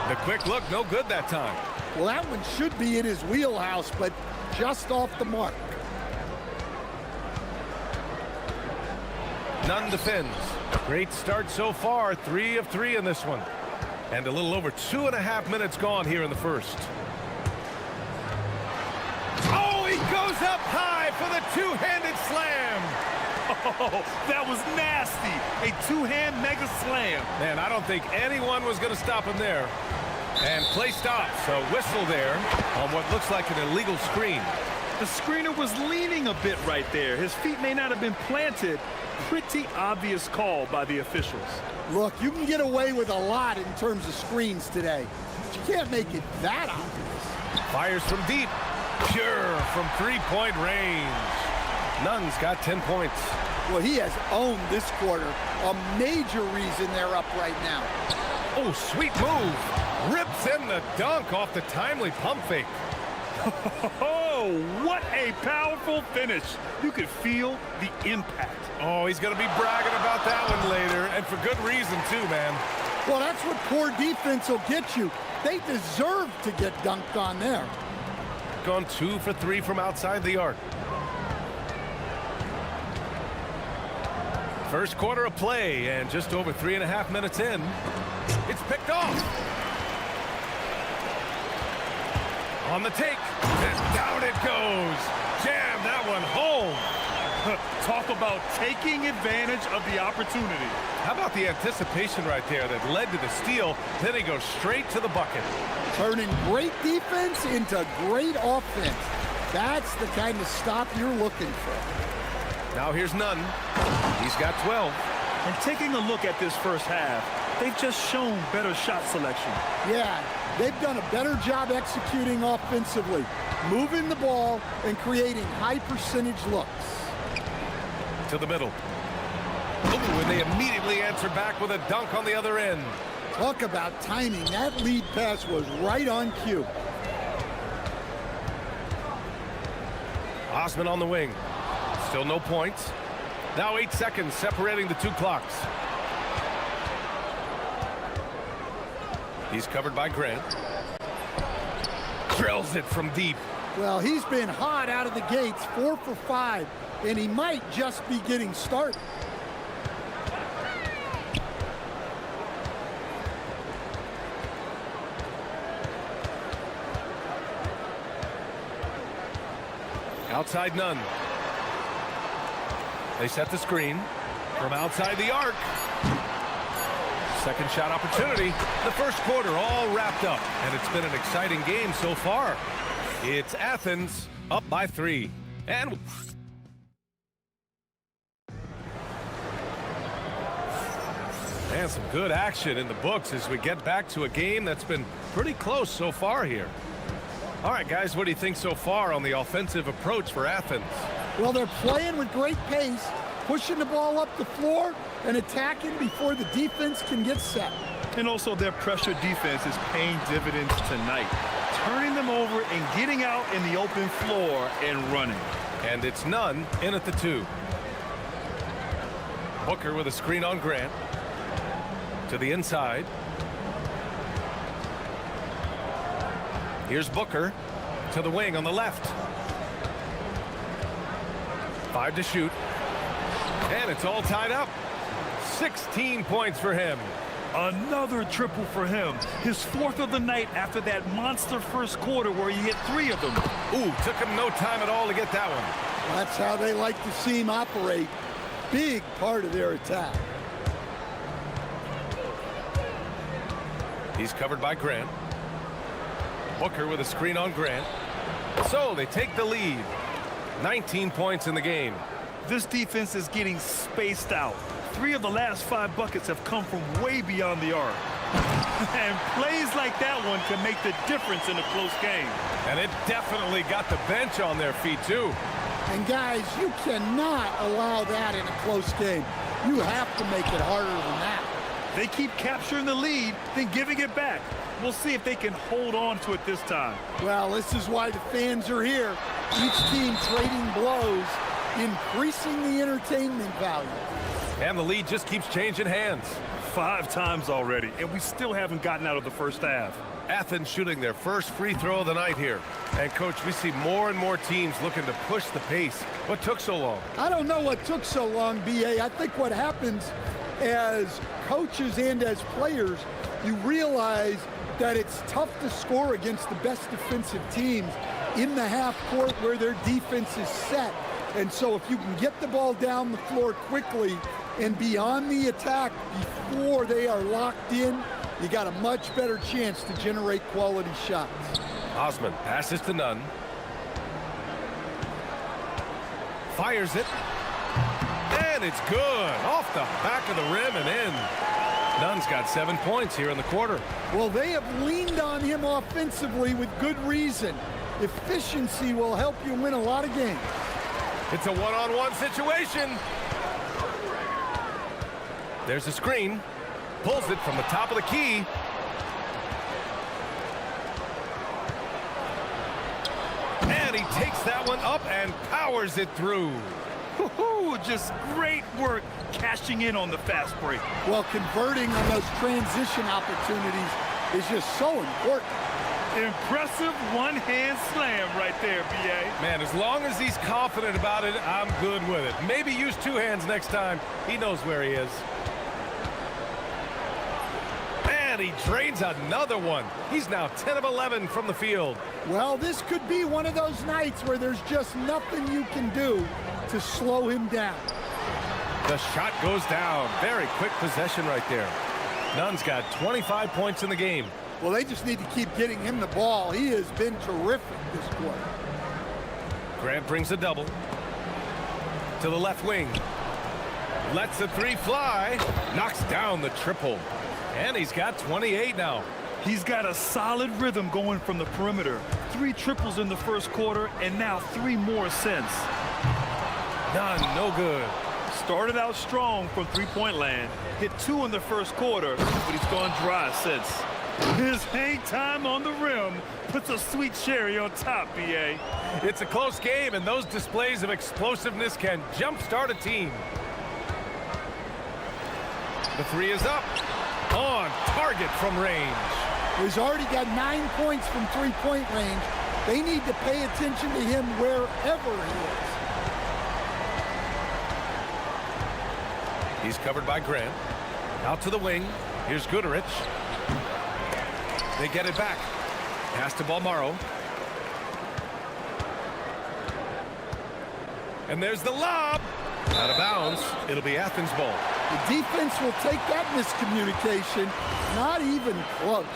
The quick look, no good that time. Well, that one should be in his wheelhouse, but just off the mark. Nunn defends. Great start so far. 3 of 3 in this one. And a little over 2.5 minutes gone here in the first. Oh, he goes up high for the two-handed slam. Oh, that was nasty. A two-hand mega slam. Man, I don't think anyone was going to stop him there. And play stops. So whistle there on what looks like an illegal screen. The screener was leaning a bit right there. His feet may not have been planted. Pretty obvious call by the officials. Look, you can get away with a lot in terms of screens today. But you can't make it that obvious. Fires from deep. Pure from three-point range. Nunn's got 10 points. Well, he has owned this quarter. A major reason they're up right now. Oh, sweet move. Rips in the dunk off the timely pump fake. Oh, what a powerful finish. You could feel the impact. Oh, he's going to be bragging about that one later, and for good reason, too, man. Well, that's what poor defense will get you. They deserve to get dunked on there. Gone 2 for 3 from outside the arc. First quarter of play, and just over 3.5 minutes in. It's picked off. On the take, and down it goes. Jam that one home. Talk about taking advantage of the opportunity. How about the anticipation right there that led to the steal? Then he goes straight to the bucket. Turning great defense into great offense. That's the kind of stop you're looking for. Now here's Nunn. He's got 12. And taking a look at this first half, they've just shown better shot selection. Yeah, they've done a better job executing offensively, moving the ball and creating high percentage looks. To the middle. Ooh, and they immediately answer back with a dunk on the other end. Talk about timing. That lead pass was right on cue. Osman on the wing. Still no points. Now 8 seconds separating the two clocks. He's covered by Grant. Drills it from deep. Well, he's been hot out of the gates, 4 for 5, and he might just be getting started. Outside none. They set the screen from outside the arc. Second shot opportunity. The first quarter all wrapped up, and it's been an exciting game so far. It's Athens up by 3. And some good action in the books as we get back to a game that's been pretty close so far here. All right, guys, what do you think so far on the offensive approach for Athens? Well, they're playing with great pace, pushing the ball up the floor and attacking before the defense can get set. And also their pressure defense is paying dividends tonight, turning them over and getting out in the open floor and running. And it's none in at the 2. Booker with a screen on Grant. To the inside. Here's Booker to the wing on the left. 5 to shoot. And it's all tied up. 16 points for him. Another triple for him. His 4th of the night after that monster first quarter where he hit 3 of them. Ooh, took him no time at all to get that one. That's how they like to see him operate. Big part of their attack. He's covered by Grant. Booker with a screen on Grant. So they take the lead. 19 points in the game. This defense is getting spaced out. 3 of the last 5 buckets have come from way beyond the arc. And plays like that one can make the difference in a close game. And it definitely got the bench on their feet, too. And, guys, you cannot allow that in a close game. You have to make it harder than that. They keep capturing the lead, then giving it back. We'll see if they can hold on to it this time. Well, this is why the fans are here. Each team trading blows, increasing the entertainment value. And the lead just keeps changing hands. 5 times already, and we still haven't gotten out of the first half. Athens shooting their first free throw of the night here. And, Coach, we see more and more teams looking to push the pace. What took so long? I don't know what took so long, B.A. I think what happens as coaches and as players, you realize that it's tough to score against the best defensive teams in the half court where their defense is set. And so if you can get the ball down the floor quickly and be on the attack before they are locked in, you got a much better chance to generate quality shots. Osman passes to Nunn. Fires it. And it's good. Off the back of the rim and in. Nunn's got 7 points here in the quarter. Well, they have leaned on him offensively with good reason. Efficiency will help you win a lot of games. It's a one-on-one situation. There's a screen. Pulls it from the top of the key. And he takes that one up and powers it through. Just great work cashing in on the fast break. Well, converting on those transition opportunities is just so important. Impressive one-hand slam right there, B.A. Man, as long as he's confident about it, I'm good with it. Maybe use 2 hands next time. He knows where he is. And he drains another one. He's now 10 of 11 from the field. Well, this could be one of those nights where there's just nothing you can do to slow him down. The shot goes down. Very quick possession right there. Nunn's got 25 points in the game. Well, they just need to keep getting him the ball. He has been terrific this quarter. Grant brings a double. To the left wing. Lets the 3 fly. Knocks down the triple. And he's got 28 now. He's got a solid rhythm going from the perimeter. 3 triples in the first quarter, and now 3 more since. None, no good. Started out strong from three-point land. Hit 2 in the first quarter, but he's gone dry since. His hang time on the rim puts a sweet cherry on top, BA. It's a close game, and those displays of explosiveness can jumpstart a team. The three is up. On target from range. He's already got 9 points from three-point range. They need to pay attention to him wherever he is. He's covered by Grant. Out to the wing. Here's Goodrich. They get it back. Pass to Balmaro. And there's the lob. Out of bounds. It'll be Athens ball. The defense will take that miscommunication. Not even close.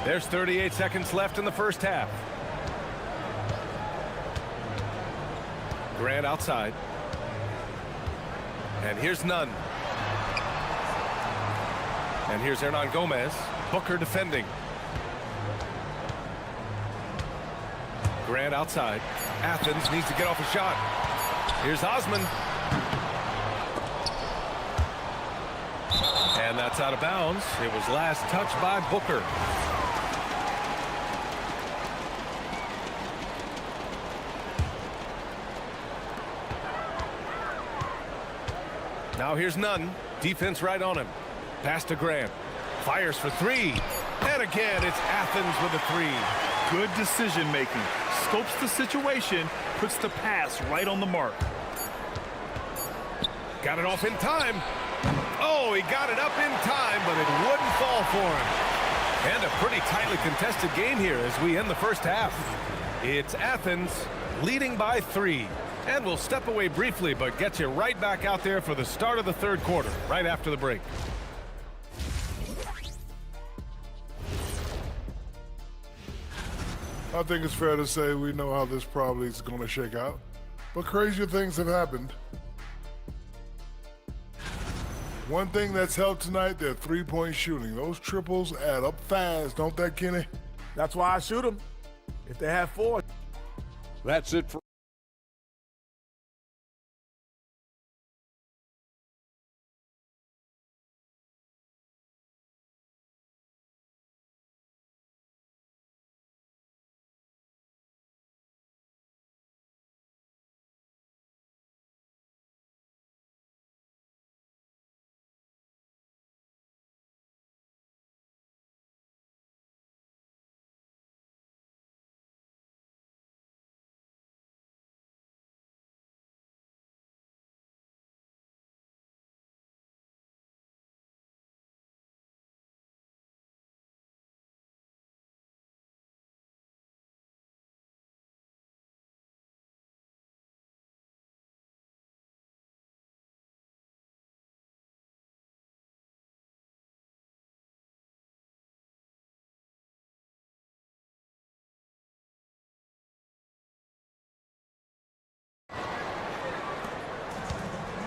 There's 38 seconds left in the first half. Grant outside. And here's Nunn. And here's Hernan Gomez. Booker defending. Grant outside. Athens needs to get off a shot. Here's Osman. And that's out of bounds. It was last touched by Booker. Now here's Nunn. Defense right on him. Pass to Grant. Fires for three. And again, it's Athens with a three. Good decision making. Scopes the situation, puts the pass right on the mark. Got it off in time. Oh, he got it up in time, but it wouldn't fall for him. And a pretty tightly contested game here as we end the first half. It's Athens leading by 3. And we'll step away briefly, but get you right back out there for the start of the third quarter, right after the break. I think it's fair to say we know how this probably is going to shake out, but crazier things have happened. One thing that's helped tonight, their three-point shooting. Those triples add up fast, don't they, Kenny? That's why I shoot them. If they have 4. That's it for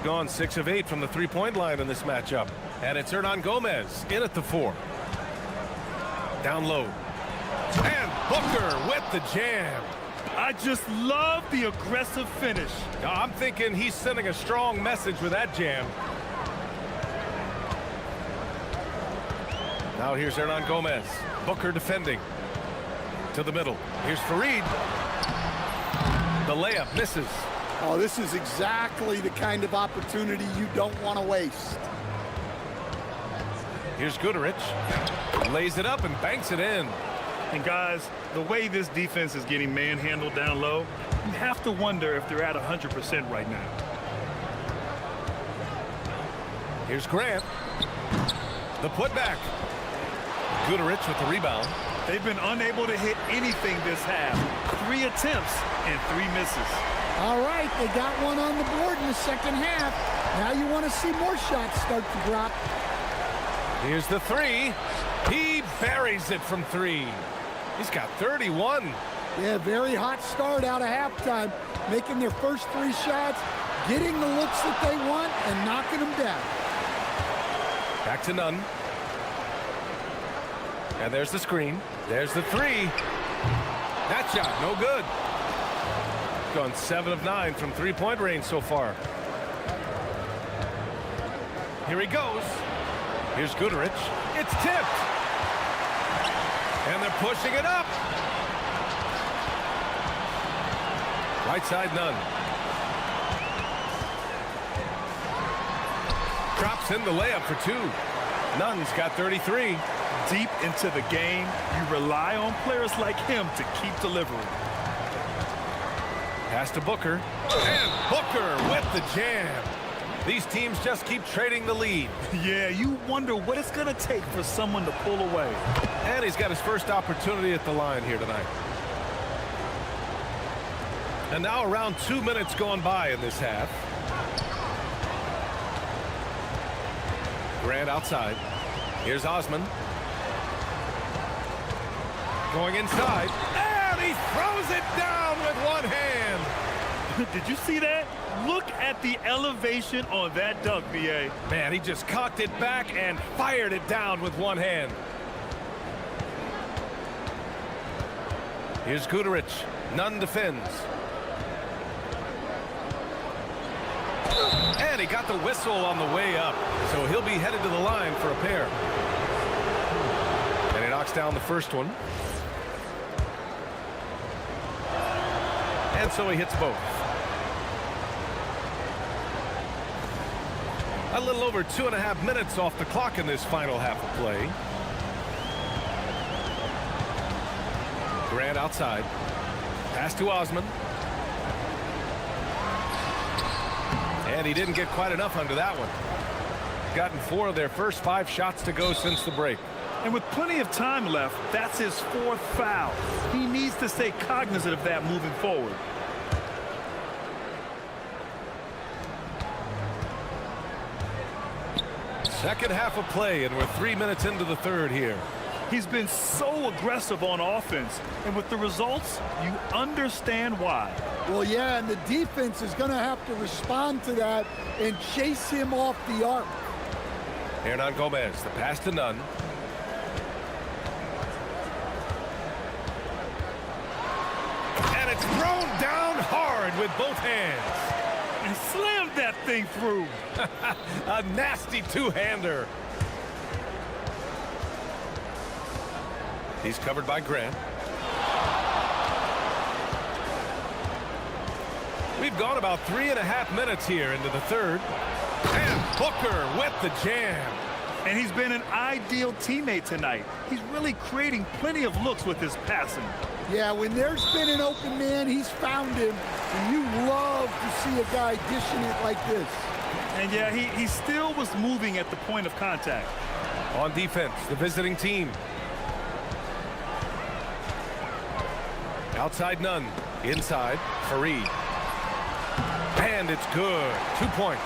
Gone 6 of 8 from the three-point line in this matchup. And it's Hernan Gomez in at the 4. Down low. And Booker with the jam. I just love the aggressive finish. I'm thinking he's sending a strong message with that jam. Now here's Hernan Gomez. Booker defending. To the middle. Here's Fareed. The layup misses. Oh, this is exactly the kind of opportunity you don't want to waste. Here's Goodrich. Lays it up and banks it in. And guys, the way this defense is getting manhandled down low, you have to wonder if they're at 100% right now. Here's Grant. The putback. Goodrich with the rebound. They've been unable to hit anything this half. 3 attempts and 3 misses. All right, they got one on the board in the second half. Now you want to see more shots start to drop. Here's the 3. He buries it from 3. He's got 31. Yeah, very hot start out of halftime. Making their first 3 shots, getting the looks that they want, and knocking them down. Back to Nunn. And there's the screen. There's the 3. That shot, no good. gone 7 of 9 from three-point range so far. Here he goes. Here's Goodrich. It's tipped. And they're pushing it up. Right side, Nunn. Drops in the layup for 2. Nunn's got 33. Deep into the game, you rely on players like him to keep delivering. Pass to Booker. And Booker with the jam. These teams just keep trading the lead. Yeah, you wonder what it's going to take for someone to pull away. And he's got his first opportunity at the line here tonight. And now around 2 minutes gone by in this half. Grant outside. Here's Osman. Going inside. And he throws it down with one hand. Did you see that? Look at the elevation on that dunk, B.A. Man, he just cocked it back and fired it down with one hand. Here's Goodrich. Nunn defends. And he got the whistle on the way up. So he'll be headed to the line for a pair. And he knocks down the first one. And so he hits both. A little over 2.5 minutes off the clock in this final half of play. Grant outside. Pass to Osman. And he didn't get quite enough under that one. Gotten 4 of their first 5 shots to go since the break. And with plenty of time left, that's his 4th foul. He needs to stay cognizant of that moving forward. Second half of play, and we're 3 minutes into the third here. He's been so aggressive on offense, and with the results, you understand why. Well, yeah, and the defense is going to have to respond to that and chase him off the arc. Hernan Gomez, the pass to Nunn. And it's thrown down hard with both hands. And slammed that thing through. A nasty two-hander. He's covered by Grant. We've gone about 3.5 minutes here into the third. And Booker with the jam. And he's been an ideal teammate tonight. He's really creating plenty of looks with his passing. Yeah, when there's been an open man, he's found him. And you love to see a guy dishing it like this. And yeah, he still was moving at the point of contact. On defense, the visiting team. Outside Nunn. Inside, Fareed. And it's good. 2 points.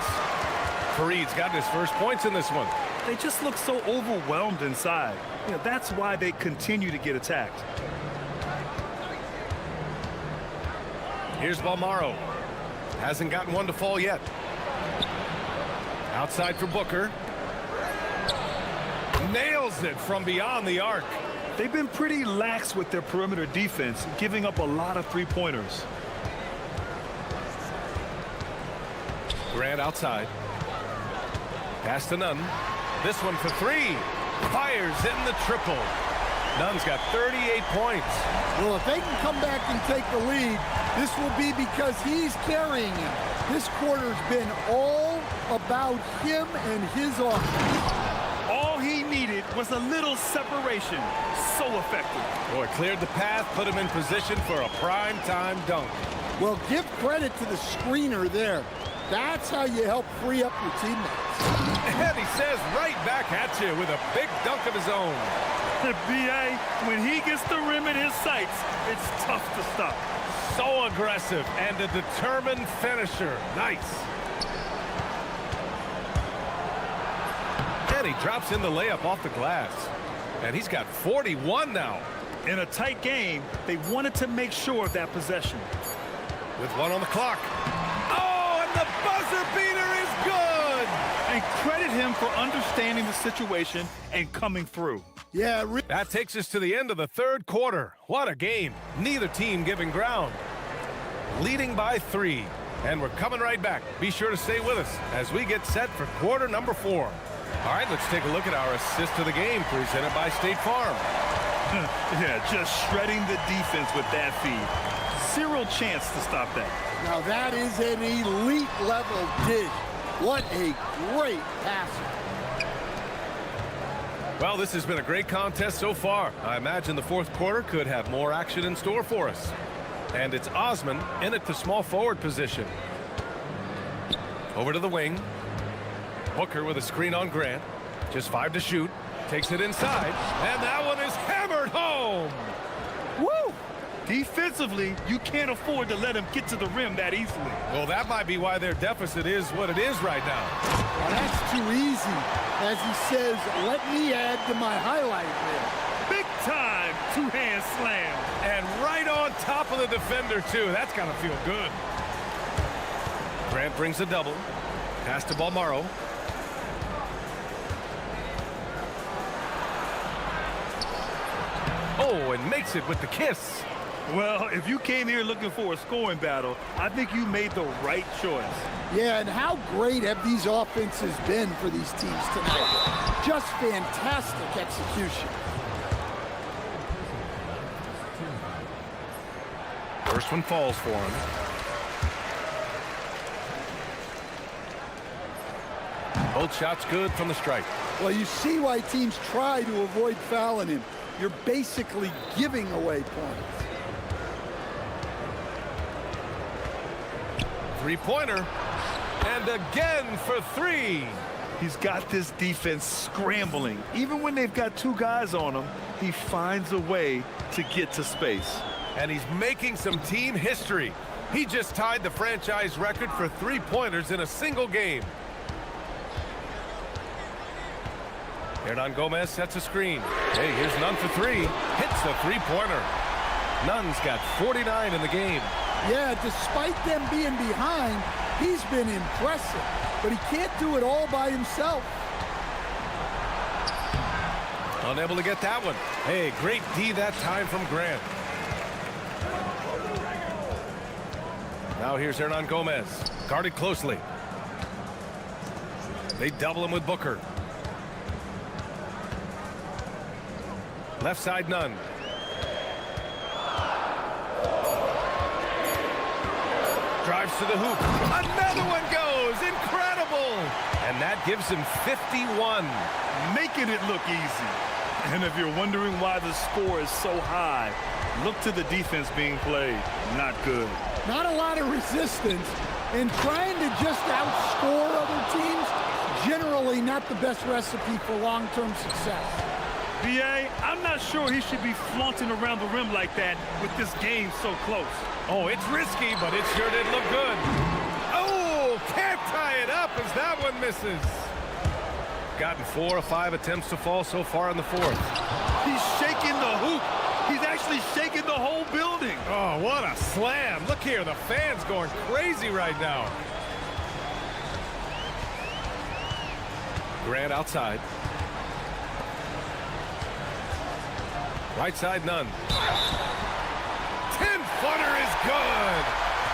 Fareed's got his first points in this one. They just look so overwhelmed inside. You know, that's why they continue to get attacked. Here's Balmaro. Hasn't gotten one to fall yet. Outside for Booker. Nails it from beyond the arc. They've been pretty lax with their perimeter defense, giving up a lot of three-pointers. Grant outside. Pass to Nunn. This one for 3. Fires in the triple. Nunn's got 38 points. Well, if they can come back and take the lead, this will be because he's carrying him. This quarter's been all about him and his offense. All he needed was a little separation. So effective. Boy, cleared the path, put him in position for a prime-time dunk. Well, give credit to the screener there. That's how you help free up your teammates. And he says right back at you with a big dunk of his own. B.A., when he gets the rim in his sights, it's tough to stop. So aggressive and a determined finisher. Nice. And he drops in the layup off the glass. And he's got 41 now. In a tight game, they wanted to make sure of that possession. With 1 on the clock. Oh, and the buzzer beater is good! And credit him for understanding the situation and coming through. Yeah, that takes us to the end of the third quarter. What a game. Neither team giving ground. leading by 3. And we're coming right back. Be sure to stay with us as we get set for quarter number 4. All right, let's take a look at our assist of the game presented by State Farm. Yeah, just shredding the defense with that feed. Zero chance to stop that. Now that is an elite level dig. What a great passer. Well, this has been a great contest so far. I imagine the fourth quarter could have more action in store for us. And it's Osman in at the small forward position. Over to the wing. Booker with a screen on Grant. Just 5 to shoot. Takes it inside. And that one is hammered home. Woo! Defensively, you can't afford to let him get to the rim that easily. Well, that might be why their deficit is what it is right now. Well, that's too easy. As he says, let me add to my highlight reel. Big time two-hand slam. And right on top of the defender, too. That's got to feel good. Grant brings a double. Pass to Balmaro. Oh, and makes it with the kiss. Well, if you came here looking for a scoring battle, I think you made the right choice. Yeah, and how great have these offenses been for these teams tonight? Just fantastic execution. First one falls for him. Both shots good from the strike. Well, you see why teams try to avoid fouling him. You're basically giving away points. Three-pointer. And again for 3. He's got this defense scrambling. Even when they've got 2 guys on him, he finds a way to get to space. And he's making some team history. He just tied the franchise record for 3-pointers in a single game. Hernan Gomez sets a screen. Hey, here's Nunn for 3. Hits the 3-pointer. Nunn's got 49 in the game. Yeah, despite them being behind, he's been impressive. But he can't do it all by himself. Unable to get that one. Hey, great D that time from Grant. Now here's Hernan Gomez. Guarded closely. They double him with Booker. Left side, Nunn. Drives to the hoop. Another one goes. Incredible. And that gives him 51. Making it look easy. And if you're wondering why the score is so high, look to the defense being played. Not good. Not a lot of resistance. And trying to just outscore other teams, generally not the best recipe for long-term success. B.A., I'm not sure he should be flaunting around the rim like that with this game so close. Oh, it's risky, but it sure did look good. Oh, can't tie it up as that one misses. Gotten 4 or 5 attempts to fall so far in the fourth. He's shaking the hoop. He's actually shaking the whole building. Oh, what a slam. Look here, the fans going crazy right now. Grant outside. Right side, Nunn. 10-footer is good.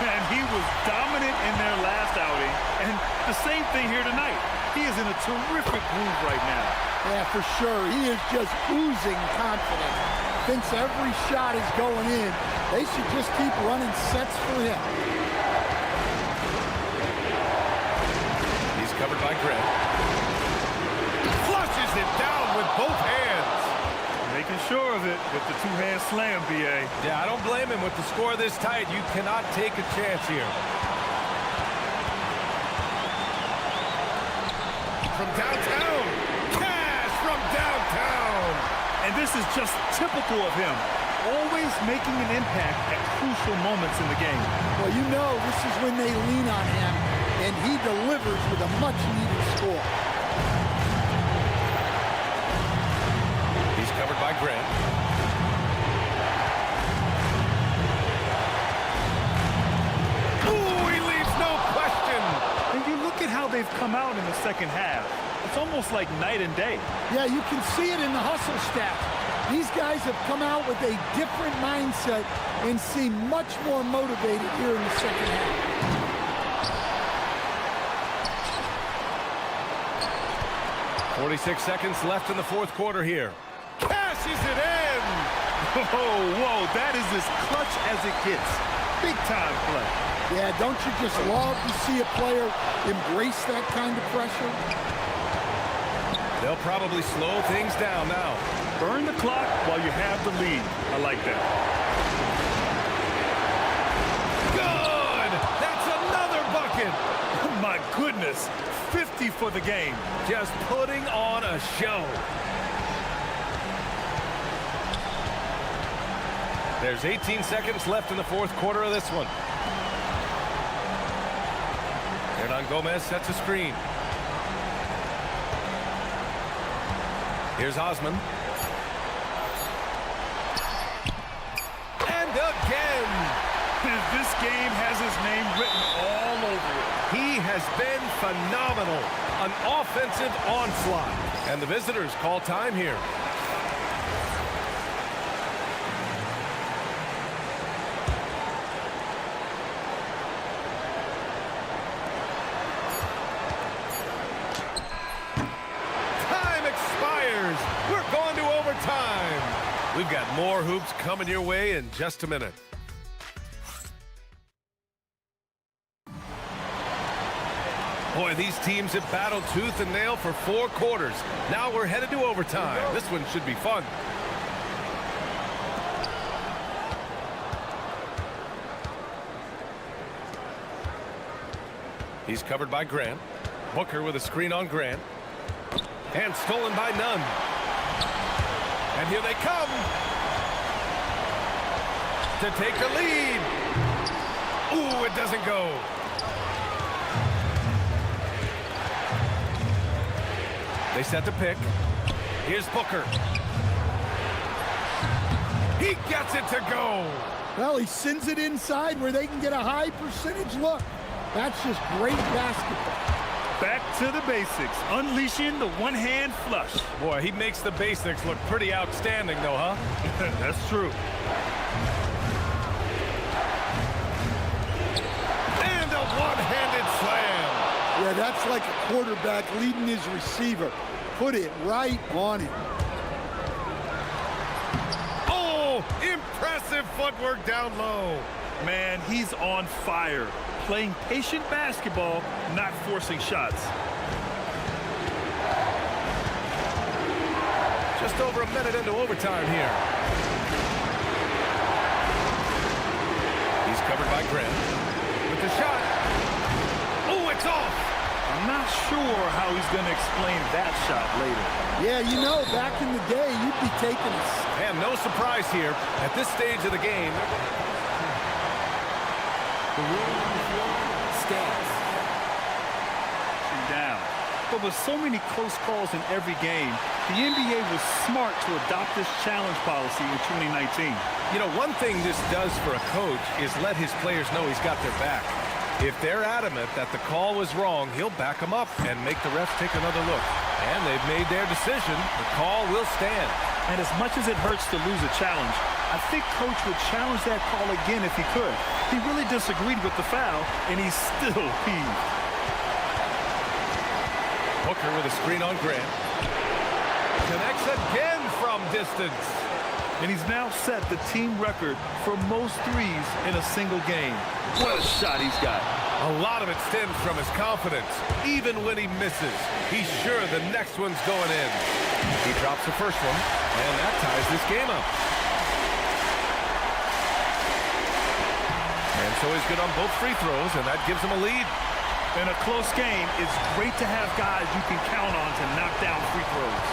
And he was dominant in their last outing. And the same thing here tonight. He is in a terrific groove right now. Yeah, for sure. He is just oozing confidence. Thinks every shot is going in. They should just keep running sets for him. He's covered by Grant. Flushes it down with both hands. Making sure of it with the 2-hand slam, B.A. Yeah, I don't blame him. With the score this tight, you cannot take a chance here. From downtown. Cash from downtown. And this is just typical of him. Always making an impact at crucial moments in the game. Well, you know this is when they lean on him, and he delivers with a much-needed score. He's covered by Grant. Ooh, he leaves no question. And you look at how they've come out in the second half. It's almost like night and day. Yeah, you can see it in the hustle stat. These guys have come out with a different mindset and seem much more motivated here in the second half. 46 seconds left in the fourth quarter here. Cashes it in! Whoa, that is as clutch as it gets. Big time play. Yeah, don't you just love to see a player embrace that kind of pressure? They'll probably slow things down now. Burn the clock while you have the lead. I like that. Good! That's another bucket! Oh my goodness. 50 for the game. Just putting on a show. There's 18 seconds left in the fourth quarter of this one. Hernan Gomez sets a screen. Here's Osman. And again! This game has his name written all over it. He has been phenomenal. An offensive onslaught. And the visitors call time here. Time expires. We're going to overtime. We've got more hoops coming your way in just a minute. Boy, these teams have battled tooth and nail for 4 quarters. Now we're headed to overtime. This one should be fun. He's covered by Grant. Booker with a screen on Grant. And stolen by Nunn. And here they come to take the lead. Ooh, it doesn't go. They set the pick. Here's Booker. He gets it to go. Well, he sends it inside where they can get a high percentage look. That's just great basketball. Back to the basics, unleashing the one-hand flush. Boy, he makes the basics look pretty outstanding, though, huh? That's true. And a one-handed slam. Yeah, that's like a quarterback leading his receiver. Put it right on him. Oh, impressive footwork down low. Man, he's on fire. Playing patient basketball, not forcing shots. Just over a minute into overtime here. He's covered by Grant. With the shot. Oh, it's off. I'm not sure how he's going to explain that shot later. Yeah, you know, back in the day, you'd be taking a... And no surprise here at this stage of the game. The rule on the floor stands. Down. But with so many close calls in every game, the NBA was smart to adopt this challenge policy in 2019. You know, one thing this does for a coach is let his players know he's got their back. If they're adamant that the call was wrong, he'll back them up and make the refs take another look. And they've made their decision. The call will stand. And as much as it hurts to lose a challenge, I think Coach would challenge that call again if he could. He really disagreed with the foul, and he's still peeved. Booker with a screen on Grant. Connects again from distance. And he's now set the team record for most threes in a single game. What a shot he's got. A lot of it stems from his confidence. Even when he misses, he's sure the next one's going in. He drops the first one, and that ties this game up. And so he's good on both free throws, and that gives him a lead. In a close game, it's great to have guys you can count on to knock down free throws.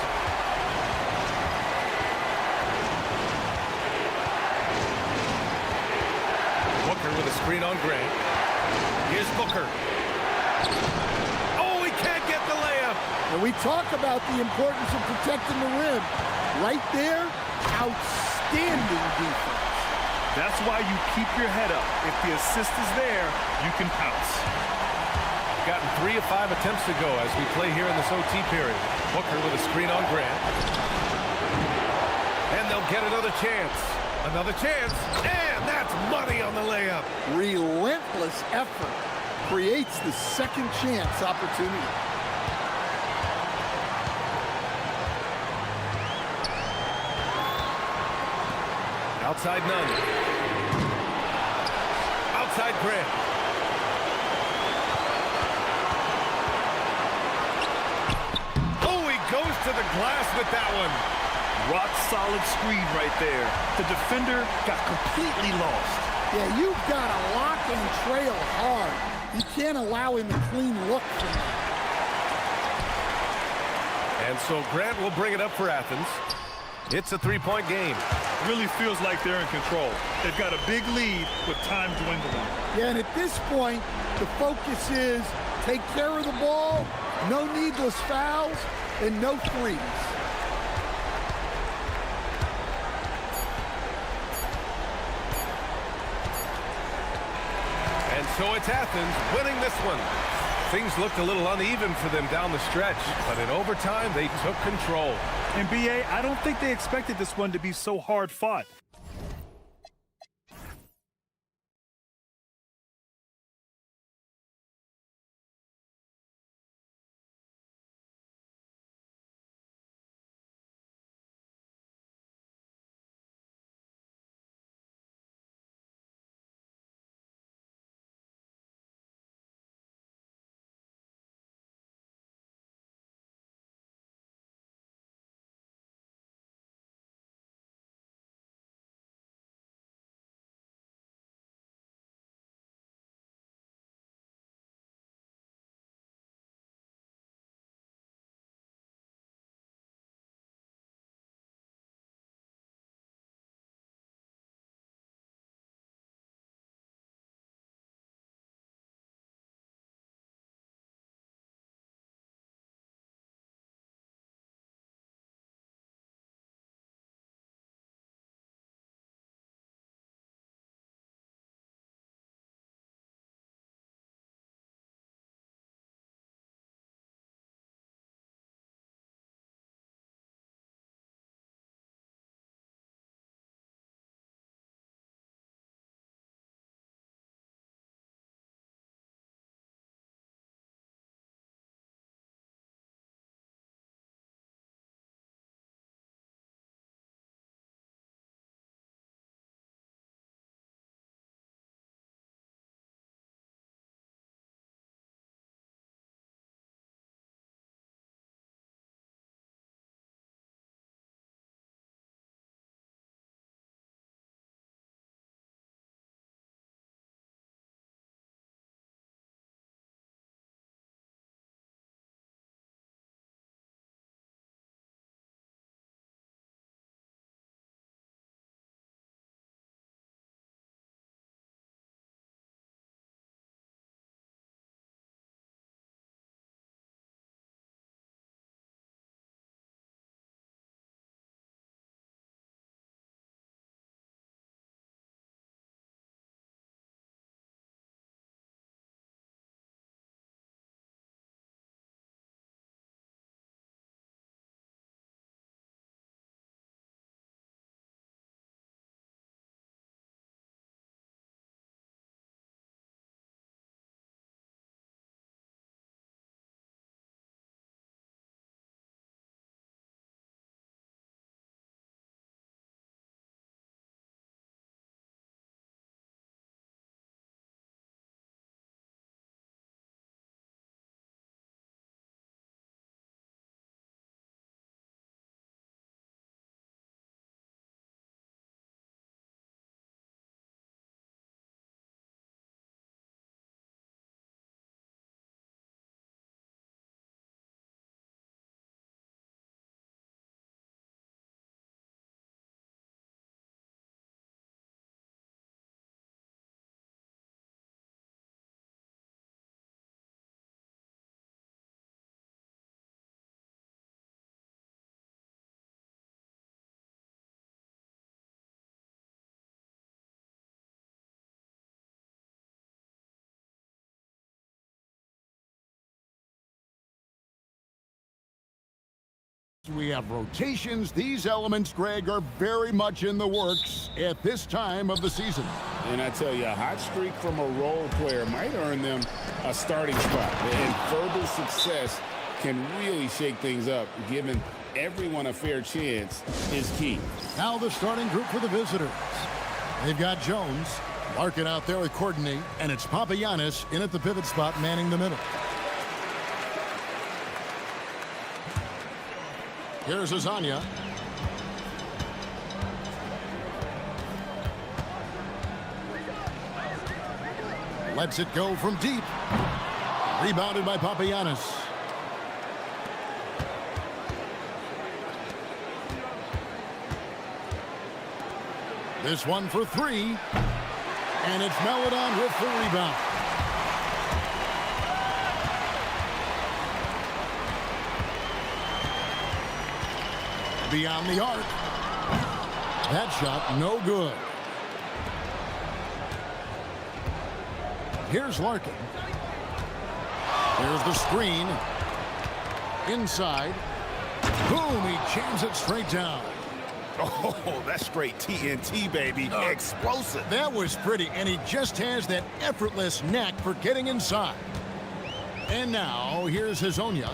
Booker with a screen on Grant. Here's Booker. Oh, he can't get the layup. And we talk about the importance of protecting the rim. Right there, outstanding defense. That's why you keep your head up. If the assist is there, you can pounce. Gotten 3 of 5 attempts to go as we play here in this OT period. Booker with a screen on Grant. And they'll get another chance. Another chance. And that's money on the layup. Relentless effort creates the second chance opportunity. Outside none. Outside Grant. Oh, he goes to the glass with that one. Rock solid screen right there. The defender got completely lost. Yeah, you've got to lock and trail hard. You can't allow him a clean look from that. And so Grant will bring it up for Athens. It's a three-point game. Really feels like they're in control. They've got a big lead with time dwindling. Yeah, and at this point, the focus is take care of the ball, no needless fouls, and no threes. And so it's Athens winning this one. Things looked a little uneven for them down the stretch, but in overtime, they took control. And BA, I don't think they expected this one to be so hard fought. We have rotations. These elements, Greg, are very much in the works at this time of the season. And I tell you, a hot streak from a role player might earn them a starting spot. And further success can really shake things up. Giving everyone a fair chance is key. Now the starting group for the visitors. They've got Jones, Larkin out there with Courtney, and it's Papagiannis in at the pivot spot manning the middle. Here's Azania. Lets it go from deep. Rebounded by Papagiannis. This one for three. And it's Melodon with the rebound. Beyond the arc. That shot no good. Here's Larkin. Here's the screen. Inside. Boom, he jams it straight down. Oh, that's straight TNT, baby. Explosive. That was pretty, and he just has that effortless knack for getting inside. And now, here's Hazonia.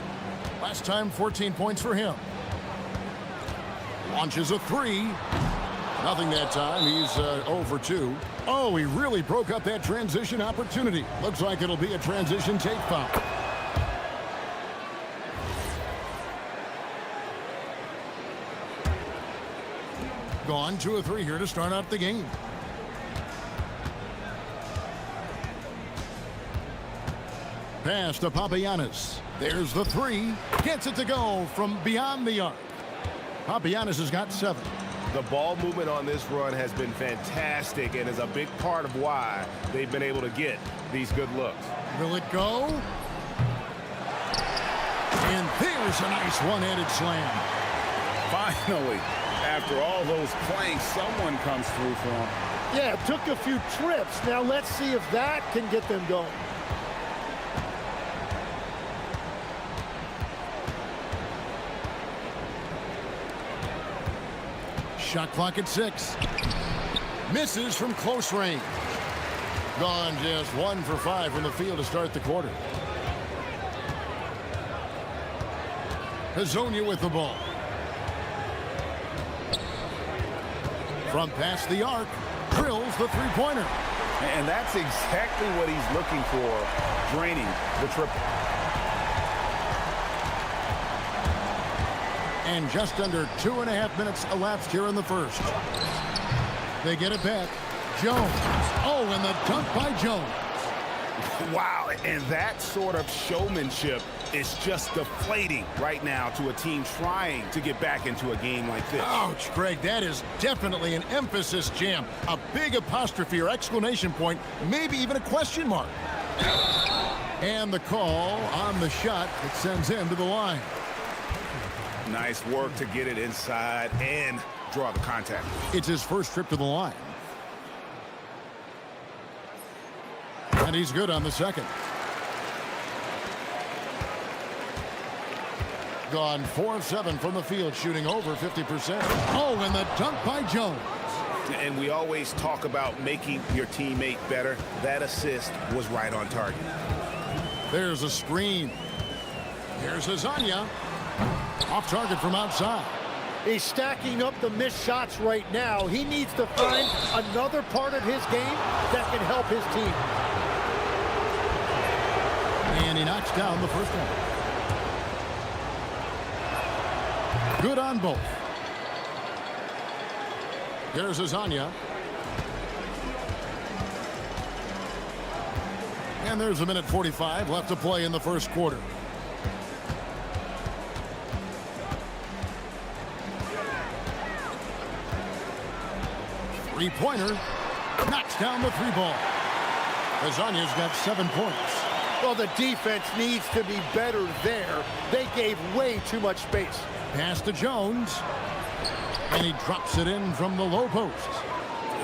Last time, 14 points for him. Launches a three. Nothing that time. He's 0 for 2. Oh, he really broke up that transition opportunity. Looks like it'll be a transition take foul. Gone 2 of 3 here to start out the game. Pass to Papagiannis. There's the three. Gets it to go from beyond the arc. Papagiannis has got 7. The ball movement on this run has been fantastic and is a big part of why they've been able to get these good looks. Will it go? And there's a nice one-handed slam. Finally, after all those planks, someone comes through for him. Yeah, it took a few trips. Now let's see if that can get them going. Shot clock at 6. Misses from close range. Gone just 1 for 5 from the field to start the quarter. Hazonia with the ball. From past the arc, drills the three-pointer. And that's exactly what he's looking for, draining the triple. And just under 2.5 minutes elapsed here in the first. They get it back. Jones. Oh, and the dunk by Jones. Wow, and that sort of showmanship is just deflating right now to a team trying to get back into a game like this. Ouch, Greg, that is definitely an emphasis jam. A big apostrophe or exclamation point, maybe even a question mark. And the call on the shot that sends him to the line. Nice work to get it inside and draw the contact. It's his first trip to the line. And he's good on the second. Gone 4 of 7 from the field, shooting over 50%. Oh, and the dunk by Jones. And we always talk about making your teammate better. That assist was right on target. There's a screen. Here's Hazonia. Off target from outside. He's stacking up the missed shots right now. He needs to find another part of his game that can help his team. And he knocks down the first one. Good on both. Here's Hazonia. And there's 1:45 left to play in the first quarter. Three-pointer. Knocks down the three ball. Hazonia's got 7 points. Well, the defense needs to be better there. They gave way too much space. Pass to Jones. And he drops it in from the low post.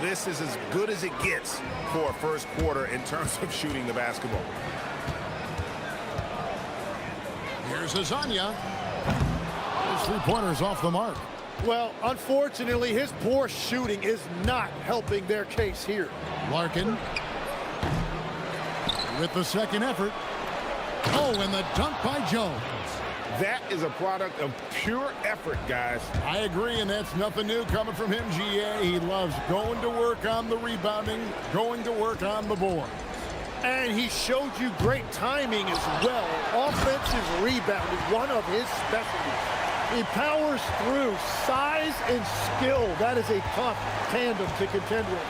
This is as good as it gets for a first quarter in terms of shooting the basketball. Here's Hazonia. three-pointers off the mark. Well, unfortunately, his poor shooting is not helping their case here. Larkin with the second effort. Oh, and the dunk by Jones. That is a product of pure effort, guys. I agree, and that's nothing new coming from him, GA. He loves going to work on the rebounding, going to work on the board. And he showed you great timing as well. Offensive rebound is one of his specialties. He powers through size and skill. That is a tough tandem to contend with.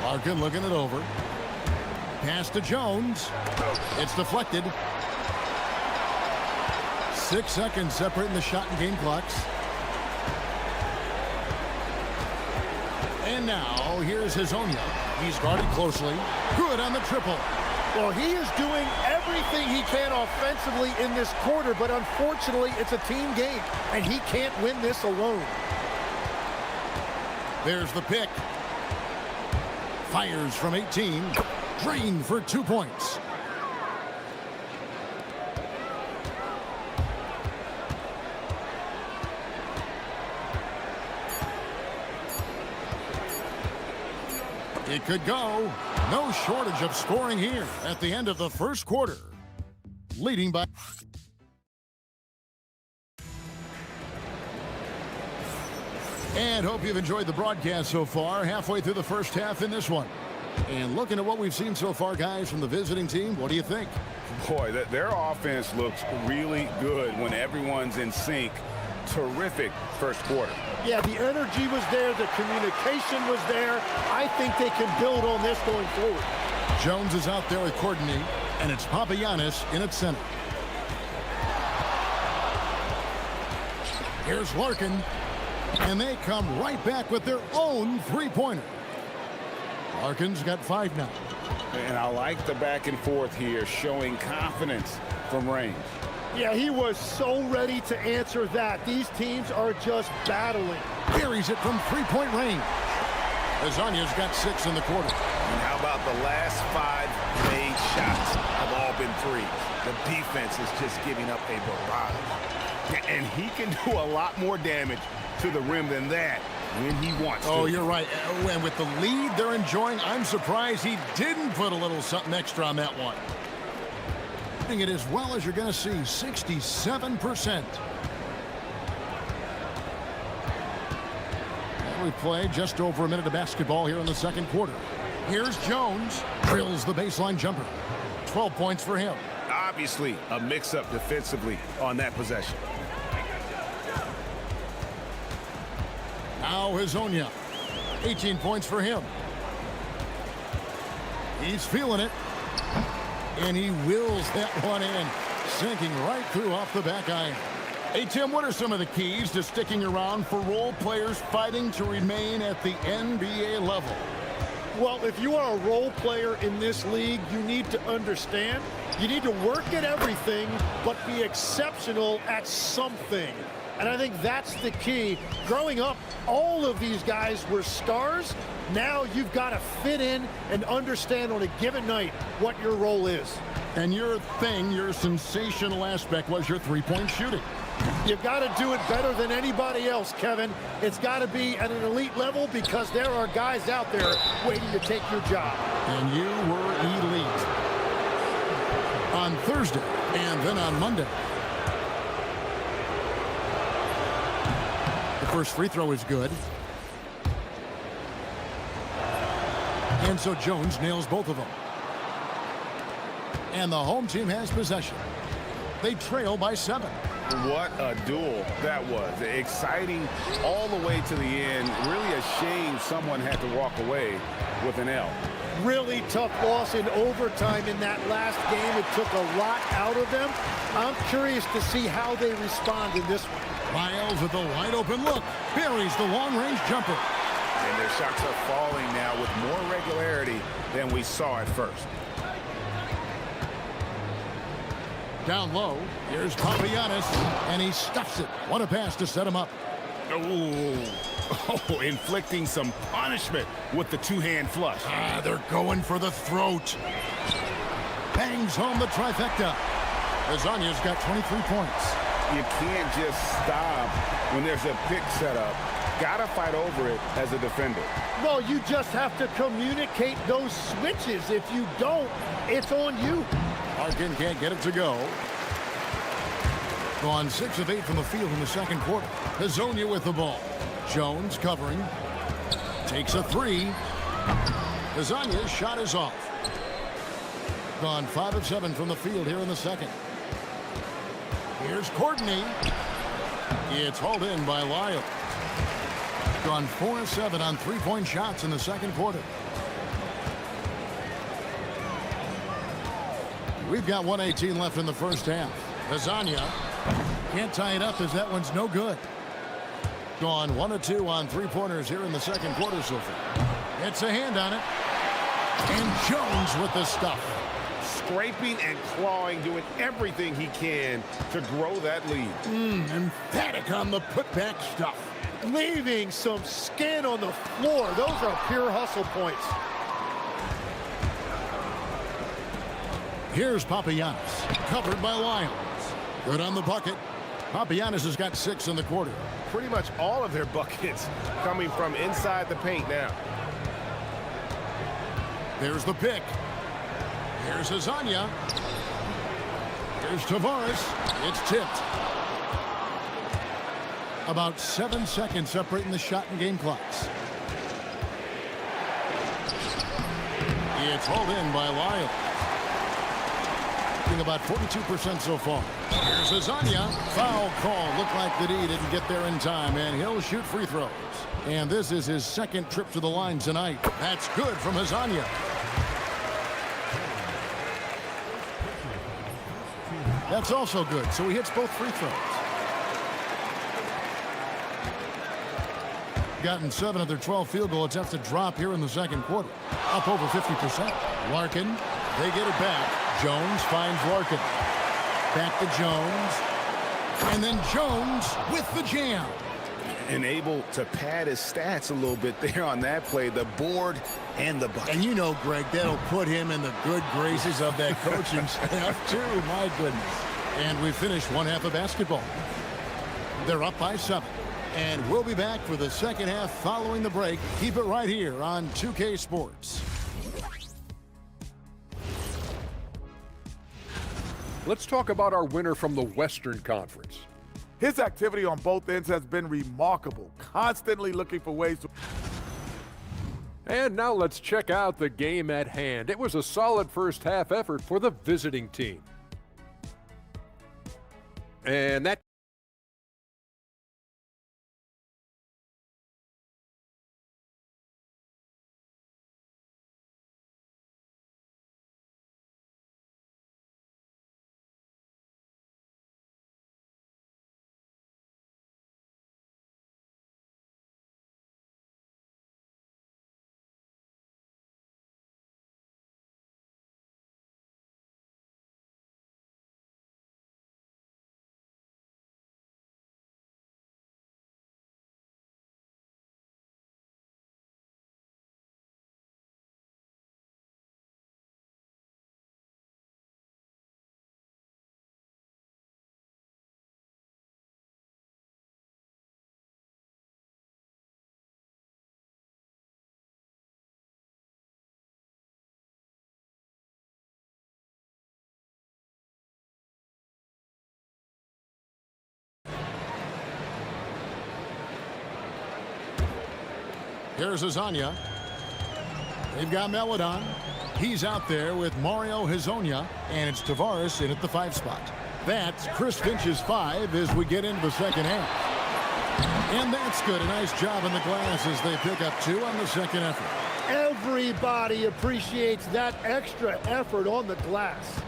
Larkin looking it over. Pass to Jones. It's deflected. 6 seconds separating the shot and game clocks. And now here's Hazonia. He's guarded closely. Good on the triple. Well, he is doing everything he can offensively in this quarter, but unfortunately, it's a team game, and he can't win this alone. There's the pick. Fires from 18. Drained for 2 points. It could go. No shortage of scoring here at the end of the first quarter. Leading by... And hope you've enjoyed the broadcast so far. Halfway through the first half in this one. And looking at what we've seen so far, guys, from the visiting team, what do you think? Boy, their offense looks really good when everyone's in sync. Terrific first quarter. Yeah, the energy was there. The communication was there. I think they can build on this going forward. Jones is out there with Courtney, and it's Papagiannis in at center. Here's Larkin, and they come right back with their own three-pointer. Larkin's got 5 now. And I like the back and forth here, showing confidence from range. Yeah, he was so ready to answer that. These teams are just battling. Buries it from three-point range. Azania's got 6 in the quarter. And how about the last 5 made shots have all been threes? The defense is just giving up a barrage. And he can do a lot more damage to the rim than that when he wants to. Oh, you're right. And with the lead they're enjoying, I'm surprised he didn't put a little something extra on that one. It as well as you're going to see, 67%. We play just over a minute of basketball here in the second quarter. Here's Jones. Drills the baseline jumper. 12 points for him. Obviously, a mix-up defensively on that possession. Now Hazonia. 18 points for him. He's feeling it. And he wills that one in, sinking right through off the back iron. Hey, Tim, what are some of the keys to sticking around for role players fighting to remain at the NBA level? Well, if you are a role player in this league, you need to understand, you need to work at everything, but be exceptional at something. And I think that's the key. Growing up, all of these guys were stars. Now you've got to fit in and understand on a given night what your role is. And your thing, your sensational aspect was your three-point shooting. You've got to do it better than anybody else, Kevin. It's got to be at an elite level because there are guys out there waiting to take your job. And you were elite. On Thursday and then on Monday. The first free throw is good. And so Jones nails both of them. And the home team has possession. They trail by 7. What a duel that was. Exciting all the way to the end. Really a shame someone had to walk away with an L. Really tough loss in overtime in that last game. It took a lot out of them. I'm curious to see how they respond in this one. Miles with a wide open look. Buries the long-range jumper. And their shots are falling now with more regularity than we saw at first. Down low, here's Papagiannis, and he stuffs it. What a pass to set him up. Oh, inflicting some punishment with the two-hand flush. They're going for the throat. Bangs home the trifecta. Lasagna's got 23 points. You can't just stop when there's a pick set up. Gotta fight over it as a defender. No, you just have to communicate those switches. If you don't, it's on you. Larkin can't get it to go. Gone 6 of 8 from the field in the second quarter. Hazonia with the ball. Jones covering. Takes a 3. Lasagna's shot is off. Gone 5 of 7 from the field here in the second. Here's Courtney. It's hauled in by Lyle. Gone 4 of 7 on three-point shots in the second quarter. We've got 1:18 left in the first half. Lasagna can't tie it up as that one's no good. Gone 1 of 2 on three-pointers here in the second quarter so far. It's a hand on it. And Jones with the stuff. Scraping and clawing, doing everything he can to grow that lead. Emphatic on the putback stuff. Leaving some skin on the floor. Those are pure hustle points. Here's Papagiannis, covered by Lyons. Good on the bucket. Papagiannis has got 6 in the quarter. Pretty much all of their buckets coming from inside the paint now. There's the pick. Here's Lasagna. Here's Tavares. It's tipped. About 7 seconds separating the shot and game clocks. It's hauled in by Lyons. About 42% so far. Here's Lasagna. Foul call. Looked like the D didn't get there in time, and he'll shoot free throws. And this is his second trip to the line tonight. That's good from Lasagna. That's also good, so he hits both free throws. Gotten 7 of their 12 field goal attempts to drop here in the second quarter. Up over 50%. Larkin, they get it back. Jones finds Larkin. Back to Jones. And then Jones with the jam. And able to pad his stats a little bit there on that play, the board and the bucket. And you know, Greg, that'll put him in the good graces of that coaching staff, too. My goodness. And we finished one half of basketball. They're up by 7. And we'll be back for the second half following the break. Keep it right here on 2K Sports. Let's talk about our winner from the Western Conference. His activity on both ends has been remarkable, constantly looking for ways to... And now let's check out the game at hand. It was a solid first half effort for the visiting team. And that... Here's Lasagna. They've got Melodon. He's out there with Mario Hazonia, and it's Tavares in at the 5 spot. That's Chris Finch's 5 as we get into the second half. And that's good. A nice job in the glass as they pick up 2 on the second effort. Everybody appreciates that extra effort on the glass.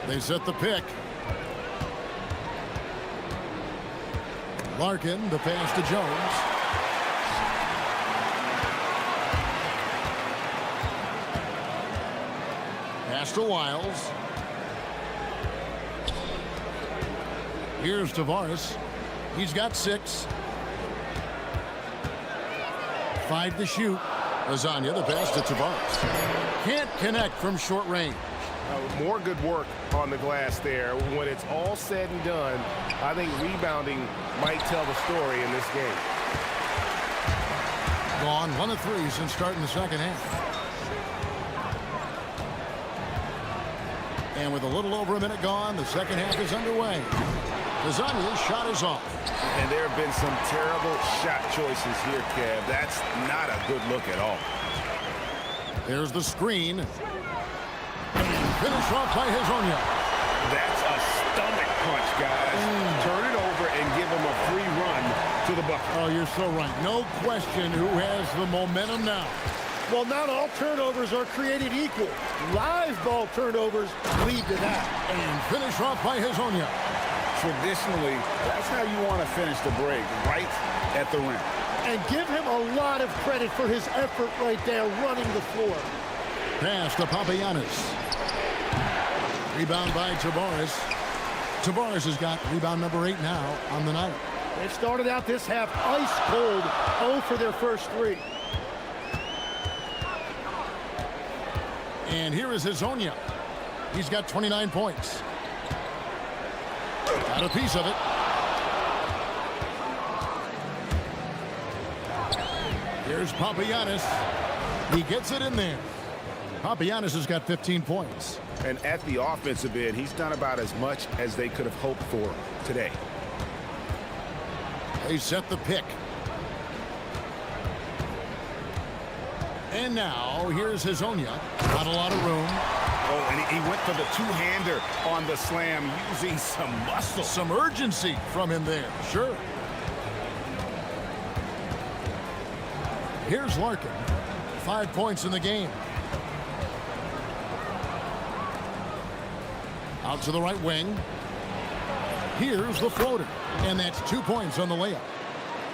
They set the pick. Larkin, the pass to Jones. Pass to Wiles. Here's Tavares. He's got 6. 5 to shoot. Lasagna, the pass to Tavares. Can't connect from short range. More good work on the glass there. When it's all said and done, I think rebounding might tell the story in this game. Gone 1 of 3 since starting the second half. And with a little over a minute gone, the second half is underway. Kazania's shot is off. And there have been some terrible shot choices here, Kev. That's not a good look at all. There's the screen. And finished off by Hazonia. That's a stomach punch, guys. Turn it over and give him a free run to the bucket. Oh, you're so right. No question who has the momentum now. Well, not all turnovers are created equal. Live ball turnovers lead to that. And finish off by Hazonia. Traditionally, that's how you want to finish the break, right at the rim. And give him a lot of credit for his effort right there running the floor. Pass to Papagiannis. Rebound by Tavares. Tavares has got rebound number 8 now on the night. They started out this half ice cold, 0 for their first 3. And here is Hazonia. He's got 29 points. Got a piece of it. Here's Papagiannis. He gets it in there. Papagiannis has got 15 points. And at the offensive end, he's done about as much as they could have hoped for today. They set the pick. And now, here's Hazonia. Not a lot of room. Oh, and he went for the two-hander on the slam, using some muscle. Some urgency from him there, sure. Here's Larkin. 5 points in the game. Out to the right wing. Here's the floater. And that's 2 points on the layup.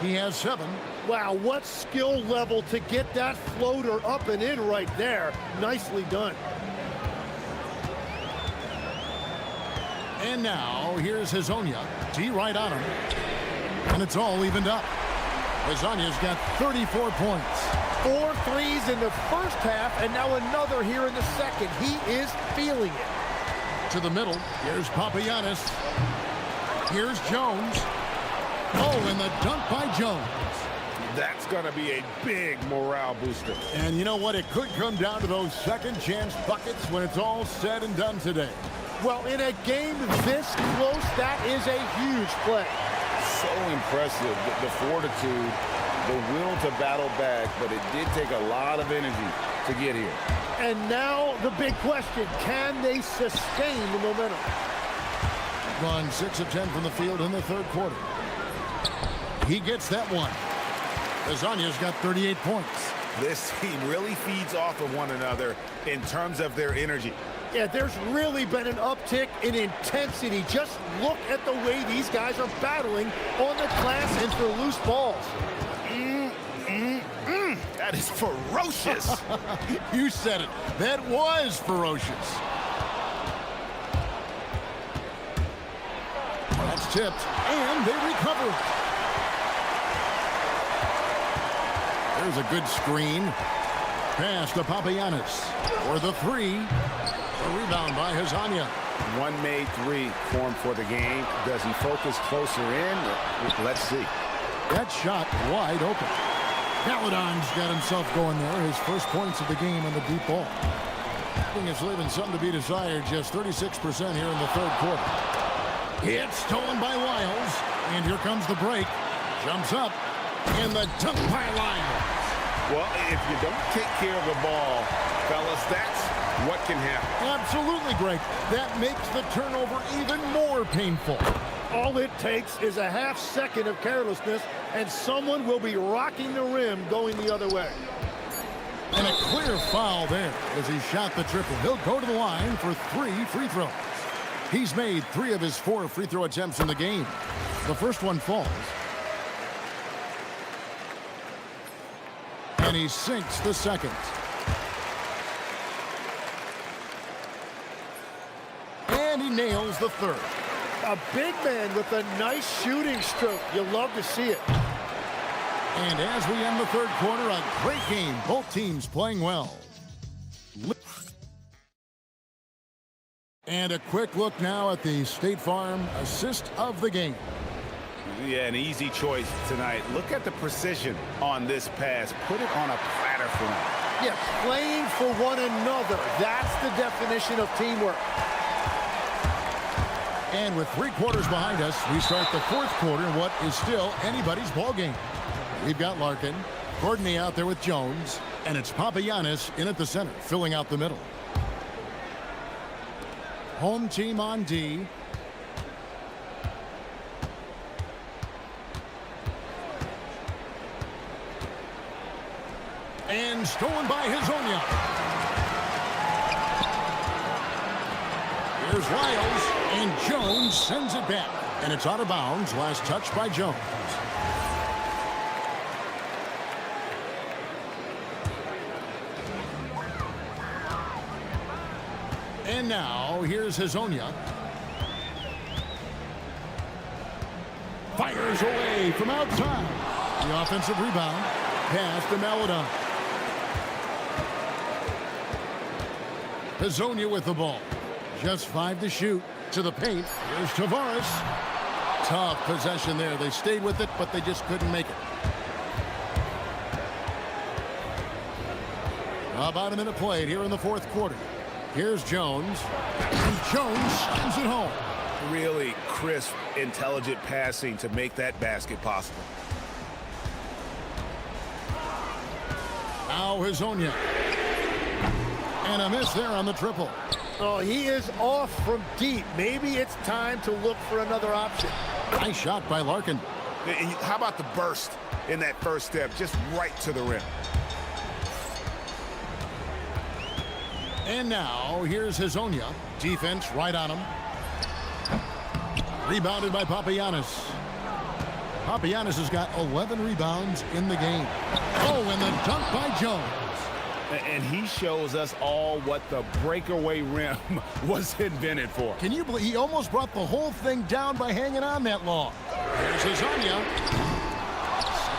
He has 7. Wow, what skill level to get that floater up and in right there. Nicely done. And now, here's Hazonia. T right on him. And it's all evened up. Hazonia's got 34 points. 4 threes in the first half, and now another here in the second. He is feeling it. To the middle, here's Papagiannis. Here's Jones. Oh, and the dunk by Jones. That's going to be a big morale booster. And you know what? It could come down to those second chance buckets when it's all said and done today. Well, in a game this close, that is a huge play. So impressive, the fortitude, the will to battle back, but it did take a lot of energy to get here. And now the big question, can they sustain the momentum? Gone 6 of 10 from the field in the third quarter. He gets that one. Hazonia's got 38 points. This team really feeds off of one another in terms of their energy. Yeah, there's really been an uptick in intensity. Just look at the way these guys are battling on the glass and for loose balls. That is ferocious. You said it. That was ferocious. That's tipped, and they recover it. There's a good screen. Pass to Papagiannis for the 3. A rebound by Hazonia. One made 3 formed for the game. Does he focus closer in? Let's see. That shot wide open. Paladon's got himself going there. His first points of the game on the deep ball. I think it's leaving something to be desired. Just 36% here in the third quarter. It's stolen by Wiles. And here comes the break. Jumps up. And the dunk by Lyles. Well, if you don't take care of the ball, fellas, that's what can happen. Absolutely, Greg. That makes the turnover even more painful. All it takes is a half second of carelessness, and someone will be rocking the rim going the other way. And a clear foul there as he shot the triple. He'll go to the line for 3 free throws. He's made 3 of his 4 free throw attempts in the game. The first one falls. And he sinks the second. And he nails the third. A big man with a nice shooting stroke. You love to see it. And as we end the third quarter, a great game. Both teams playing well. And a quick look now at the State Farm assist of the game. Yeah, an easy choice tonight. Look at the precision on this pass. Put it on a platter for him. Yeah, playing for one another. That's the definition of teamwork. And with 3 quarters behind us, we start the 4th quarter in what is still anybody's ball game. We've got Larkin, Courtney out there with Jones, and it's Papagiannis in at the center, filling out the middle. Home team on D. And stolen by Hazonia. Here's Lyles, and Jones sends it back. And it's out of bounds. Last touch by Jones. And now, here's Hazonia. Fires away from outside. The offensive rebound. Pass to Maladon. Hazonia with the ball. Just 5 to shoot. To the paint. Here's Tavares. Tough possession there. They stayed with it, but they just couldn't make it. About a minute played here in the 4th quarter. Here's Jones. And Jones sends it home. Really crisp, intelligent passing to make that basket possible. Now Hazonia. And a miss there on the triple. Oh, he is off from deep. Maybe it's time to look for another option. Nice shot by Larkin. How about the burst in that first step, just right to the rim? And now, here's Hazonia. Defense right on him. Rebounded by Papagiannis. Papagiannis has got 11 rebounds in the game. Oh, and the dunk by Jones. And he shows us all what the breakaway rim was invented for. Can you believe he almost brought the whole thing down by hanging on that long? Here's Hazonia.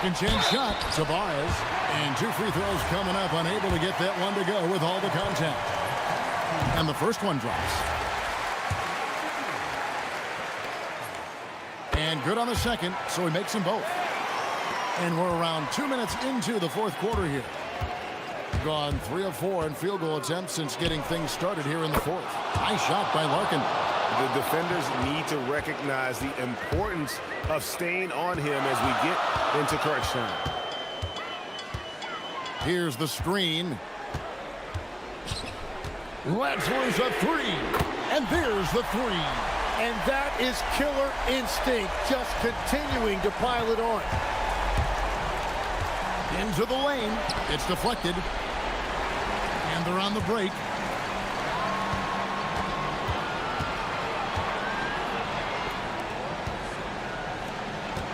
Second chance shot. Tavares. And 2 free throws coming up. Unable to get that one to go with all the contact. And the first one drops. And good on the second, so he makes them both. And we're around 2 minutes into the 4th quarter here. Gone 3 of 4 in field goal attempts since getting things started here in the 4th. Nice shot by Larkin. The defenders need to recognize the importance of staying on him as we get into crunch time. Here's the screen. Ladsworth's a 3. And there's the 3. And that is killer instinct, just continuing to pile it on. Into the lane. It's deflected. And they're on the break.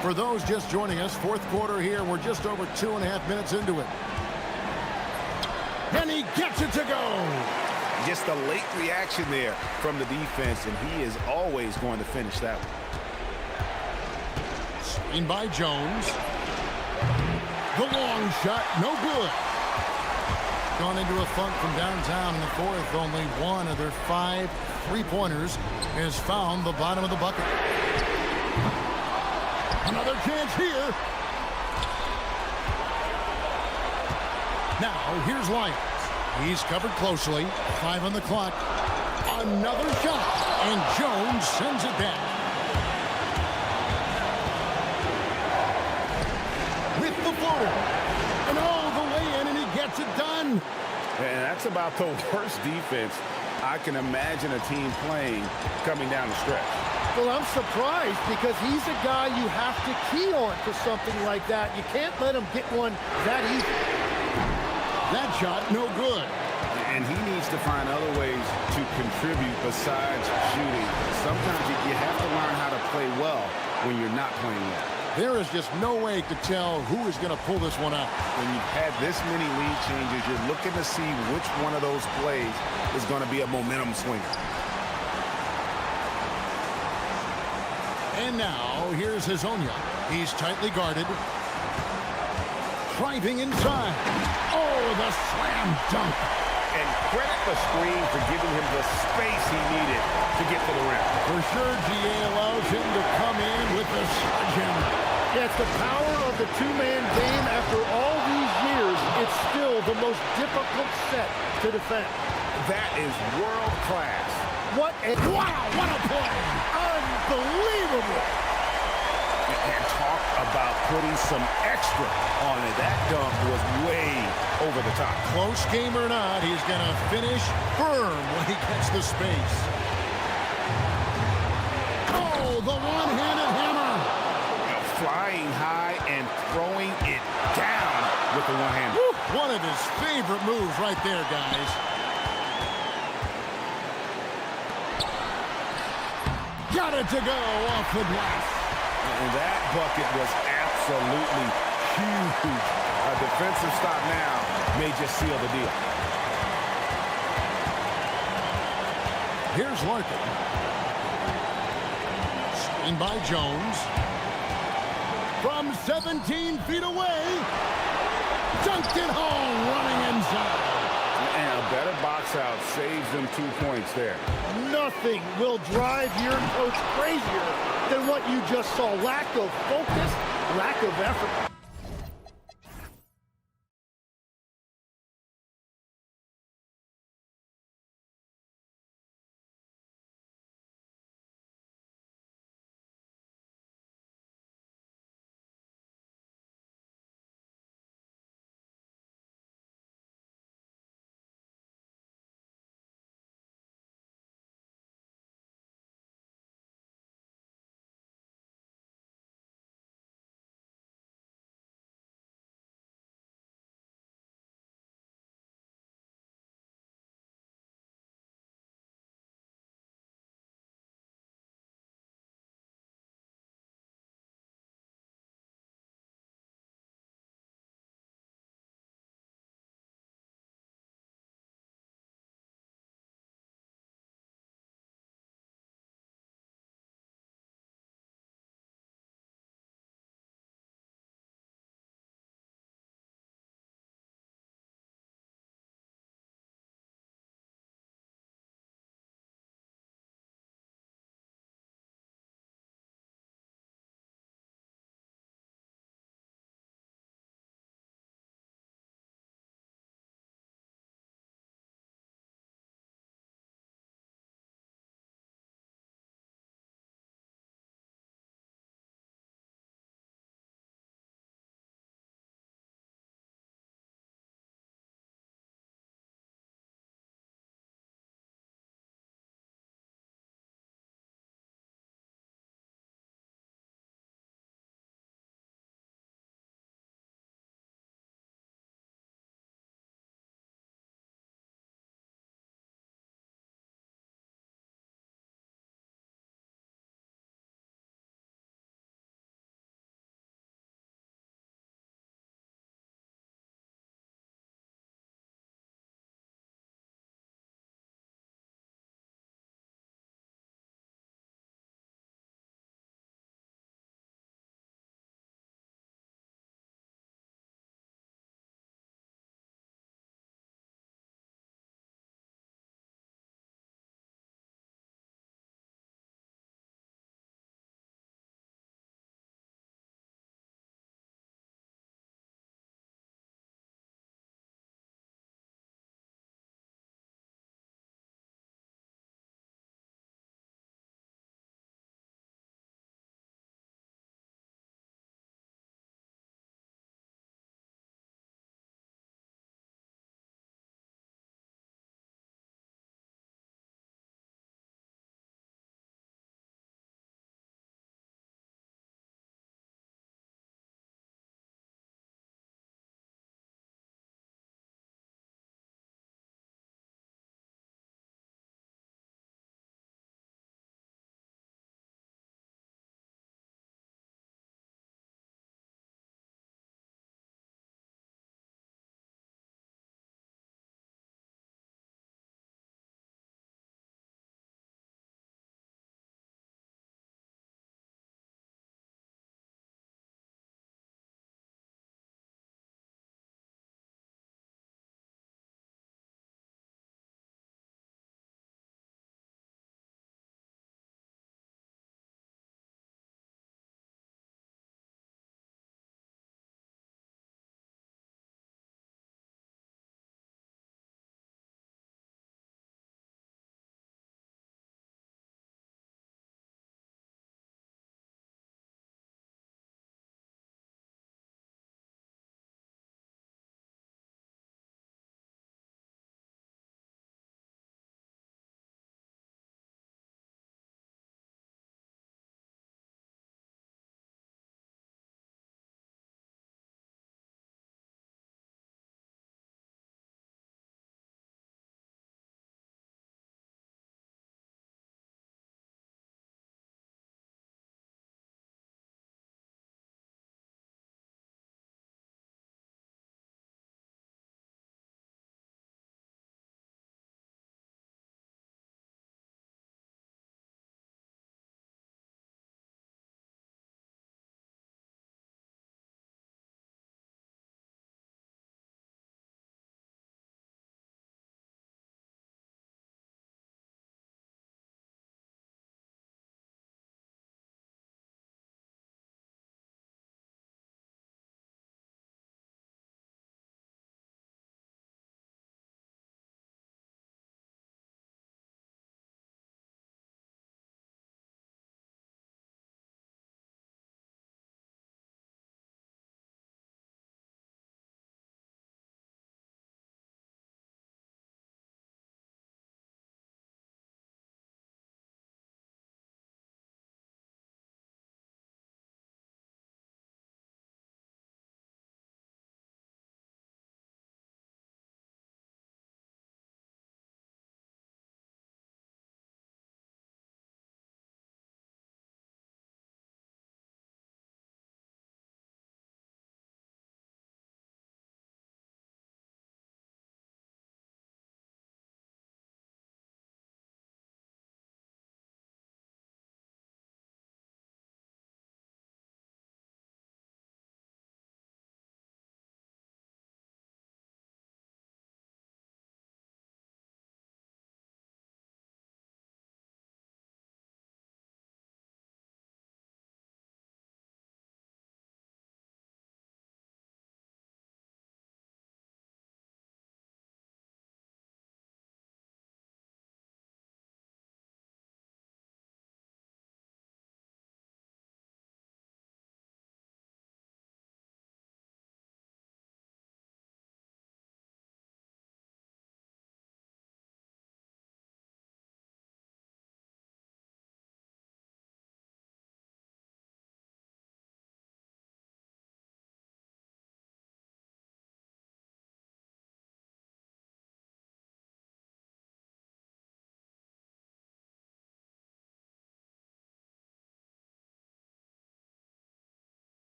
For those just joining us, 4th quarter here. We're just over 2.5 minutes into it. And he gets it to go. Just a late reaction there from the defense, and he is always going to finish that one. Screen by Jones. The long shot, no good. Gone into a funk from downtown in the 4th. Only one of their 5 3-pointers has found the bottom of the bucket. Another chance here. Now, here's Lyons. He's covered closely. 5 on the clock. Another shot. And Jones sends it back. With the floater. And all the way in, and he gets it done. And that's about the worst defense I can imagine a team playing coming down the stretch. Well, I'm surprised because he's a guy you have to key on for something like that. You can't let him get one that easy. That shot, no good. And he needs to find other ways to contribute besides shooting. Sometimes you have to learn how to play well when you're not playing well. There is just no way to tell who is going to pull this one out. When you've had this many lead changes, you're looking to see which one of those plays is going to be a momentum swinger. And now, here's Hazonia. He's tightly guarded. Driving inside. Oh, the slam dunk. And credit the screen for giving him the space he needed to get to the rim. For sure, GA allows him to come in with the sledgehammer. Yeah, it's the power of the two-man game. After all these years, it's still the most difficult set to defend. That is world class. What a play! Unbelievable! And talk about putting some extra on it. That dunk was way over the top. Close game or not, he's going to finish firm when he gets the space. Oh, the one-handed hammer. Flying high and throwing it down with the one hand. One of his favorite moves right there, guys. Got it to go off the glass. And that bucket was absolutely huge. A defensive stop now may just seal the deal. Here's Larkin. Screened by Jones. From 17 feet away, dunked it home, running inside. And a better box out saves them 2 points there. Nothing will drive your coach crazier than what you just saw. Lack of focus, lack of effort.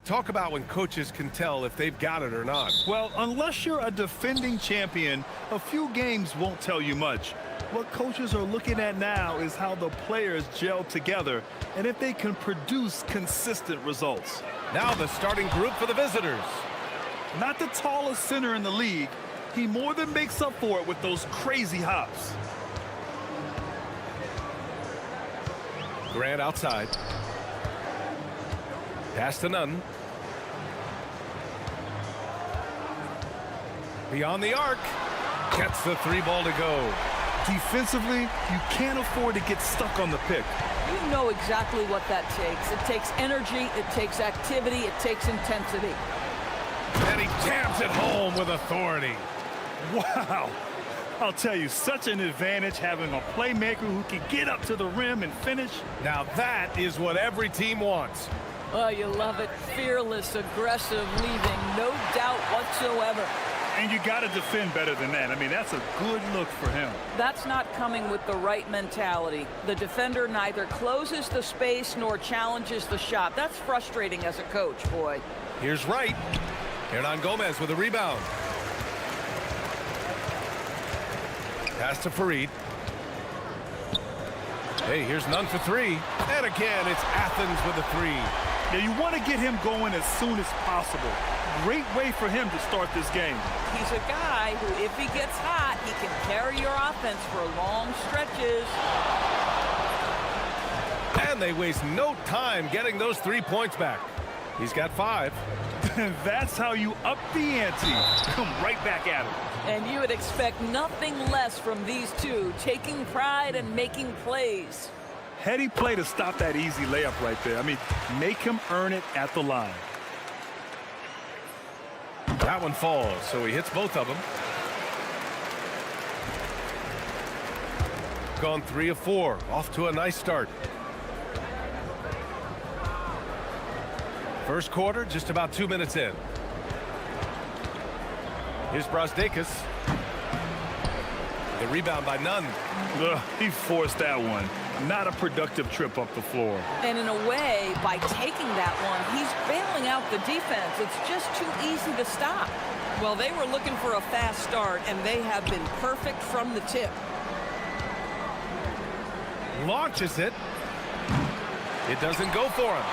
Talk about when coaches can tell if they've got it or not. Well, unless you're a defending champion, a few games won't tell you much. What coaches are looking at now is how the players gel together and if they can produce consistent results. Now the starting group for the visitors. Not the tallest center in the league, he more than makes up for it with those crazy hops. Grant outside. Pass to Nunn. Beyond the arc. Gets the three ball to go. Defensively, you can't afford to get stuck on the pick. You know exactly what that takes. It takes energy, it takes activity, it takes intensity. And he jams it home with authority. Wow. I'll tell you, such an advantage having a playmaker who can get up to the rim and finish. Now that is what every team wants. Oh, you love it. Fearless, aggressive, leaving no doubt whatsoever. And you got to defend better than that. I mean, that's a good look for him. That's not coming with the right mentality. The defender neither closes the space nor challenges the shot. That's frustrating as a coach, boy. Here's Wright. Hernan Gomez with a rebound. Pass to Farid. Hey, here's Nunn for three. And again, it's Athens with a three. Now, you want to get him going as soon as possible. Great way for him to start this game. He's a guy who, if he gets hot, he can carry your offense for long stretches. And they waste no time getting those 3 points back. He's got 5. That's how you up the ante. Come right back at him. And you would expect nothing less from these two, taking pride and making plays. Heady play to stop that easy layup right there. I mean, make him earn it at the line. That one falls, so he hits both of them. Gone 3 of 4, off to a nice start. First quarter, just about 2 minutes in. Here's Brasdeikis. The rebound by Nunn. He forced that one. Not a productive trip up the floor. And in a way, by taking that one, he's bailing out the defense. It's just too easy to stop. Well, they were looking for a fast start, and they have been perfect from the tip. Launches it. It doesn't go for him.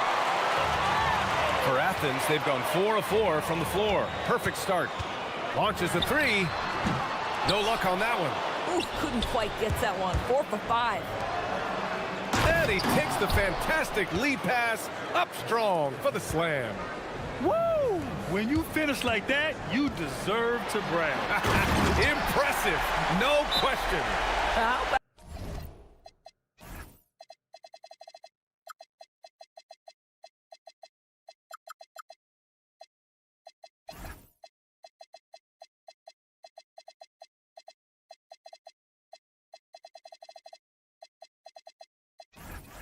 For Athens, they've gone 4 of 4 from the floor. Perfect start. Launches a three. No luck on that one. Ooh, couldn't quite get that one. 4 for 5. And he takes the fantastic lead pass up strong for the slam. Woo! When you finish like that, you deserve to brag. Impressive, no question.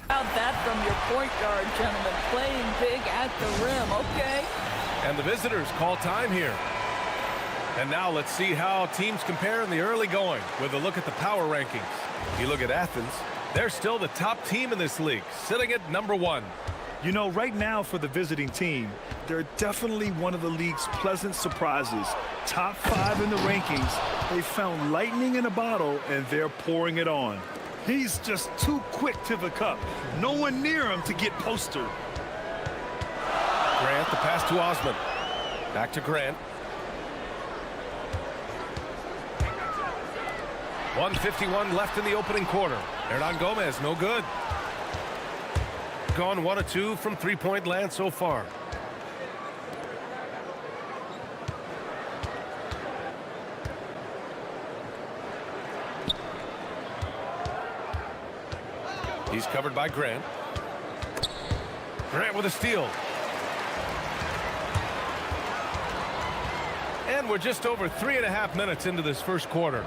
About that from your point guard, gentlemen. Playing big at the rim, okay. And the visitors call time here. And now let's see how teams compare in the early going with a look at the power rankings. You look at Athens, they're still the top team in this league, sitting at number 1. You know, right now for the visiting team, they're definitely one of the league's pleasant surprises. Top 5 in the rankings. They found lightning in a bottle, and they're pouring it on. He's just too quick to the cup. No one near him to get postered. Grant, the pass to Osman. Back to Grant. 1:51 left in the opening quarter. Hernan Gomez, no good. Gone 1 of 2 from three-point land so far. He's covered by Grant. Grant with a steal. And we're just over 3.5 minutes into this first quarter.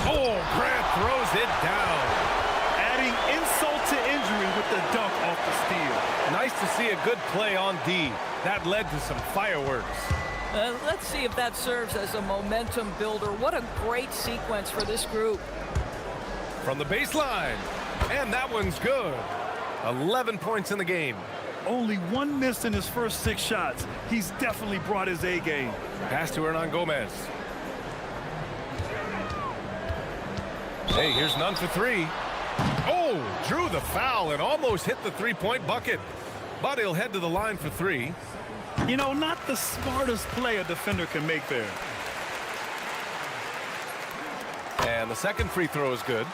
Oh, Grant throws it down. Adding insult to injury with the dunk off the steal. Nice to see a good play on D. That led to some fireworks. Let's see if that serves as a momentum builder. What a great sequence for this group. From the baseline. And that one's good. 11 points in the game. Only one miss in his first 6 shots. He's definitely brought his A game. Pass to Hernan Gomez. Hey, here's none for 3. Oh, drew the foul and almost hit the 3-point bucket. But he'll head to the line for 3. You know, not the smartest play a defender can make there. And the second free throw is good.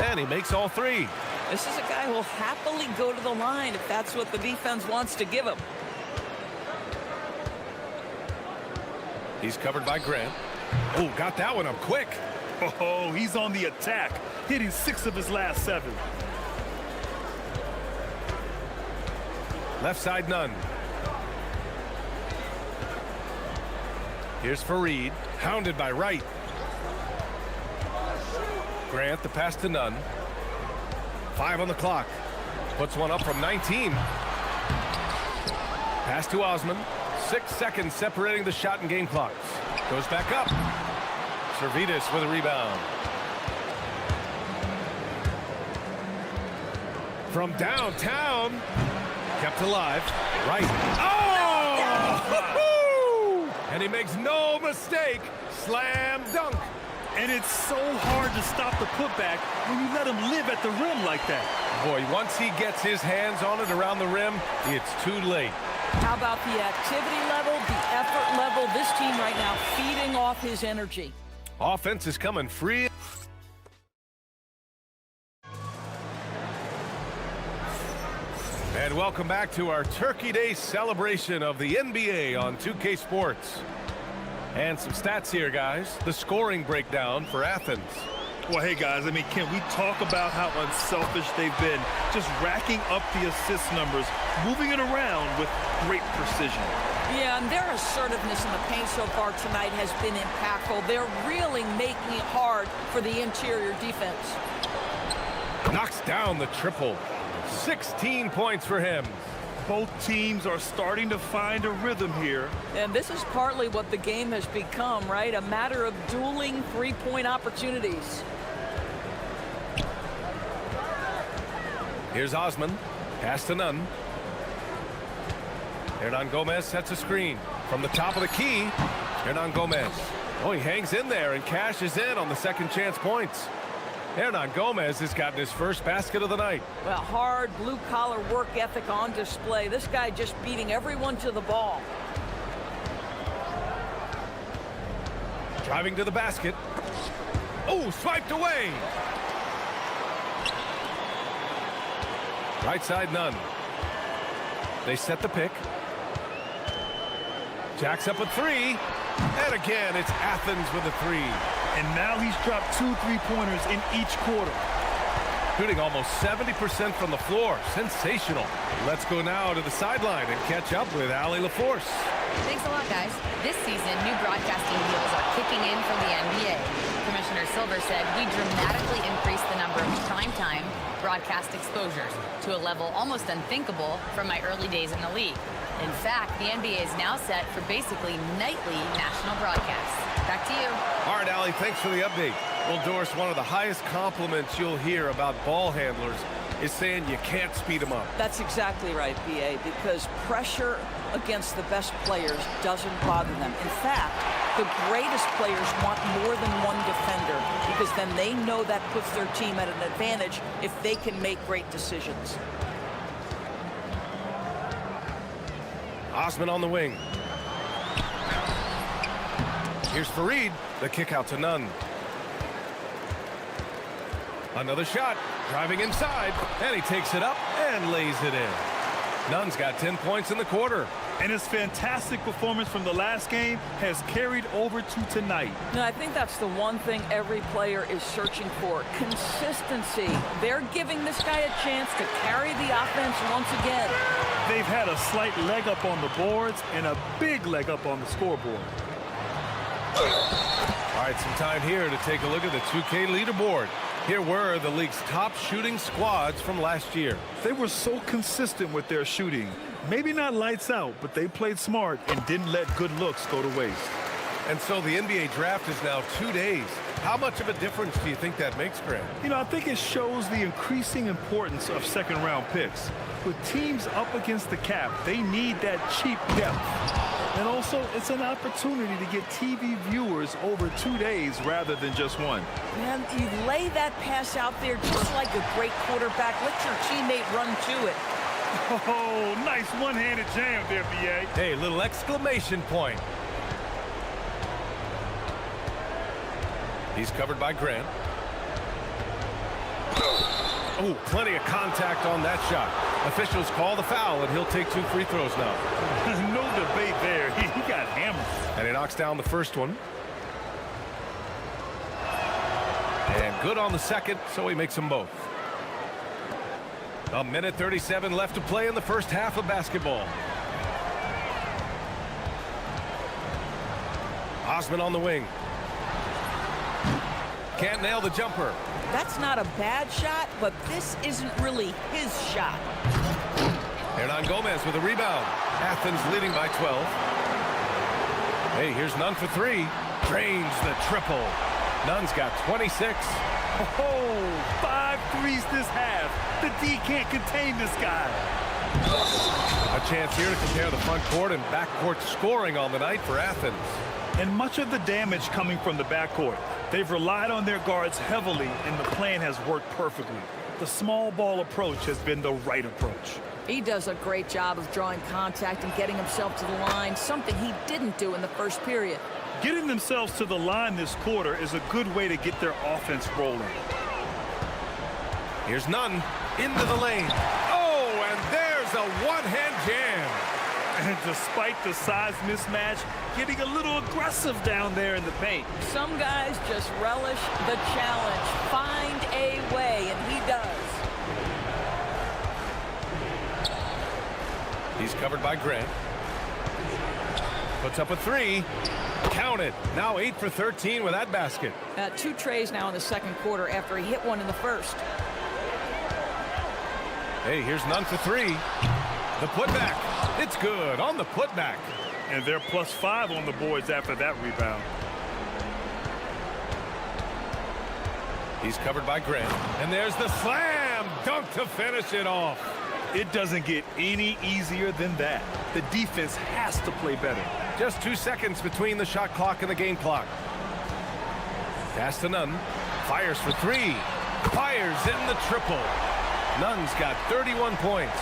And he makes all 3. This is a guy who will happily go to the line if that's what the defense wants to give him. He's covered by Grant. Oh, got that one up quick. Oh, he's on the attack, hitting 6 of his last 7. Left side, none. Here's Fareed, hounded by Wright. Grant, the pass to Nunn. 5 on the clock. Puts one up from 19. Pass to Osman. 6 seconds separating the shot and game clocks. Goes back up. Servidis with a rebound. From downtown. Kept alive. Right. Oh! And he makes no mistake. Slam dunk. And it's so hard to stop the putback when you let him live at the rim like that. Boy, once he gets his hands on it around the rim, it's too late. How about the activity level, the effort level? This team right now feeding off his energy. Offense is coming free. And welcome back to our Turkey Day celebration of the NBA on 2K Sports. And some stats here, guys. The scoring breakdown for Athens. Well, hey, guys, I mean, can we talk about how unselfish they've been? Just racking up the assist numbers, moving it around with great precision. Yeah, and their assertiveness in the paint so far tonight has been impactful. They're really making it hard for the interior defense. Knocks down the triple. 16 points for him. Both teams are starting to find a rhythm here. And this is partly what the game has become, right? A matter of dueling three-point opportunities. Here's Osman. Pass to Nunn. Hernan Gomez sets a screen. From the top of the key, Hernan Gomez. Oh, he hangs in there and cashes in on the second chance points. Hernan Gomez has gotten his first basket of the night. Well, hard blue-collar work ethic on display. This guy just beating everyone to the ball. Driving to the basket. Oh, swiped away. Right side, Nunn. They set the pick. Jacks up a 3. And again, it's Athens with a 3. And now he's dropped 2 3-pointers in each quarter. Shooting almost 70% from the floor. Sensational. Let's go now to the sideline and catch up with Allie LaForce. Thanks a lot, guys. This season, new broadcasting deals are kicking in from the NBA. Commissioner Silver said we dramatically increased the number of primetime broadcast exposures to a level almost unthinkable from my early days in the league. In fact, the NBA is now set for basically nightly national broadcasts. Back to you. All right, Allie, thanks for the update. Well, Doris, one of the highest compliments you'll hear about ball handlers is saying you can't speed them up. That's exactly right, B.A., because pressure against the best players doesn't bother them. In fact, the greatest players want more than one defender because then they know that puts their team at an advantage if they can make great decisions. Osman on the wing. Here's Fareed. The kick out to Nunn. Another shot. Driving inside. And he takes it up and lays it in. Nunn's got 10 points in the quarter. And his fantastic performance from the last game has carried over to tonight. No, I think that's the one thing every player is searching for. Consistency. They're giving this guy a chance to carry the offense once again. They've had a slight leg up on the boards and a big leg up on the scoreboard. All right, some time here to take a look at the 2K leaderboard. Here were the league's top shooting squads from last year. They were so consistent with their shooting. Maybe not lights out, but they played smart and didn't let good looks go to waste. And so the NBA draft is now 2 days. How much of a difference do you think that makes, Grant? You know, I think it shows the increasing importance of second-round picks. With teams up against the cap, they need that cheap depth. And also, it's an opportunity to get TV viewers over 2 days rather than just one. Man, you lay that pass out there just like a great quarterback. Let your teammate run to it. Oh, nice one-handed jam there, B.A. Hey, little exclamation point. He's covered by Grant. Oh, plenty of contact on that shot. Officials call the foul, and he'll take 2 free throws now. No debate there. He got hammered. And he knocks down the first one. And good on the second, so he makes them both. A minute 37 left to play in the first half of basketball. Osman on the wing. Can't nail the jumper. That's not a bad shot, but this isn't really his shot. Hernan Gomez with a rebound. Athens leading by 12. Hey, here's Nunn for 3. Drains the triple. Nunn's got 26. Oh, 5 threes this half. The D can't contain this guy. A chance here to compare the front court and backcourt scoring on the night for Athens. And much of the damage coming from the backcourt. They've relied on their guards heavily, and the plan has worked perfectly. The small ball approach has been the right approach. He does a great job of drawing contact and getting himself to the line, something he didn't do in the first period. Getting themselves to the line this quarter is a good way to get their offense rolling. Here's Nunn into the lane. Oh, and there's a one-hand jam. And despite the size mismatch, getting a little aggressive down there in the paint. Some guys just relish the challenge. Find a way, and he does. He's covered by Grant. Puts up a 3. Counted. Now 8 for 13 with that basket. 2 trays now in the second quarter after he hit one in the first. Hey, here's Nunn for 3. The putback. It's good on the putback. And they're +5 on the boards after that rebound. He's covered by Grant. And there's the slam dunk to finish it off. It doesn't get any easier than that. The defense has to play better. Just 2 seconds between the shot clock and the game clock. Pass to Nunn. Fires for 3. Fires in the triple. Nunn's got 31 points.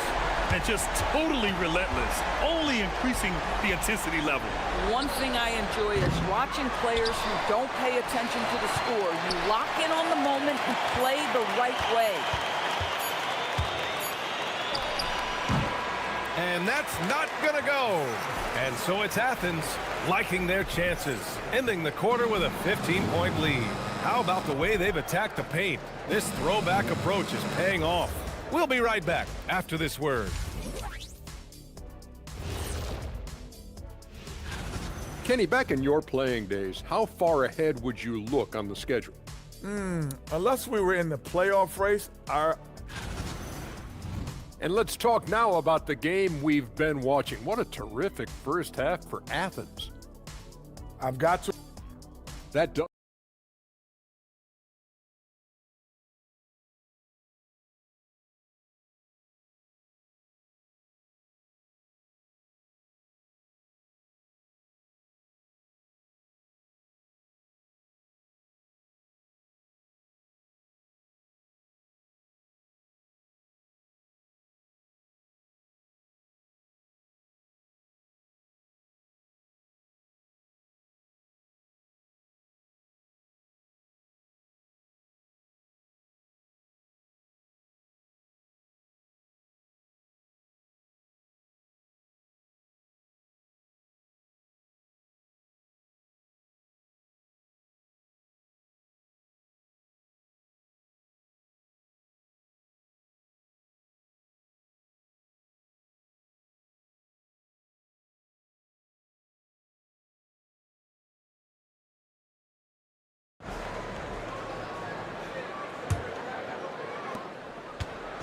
And just totally relentless, only increasing the intensity level. One thing I enjoy is watching players who don't pay attention to the score. You lock in on the moment and play the right way. And that's not gonna go. And so it's Athens liking their chances, ending the quarter with a 15-point lead. How about the way they've attacked the paint? This throwback approach is paying off. We'll be right back after this word. Kenny, back in your playing days, how far ahead would you look on the schedule? Unless we were in the playoff race, And let's talk now about the game we've been watching. What a terrific first half for Athens. I've got to. That does.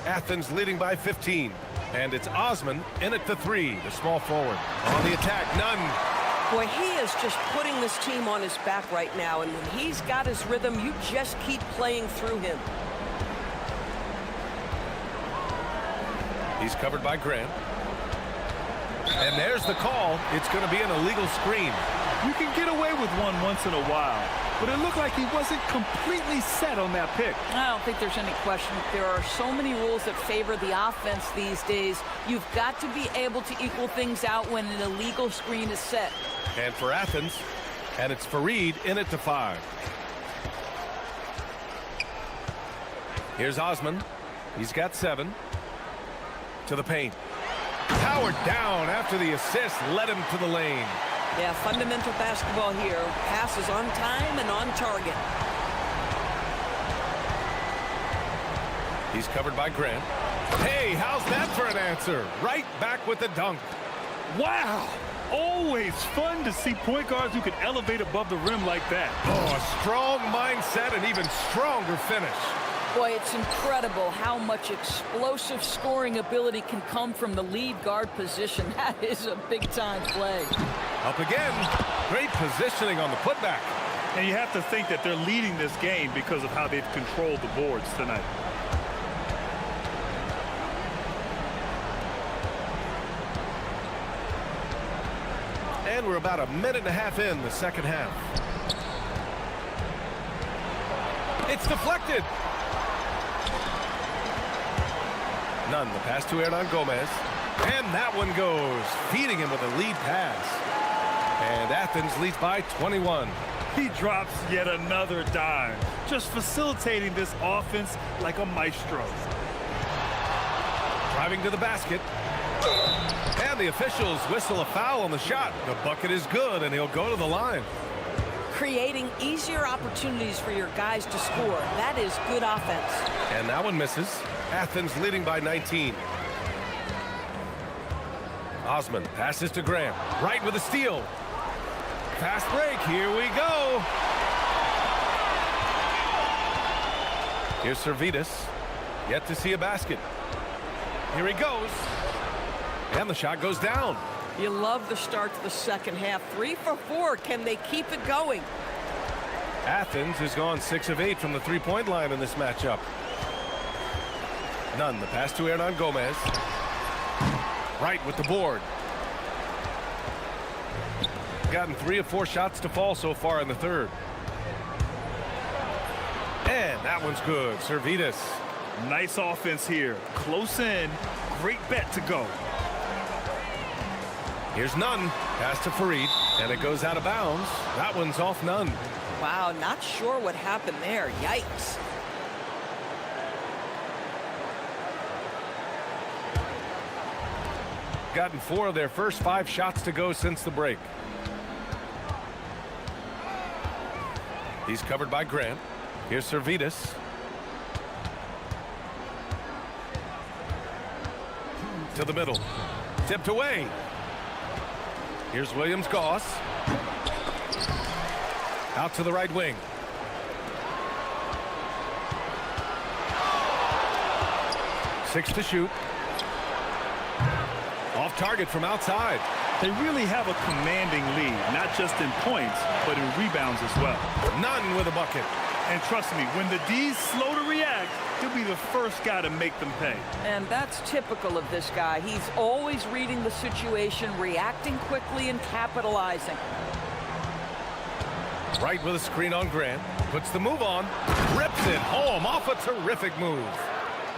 Athens leading by 15. And it's Osman in at the 3, the small forward. On the attack, Nunn. Boy, he is just putting this team on his back right now, and when he's got his rhythm, you just keep playing through him. He's covered by Grant. And there's the call. It's going to be an illegal screen. You can get away with one once in a while, but it looked like he wasn't completely set on that pick. I don't think there's any question. There are so many rules that favor the offense these days. You've got to be able to equal things out when an illegal screen is set. And for Athens, and it's Fareed in it to 5. Here's Osman. He's got 7. To the paint. Powered down after the assist led him to the lane. Yeah, fundamental basketball here. Passes on time and on target. He's covered by Grant. Hey, how's that for an answer? Right back with the dunk. Wow! Always fun to see point guards who can elevate above the rim like that. Oh, a strong mindset and even stronger finish. Boy, it's incredible how much explosive scoring ability can come from the lead guard position. That is a big-time play. Up again. Great positioning on the putback. And you have to think that they're leading this game because of how they've controlled the boards tonight. And we're about a minute and a half in the second half. It's deflected. None. The pass to Hernan Gomez. And that one goes, feeding him with a lead pass. And Athens leads by 21. He drops yet another dime, just facilitating this offense like a maestro. Driving to the basket. And the officials whistle a foul on the shot. The bucket is good, and he'll go to the line. Creating easier opportunities for your guys to score. That is good offense. And that one misses. Athens leading by 19. Osman passes to Graham. Right with a steal. Fast break. Here we go. Here's Servetus. Yet to see a basket. Here he goes. And the shot goes down. You love the start to the second half. 3 for 4. Can they keep it going? Athens has gone 6 of 8 from the three-point line in this matchup. None. The pass to Hernan Gomez. Right with the board. Gotten 3 of 4 shots to fall so far in the third. And that one's good. Servetus. Nice offense here. Close in. Great bet to go. Here's Nunn. Pass to Fareed. And it goes out of bounds. That one's off Nunn. Wow, not sure what happened there. Yikes. Gotten 4 of their first 5 shots to go since the break. He's covered by Grant. Here's Servetus. To the middle. Tipped away. Here's Williams-Goss. Out to the right wing. Six to shoot. Off target from outside. They really have a commanding lead, not just in points, but in rebounds as well. None with a bucket. And trust me, when the D's slow to react, he'll be the first guy to make them pay. And that's typical of this guy. He's always reading the situation, reacting quickly, and capitalizing. Right with a screen on Grant. Puts the move on. Rips it home off a terrific move.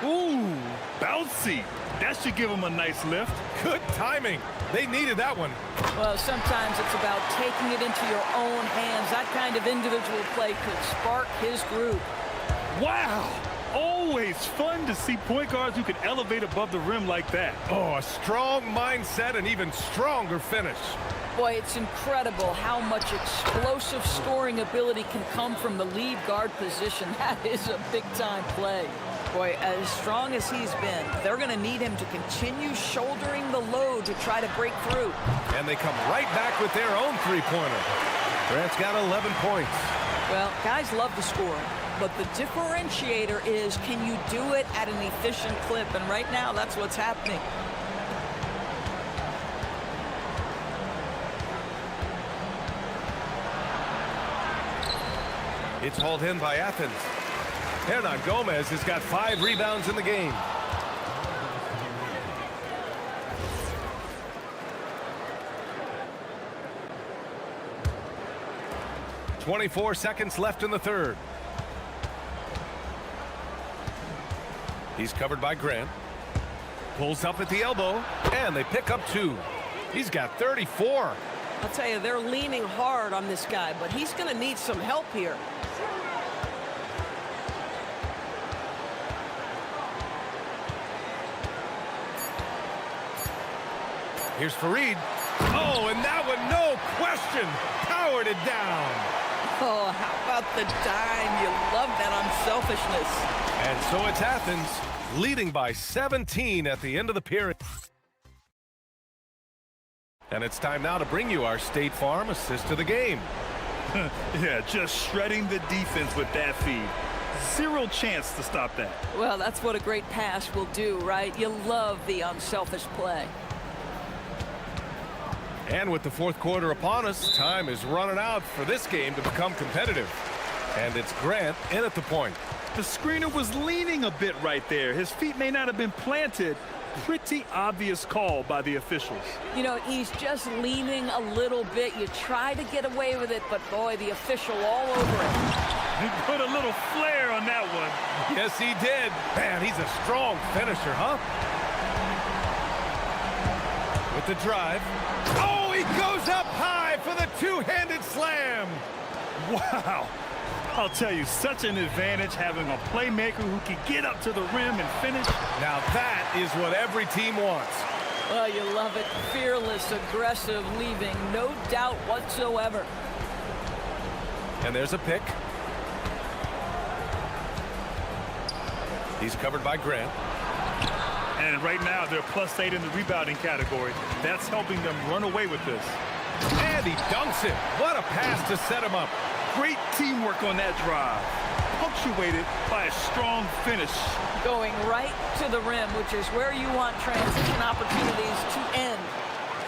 Ooh, bouncy. That should give him a nice lift. Good timing. They needed that one. Well, sometimes it's about taking it into your own hands. That kind of individual play could spark his groove. Wow. Always fun to see point guards who can elevate above the rim like that. Oh, a strong mindset and even stronger finish. Boy, it's incredible how much explosive scoring ability can come from the lead guard position. That is a big-time play. Boy, as strong as he's been, they're going to need him to continue shouldering the load to try to break through. And they come right back with their own three-pointer. Grant's got 11 points. Well, guys love to score, but the differentiator is, can you do it at an efficient clip? And right now, that's what's happening. It's hauled in by Athens. Hernan Gomez has got 5 rebounds in the game. .24 seconds left in the third. He's covered by Grant. Pulls up at the elbow, and they pick up 2. He's got 34. I'll tell you, they're leaning hard on this guy, but he's going to need some help here. Here's Fareed. Oh, and that one, no question, powered it down. Oh, how about the dime? You love that unselfishness. And so it's Athens, leading by 17 at the end of the period. And it's time now to bring you our State Farm assist of the game. Yeah, just shredding the defense with that feed. Zero chance to stop that. Well, that's what a great pass will do, right? You love the unselfish play. And with the fourth quarter upon us, time is running out for this game to become competitive. And it's Grant in at the point. The screener was leaning a bit right there. His feet may not have been planted. Pretty obvious call by the officials. You know, he's just leaning a little bit. You try to get away with it, but boy, the official all over it. He put a little flair on that one. Yes, he did. Man, he's a strong finisher, huh? With the drive. Oh, he goes up high for the two-handed slam. Wow. I'll tell you, such an advantage having a playmaker who can get up to the rim and finish. Now that is what every team wants. Well, you love it. Fearless, aggressive, leaving no doubt whatsoever. And there's a pick. He's covered by Grant. And right now, they're +8 in the rebounding category. That's helping them run away with this. And he dunks it. What a pass to set him up. Great teamwork on that drive, punctuated by a strong finish. Going right to the rim, which is where you want transition opportunities to end.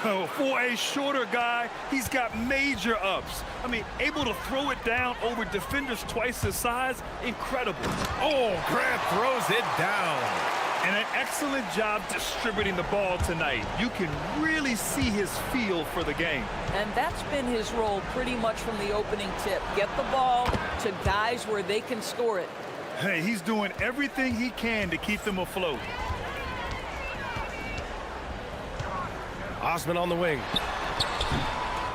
Oh, for a shorter guy, he's got major ups. I mean, able to throw it down over defenders twice his size, incredible. Oh, Grant throws it down. And an excellent job distributing the ball tonight. You can really see his feel for the game. And that's been his role pretty much from the opening tip. Get the ball to guys where they can score it. Hey, he's doing everything he can to keep them afloat. Osman on the wing.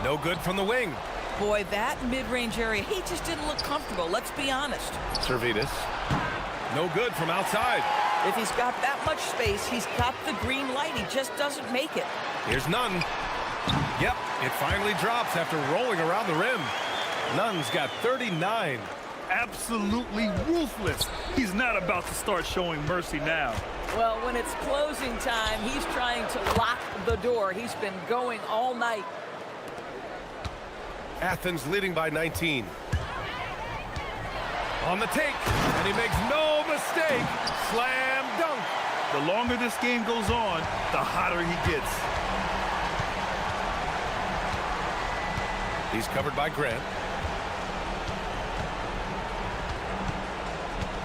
No good from the wing. Boy, that mid-range area, he just didn't look comfortable, let's be honest. Servetus. No good from outside. If he's got that much space, he's got the green light. He just doesn't make it. Here's Nunn. Yep, it finally drops after rolling around the rim. Nunn's got 39. Absolutely ruthless. He's not about to start showing mercy now. Well, when it's closing time, he's trying to lock the door. He's been going all night. Athens leading by 19. On the take, and he makes no mistake. Slam dunk. The longer this game goes on, the hotter he gets. He's covered by Grant.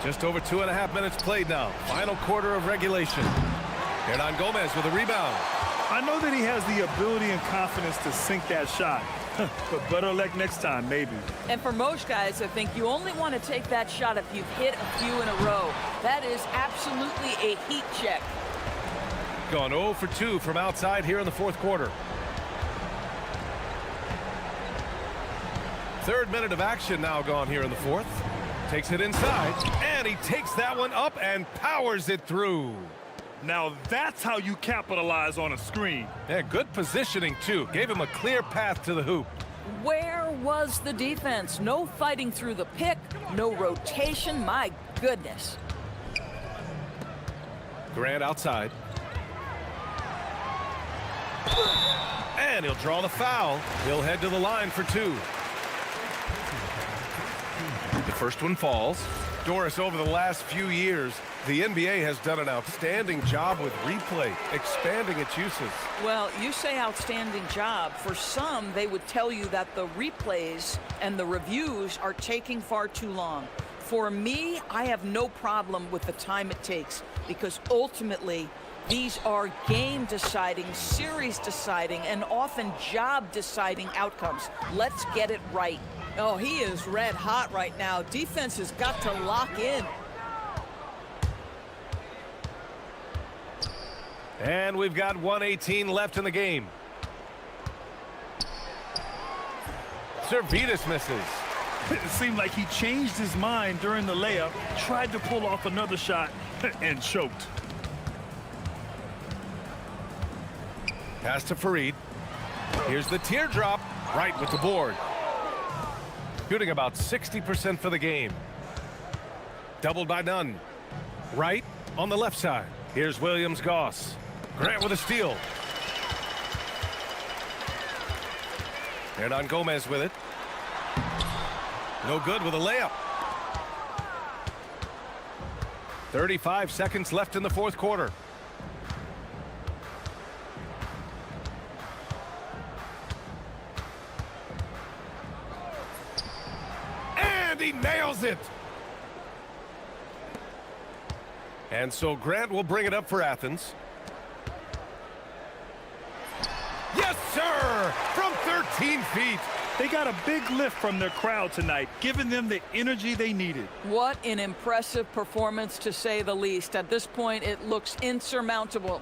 Just over 2.5 minutes played now. Final quarter of regulation. Hernan Gomez with a rebound. I know that he has the ability and confidence to sink that shot. But better luck next time, maybe. And for most guys, I think you only want to take that shot if you've hit a few in a row. That is absolutely a heat check. Gone 0 for 2 from outside here in the fourth quarter. Third minute of action now gone here in the fourth. Takes it inside, and he takes that one up and powers it through. Now that's how you capitalize on a screen. Yeah, good positioning, too. Gave him a clear path to the hoop. Where was the defense? No fighting through the pick, no rotation. My goodness. Grant outside. And he'll draw the foul. He'll head to the line for 2. The first one falls. Doris, over the last few years, The NBA has done an outstanding job with replay, expanding its uses. Well, you say outstanding job. For some, they would tell you that the replays and the reviews are taking far too long. For me, I have no problem with the time it takes because ultimately, these are game-deciding, series-deciding, and often job-deciding outcomes. Let's get it right. Oh, he is red hot right now. Defense has got to lock in. And we've got 1:18 left in the game. Servetus misses. It seemed like he changed his mind during the layup, tried to pull off another shot, and choked. Pass to Farid. Here's the teardrop, right with the board. Shooting about 60% for the game. Doubled by none. Right on the left side. Here's Williams-Goss. Grant with a steal. Hernan Gomez with it. No good with a layup. 35 seconds left in the fourth quarter. And he nails it. And so Grant will bring it up for Athens. Yes, sir! From 13 feet. They got a big lift from their crowd tonight, giving them the energy they needed. What an impressive performance, to say the least. At this point, it looks insurmountable.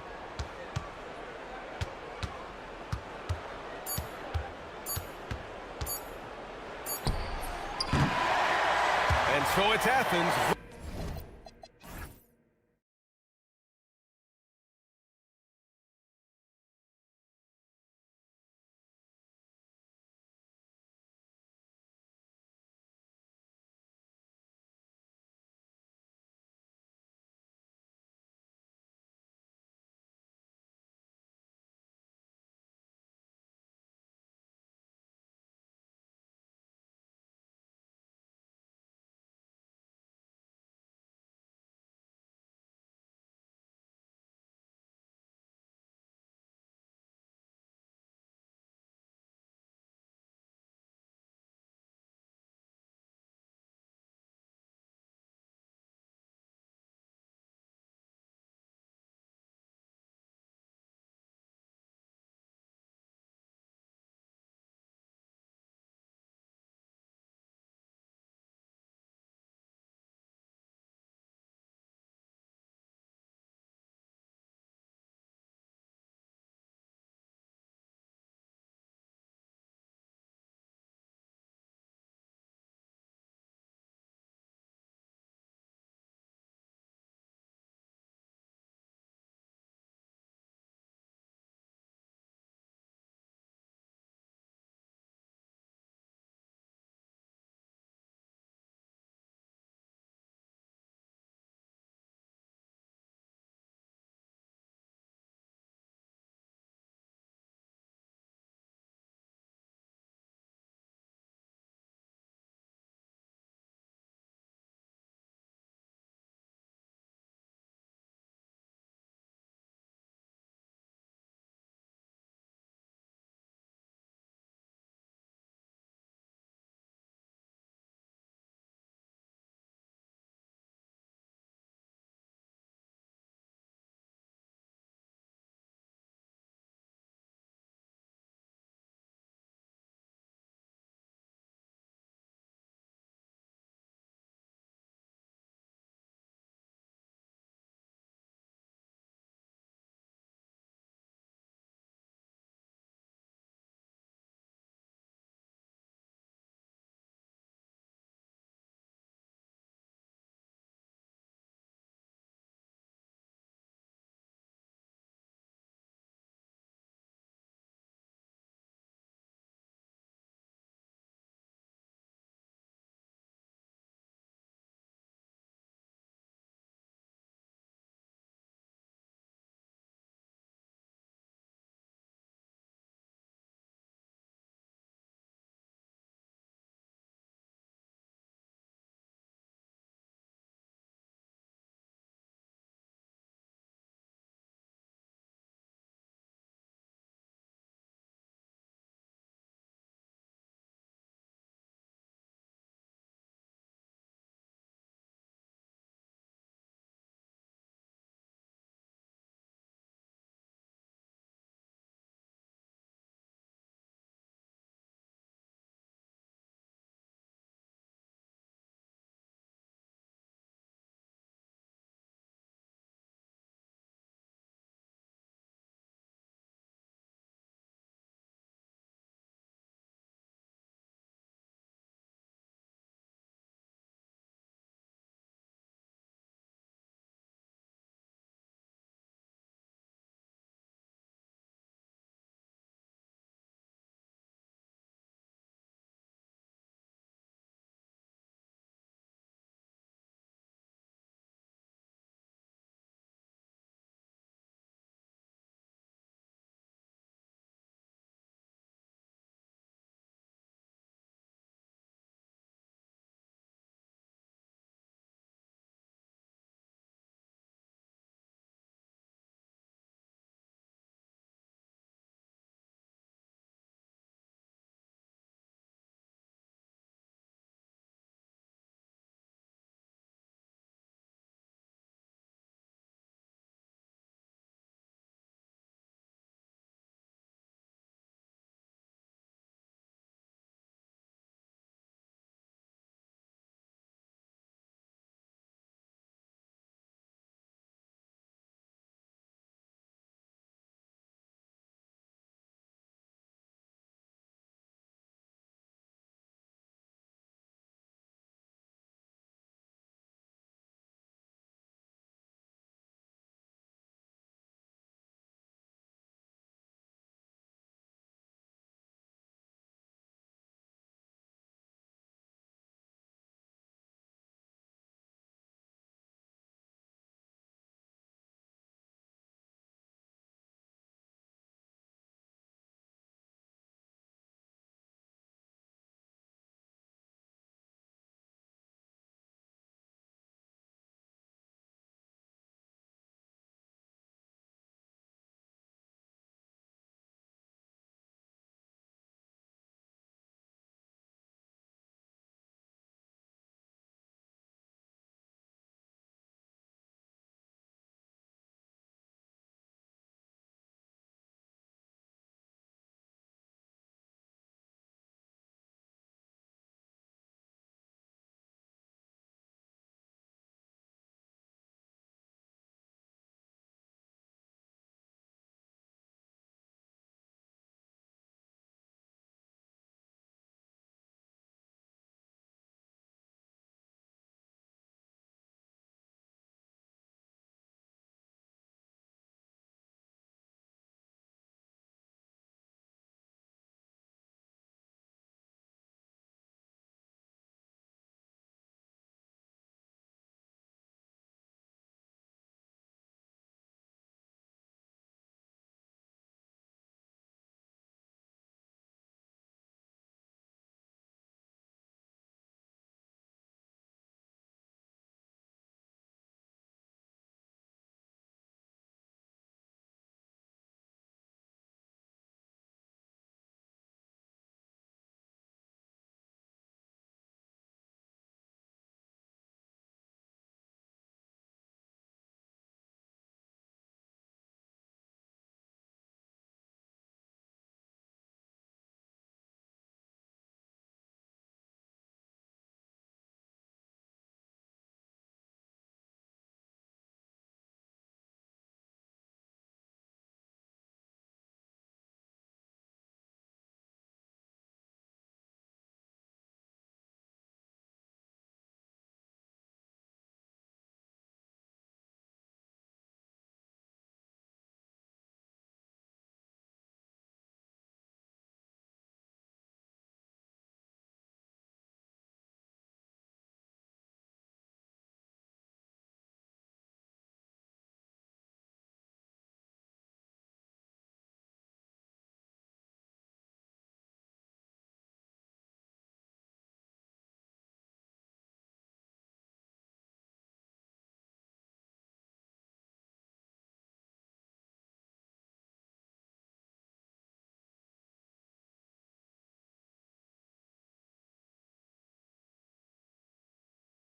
And so it's Athens.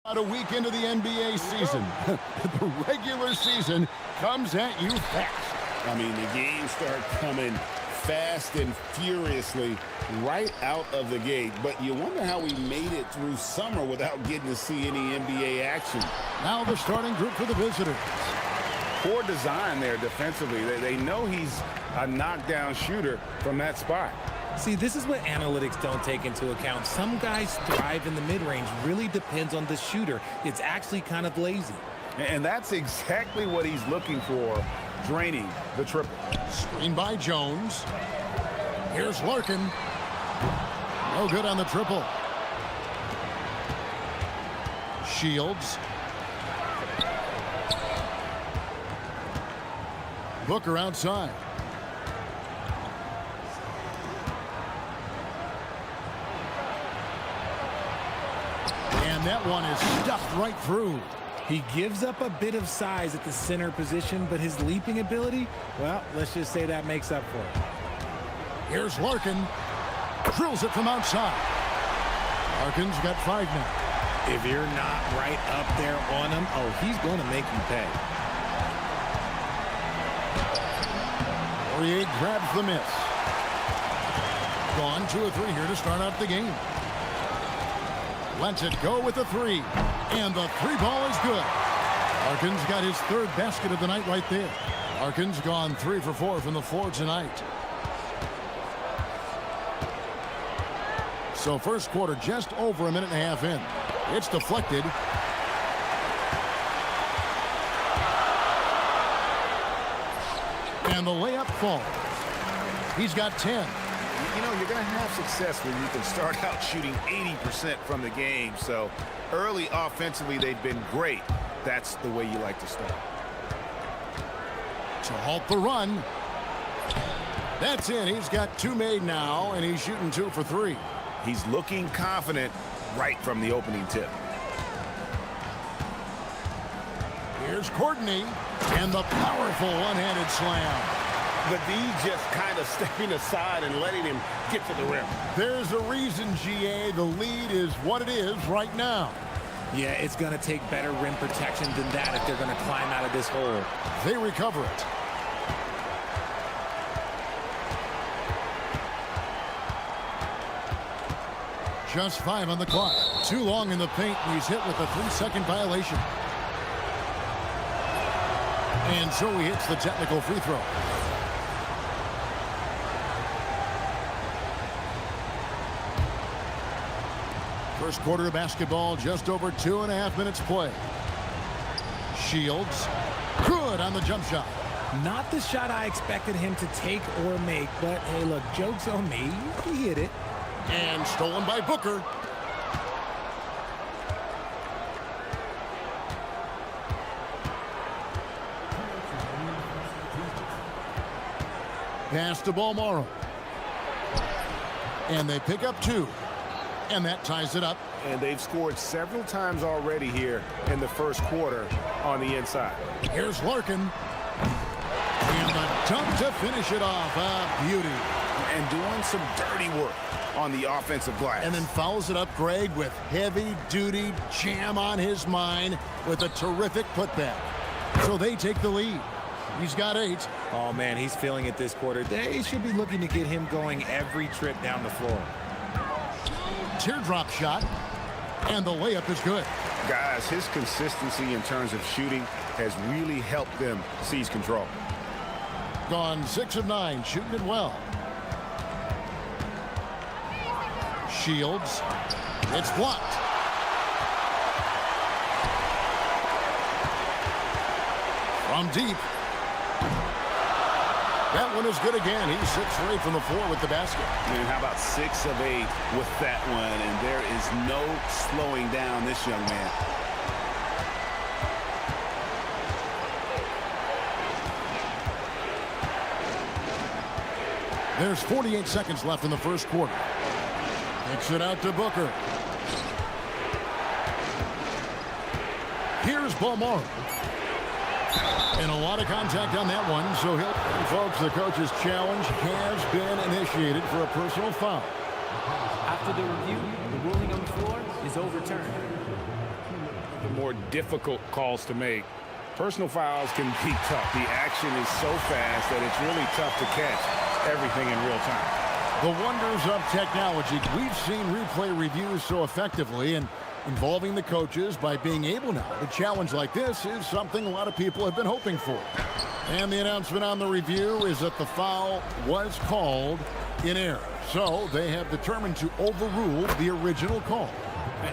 About a week into the NBA season, the regular season comes at you fast. I mean, the games start coming fast and furiously right out of the gate. But you wonder how we made it through summer without getting to see any NBA action. Now the starting group for the visitors. Poor design there defensively. They know he's a knockdown shooter from that spot. See, this is what analytics don't take into account. Some guys thrive in the mid-range. Really depends on the shooter. It's actually kind of lazy. And that's exactly what he's looking for, draining the triple. Screen by Jones. Here's Larkin. No good on the triple. Shields. Booker outside. And that one is stuffed right through. He gives up a bit of size at the center position, but his leaping ability, well, let's just say that makes up for it. Here's Larkin. Drills it from outside. Larkin's got 5 now. If you're not right up there on him, oh, he's going to make you pay. Poirier grabs the miss. Gone 2 of 3 here to start out the game. Lets it go with the 3. And the 3 ball is good. Larkin's got his 3rd basket of the night right there. Larkin's gone 3 for 4 from the floor tonight. So first quarter just over a minute and a half in. It's deflected. And the layup falls. He's got 10. You know, you're going to have success when you can start out shooting 80% from the game. So early offensively, they've been great. That's the way you like to start. To halt the run. That's in. He's got 2 made now, and he's shooting 2 for 3. He's looking confident right from the opening tip. Here's Courtney, and the powerful one-handed slam. The D just kind of stepping aside and letting him get to the rim. There's a reason, GA. The lead is what it is right now. Yeah, it's going to take better rim protection than that if they're going to climb out of this hole. They recover it. Just 5 on the clock. Too long in the paint, and he's hit with a 3-second violation. And so he hits the technical free throw. First quarter of basketball, just over 2.5 minutes play. Shields, good on the jump shot. Not the shot I expected him to take or make, but hey, look, joke's on me. He hit it. And stolen by Booker. Pass to Balmoro. And they pick up 2. And that ties it up. And they've scored several times already here in the first quarter on the inside. Here's Larkin. And the dunk to finish it off. A beauty. And doing some dirty work on the offensive glass. And then fouls it up, Greg, with heavy-duty jam on his mind with a terrific putback. So they take the lead. He's got 8. Oh, man, he's feeling it this quarter. They should be looking to get him going every trip down the floor. Teardrop shot, and the layup is good. Guys, his consistency in terms of shooting has really helped them seize control. Gone 6 of 9, shooting it well. Shields, it's blocked. From deep. That one is good again. He's 6 for 8 from the floor with the basket. And how about 6 of 8 with that one? And there is no slowing down this young man. There's 48 seconds left in the first quarter. Kicks it out to Booker. Here's Balmoro. And a lot of contact on that one, so he'll... And folks, the coach's challenge has been initiated for a personal foul. After the review, the ruling on the floor is overturned. the more difficult calls to make. Personal fouls can be tough. The action is so fast that it's really tough to catch everything in real time. The wonders of technology. We've seen replay reviews so effectively, and involving the coaches by being able now to challenge like this is something a lot of people have been hoping for. And the announcement on the review is that the foul was called in error. So they have determined to overrule the original call.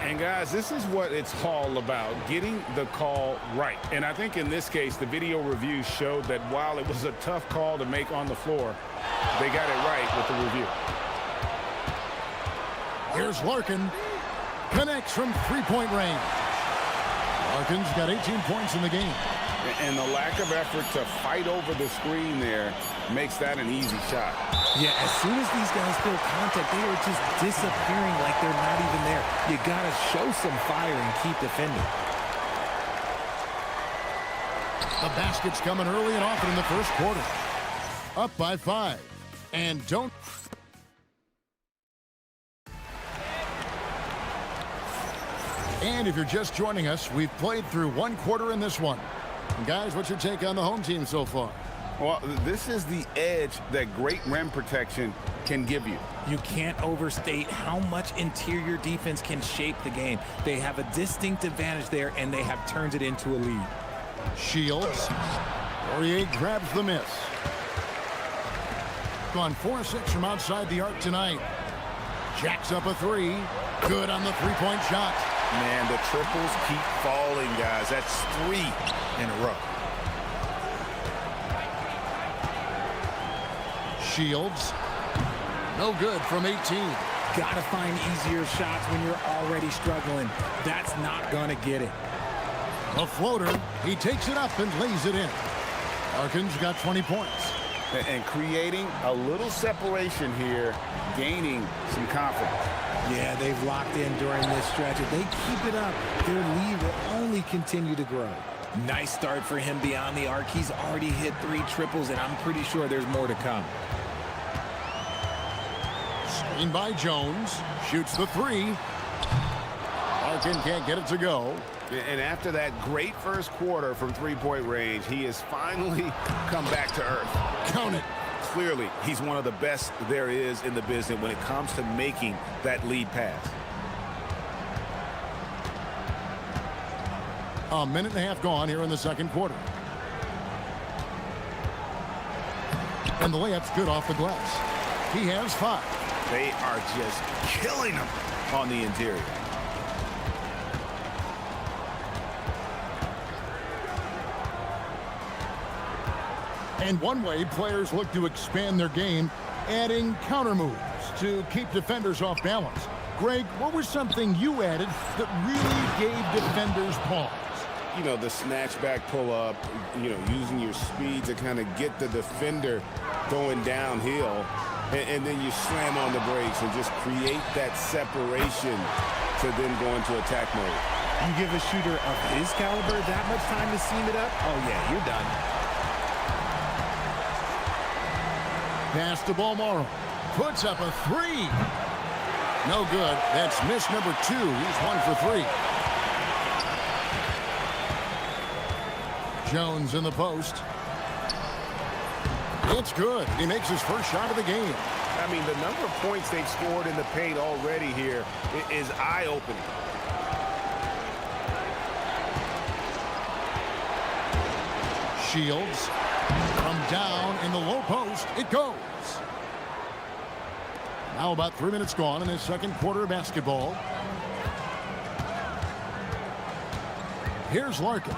And guys, this is what it's all about, getting the call right. And I think in this case, the video review showed that while it was a tough call to make on the floor, they got it right with the review. Here's Larkin. Connects from three-point range. Larkin's got 18 points in the game. And the lack of effort to fight over the screen there makes that an easy shot. Yeah, as soon as these guys feel contact, they are just disappearing like they're not even there. You got to show some fire and keep defending. The basket's coming early and often in the first quarter. Up by 5. And don't... And if you're just joining us, we've played through one quarter in this one. And guys, what's your take on the home team so far? Well, this is the edge that great rim protection can give you. You can't overstate how much interior defense can shape the game. They have a distinct advantage there, and they have turned it into a lead. Shields. Poirier grabs the miss. Gone 4-6 from outside the arc tonight. Jacks up a 3. Good on the three-point shot. Man, the triples keep falling, guys. That's 3 in a row. Shields. No good from 18. Gotta find easier shots when you're already struggling. That's not gonna get it. A floater. He takes it up and lays it in. Larkin's got 20 points. And creating a little separation here, gaining some confidence. Yeah, they've locked in during this stretch. If they keep it up, their lead will only continue to grow. Nice start for him beyond the arc. He's already hit 3 triples, and I'm pretty sure there's more to come. Screen by Jones. Shoots the 3. Larkin can't get it to go. And after that great first quarter from three-point range, he has finally come back to earth. Count it. Clearly, he's one of the best there is in the business when it comes to making that lead pass. A minute and a half gone here in the second quarter. And the layup's good off the glass. He has 5. They are just killing him on the interior. And one way players look to expand their game, adding counter moves to keep defenders off balance. Greg, what was something you added that really gave defenders pause? You know, the snatch back pull up, you know, using your speed to kind of get the defender going downhill. And then you slam on the brakes and just create that separation to then go into attack mode. You give a shooter of his caliber that much time to seam it up? Oh, yeah, you're done. Pass to Balmoro. Puts up a 3. No good. That's miss number 2. He's 1 for 3. Jones in the post. It's good. He makes his first shot of the game. I mean, the number of points they've scored in the paint already here is eye-opening. Shields from down in the low post. It goes. Now about 3 minutes gone in this second quarter of basketball. Here's Larkin.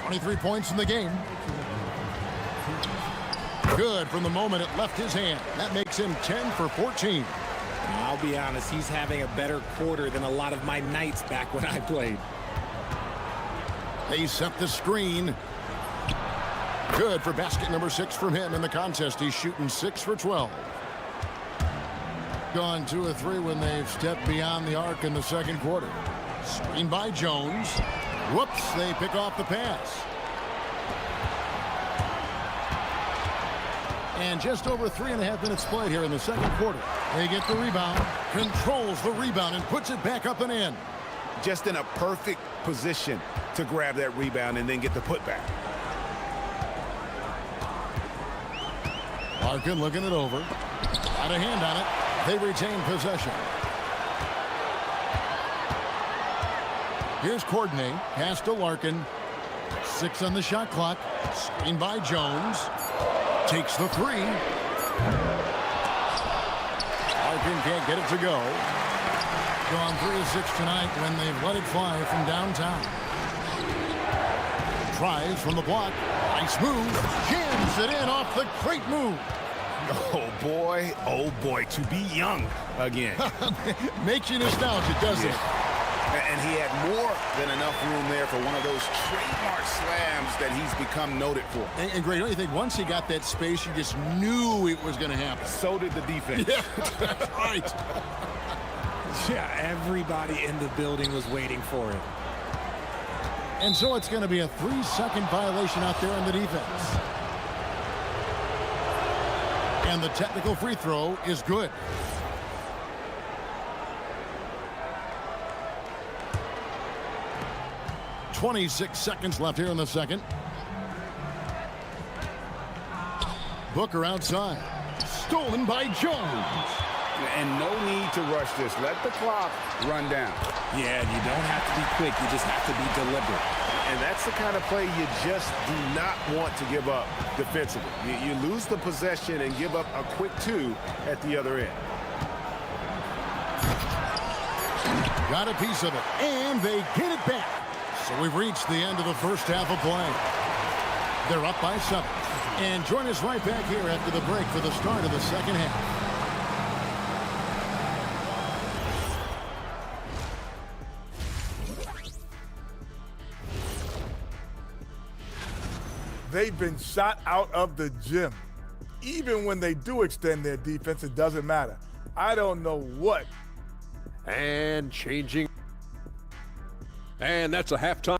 23 points in the game. Good from the moment it left his hand. That makes him 10 for 14. I'll be honest, he's having a better quarter than a lot of my nights back when I played. They set the screen. Good for basket number 6 from him in the contest. He's shooting 6 for 12. Gone 2 of 3 when they've stepped beyond the arc in the second quarter. Screen by Jones. Whoops, they pick off the pass. And just over 3.5 minutes played here in the second quarter. They get the rebound, controls the rebound, and puts it back up and in. just in a perfect position to grab that rebound and then get the putback. Larkin looking it over. Got a hand on it. They retain possession. Here's Courtney. Pass to Larkin. 6 on the shot clock. Screen by Jones. Takes the 3. Larkin can't get it to go. Gone 3 of 6 tonight when they've let it fly from downtown. Tries from the block. Nice move. Jams it in off the great move. Oh boy, to be young again. Makes you nostalgic, doesn't it? And he had more than enough room there for one of those trademark slams that he's become noted for. And great, don't you think once he got that space, you just knew it was going to happen? So did the defense. Yeah, that's right. Yeah, everybody in the building was waiting for it. And so it's going to be a 3-second violation out there on the defense. And the technical free throw is good. .26 seconds left here in the second. Booker outside. Stolen by Jones. And no need to rush this. Let the clock run down. Yeah, you don't have to be quick. You just have to be deliberate. And that's the kind of play you just do not want to give up defensively. You lose the possession and give up a quick 2 at the other end. Got a piece of it, and they get it back. So we've reached the end of the first half of play. They're up by 7. And join us right back here after the break for the start of the second half. They've been shot out of the gym. Even when they do extend their defense, it doesn't matter. I don't know what. And changing. And that's a halftime.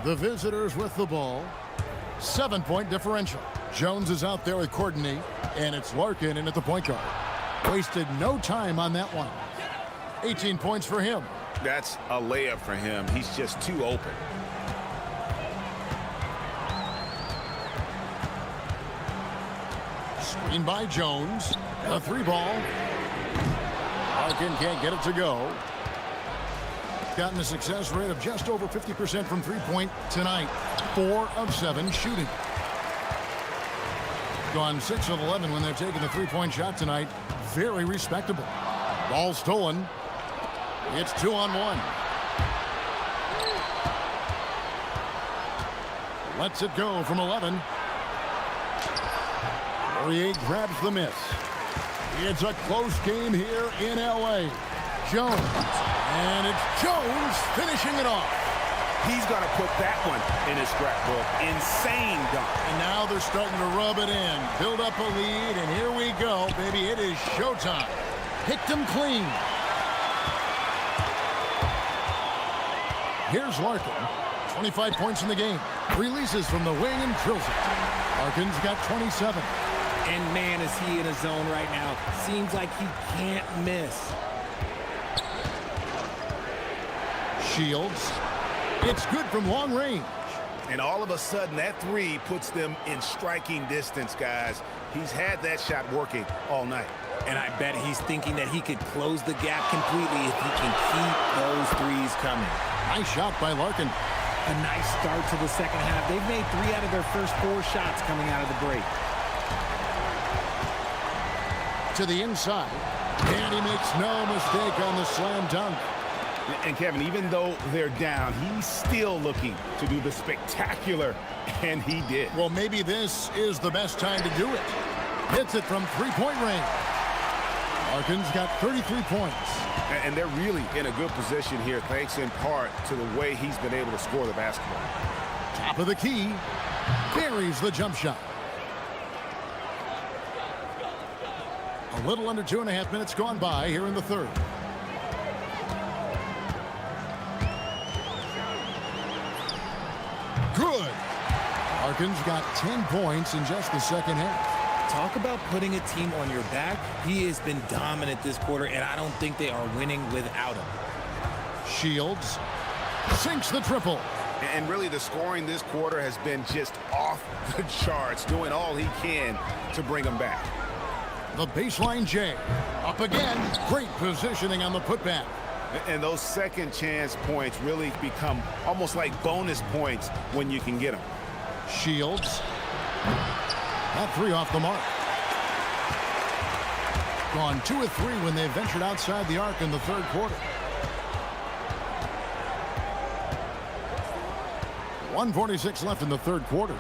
The visitors with the ball. 7-point differential. Jones is out there with Courtney, and it's Larkin in at the point guard. Wasted no time on that one. 18 points for him. That's a layup for him. He's just too open. Screen by Jones. A 3-ball. Larkin can't get it to go. Gotten a success rate of just over 50% from three-point tonight. 4 of 7 shooting. Gone 6 of 11 when they're taking the three-point shot tonight. Very respectable. Ball stolen. It's 2-on-1. Lets it go from 11. Poirier grabs the miss. It's a close game here in L.A. Jones. And it's Jones finishing it off. He's got to put that one in his scrapbook. Insane dunk. And now they're starting to rub it in. Build up a lead, and here we go, baby. It is showtime. Picked him clean. Here's Larkin. 25 points in the game. Releases from the wing and drills it. Larkin's got 27. And man, is he in a zone right now. Seems like he can't miss. Shields. It's good from long range. And all of a sudden, that three puts them in striking distance, guys. He's had that shot working all night. And I bet he's thinking that he could close the gap completely if he can keep those threes coming. Nice shot by Larkin. A nice start to the second half. They've made 3 out of their first 4 shots coming out of the break. To the inside. And he makes no mistake on the slam dunk. And Kevin, even though they're down, he's still looking to do the spectacular, and he did. Well, maybe this is the best time to do it. Hits it from three-point range. Larkin's got 33 points. And they're really in a good position here, thanks in part to the way he's been able to score the basketball. Top of the key. Buries the jump shot. A little under 2.5 minutes gone by here in the third. Good. Larkin's got 10 points in just the second half. Talk about putting a team on your back. He has been dominant this quarter, and I don't think they are winning without him. Shields sinks the triple. And really, the scoring this quarter has been just off the charts, doing all he can to bring them back. The baseline J. Up again. Great positioning on the putback. And those second chance points really become almost like bonus points when you can get them. Shields. That three off the mark. Gone 2 of 3 when they ventured outside the arc in the third quarter. 1:46 left in the third quarter.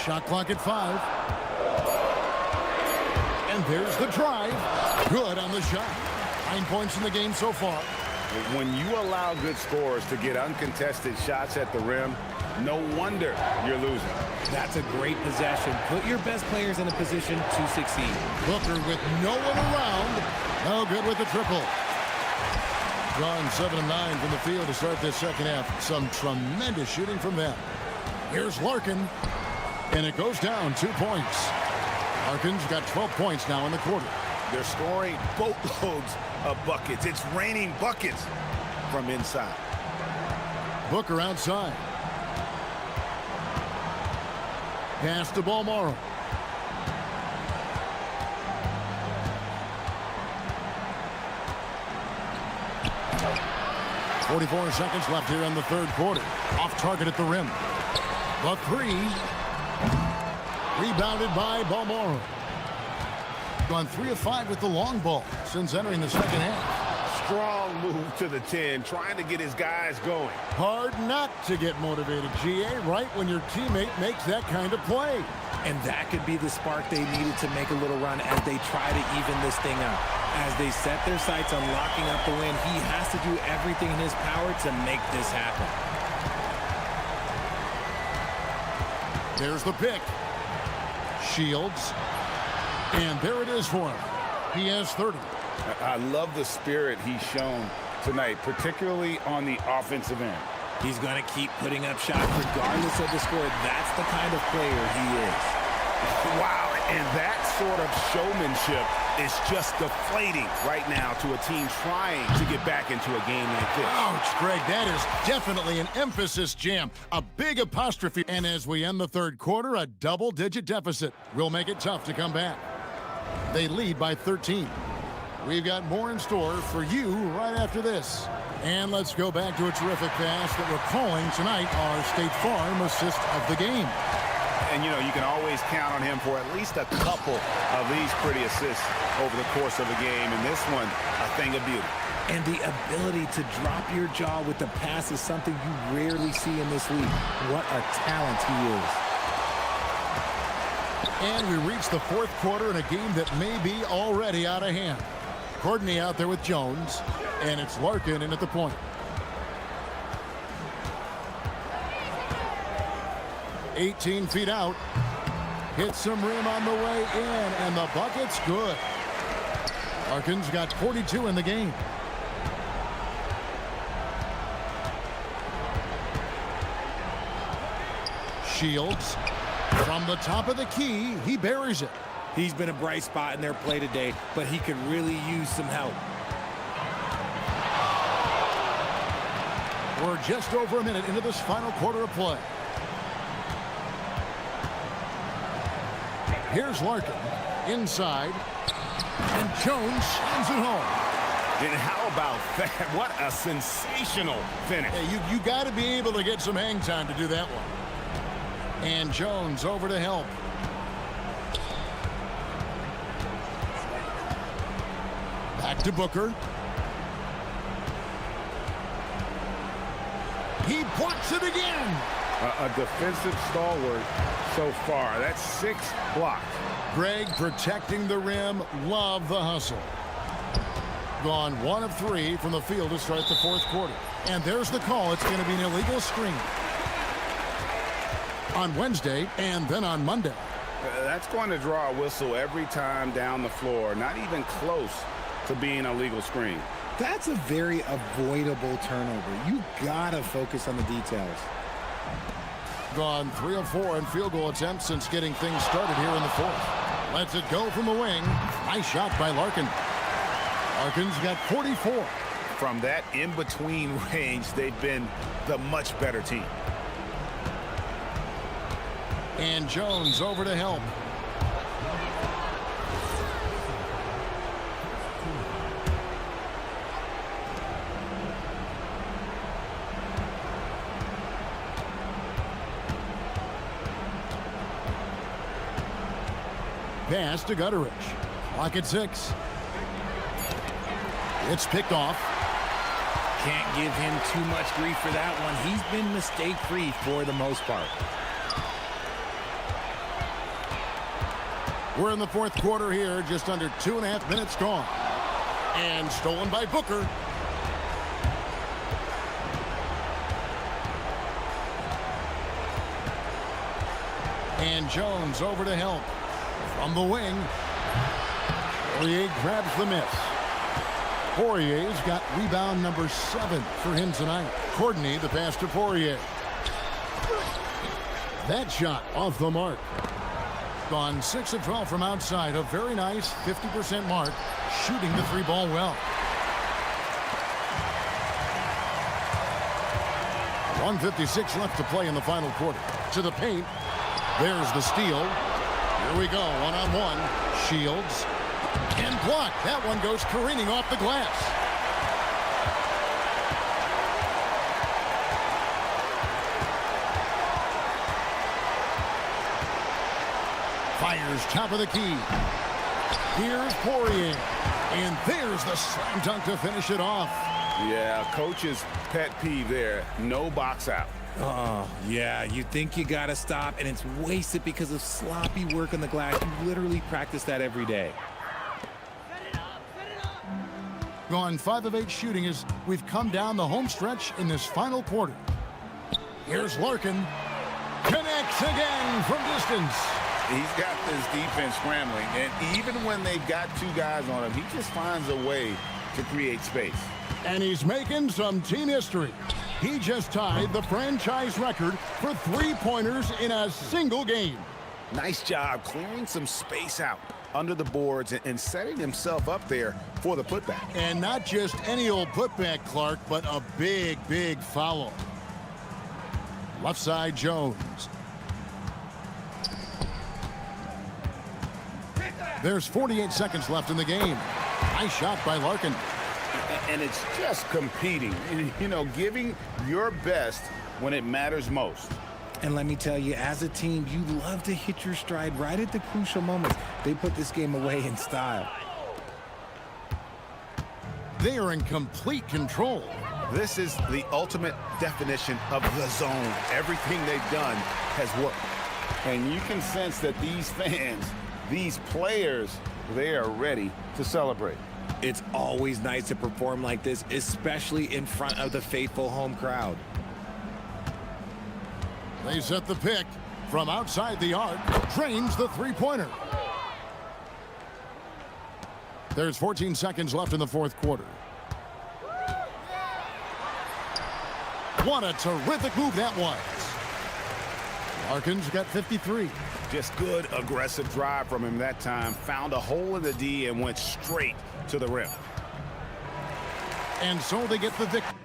Shot clock at 5. And there's the drive. Good on the shot. 9 points in the game so far. When you allow good scorers to get uncontested shots at the rim, no wonder you're losing. That's a great possession. Put your best players in a position to succeed. Booker with no one around. No good with the triple. Drawn 7 of 9 from the field to start this second half. Some tremendous shooting from them. Here's Larkin. And it goes down 2 points. Larkin's got 12 points now in the quarter. They're scoring boatloads of buckets. It's raining buckets from inside. Booker outside. Pass to Balmoro. .44 seconds left here in the third quarter. Off target at the rim. The three. Rebounded by Balmoro. Gone 3 of 5 with the long ball since entering the second half. Strong move to the 10, trying to get his guys going. Hard not to get motivated, GA, right when your teammate makes that kind of play. And that could be the spark they needed to make a little run as they try to even this thing out. As they set their sights on locking up the win, he has to do everything in his power to make this happen. There's the pick. Shields. And there it is for him. He has 30. I love the spirit he's shown tonight, particularly on the offensive end. He's going to keep putting up shots regardless of the score. That's the kind of player he is. Wow, and that sort of showmanship is just deflating right now to a team trying to get back into a game like this. Ouch, Greg, that is definitely an emphasis jam. A big apostrophe. And as we end the third quarter, a double-digit deficit will make it tough to come back. They lead by 13. We've got more in store for you right after this. And let's go back to a terrific pass that we're calling tonight our State Farm assist of the game. And, you know, you can always count on him for at least a couple of these pretty assists over the course of the game. And this one, a thing of beauty. And the ability to drop your jaw with the pass is something you rarely see in this league. What a talent he is. And we reach the fourth quarter in a game that may be already out of hand. Courtney out there with Jones, and it's Larkin in at the point. $18 feet out. Hits some rim on the way in, and the bucket's good. Larkin's got 42 in the game. Shields. From the top of the key, he buries it. He's been a bright spot in their play today, but he could really use some help. We're just over a minute into this final quarter of play. Here's Larkin. Inside. And Jones sends it home. And how about that? What a sensational finish. Yeah, you got to be able to get some hang time to do that one. And Jones over to help. Back to Booker. He blocks it again. A defensive stalwart so far. That's 6 blocks. Greg protecting the rim. Love the hustle. Gone 1 of 3 from the field to start the fourth quarter. And there's the call. It's going to be an illegal screen. On Wednesday and then on Monday. That's going to draw a whistle every time down the floor. Not even close to being a legal screen. That's a very avoidable turnover. You gotta focus on the details. Gone 3 of 4 in field goal attempts since getting things started here in the fourth. Lets it go from the wing. Nice shot by Larkin. Larkin's got 44. From that in-between range, they've been the much better team. And Jones over to help. Pass to Gutteridge. Clock at 6. It's picked off. Can't give him too much grief for that one. He's been mistake-free for the most part. We're in the fourth quarter here, just under 2.5 minutes gone. And stolen by Booker. And Jones over to help. From the wing. Poirier grabs the miss. Poirier's got rebound number 7 for him tonight. Courtney the pass to Poirier. That shot off the mark. Gone 6 of 12 from outside. A very nice 50% mark. Shooting the 3-ball well. 1:56 left to play in the final quarter. To the paint. There's the steal. Here we go, one-on-one. Shields. And blocked. That one goes careening off the glass. Fires top of the key. Here's Poirier. And there's the slam dunk to finish it off. Yeah, coach's pet peeve there. No box out. Oh, yeah, you think you gotta stop, and it's wasted because of sloppy work on the glass. You literally practice that every day. Gone 5 of 8 shooting as we've come down the home stretch in this final quarter. Here's Larkin. Connects again from distance. He's got this defense scrambling, and even when they've got 2 guys on him, he just finds a way to create space. And he's making some team history. He just tied the franchise record for 3-pointers in a single game. Nice job clearing some space out under the boards and setting himself up there for the putback. And not just any old putback, Clark, but a big, big foul. Left side, Jones. There's 48 seconds left in the game. Nice shot by Larkin. And it's just competing, you know, giving your best when it matters most. And let me tell you, as a team, you love to hit your stride right at the crucial moments. They put this game away in style. They are in complete control. This is the ultimate definition of the zone. Everything they've done has worked. And you can sense that these fans, these players, they are ready to celebrate. It's always nice to perform like this, especially in front of the faithful home crowd. They set the pick from outside the arc. Drains the 3-pointer. There's 14 seconds left in the fourth quarter. What a terrific move that was. Larkin's got 53. Just good aggressive drive from him that time. Found a hole in the D and went straight to the rim. And so they get the victory.